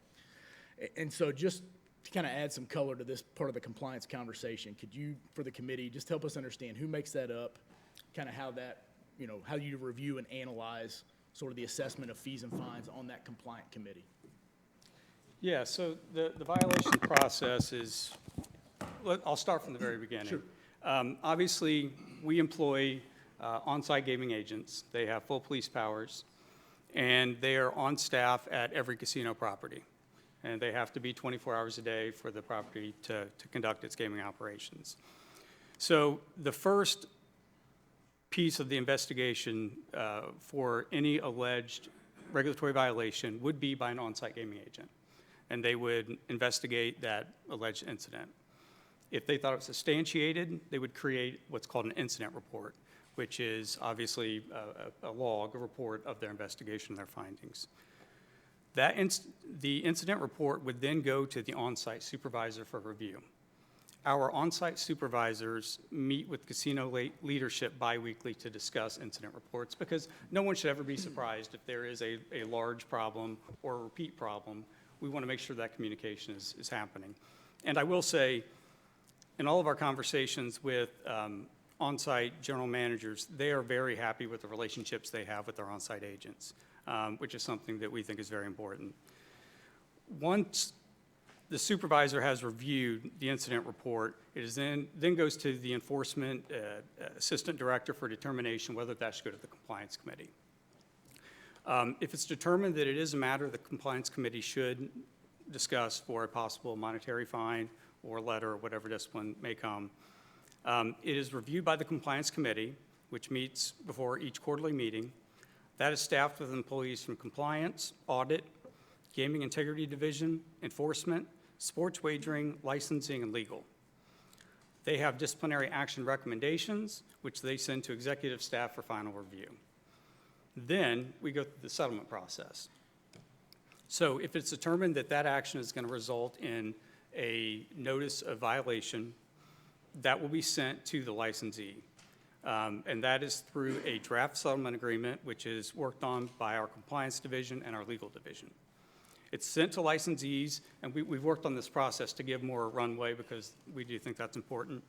And so just to kind of add some color to this part of the compliance conversation, could you, for the committee, just help us understand who makes that up, kind of how that, how you review and analyze sort of the assessment of fees and fines on that compliant committee? Yeah, so the violation process is, I'll start from the very beginning. Sure. Obviously, we employ on-site gaming agents. They have full police powers, and they are on staff at every casino property. And they have to be 24 hours a day for the property to conduct its gaming operations. So the first piece of the investigation for any alleged regulatory violation would be by an on-site gaming agent. And they would investigate that alleged incident. If they thought it was substantiated, they would create what's called an incident report, which is obviously a log, a report of their investigation and their findings. The incident report would then go to the on-site supervisor for review. Our on-site supervisors meet with casino leadership biweekly to discuss incident reports because no one should ever be surprised if there is a large problem or a repeat problem. We want to make sure that communication is happening. And I will say, in all of our conversations with on-site general managers, they are very happy with the relationships they have with their on-site agents, which is something that we think is very important. Once the supervisor has reviewed the incident report, it is then goes to the enforcement assistant director for determination whether that should go to the compliance committee. If it's determined that it is a matter the compliance committee should discuss for a possible monetary fine or letter or whatever discipline may come, it is reviewed by the compliance committee, which meets before each quarterly meeting. That is staffed with employees from compliance, audit, gaming integrity division, enforcement, sports wagering, licensing, and legal. They have disciplinary action recommendations, which they send to executive staff for final review. Then we go through the settlement process. So if it's determined that that action is going to result in a notice of violation, that will be sent to the licensee. And that is through a draft settlement agreement, which is worked on by our compliance division and our legal division. It's sent to licensees, and we've worked on this process to give more runway because we do think that's important.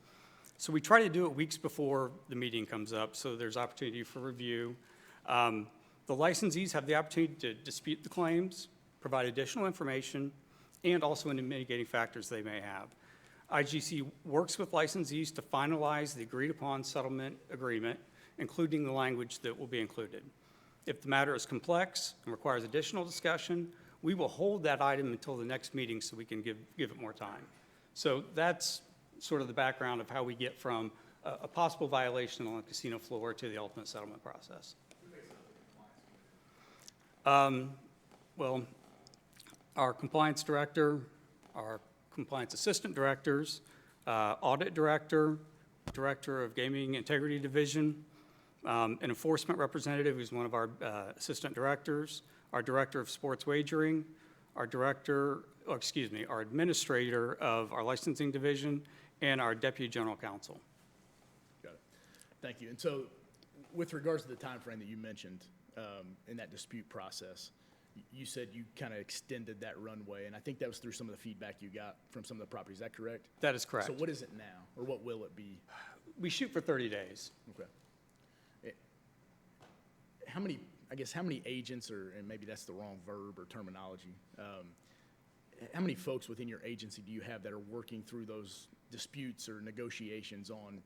So we try to do it weeks before the meeting comes up, so there's opportunity for review. The licensees have the opportunity to dispute the claims, provide additional information, and also any mitigating factors they may have. IGC works with licensees to finalize the agreed-upon settlement agreement, including the language that will be included. If the matter is complex and requires additional discussion, we will hold that item until the next meeting so we can give it more time. So that's sort of the background of how we get from a possible violation on the casino floor to the ultimate settlement process. Well, our compliance director, our compliance assistant directors, audit director, director of gaming integrity division, an enforcement representative who's one of our assistant directors, our director of sports wagering, our our administrator of our licensing division, and our deputy general counsel. Got it. Thank you. And so with regards to the time frame that you mentioned in that dispute process, you said you kind of extended that runway, and I think that was through some of the feedback you got from some of the properties. Is that correct? That is correct. So what is it now, or what will it be? We shoot for 30 days. Okay. How many agents, and maybe that's the wrong verb or terminology, how many folks within your agency do you have that are working through those disputes or negotiations on,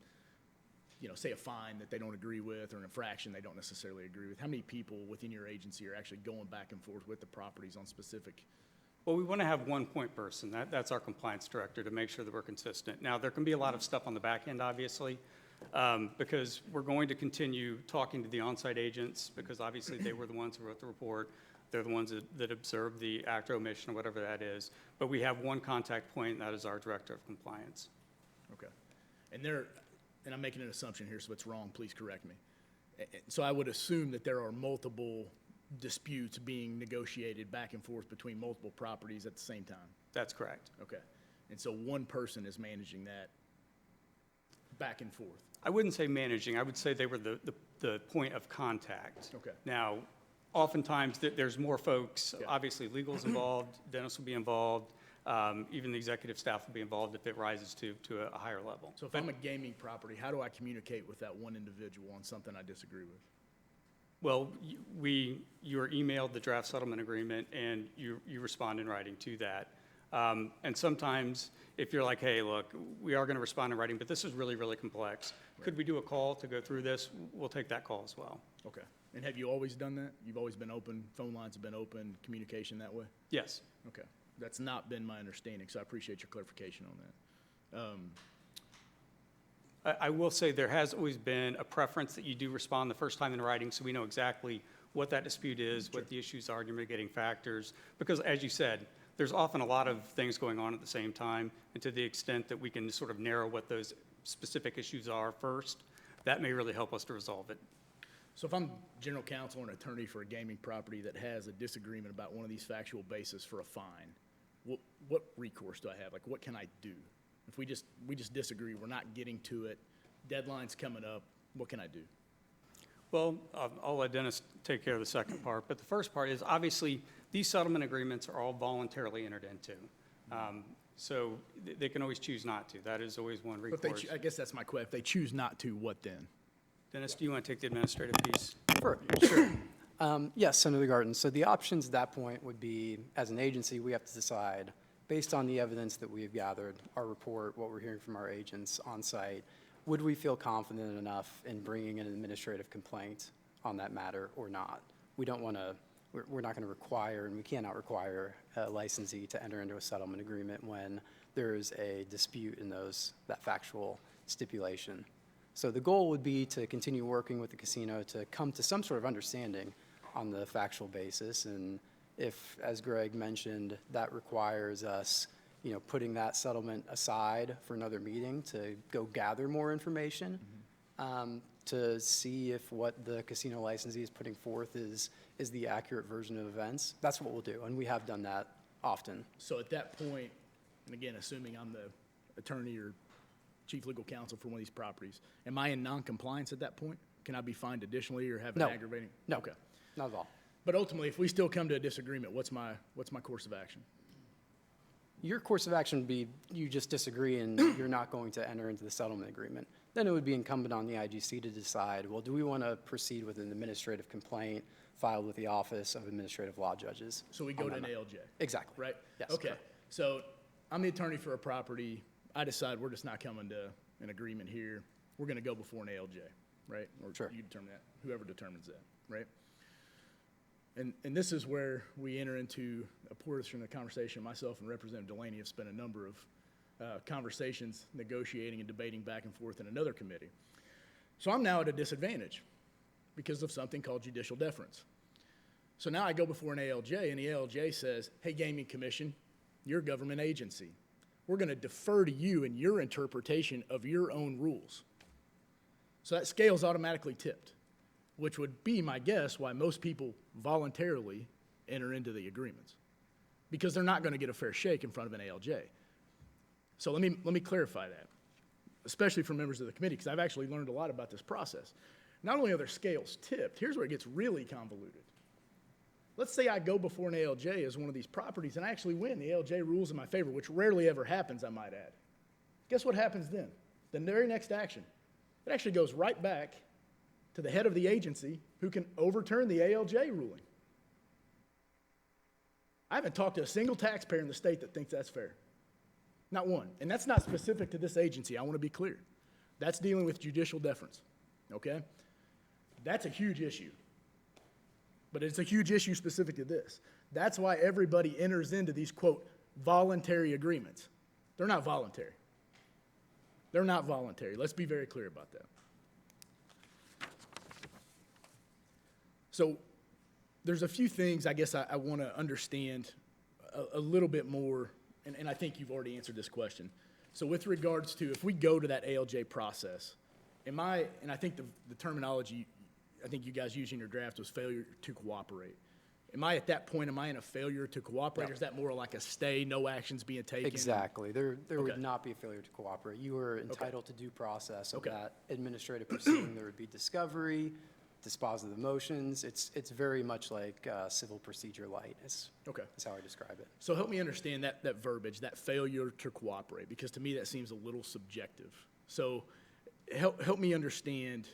say a fine that they don't agree with or an infraction they don't necessarily agree with? How many people within your agency are actually going back and forth with the properties on specific? Well, we want to have one point person. That's our compliance director to make sure that we're consistent. Now, there can be a lot of stuff on the back end, obviously, because we're going to continue talking to the on-site agents because obviously they were the ones who wrote the report. They're the ones that observe the act or omission, or whatever that is. But we have one contact point, and that is our Director of Compliance. Okay. And I'm making an assumption here, so if it's wrong, please correct me. So I would assume that there are multiple disputes being negotiated back and forth between multiple properties at the same time? That's correct. Okay. And so one person is managing that back and forth? I wouldn't say managing. I would say they were the point of contact. Okay. Now, oftentimes, there's more folks. Obviously, legal's involved, Dennis will be involved, even the executive staff will be involved if it rises to a higher level. So if I'm a gaming property, how do I communicate with that one individual on something I disagree with? Well, you are emailed the draft settlement agreement, and you respond in writing to that. And sometimes, if you're like, hey, look, we are going to respond in writing, but this is really, really complex. Right. Could we do a call to go through this? We'll take that call as well. Okay. And have you always done that? You've always been open, phone lines have been open, communication that way? Yes. Okay. That's not been my understanding, so I appreciate your clarification on that. I will say there has always been a preference that you do respond the first time in writing, so we know exactly what that dispute is, what the issues are, your mitigating factors. Because as you said, there's often a lot of things going on at the same time, and to the extent that we can sort of narrow what those specific issues are first, that may really help us to resolve it. So if I'm general counsel or an attorney for a gaming property that has a disagreement about one of these factual bases for a fine, what recourse do I have? Like, what can I do? If we just disagree, we're not getting to it, deadline's coming up, what can I do? Well, I'll let Dennis take care of the second part, but the first part is, obviously, these settlement agreements are all voluntarily entered into. So they can always choose not to. That is always one recourse. But I guess that's my question. If they choose not to, what then? Dennis, do you want to take the administrative piece? Sure. Yes, Senator Garden. So the options at that point would be, as an agency, we have to decide, based on the evidence that we have gathered, our report, what we're hearing from our agents on site, would we feel confident enough in bringing an administrative complaint on that matter or not? We don't want to, we're not going to require, and we cannot require a licensee to enter into a settlement agreement when there is a dispute in that factual stipulation. So the goal would be to continue working with the casino to come to some sort of understanding on the factual basis. And if, as Greg mentioned, that requires us, putting that settlement aside for another meeting to go gather more information, to see if what the casino licensee is putting forth is the accurate version of events, that's what we'll do. And we have done that often. So at that point, and again, assuming I'm the attorney or chief legal counsel for one of these properties, am I in non-compliance at that point? Can I be fined additionally or have an aggravating? No, okay. Not at all. But ultimately, if we still come to a disagreement, what's my course of action? Your course of action would be you just disagree and you're not going to enter into the settlement agreement. Then it would be incumbent on the IGC to decide, well, do we want to proceed with an administrative complaint filed with the Office of Administrative Law Judges? So we go to an ALJ? Exactly. Right? Yes. Okay. Correct. So I'm the attorney for a property. I decide we're just not coming to an agreement here. We're going to go before an ALJ, right? Or sure. You determine that, whoever determines that, right? And this is where we enter into a portion of the conversation. Myself and Representative Delaney have spent a number of conversations, negotiating and debating back and forth in another committee. So I'm now at a disadvantage because of something called judicial deference. So now I go before an ALJ, and the ALJ says, hey, Gaming Commission, you're a government agency. We're going to defer to you in your interpretation of your own rules. So that scale's automatically tipped, which would be my guess why most people voluntarily enter into the agreements, because they're not going to get a fair shake in front of an ALJ. So let me clarify that, especially for members of the committee, because I've actually learned a lot about this process. Not only are their scales tipped, here's where it gets really convoluted. Let's say I go before an ALJ as one of these properties and I actually win. The ALJ rules in my favor, which rarely ever happens, I might add. Guess what happens then? The very next action, it actually goes right back to the head of the agency who can overturn the ALJ ruling. I haven't talked to a single taxpayer in the state that thinks that's fair. Not one. And that's not specific to this agency, I want to be clear. That's dealing with judicial deference, okay? That's a huge issue. But it's a huge issue specific to this. That's why everybody enters into these, quote, voluntary agreements. They're not voluntary. They're not voluntary. Let's be very clear about that. So there's a few things I guess I want to understand a little bit more, and I think you've already answered this question. So with regards to if we go to that ALJ process, and I think the terminology I think you guys used in your draft was failure to cooperate. At that point, am I in a failure to cooperate, or is that more like a stay, no actions being taken? Exactly. There would not be a failure to cooperate. You are entitled to due process of that administrative proceeding. There would be discovery, dispositive motions. It's very much like civil procedure light. Is how I describe it. So help me understand that verbiage, that failure to cooperate, because to me that seems a little subjective. So help me understand,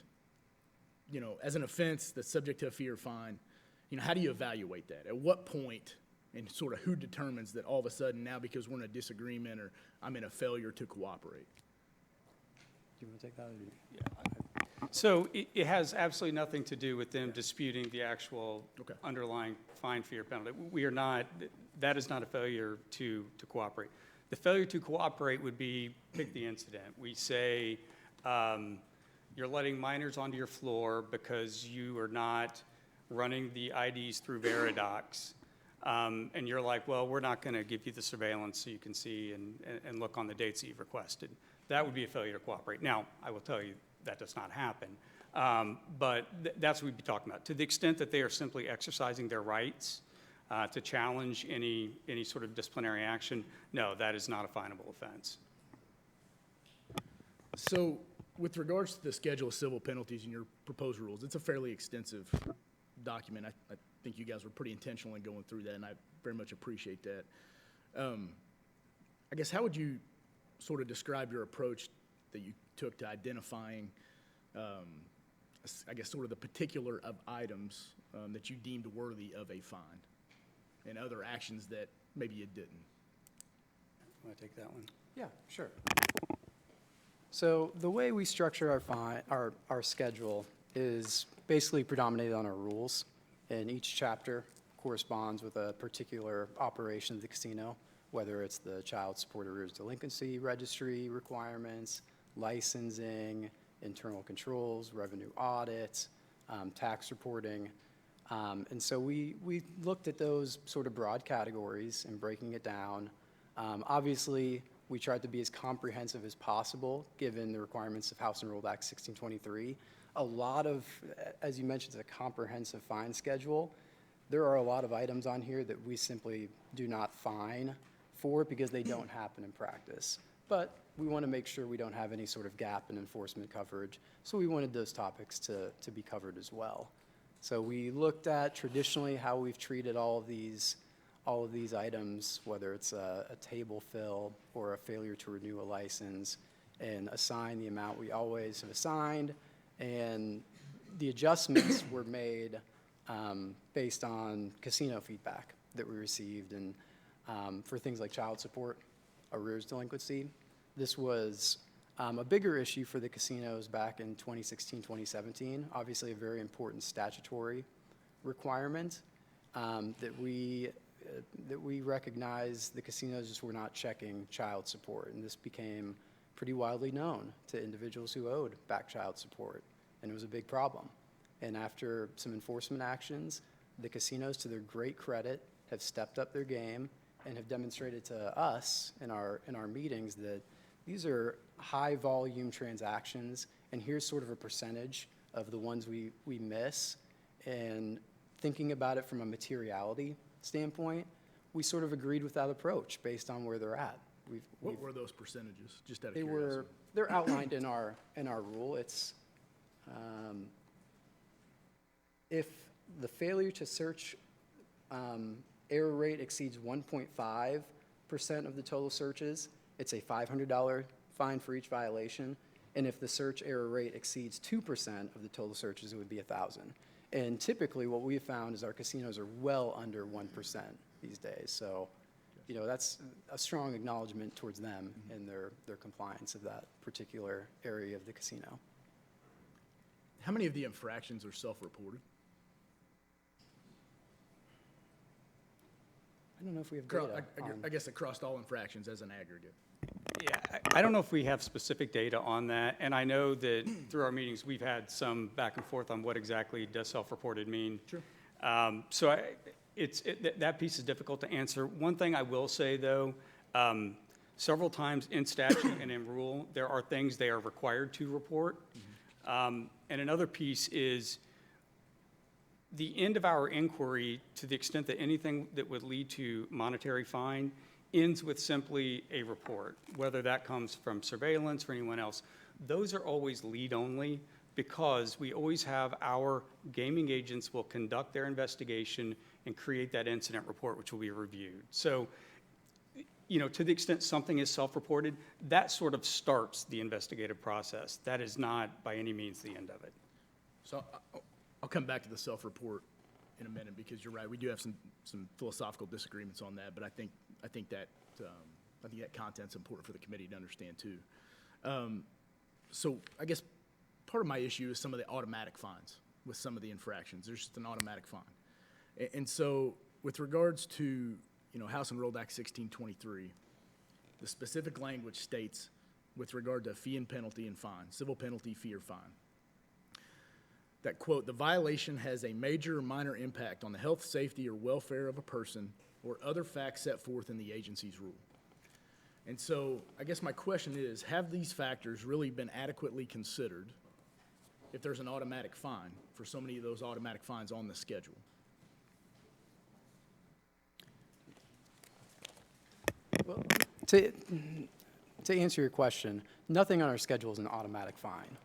as an offense that's subject to a fee or fine, how do you evaluate that? At what point, and sort of who determines that all of a sudden now because we're in a disagreement or I'm in a failure to cooperate? Do you want to take that? So it has absolutely nothing to do with them disputing the actual underlying fine, fee, or penalty. That is not a failure to cooperate. The failure to cooperate would be, pick the incident. We say you're letting minors onto your floor because you are not running the IDs through Veridocs. And you're like, well, we're not going to give you the surveillance so you can see and look on the dates that you've requested. That would be a failure to cooperate. Now, I will tell you that does not happen. But that's what we'd be talking about. To the extent that they are simply exercising their rights to challenge any sort of disciplinary action, no, that is not a finable offense. So with regards to the schedule of civil penalties in your proposed rules, it's a fairly extensive document. I think you guys were pretty intentional in going through that, and I very much appreciate that. I guess how would you sort of describe your approach that you took to identifying, I guess, sort of the particular of items that you deemed worthy of a fine and other actions that maybe you didn't? Want to take that one? Yeah, sure. So the way we structure our schedule is basically predominated on our rules, and each chapter corresponds with a particular operation of the casino, whether it's the child support arrears delinquency registry requirements, licensing, internal controls, revenue audits, tax reporting. And so we looked at those sort of broad categories and breaking it down. Obviously, we tried to be as comprehensive as possible, given the requirements of House Enrolled Act 1623. A lot of, as you mentioned, it's a comprehensive fine schedule. There are a lot of items on here that we simply do not fine for because they don't happen in practice. But we want to make sure we don't have any sort of gap in enforcement coverage, so we wanted those topics to be covered as well. So we looked at traditionally how we've treated all of these items, whether it's a table fill or a failure to renew a license, and assign the amount we always have assigned. And the adjustments were made based on casino feedback that we received, and for things like child support, arrears delinquency. This was a bigger issue for the casinos back in 2016, 2017, obviously a very important statutory requirement that we recognize the casinos just were not checking child support, and this became pretty widely known to individuals who owed back child support, and it was a big problem. And after some enforcement actions, the casinos, to their great credit, have stepped up their game and have demonstrated to us in our meetings that these are high volume transactions, and here's sort of a percentage of the ones we miss. And thinking about it from a materiality standpoint, we sort of agreed with that approach based on where they're at. What were those percentages, just out of They curiosity? were, they're outlined in our rule. It's, if the failure to search error rate exceeds 1.5% of the total searches, it's a $500 fine for each violation. And if the search error rate exceeds 2% of the total searches, it would be $1,000. And typically what we have found is our casinos are well under 1% these days. So, that's a strong acknowledgement towards them and their compliance of that particular area of the casino. How many of the infractions are self-reported? I don't know if we have data I guess across all infractions as an aggregate. Yeah, I don't know if we have specific data on that, and I know that through our meetings, we've had some back and forth on what exactly does self-reported mean. Sure. That piece is difficult to answer. One thing I will say, though, several times in statute and in rule, there are things they are required to report. And another piece is the end of our inquiry, to the extent that anything that would lead to monetary fine, ends with simply a report, whether that comes from surveillance or anyone else. Those are always lead only, because we always have our gaming agents will conduct their investigation and create that incident report, which will be reviewed. So, to the extent something is self-reported, that sort of starts the investigative process. That is not by any means the end of it. So I'll come back to the self-report in a minute, because you're right, we do have some philosophical disagreements on that, but I think that content's important for the committee to understand too. So I guess part of my issue is some of the automatic fines with some of the infractions. There's just an automatic fine. And so with regards to, House and Rolled Act 1623, the specific language states with regard to fee and penalty and fine, civil penalty, fee or fine, that, quote, the violation has a major or minor impact on the health, safety, or welfare of a person or other facts set forth in the agency's rule. And so I guess my question is, have these factors really been adequately considered if there's an automatic fine for so many of those automatic fines on the schedule? Well, to answer your question, nothing on our schedule is an automatic fine.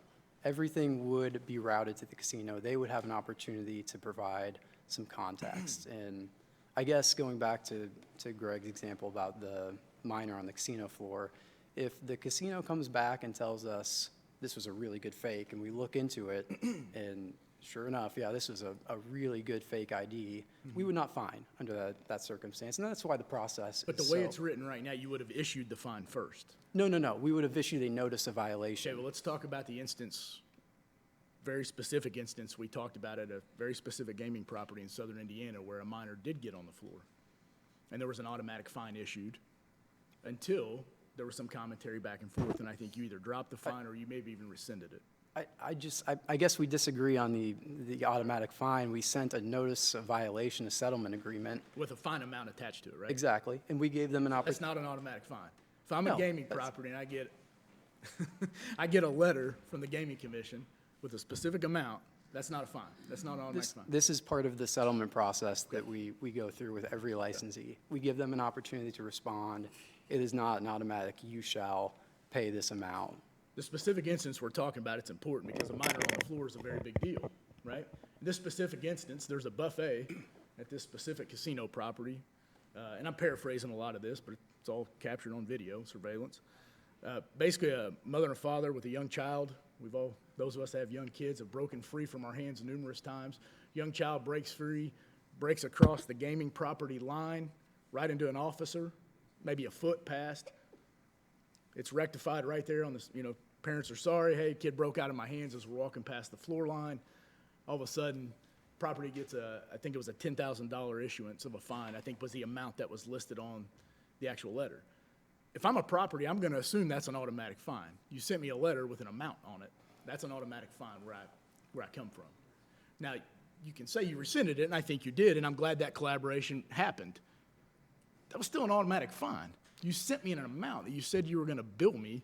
Everything would be routed to the casino. They would have an opportunity to provide some context. And I guess going back to Greg's example about the minor on the casino floor, if the casino comes back and tells us this was a really good fake, and we look into it, and sure enough, yeah, this was a really good fake ID, we would not fine under that circumstance. And that's why the process But the way it's written right now, you would have issued the fine first. No. We would have issued a notice of violation. Okay, well, let's talk about the instance, very specific instance we talked about at a very specific gaming property in southern Indiana where a minor did get on the floor. And there was an automatic fine issued until there was some commentary back and forth, and I think you either dropped the fine or you maybe even rescinded it. I guess we disagree on the automatic fine. We sent a notice of violation, a settlement agreement. With a fine amount attached to it, right? Exactly, and we gave them an opportunity. That's not an automatic fine. If I'm a gaming property and I get, I get a letter from the gaming commission with a specific amount, that's not a fine. That's not an automatic fine. This is part of the settlement process that we go through with every licensee. We give them an opportunity to respond. It is not an automatic, you shall pay this amount. The specific instance we're talking about, it's important because a minor on the floor is a very big deal, right? In this specific instance, there's a buffet at this specific casino property, and I'm paraphrasing a lot of this, but it's all captured on video, surveillance. Basically, a mother and a father with a young child. Those of us that have young kids have broken free from our hands numerous times. Young child breaks free, breaks across the gaming property line, right into an officer, maybe a foot past. It's rectified right there on this, parents are sorry, hey, kid broke out of my hands as we're walking past the floor line. All of a sudden, property gets I think it was a $10,000 issuance of a fine, I think was the amount that was listed on the actual letter. If I'm a property, I'm gonna assume that's an automatic fine. You sent me a letter with an amount on it, that's an automatic fine where I come from. Now, you can say you rescinded it, and I think you did, and I'm glad that collaboration happened. That was still an automatic fine. You sent me an amount that you said you were gonna bill me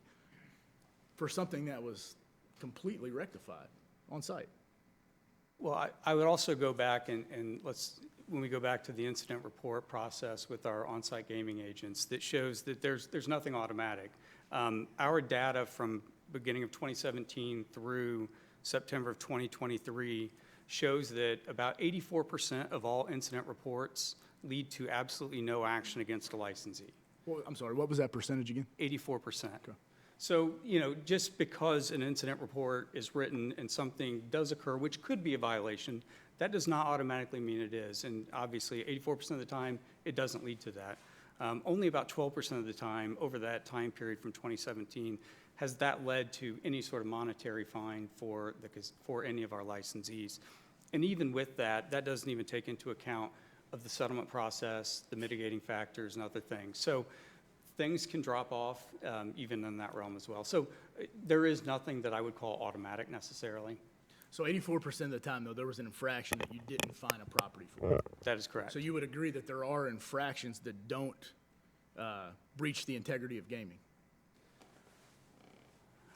for something that was completely rectified on site. Well, I would also go back and when we go back to the incident report process with our on-site gaming agents, that shows that there's nothing automatic. Our data from beginning of 2017 through September of 2023 shows that about 84% of all incident reports lead to absolutely no action against a licensee. Well, I'm sorry, what was that percentage again? 84%. Okay. So, just because an incident report is written and something does occur, which could be a violation, that does not automatically mean it is. And obviously, 84% of the time, it doesn't lead to that. Only about 12% of the time over that time period from 2017 has that led to any sort of monetary fine for any of our licensees. And even with that, that doesn't even take into account of the settlement process, the mitigating factors, and other things. So things can drop off even in that realm as well. So there is nothing that I would call automatic necessarily. So 84% of the time, though, there was an infraction that you didn't fine a property for. That is correct. So you would agree that there are infractions that don't breach the integrity of gaming?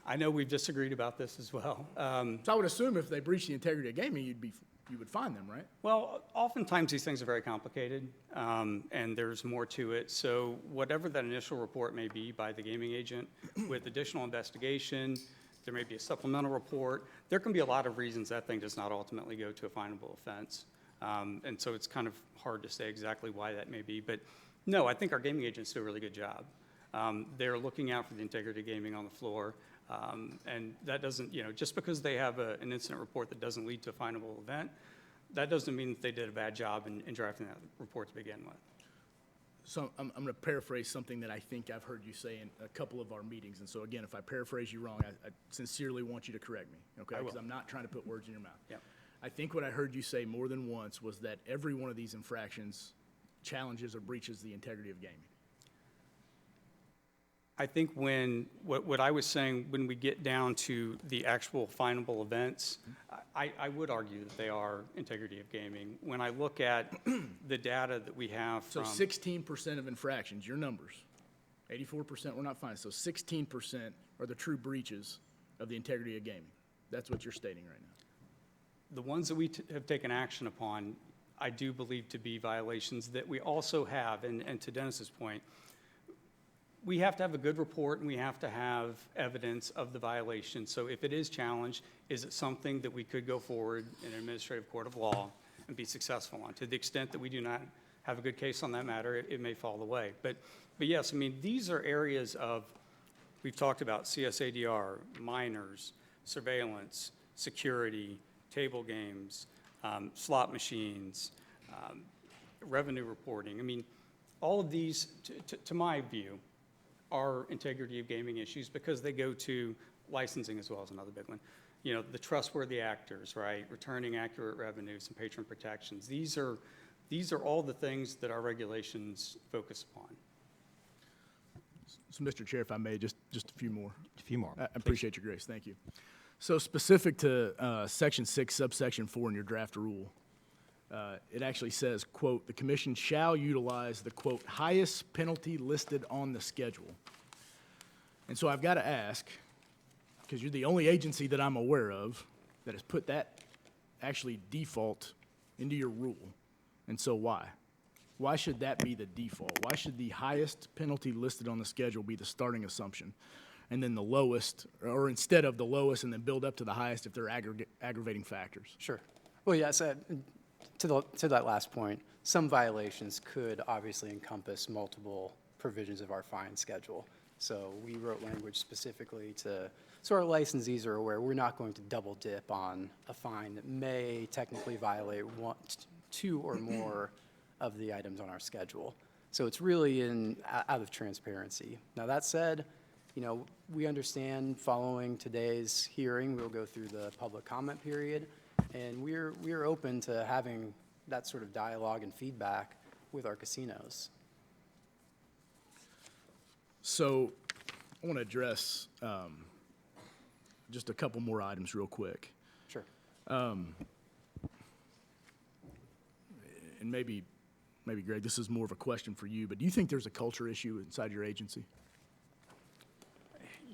I know we've disagreed about this as well. So I would assume if they breach the integrity of gaming, you would fine them, right? Well, oftentimes these things are very complicated, and there's more to it. So whatever that initial report may be by the gaming agent, with additional investigation, there may be a supplemental report. There can be a lot of reasons that thing does not ultimately go to a finable offense. And so it's kind of hard to say exactly why that may be. But no, I think our gaming agents do a really good job. They're looking out for the integrity of gaming on the floor. And that doesn't, just because they have an incident report that doesn't lead to a finable event, that doesn't mean that they did a bad job in drafting that report to begin with. So I'm going to paraphrase something that I think I've heard you say in a couple of our meetings. And so again, if I paraphrase you wrong, I sincerely want you to correct me, okay? Because I'm not trying to put words in your mouth. Yep. I think what I heard you say more than once was that every one of these infractions challenges or breaches the integrity of gaming. I think what I was saying, when we get down to the actual finable events, I would argue that they are integrity of gaming. When I look at the data that we have So from. 16% of infractions, your numbers, 84% we're not fine. So 16% are the true breaches of the integrity of gaming. That's what you're stating right now. The ones that we have taken action upon, I do believe to be violations that we also have, and to Dennis's point, we have to have a good report and we have to have evidence of the violation. So if it is challenged, is it something that we could go forward in an administrative court of law and be successful on? To the extent that we do not have a good case on that matter, it may fall away. But yes, I mean, these are areas of, we've talked about CSADR, minors, surveillance, security, table games, slot machines, revenue reporting. I mean, all of these, to my view, are integrity of gaming issues because they go to licensing as well as another big one. The trustworthy actors, right? Returning accurate revenues and patron protections. These are all the things that our regulations focus upon. So, Mr. Chair, if I may, just a few more. A few more. I appreciate your grace. Thank you. So specific to Section 6, subsection 4 in your draft rule, it actually says, quote, "The commission shall utilize the, quote, highest penalty listed on the schedule." And so I've got to ask, because you're the only agency that I'm aware of that has put that actually default into your rule. And so why? Why should that be the default? Why should the highest penalty listed on the schedule be the starting assumption? And then the lowest, or instead of the lowest and then build up to the highest if they're aggravating factors? Sure. Well, yes, to that last point, some violations could obviously encompass multiple provisions of our fine schedule. So we wrote language specifically so our licensees are aware we're not going to double dip on a fine that may technically violate two or more of the items on our schedule. So it's really out of transparency. Now, that said, we understand following today's hearing, we'll go through the public comment period, and we're open to having that sort of dialogue and feedback with our casinos. So I want to address just a couple more items real quick. Sure. And maybe, Greg, this is more of a question for you, but do you think there's a culture issue inside your agency?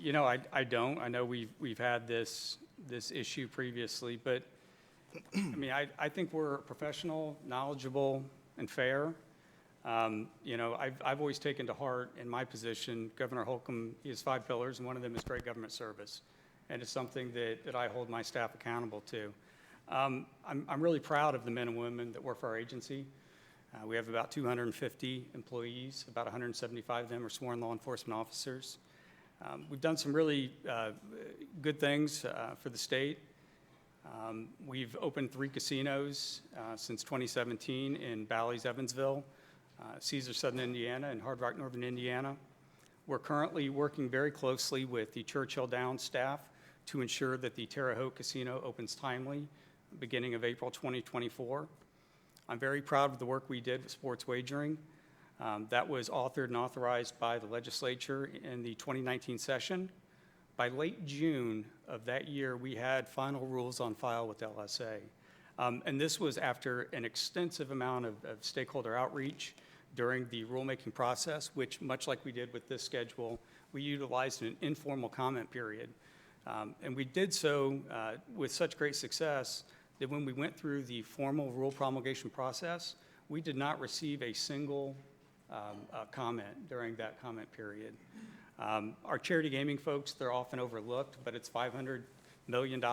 I don't. I know we've had this issue previously, but I mean, I think we're professional, knowledgeable, and fair. I've always taken to heart in my position, Governor Holcomb, he has 5 pillars, and one of them is great government service. And it's something that I hold my staff accountable to. I'm really proud of the men and women that work for our agency. We have about 250 employees, about 175 of them are sworn law enforcement officers. We've done some really good things for the state. We've opened 3 casinos since 2017 in Bally's, Evansville, Caesars, Southern Indiana, and Hard Rock, Northern Indiana. We're currently working very closely with the Churchill Downs staff to ensure that the Terre Haute Casino opens timely, beginning of April 2024. I'm very proud of the work we did with sports wagering. That was authored and authorized by the legislature in the 2019 session. By late June of that year, we had final rules on file with LSA. And this was after an extensive amount of stakeholder outreach during the rulemaking process, which, much like we did with this schedule, we utilized an informal comment period. And we did so with such great success that when we went through the formal rule promulgation process, we did not receive a single comment during that comment period. Our charity gaming folks, they're often overlooked, but it's $500 million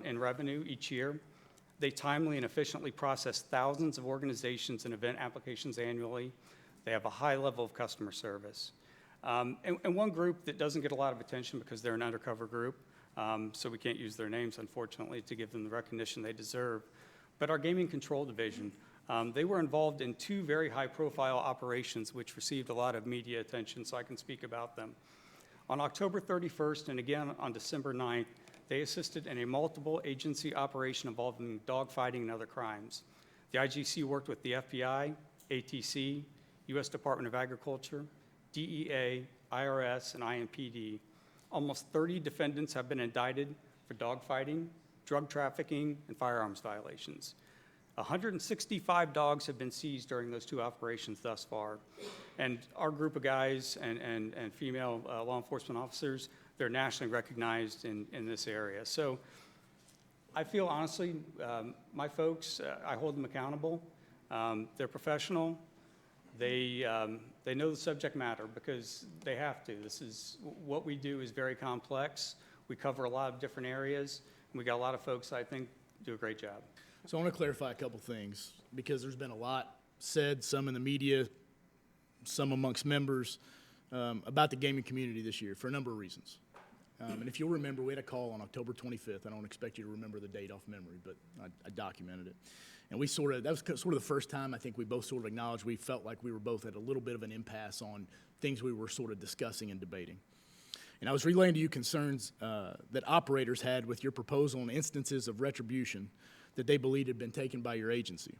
in revenue each year. They timely and efficiently process thousands of organizations and event applications annually. They have a high level of customer service. And one group that doesn't get a lot of attention because they're an undercover group, so we can't use their names, unfortunately, to give them the recognition they deserve. But our Gaming Control Division, they were involved in two very high-profile operations which received a lot of media attention, so I can speak about them. On October 31st and again on December 9th, they assisted in a multiple agency operation involving dogfighting and other crimes. The IGC worked with the FBI, ATC, U.S. Department of Agriculture, DEA, IRS, and IMPD. Almost 30 defendants have been indicted for dogfighting, drug trafficking, and firearms violations. 165 dogs have been seized during those two operations thus far. And our group of guys and female law enforcement officers, they're nationally recognized in this area. So I feel honestly, my folks, I hold them accountable. They're professional. They know the subject matter because they have to. This is, what we do is very complex. We cover a lot of different areas. And we got a lot of folks, I think, do a great job. So I want to clarify a couple things because there's been a lot said, some in the media, some amongst members, about the gaming community this year for a number of reasons. And if you'll remember, we had a call on October 25th. I don't expect you to remember the date off memory, but I documented it. And that was sort of the first time I think we both sort of acknowledged we felt like we were both at a little bit of an impasse on things we were sort of discussing and debating. And I was relaying to you concerns that operators had with your proposal and instances of retribution that they believed had been taken by your agency.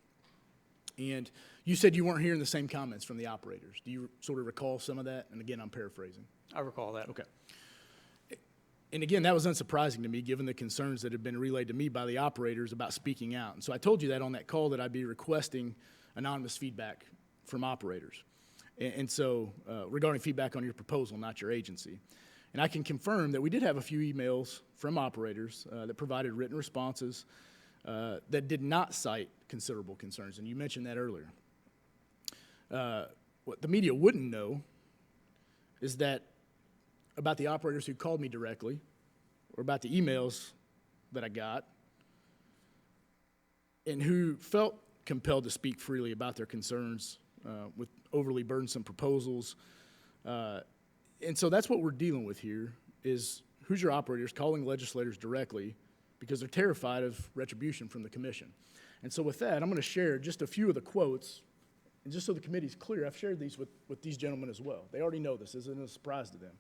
And you said you weren't hearing the same comments from the operators. Do you sort of recall some of that? And again, I'm paraphrasing. I recall that. Okay. And again, that was unsurprising to me, given the concerns that had been relayed to me by the operators about speaking out. And so I told you that on that call that I'd be requesting anonymous feedback from operators. And so regarding feedback on your proposal, not your agency. And I can confirm that we did have a few emails from operators that provided written responses that did not cite considerable concerns, and you mentioned that earlier. What the media wouldn't know is that about the operators who called me directly, or about the emails that I got, and who felt compelled to speak freely about their concerns with overly burdensome proposals. And so that's what we're dealing with here, is Hoosier operators calling legislators directly because they're terrified of retribution from the commission. And so with that, I'm going to share just a few of the quotes, and just so the committee's clear, I've shared these with these gentlemen as well. They already know this isn't a surprise to them,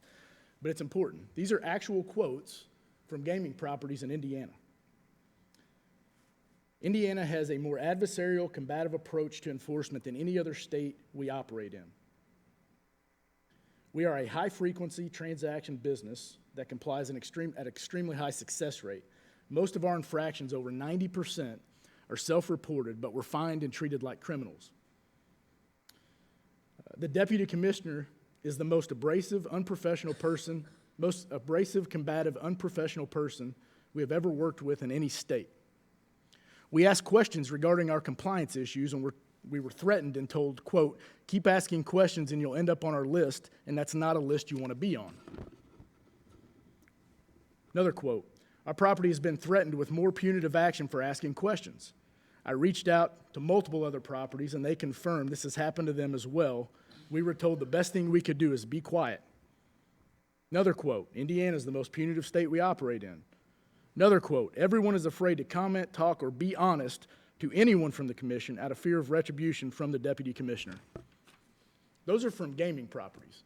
but it's important. These are actual quotes from gaming properties in Indiana. Indiana has a more adversarial, combative approach to enforcement than any other state we operate in. We are a high-frequency transaction business that complies at extremely high success rate. Most of our infractions, over 90%, are self-reported, but we're fined and treated like criminals. The deputy commissioner is the most abrasive, combative, unprofessional person we have ever worked with in any state. We ask questions regarding our compliance issues, and we were threatened and told, quote, keep asking questions and you'll end up on our list, and that's not a list you want to be on. Another quote, our property has been threatened with more punitive action for asking questions. I reached out to multiple other properties, and they confirmed this has happened to them as well. We were told the best thing we could do is be quiet. Another quote, Indiana is the most punitive state we operate in. Another quote, everyone is afraid to comment, talk, or be honest to anyone from the commission out of fear of retribution from the deputy commissioner. Those are from gaming properties.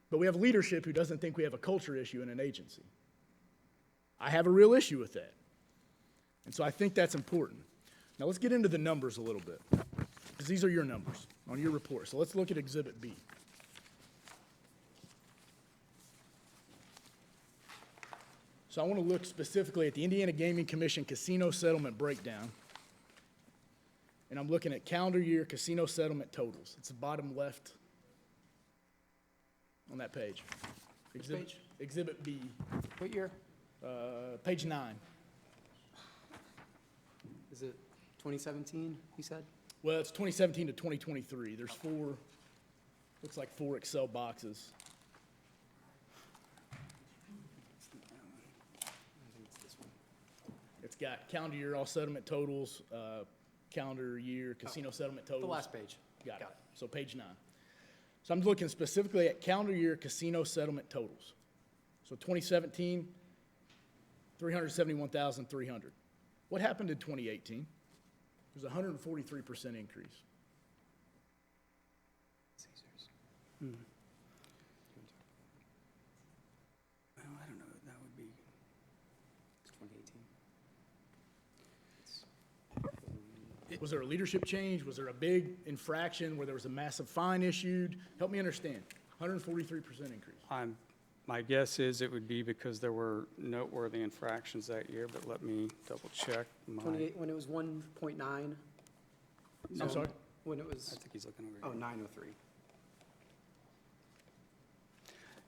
But we have leadership who doesn't think we have a culture issue in an agency. I have a real issue with that. And so I think that's important. Now let's get into the numbers a little bit, because these are your numbers on your report. So let's look at Exhibit B. So I want to look specifically at the Indiana Gaming Commission casino settlement breakdown. And I'm looking at calendar year casino settlement totals. It's the bottom left on that page. page? Exhibit B, What year? page 9. Is it 2017, you said? Well, it's 2017 to 2023. There's looks like 4 Excel boxes. It's got calendar year all settlement totals, calendar year casino settlement totals. The last page. Got it. So page 9. So I'm looking specifically at calendar year casino settlement totals. So 2017, 371,300. What happened in 2018? There's a 143% increase. Well, I don't know, that would be 2018. Was there a leadership change? Was there a big infraction where there was a massive fine issued? Help me understand. 143% increase. My guess is it would be because there were noteworthy infractions that year, but let me double check. 28, when it was 1.9? I'm sorry? When it was, I think he's looking over oh, here.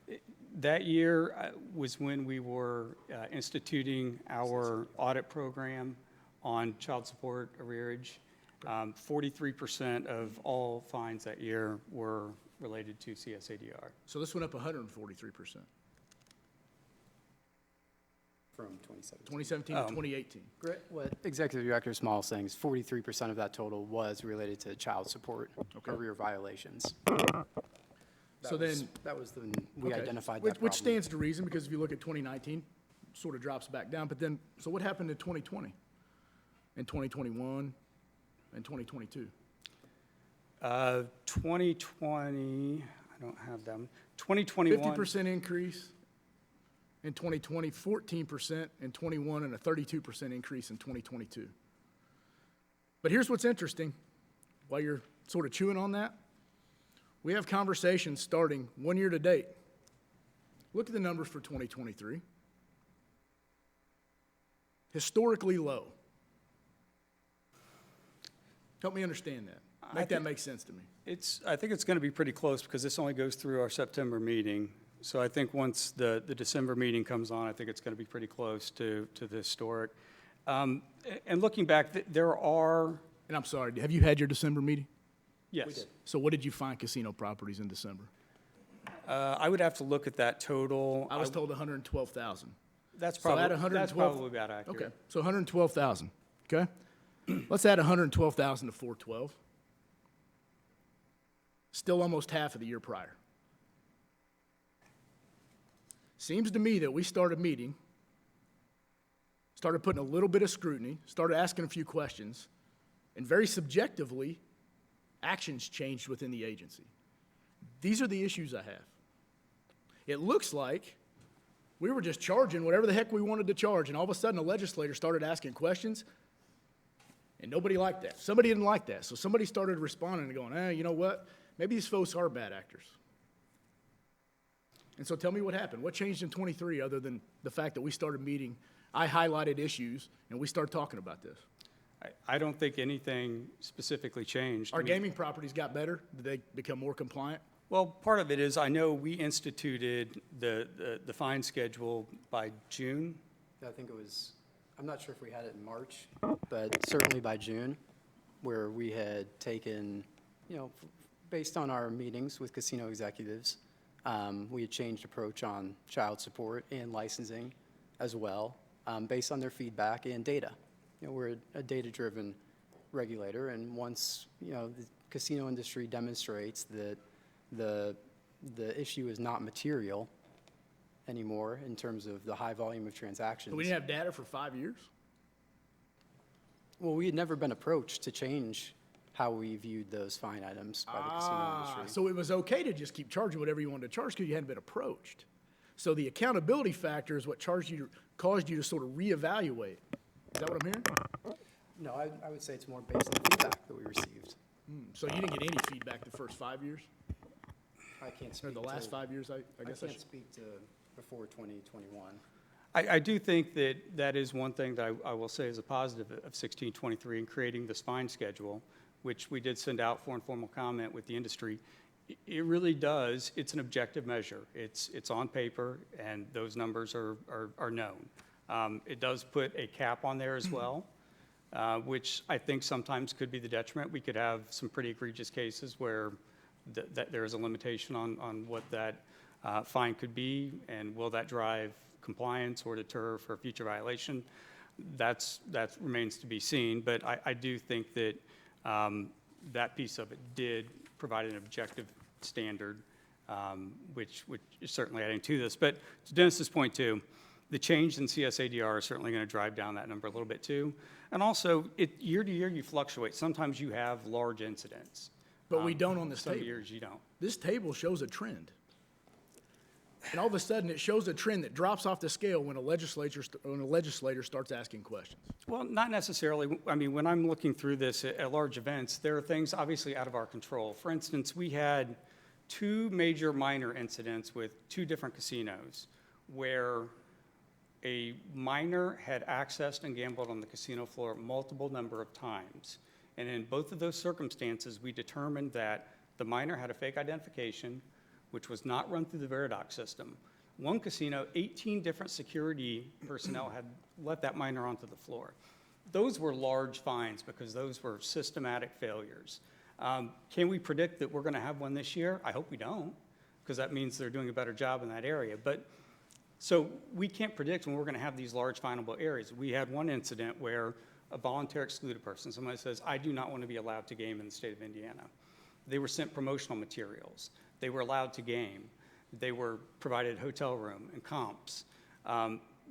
903. That year was when we were instituting our audit program on child support arrearage. 43% of all fines that year were related to CSADR. So this went up 143%. From 2017. 2017 to 2018. What Executive Director Small is saying is 43% of that total was related to child support arrear violations. So then. That was when we Okay. identified that Which problem. stands to reason, because if you look at 2019, sort of drops back down. But then, so what happened in 2020? In 2021 and 2022? 2020, I don't have them. 2021. 50% increase in 2020, 14% in 21, and a 32% increase in 2022. But here's what's interesting, while you're sort of chewing on that, we have conversations starting 1 year to date. Look at the numbers for 2023. Historically low. Help me understand that. Make that make sense to me. I think it's going to be pretty close because this only goes through our September meeting. So I think once the December meeting comes on, I think it's going to be pretty close to the historic. And looking back, there are. And I'm sorry, have you had your December meeting? Yes. We did. So what did you find casino properties in December? I would have to look at that total. I was told 112,000. That's So add probably, that's 112 probably about accurate. Okay, so 112,000, okay? Let's add 112,000 to 412. Still almost half of the year prior. Seems to me that we started meeting, started putting a little bit of scrutiny, started asking a few questions, and very subjectively, actions changed within the agency. These are the issues I have. It looks like we were just charging whatever the heck we wanted to charge, and all of a sudden a legislator started asking questions, and nobody liked that. Somebody didn't like that, so somebody started responding and going, you know what? Maybe these folks are bad actors. And so tell me what happened. What changed in 23 other than the fact that we started meeting, I highlighted issues, and we started talking about this? I don't think anything specifically changed. Our gaming properties got better? Did they become more compliant? Well, part of it is I know we instituted the fine schedule by June. I think it was, I'm not sure if we had it in March, but certainly by June, where we had taken, based on our meetings with casino executives, we had changed approach on child support and licensing as well, based on their feedback and data. We're a data-driven regulator, and once, the casino industry demonstrates that the issue is not material anymore in terms of the high volume of transactions. So we didn't have data for 5 years? Well, we had never been approached to change how we viewed those fine items by the casino industry. So it was okay to just keep charging whatever you wanted to charge because you hadn't been approached. So the accountability factor is what caused you to sort of reevaluate. Is that what I'm hearing? No, I would say it's more based on the feedback that we received. So you didn't get any feedback the first 5 years? I can't Or speak the last to- 5 years, I guess I I can't should. speak to before 2021. I do think that that is one thing that I will say is a positive of 1623 in creating this fine schedule, which we did send out for informal comment with the industry. It really does, it's an objective measure. It's on paper, and those numbers are known. It does put a cap on there as well, which I think sometimes could be the detriment. We could have some pretty egregious cases where that there is a limitation on what that fine could be, and will that drive compliance or deter for a future violation. That remains to be seen, but I do think that that piece of it did provide an objective standard, which is certainly adding to this. But to Dennis's point too, the change in CSADR is certainly going to drive down that number a little bit too. And also, year to year you fluctuate. Sometimes you have large incidents. But we don't on this some table. years you don't. This table shows a trend. And all of a sudden, it shows a trend that drops off the scale when a legislator starts asking questions. Well, not necessarily. I mean, when I'm looking through this at large events, there are things obviously out of our control. For instance, we had 2 major minor incidents with 2 different casinos where a minor had accessed and gambled on the casino floor multiple number of times. And in both of those circumstances, we determined that the minor had a fake identification, which was not run through the Veridoc system. One casino, 18 different security personnel had let that minor onto the floor. Those were large fines because those were systematic failures. Can we predict that we're going to have one this year? I hope we don't, because that means they're doing a better job in that area. But so we can't predict when we're going to have these large finable areas. We had one incident where a voluntary excluded person, somebody says, I do not want to be allowed to game in the state of Indiana. They were sent promotional materials. They were allowed to game. They were provided hotel room and comps.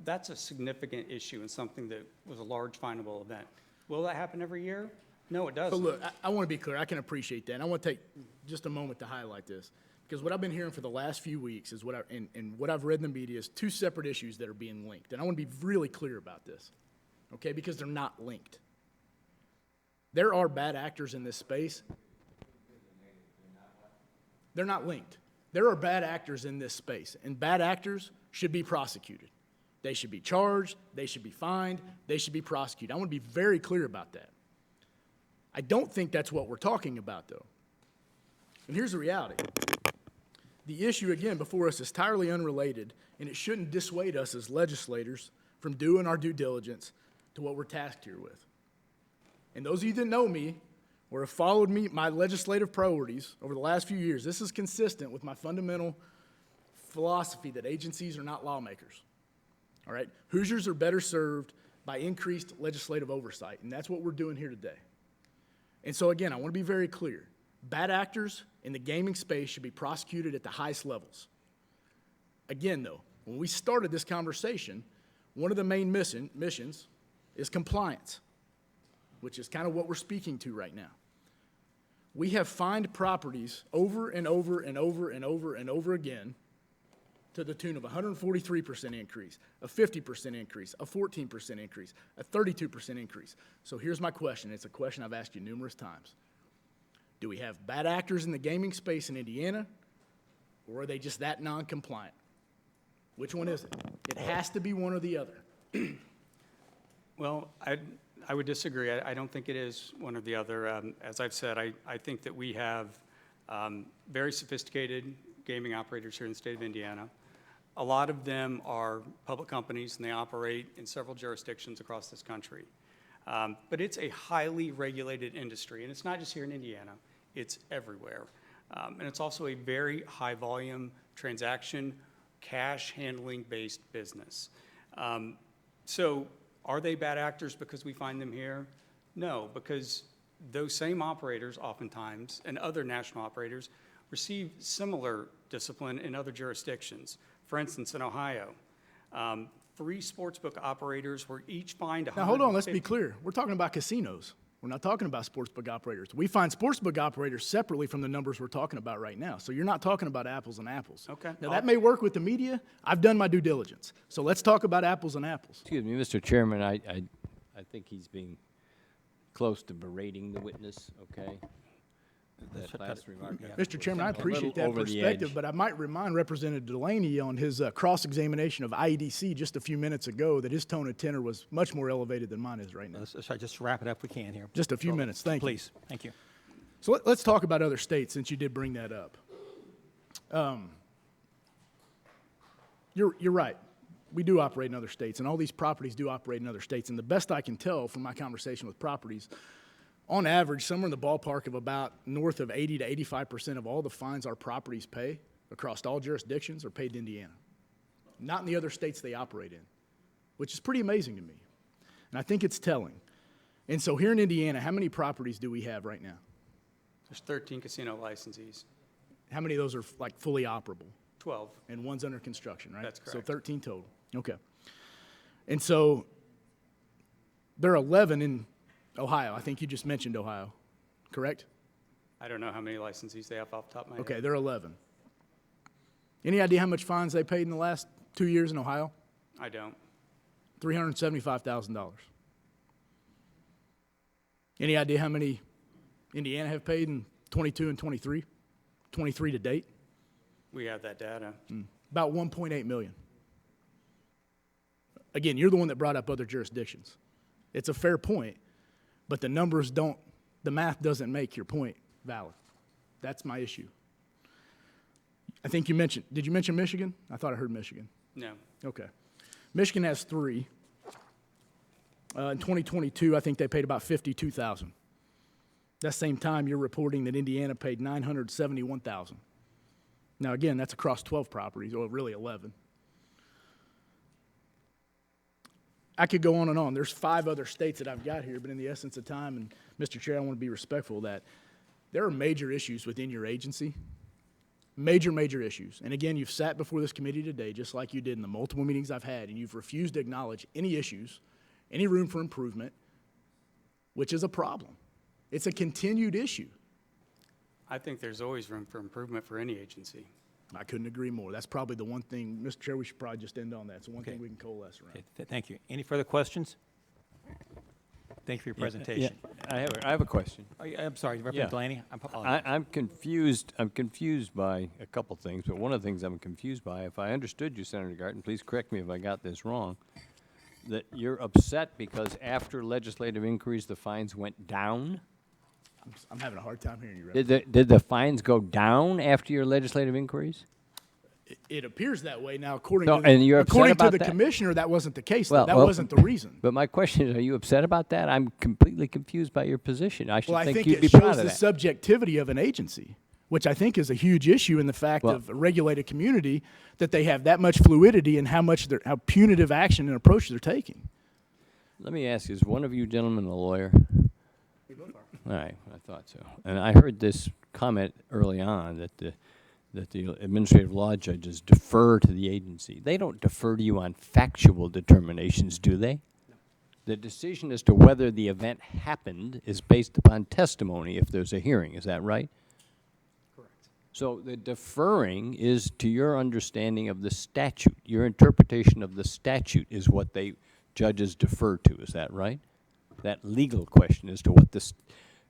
That's a significant issue and something that was a large finable event. Will that happen every year? No, it doesn't. But look, I want to be clear. I can appreciate that. And I want to take just a moment to highlight this. Because what I've been hearing for the last few weeks is and what I've read in the media is 2 separate issues that are being linked. And I want to be really clear about this, okay, because they're not linked. There are bad actors in this space. They're not linked. There are bad actors in this space, and bad actors should be prosecuted. They should be charged, they should be fined, they should be prosecuted. I want to be very clear about that. I don't think that's what we're talking about, though. And here's the reality. The issue, again, before us is entirely unrelated, and it shouldn't dissuade us as legislators from doing our due diligence to what we're tasked here with. And those of you that know me or have followed me, my legislative priorities over the last few years, this is consistent with my fundamental philosophy that agencies are not lawmakers. All right? Hoosiers are better served by increased legislative oversight, and that's what we're doing here today. And so, again, I want to be very clear. Bad actors in the gaming space should be prosecuted at the highest levels. Again, though, when we started this conversation, one of the main missions is compliance, which is kind of what we're speaking to right now. We have fined properties over and over and over and over and over again to the tune of a 143% increase, a 50% increase, a 14% increase, a 32% increase. So here's my question. It's a question I've asked you numerous times. Do we have bad actors in the gaming space in Indiana, or are they just that non-compliant? Which one is it? It has to be one or the other. Well, I would disagree. I don't think it is one or the other. As I've said, I think that we have very sophisticated gaming operators here in the state of Indiana. A lot of them are public companies, and they operate in several jurisdictions across this country. But it's a highly regulated industry, and it's not just here in Indiana. It's everywhere. And it's also a very high-volume transaction, cash handling-based business. So are they bad actors because we find them here? No, because those same operators oftentimes, and other national operators, receive similar discipline in other jurisdictions. For instance, in Ohio, 3 sportsbook operators were each fined $150,000. Now, hold on, let's be clear. We're talking about casinos. We're not talking about sportsbook operators. We find sportsbook operators separately from the numbers we're talking about right now. So you're not talking about apples and apples. Okay. Now, that may work with the media. I've done my due diligence. So let's talk about apples and apples. Excuse me, Mr. Chairman, I think he's being close to berating the witness, okay? that last remark. Mr. Chairman, I appreciate that over the perspective, edge. but I might remind Representative Delaney on his cross-examination of IEDC just a few minutes ago that his tone of tenor was much more elevated than mine is right now. Let's try just wrap it up if we can here. Just a few minutes, thank you. Please, thank you. So let's talk about other states, since you did bring that up. You're right. We do operate in other states, and all these properties do operate in other states. And the best I can tell from my conversation with properties, on average, somewhere in the ballpark of about north of 80 to 85% of all the fines our properties pay across all jurisdictions are paid to Indiana, not in the other states they operate in, which is pretty amazing to me. And I think it's telling. And so here in Indiana, how many properties do we have right now? There's 13 casino licensees, How many of those are like fully operable? 12. And one's under construction, right? That's So correct. 13 total. Okay. And so there are 11 in Ohio. I think you just mentioned Ohio, correct? I don't know how many licensees they have off the top of my head. Okay, there are 11. Any idea how much fines they paid in the last 2 years in Ohio? I don't. $375,000. Any idea how many Indiana have paid in 22 and 23? 23 to date? We have that data. About 1.8 million. Again, you're the one that brought up other jurisdictions. It's a fair point, but the numbers don't, the math doesn't make your point valid. That's my issue. I think you mentioned, did you mention Michigan? I thought I heard Michigan. No. Okay. Michigan has 3. In 2022, I think they paid about $52,000. That same time, you're reporting that Indiana paid $971,000. Now, again, that's across 12 properties, or really 11. I could go on and on. There's 5 other states that I've got here, but in the essence of time, and Mr. Chair, I want to be respectful of that. There are major issues within your agency. Major, major issues. And again, you've sat before this committee today, just like you did in the multiple meetings I've had, and you've refused to acknowledge any issues, any room for improvement, which is a problem. It's a continued issue. I think there's always room for improvement for any agency. I couldn't agree more. That's probably the one thing, Mr. Chair, we should probably just end on that. It's the one thing we can coalesce around. Okay, thank you. Any further questions? Thank you for your presentation. I have a question. I'm sorry, Representative Delaney. I'm confused by a couple things, but one of the things I'm confused by, if I understood you, Senator Garten, please correct me if I got this wrong, that you're upset because after legislative increase, the fines went down? I'm having a hard time hearing you, Representative. Did the fines go down after your legislative increase? It appears that way now, according No, to and you're upset according to about the that? commissioner, that wasn't the case. Though. That wasn't the reason. But my question is, are you upset about that? I'm completely confused by your position. I should Well, I think you'd it be proud shows of the that. subjectivity of an agency, which I think is a huge issue in the fact of a regulated community, that they have that much fluidity in how punitive action and approach they're taking. Let me ask you, is one of you gentlemen a lawyer? All right, I thought so. And I heard this comment early on that the administrative law judges defer to the agency. They don't defer to you on factual determinations, do they? No. The decision as to whether the event happened is based upon testimony if there's a hearing. Is that right? Correct. So the deferring is to your understanding of the statute. Your interpretation of the statute is what judges defer to. Is that right? That legal question as to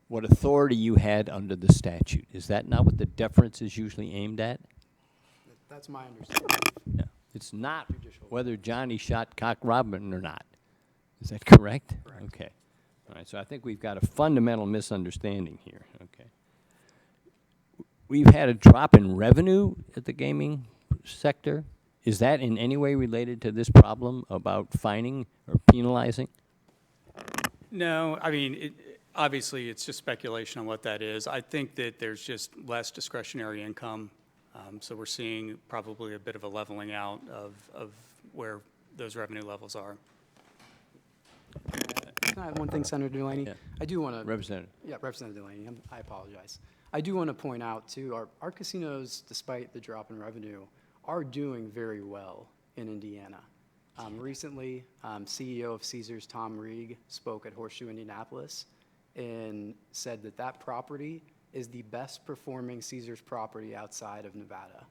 what authority you had under the statute. Is that not what the deference is usually aimed at? That's my understanding. Yeah. It's not whether Johnny shot Cock Robin or not. Is that correct? Correct. Okay. All right, so I think we've got a fundamental misunderstanding here. Okay. We've had a drop in revenue at the gaming sector. Is that in any way related to this problem about fining or penalizing? No, I mean, obviously, it's just speculation on what that is. I think that there's just less discretionary income, so we're seeing probably a bit of a leveling out of where those revenue levels are. Can I add one thing, Senator Delaney? Yeah. I do want to... Representative. Yeah, Representative Delaney, I apologize. I do want to point out, too, our casinos, despite the drop in revenue, are doing very well in Indiana. Recently, CEO of Caesars, Tom Reeg, spoke at Horseshoe Indianapolis and said that that property is the best performing Caesars property outside of Nevada.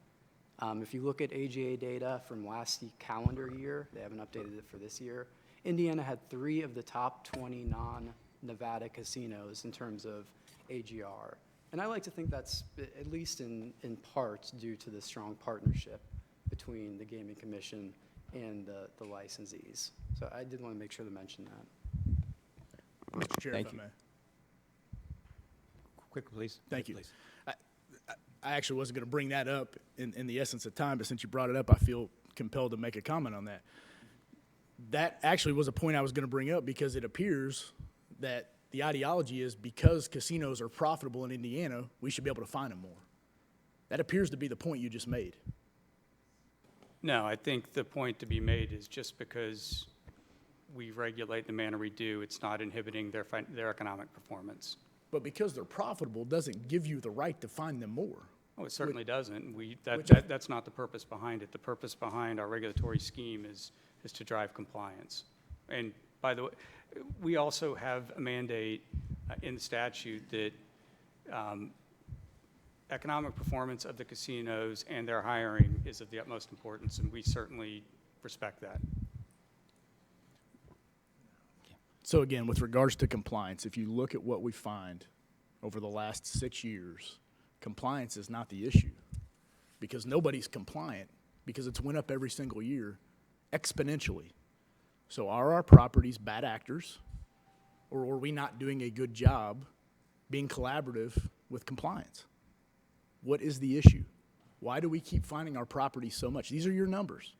If you look at AGA data from last calendar year, they haven't updated it for this year, Indiana had 3 of the top 20 non-Nevada casinos in terms of AGR. And I like to think that's, at least in part, due to the strong partnership between the Gaming Commission and the licensees. So I did want to make sure to mention that. Mr. Chair, Thank if I you. may. Quick, please. Thank you. Please. I actually wasn't going to bring that up in the essence of time, but since you brought it up, I feel compelled to make a comment on that. That actually was a point I was going to bring up because it appears that the ideology is because casinos are profitable in Indiana, we should be able to fine them more. That appears to be the point you just made. No, I think the point to be made is just because we regulate the manner we do, it's not inhibiting their economic performance. But because they're profitable doesn't give you the right to fine them more. Oh, it certainly doesn't. which- That's not the purpose behind it. The purpose behind our regulatory scheme is to drive compliance. And by the way, we also have a mandate in statute that economic performance of the casinos and their hiring is of the utmost importance, and we certainly respect that. So again, with regards to compliance, if you look at what we find over the last 6 years, compliance is not the issue because nobody's compliant because it's went up every single year exponentially. So are our properties bad actors or are we not doing a good job being collaborative with compliance? What is the issue? Why do we keep finding our properties so much? These are your numbers.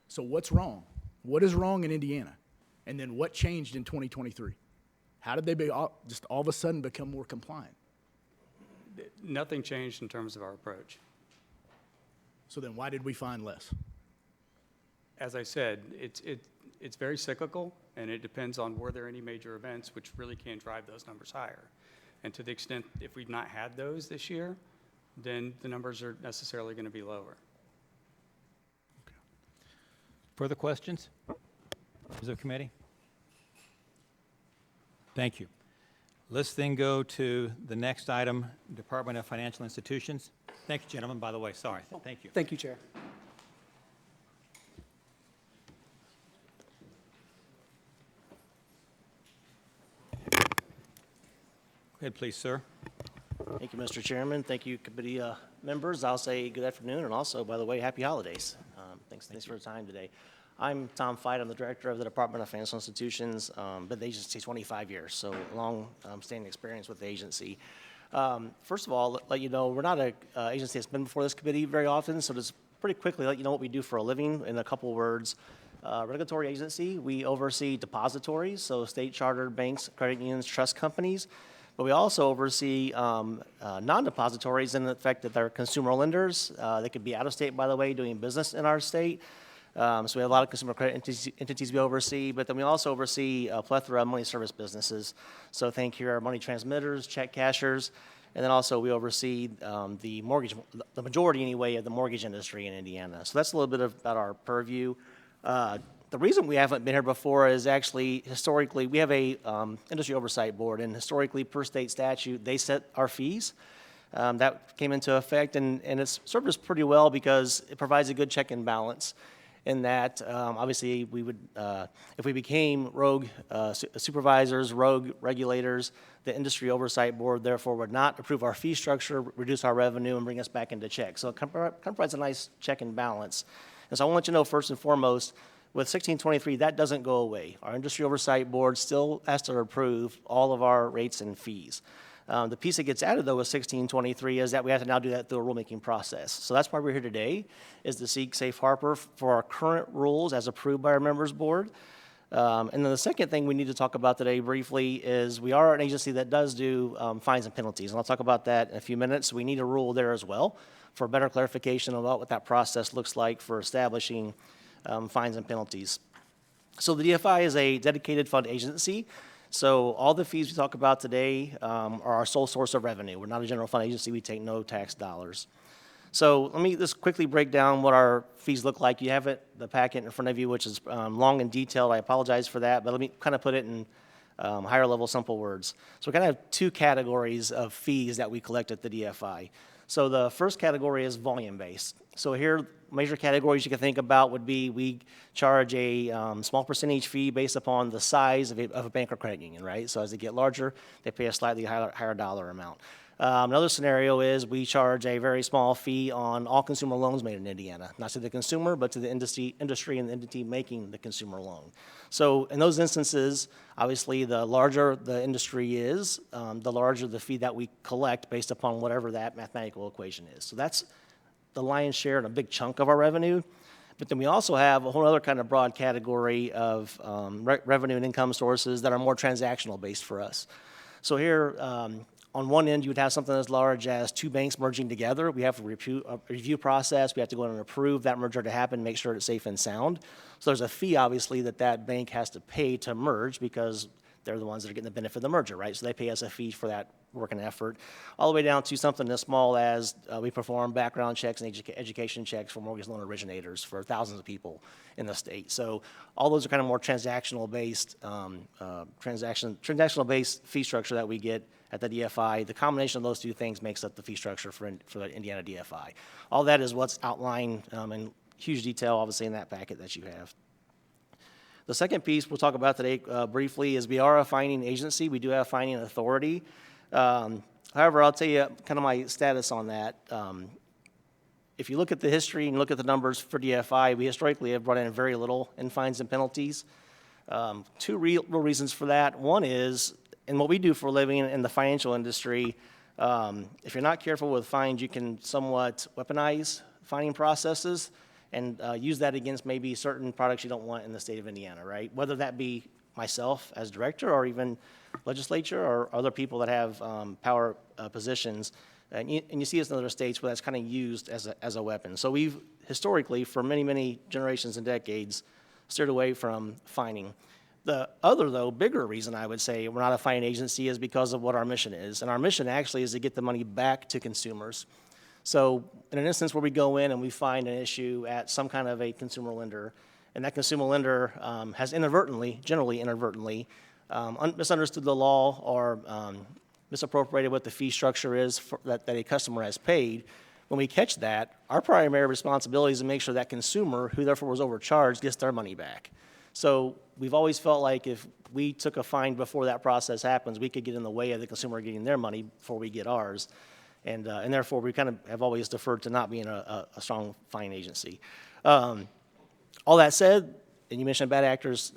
So what's wrong? What is wrong in Indiana? And then what changed in 2023? How did they just all of a sudden become more compliant? Nothing changed in terms of our approach. So then why did we find less? As I said, it's very cyclical, and it depends on were there any major events which really can drive those numbers higher. And to the extent if we've not had those this year, then the numbers are necessarily going to be lower. Further questions? Members of the committee? Thank you. Let's then go to the next item, Department of Financial Institutions. Thank you, gentlemen, by the way, sorry. Thank you. Thank you, Chair. Go ahead, please, sir. Thank you, Mr. Chairman. Thank you, committee members. I'll say good afternoon, and also, by the way, happy holidays. Thanks for the time today. I'm Tom Fight. I'm the director of the Department of Financial Institutions. Been with the agency 25 years, so long standing experience with the agency. First of all, let you know, we're not an agency that's been before this committee very often, so just pretty quickly let you know what we do for a living in a couple words. Regulatory agency, we oversee depositories, so state chartered banks, credit unions, trust companies. But we also oversee non-depositories in the fact that they're consumer lenders. They could be out of state, by the way, doing business in our state. So we have a lot of consumer credit entities we oversee, but then we also oversee a plethora of money service businesses. So think here are money transmitters, check cashers, and then also we oversee the mortgage, the majority anyway, of the mortgage industry in Indiana. So that's a little bit about our purview. The reason we haven't been here before is actually historically, we have a industry oversight board, and historically per state statute, they set our fees. That came into effect, and it's served us pretty well because it provides a good check and balance in that obviously we would, if we became rogue supervisors, rogue regulators, the industry oversight board therefore would not approve our fee structure, reduce our revenue, and bring us back into check. So it kind of provides a nice check and balance. And so I want to let you know first and foremost, with 1623, that doesn't go away. Our industry oversight board still has to approve all of our rates and fees. The piece that gets added, though, with 1623 is that we have to now do that through a rulemaking process. So that's why we're here today, is to seek safe harbor for our current rules as approved by our members board. And then the second thing we need to talk about today briefly is we are an agency that does do fines and penalties, and I'll talk about that in a few minutes. We need a rule there as well for better clarification about what that process looks like for establishing fines and penalties. So the DFI is a dedicated fund agency. So all the fees we talk about today are our sole source of revenue. We're not a general fund agency. We take no tax dollars. So let me just quickly break down what our fees look like. You have it, the packet in front of you, which is long and detailed. I apologize for that, but let me kind of put it in higher level simple words. So we kind of have two categories of fees that we collect at the DFI. So the first category is volume-based. So here, major categories you can think about would be we charge a small percentage fee based upon the size of a bank or credit union, right? So as they get larger, they pay a slightly higher dollar amount. Another scenario is we charge a very small fee on all consumer loans made in Indiana, not to the consumer, but to the industry and the entity making the consumer loan. So in those instances, obviously, the larger the industry is, the larger the fee that we collect based upon whatever that mathematical equation is. So that's the lion's share and a big chunk of our revenue. But then we also have a whole other kind of broad category of revenue and income sources that are more transactional based for us. So here, on one end, you would have something as large as two banks merging together. We have a review process. We have to go in and approve that merger to happen, make sure it's safe and sound. So there's a fee, obviously, that bank has to pay to merge because they're the ones that are getting the benefit of the merger, right? So they pay us a fee for that work and effort, all the way down to something as small as we perform background checks and education checks for mortgage loan originators for thousands of people in the state. So all those are kind of more transactional based fee structure that we get at the DFI. The combination of those two things makes up the fee structure for the Indiana DFI. All that is what's outlined in huge detail, obviously, in that packet that you have. The second piece we'll talk about today briefly is we are a fining agency. We do have fining authority. However, I'll tell you kind of my status on that. If you look at the history and look at the numbers for DFI, we historically have brought in very little in fines and penalties. Two real reasons for that. One is, in what we do for a living in the financial industry, if you're not careful with fines, you can somewhat weaponize fining processes and use that against maybe certain products you don't want in the state of Indiana, right? Whether that be myself as director or even legislature or other people that have power positions. And you see this in other states where that's kind of used as a weapon. So we've historically, for many, many generations and decades, steered away from fining. The other, though, bigger reason I would say we're not a fining agency is because of what our mission is. And our mission actually is to get the money back to consumers. So in an instance where we go in and we find an issue at some kind of a consumer lender, and that consumer lender has generally inadvertently, misunderstood the law or misappropriated what the fee structure is that a customer has paid, when we catch that, our primary responsibility is to make sure that consumer, who therefore was overcharged, gets their money back. So we've always felt like if we took a fine before that process happens, we could get in the way of the consumer getting their money before we get ours. And therefore, we kind of have always deferred to not being a strong fine agency. All that said, and you mentioned bad actors,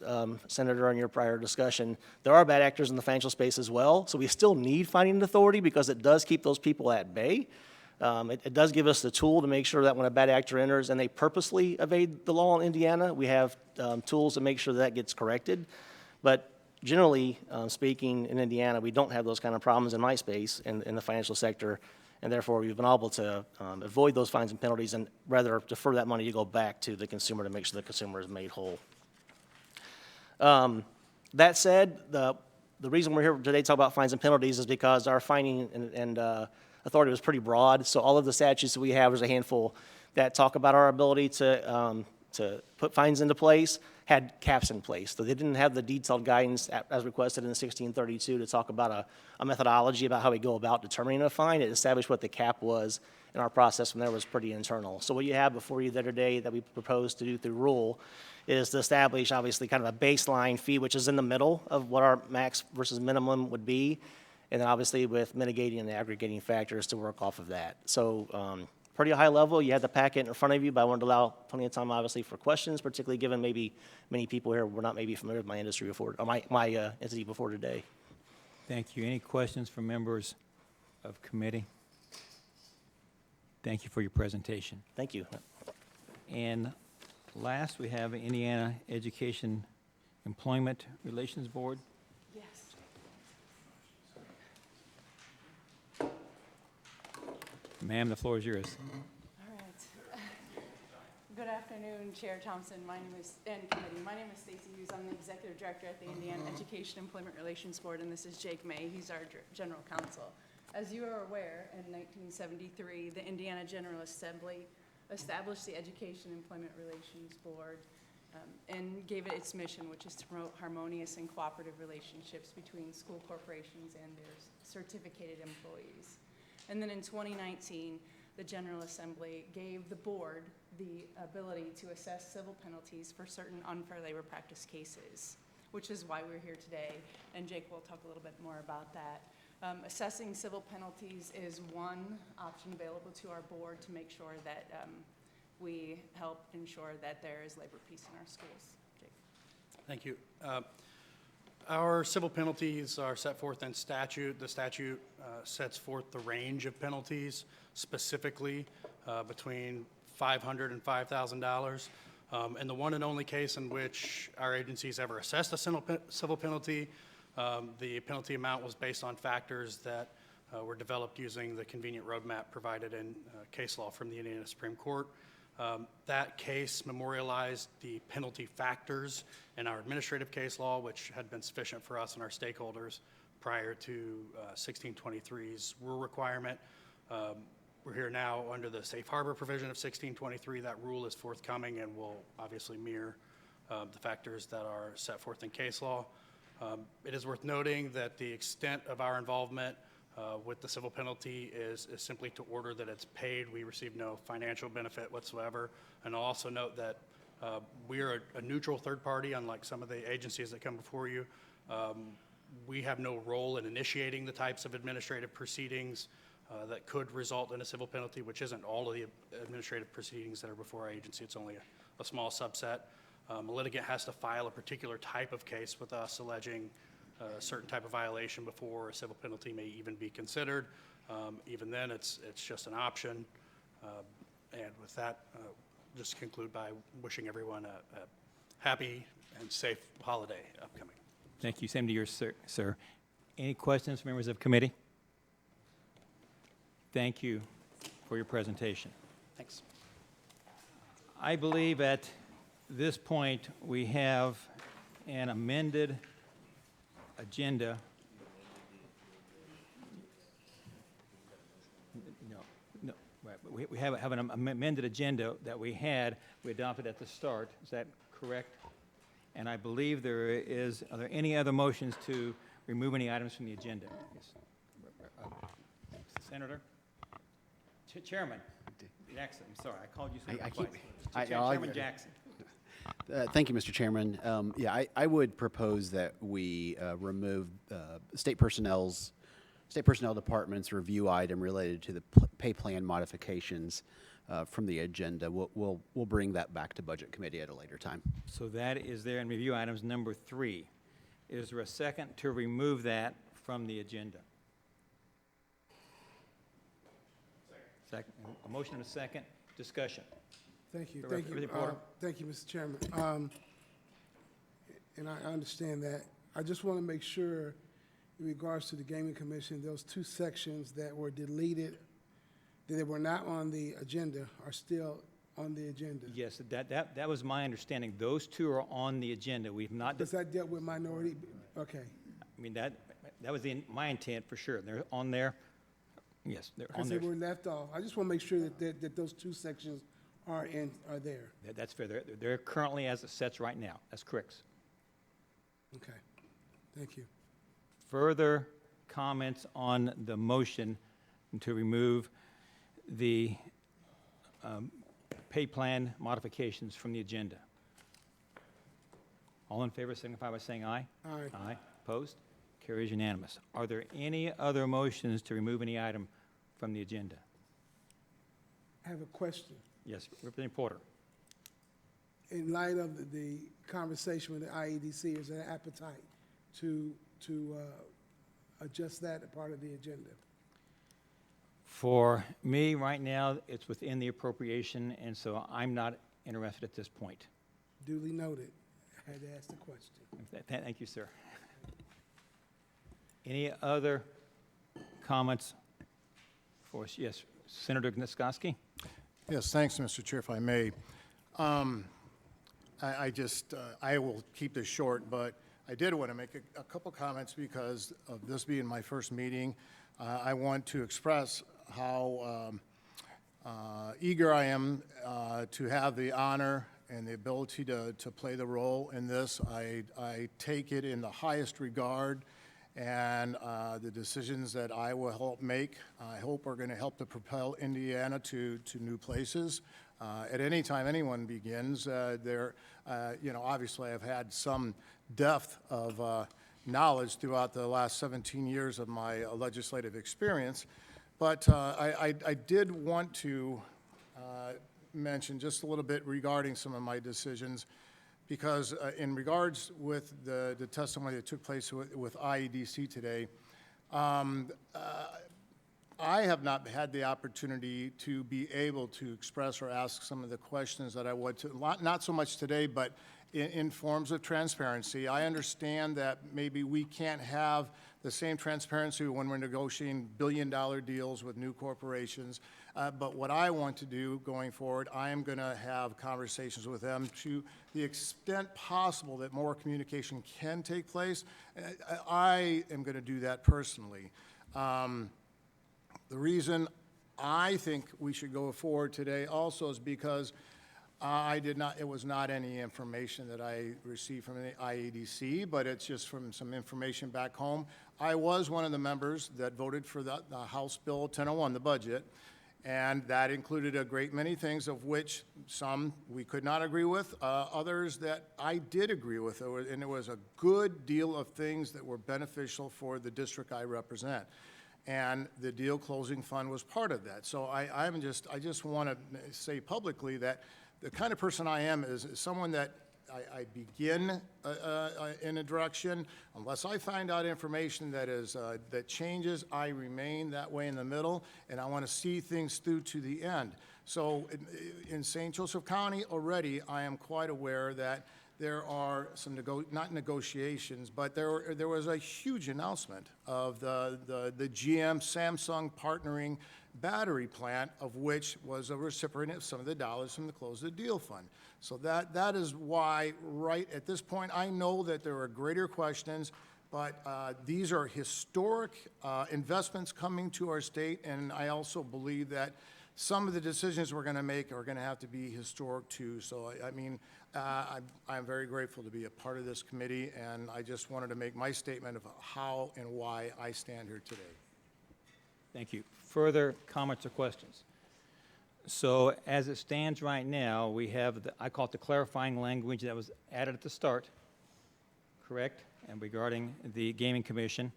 Senator, in your prior discussion, there are bad actors in the financial space as well. So we still need fining authority because it does keep those people at bay. It does give us the tool to make sure that when a bad actor enters and they purposely evade the law in Indiana, we have tools to make sure that gets corrected. But generally speaking, in Indiana, we don't have those kind of problems in my space in the financial sector. And therefore, we've been able to avoid those fines and penalties and rather defer that money to go back to the consumer to make sure the consumer is made whole. That said, the reason we're here today to talk about fines and penalties is because our fining and authority was pretty broad. So all of the statutes that we have, there's a handful that talk about our ability to put fines into place, had caps in place. So they didn't have the detailed guidance as requested in 1632 to talk about a methodology about how we go about determining a fine. It established what the cap was, and our process from there was pretty internal. So what you have before you there today that we propose to do through rule is to establish, obviously, kind of a baseline fee, which is in the middle of what our max versus minimum would be, and then obviously with mitigating and aggregating factors to work off of that. So pretty high level. You have the packet in front of you, but I wanted to allow plenty of time, obviously, for questions, particularly given maybe many people here were not maybe familiar with my industry before, or my entity before today. Thank you. Any questions from members of committee? Thank you for your presentation. Thank you. And last, we have Indiana Education Employment Relations Board. Yes. Ma'am, the floor is yours. All right. Good afternoon, Chair Thompson, and committee. My name is Stacey Hughes. I'm the Executive Director at the Indiana Education Employment Relations Board, and this is Jake May. He's our General Counsel. As you are aware, in 1973, the Indiana General Assembly established the Education Employment Relations Board and gave it its mission, which is to promote harmonious and cooperative relationships between school corporations and their certificated employees. And then in 2019, the General Assembly gave the board the ability to assess civil penalties for certain unfair labor practice cases, which is why we're here today. And Jake will talk a little bit more about that. Assessing civil penalties is one option available to our board to make sure that we help ensure that there is labor peace in our schools. Jake. Thank you. Our civil penalties are set forth in statute. The statute sets forth the range of penalties, specifically between $500 and $5,000. In the one and only case in which our agency's ever assessed a civil penalty, the penalty amount was based on factors that were developed using the convenient roadmap provided in case law from the Indiana Supreme Court. That case memorialized the penalty factors in our administrative case law, which had been sufficient for us and our stakeholders prior to 1623's rule requirement. We're here now under the safe harbor provision of 1623. That rule is forthcoming and will obviously mirror the factors that are set forth in case law. It is worth noting that the extent of our involvement with the civil penalty is simply to order that it's paid. We receive no financial benefit whatsoever. And I'll also note that we are a neutral third party, unlike some of the agencies that come before you. We have no role in initiating the types of administrative proceedings that could result in a civil penalty, which isn't all of the administrative proceedings that are before our agency. It's only a small subset. A litigant has to file a particular type of case with us alleging a certain type of violation before a civil penalty may even be considered. Even then, it's just an option. And with that, just conclude by wishing everyone a happy and safe holiday upcoming. Thank you. Same to you, sir. Any questions from members of committee? Thank you for your presentation. Thanks. I believe at this point we have an amended agenda. No, right. We have an amended agenda that we adopted at the start. Is that correct? And I believe are there any other motions to remove any items from the agenda? Yes. Senator? Chairman Jackson, I'm sorry, I called you Senator twice. Chairman Jackson. Thank you, Mr. Chairman. Yeah, I would propose that we remove State Personnel Department's review item related to the pay plan modifications from the agenda. We'll bring that back to Budget Committee at a later time. So that is there in review items number 3. Is there a second to remove that from the agenda? Second. A motion and a second. Discussion. Thank you. Thank you. Thank you, Mr. Chairman. And I understand that. I just want to make sure, in regards to the Gaming Commission, those 2 sections that were deleted, that were not on the agenda, are still on the agenda. Yes, that was my understanding. Those 2 are on the agenda. We've not. Does that deal with minority? Okay. I mean that was my intent for sure. They're on there. Yes, they're on Because there. they were left off. I just want to make sure that those 2 sections are there. That's fair. They're currently as it sets right now. That's correct. Okay. Thank you. Further comments on the motion to remove the pay plan modifications from the agenda? All in favor signify by saying aye. Aye. Aye. Opposed? Carries unanimous. Are there any other motions to remove any item from the agenda? I have a question. Yes, Representative Porter. In light of the conversation with the IEDC, is there an appetite to adjust that part of the agenda? For me, right now, it's within the appropriation, and so I'm not interested at this point. Duly noted. I had to ask the question. Thank you, sir. Any other comments for us? Yes, Senator Gniskowski. Yes, thanks, Mr. Chair, if I may. I will keep this short, but I did want to make a couple comments because of this being my first meeting. I want to express how eager I am to have the honor and the ability to play the role in this. I take it in the highest regard, and the decisions that I will help make, I hope are going to help to propel Indiana to new places. At any time anyone begins, obviously I've had some depth of knowledge throughout the last 17 years of my legislative experience. But I did want to mention just a little bit regarding some of my decisions, because in regards with the testimony that took place with IEDC today, I have not had the opportunity to be able to express or ask some of the questions that I would, not so much today, but in forms of transparency. I understand that maybe we can't have the same transparency when we're negotiating billion-dollar deals with new corporations, but what I want to do going forward, I am going to have conversations with them to the extent possible that more communication can take place. I am going to do that personally. The reason I think we should go forward today also is because it was not any information that I received from the IEDC, but it's just from some information back home. I was one of the members that voted for the House Bill 1001, the budget, and that included a great many things, of which some we could not agree with, others that I did agree with, and it was a good deal of things that were beneficial for the district I represent. And the deal closing fund was part of that. So I just want to say publicly that the kind of person I am is someone that I begin in a direction. Unless I find out information that changes, I remain that way in the middle, and I want to see things through to the end. So in St. Joseph County already, I am quite aware that there are some not negotiations, but there was a huge announcement of the GM Samsung partnering battery plant, of which was a recipient of some of the dollars from the Close the Deal Fund. So that is why, right at this point, I know that there are greater questions, but these are historic investments coming to our state, and I also believe that some of the decisions we're going to make are going to have to be historic too. So I mean, I'm very grateful to be a part of this committee, and I just wanted to make my statement of how and why I stand here today. Thank you. Further comments or questions? So as it stands right now, we have, I call it the clarifying language that was added at the start, correct? And regarding the Gaming Commission.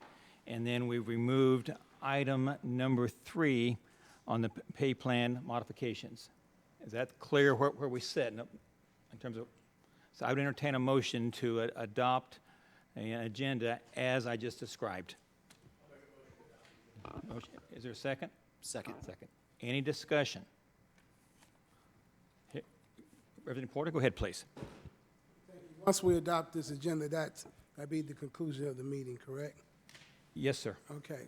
And then we removed item number 3 on the pay plan modifications. Is that clear where we sit in terms of, so I would entertain a motion to adopt an agenda as I just described. Motion. Is there a second? Second. Second. Any discussion? Representative Porter, go ahead, please. Once we adopt this agenda, that'd be the conclusion of the meeting, correct? Yes, sir. Okay.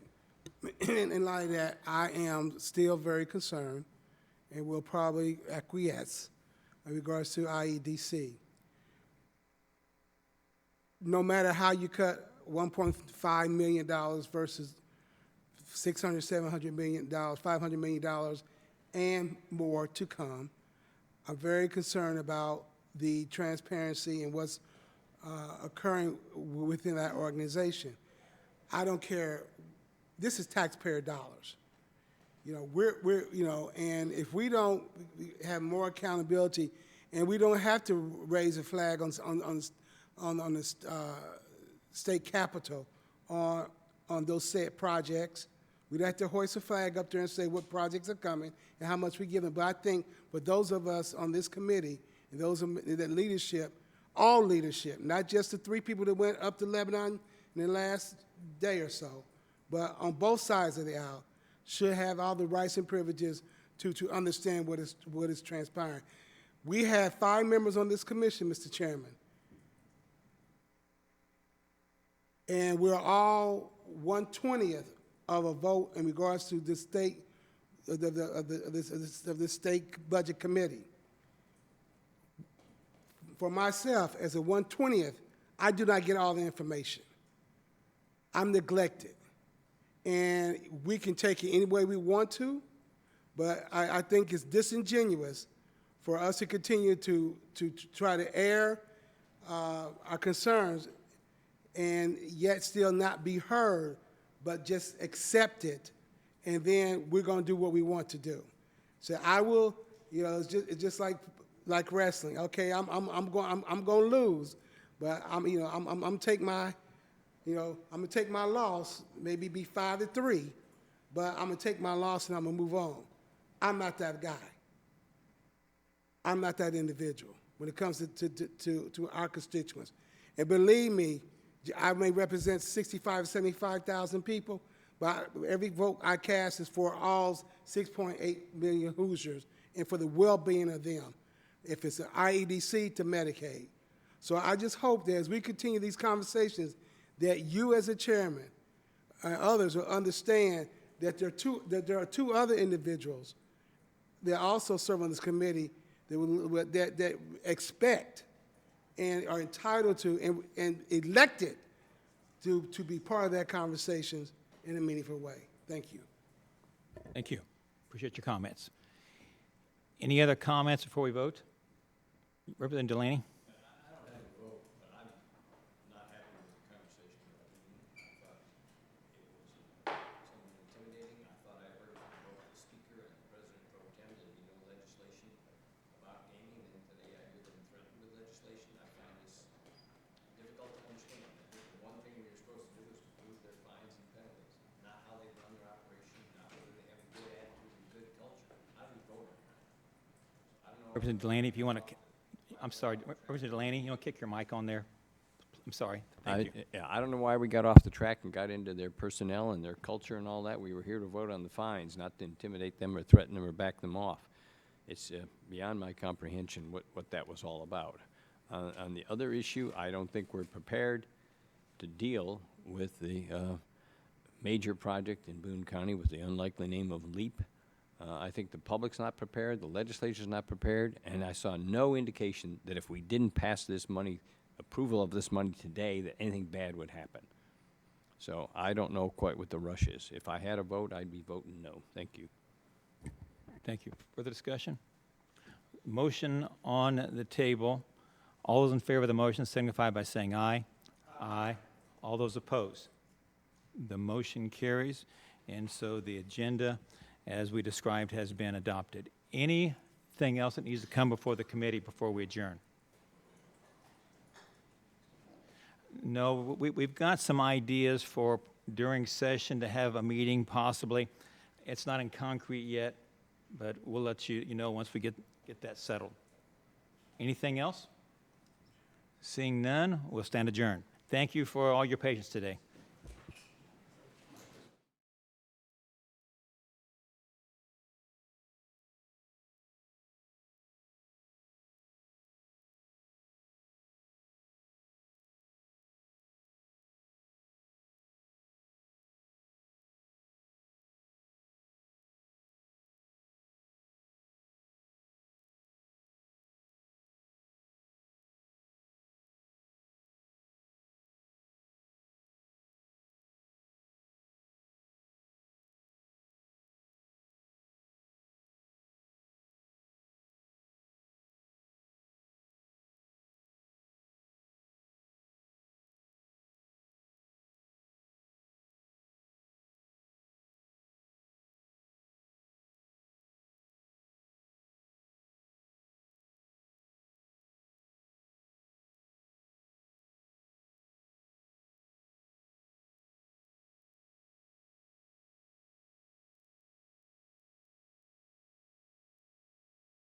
In light of that, I am still very concerned and will probably acquiesce in regards to IEDC. No matter how you cut $1.5 million versus $600, $700 million, $500 million, and more to come, I'm very concerned about the transparency and what's occurring within that organization. I don't care. This is taxpayer dollars. You know, we're you know, and if we don't have more accountability, and we don't have to raise a flag on the state capitol on those said projects, we'd have to hoist a flag up there and say what projects are coming and how much we give them. But I think for those of us on this committee and those in that leadership, all leadership, not just the 3 people that went up to Lebanon in the last day or so, but on both sides of the aisle, should have all the rights and privileges to understand what is transpiring. We have 5 members on this commission, Mr. Chairman, and we're all 1/20th of a vote in regards to the state of the state budget committee. For myself, as a 1/20th, I do not get all the information. I'm neglected. And we can take it any way we want to, but I think it's disingenuous for us to continue to try to air our concerns and yet still not be heard, but just accept it, and then we're going to do what we want to do. So I will, you know, it's just like wrestling. Okay, I'm going to lose, but I'm taking my You know, I'm gonna take my loss, maybe be 5-3, but I'm gonna take my loss and I'm gonna move on. I'm not that guy. I'm not that individual when it comes to our constituents. And believe me, I may represent 65, 75,000 people, but every vote I cast is for all 6.8 million Hoosiers and for the well-being of them, if it's an IEDC to Medicaid. So I just hope that as we continue these conversations, that you as a chairman and others will understand that there are two other individuals that also serve on this committee that expect and are entitled to and elected to be part of that conversation in a meaningful way. Thank you. Thank you. Appreciate your comments. Any other comments before we vote? Representative Delaney? Representative Delaney, if you want to, I'm sorry, Representative Delaney, you want to kick your mic on there? I'm sorry. Thank you. Yeah, I don't know why we got off the track and got into their personnel and their culture and all that. We were here to vote on the fines, not to intimidate them or threaten them or back them off. It's beyond my comprehension what that was all about. On the other issue, I don't think we're prepared to deal with the major project in Boone County with the unlikely name of LEAP. I think the public's not prepared, the legislature's not prepared, and I saw no indication that if we didn't pass this money, approval of this money today, that anything bad would happen. So I don't know quite what the rush is. If I had a vote, I'd be voting no. Thank you. Thank you. Further discussion? Motion on the table. All those in favor of the motion signify by saying aye. Aye. All those opposed? The motion carries, and so the agenda, as we described, has been adopted. Anything else that needs to come before the committee before we adjourn? No, we've got some ideas for during session to have a meeting possibly. It's not in concrete yet, but we'll let you know once we get that settled. Anything else? Seeing none, we'll stand adjourned. Thank you for all your patience today.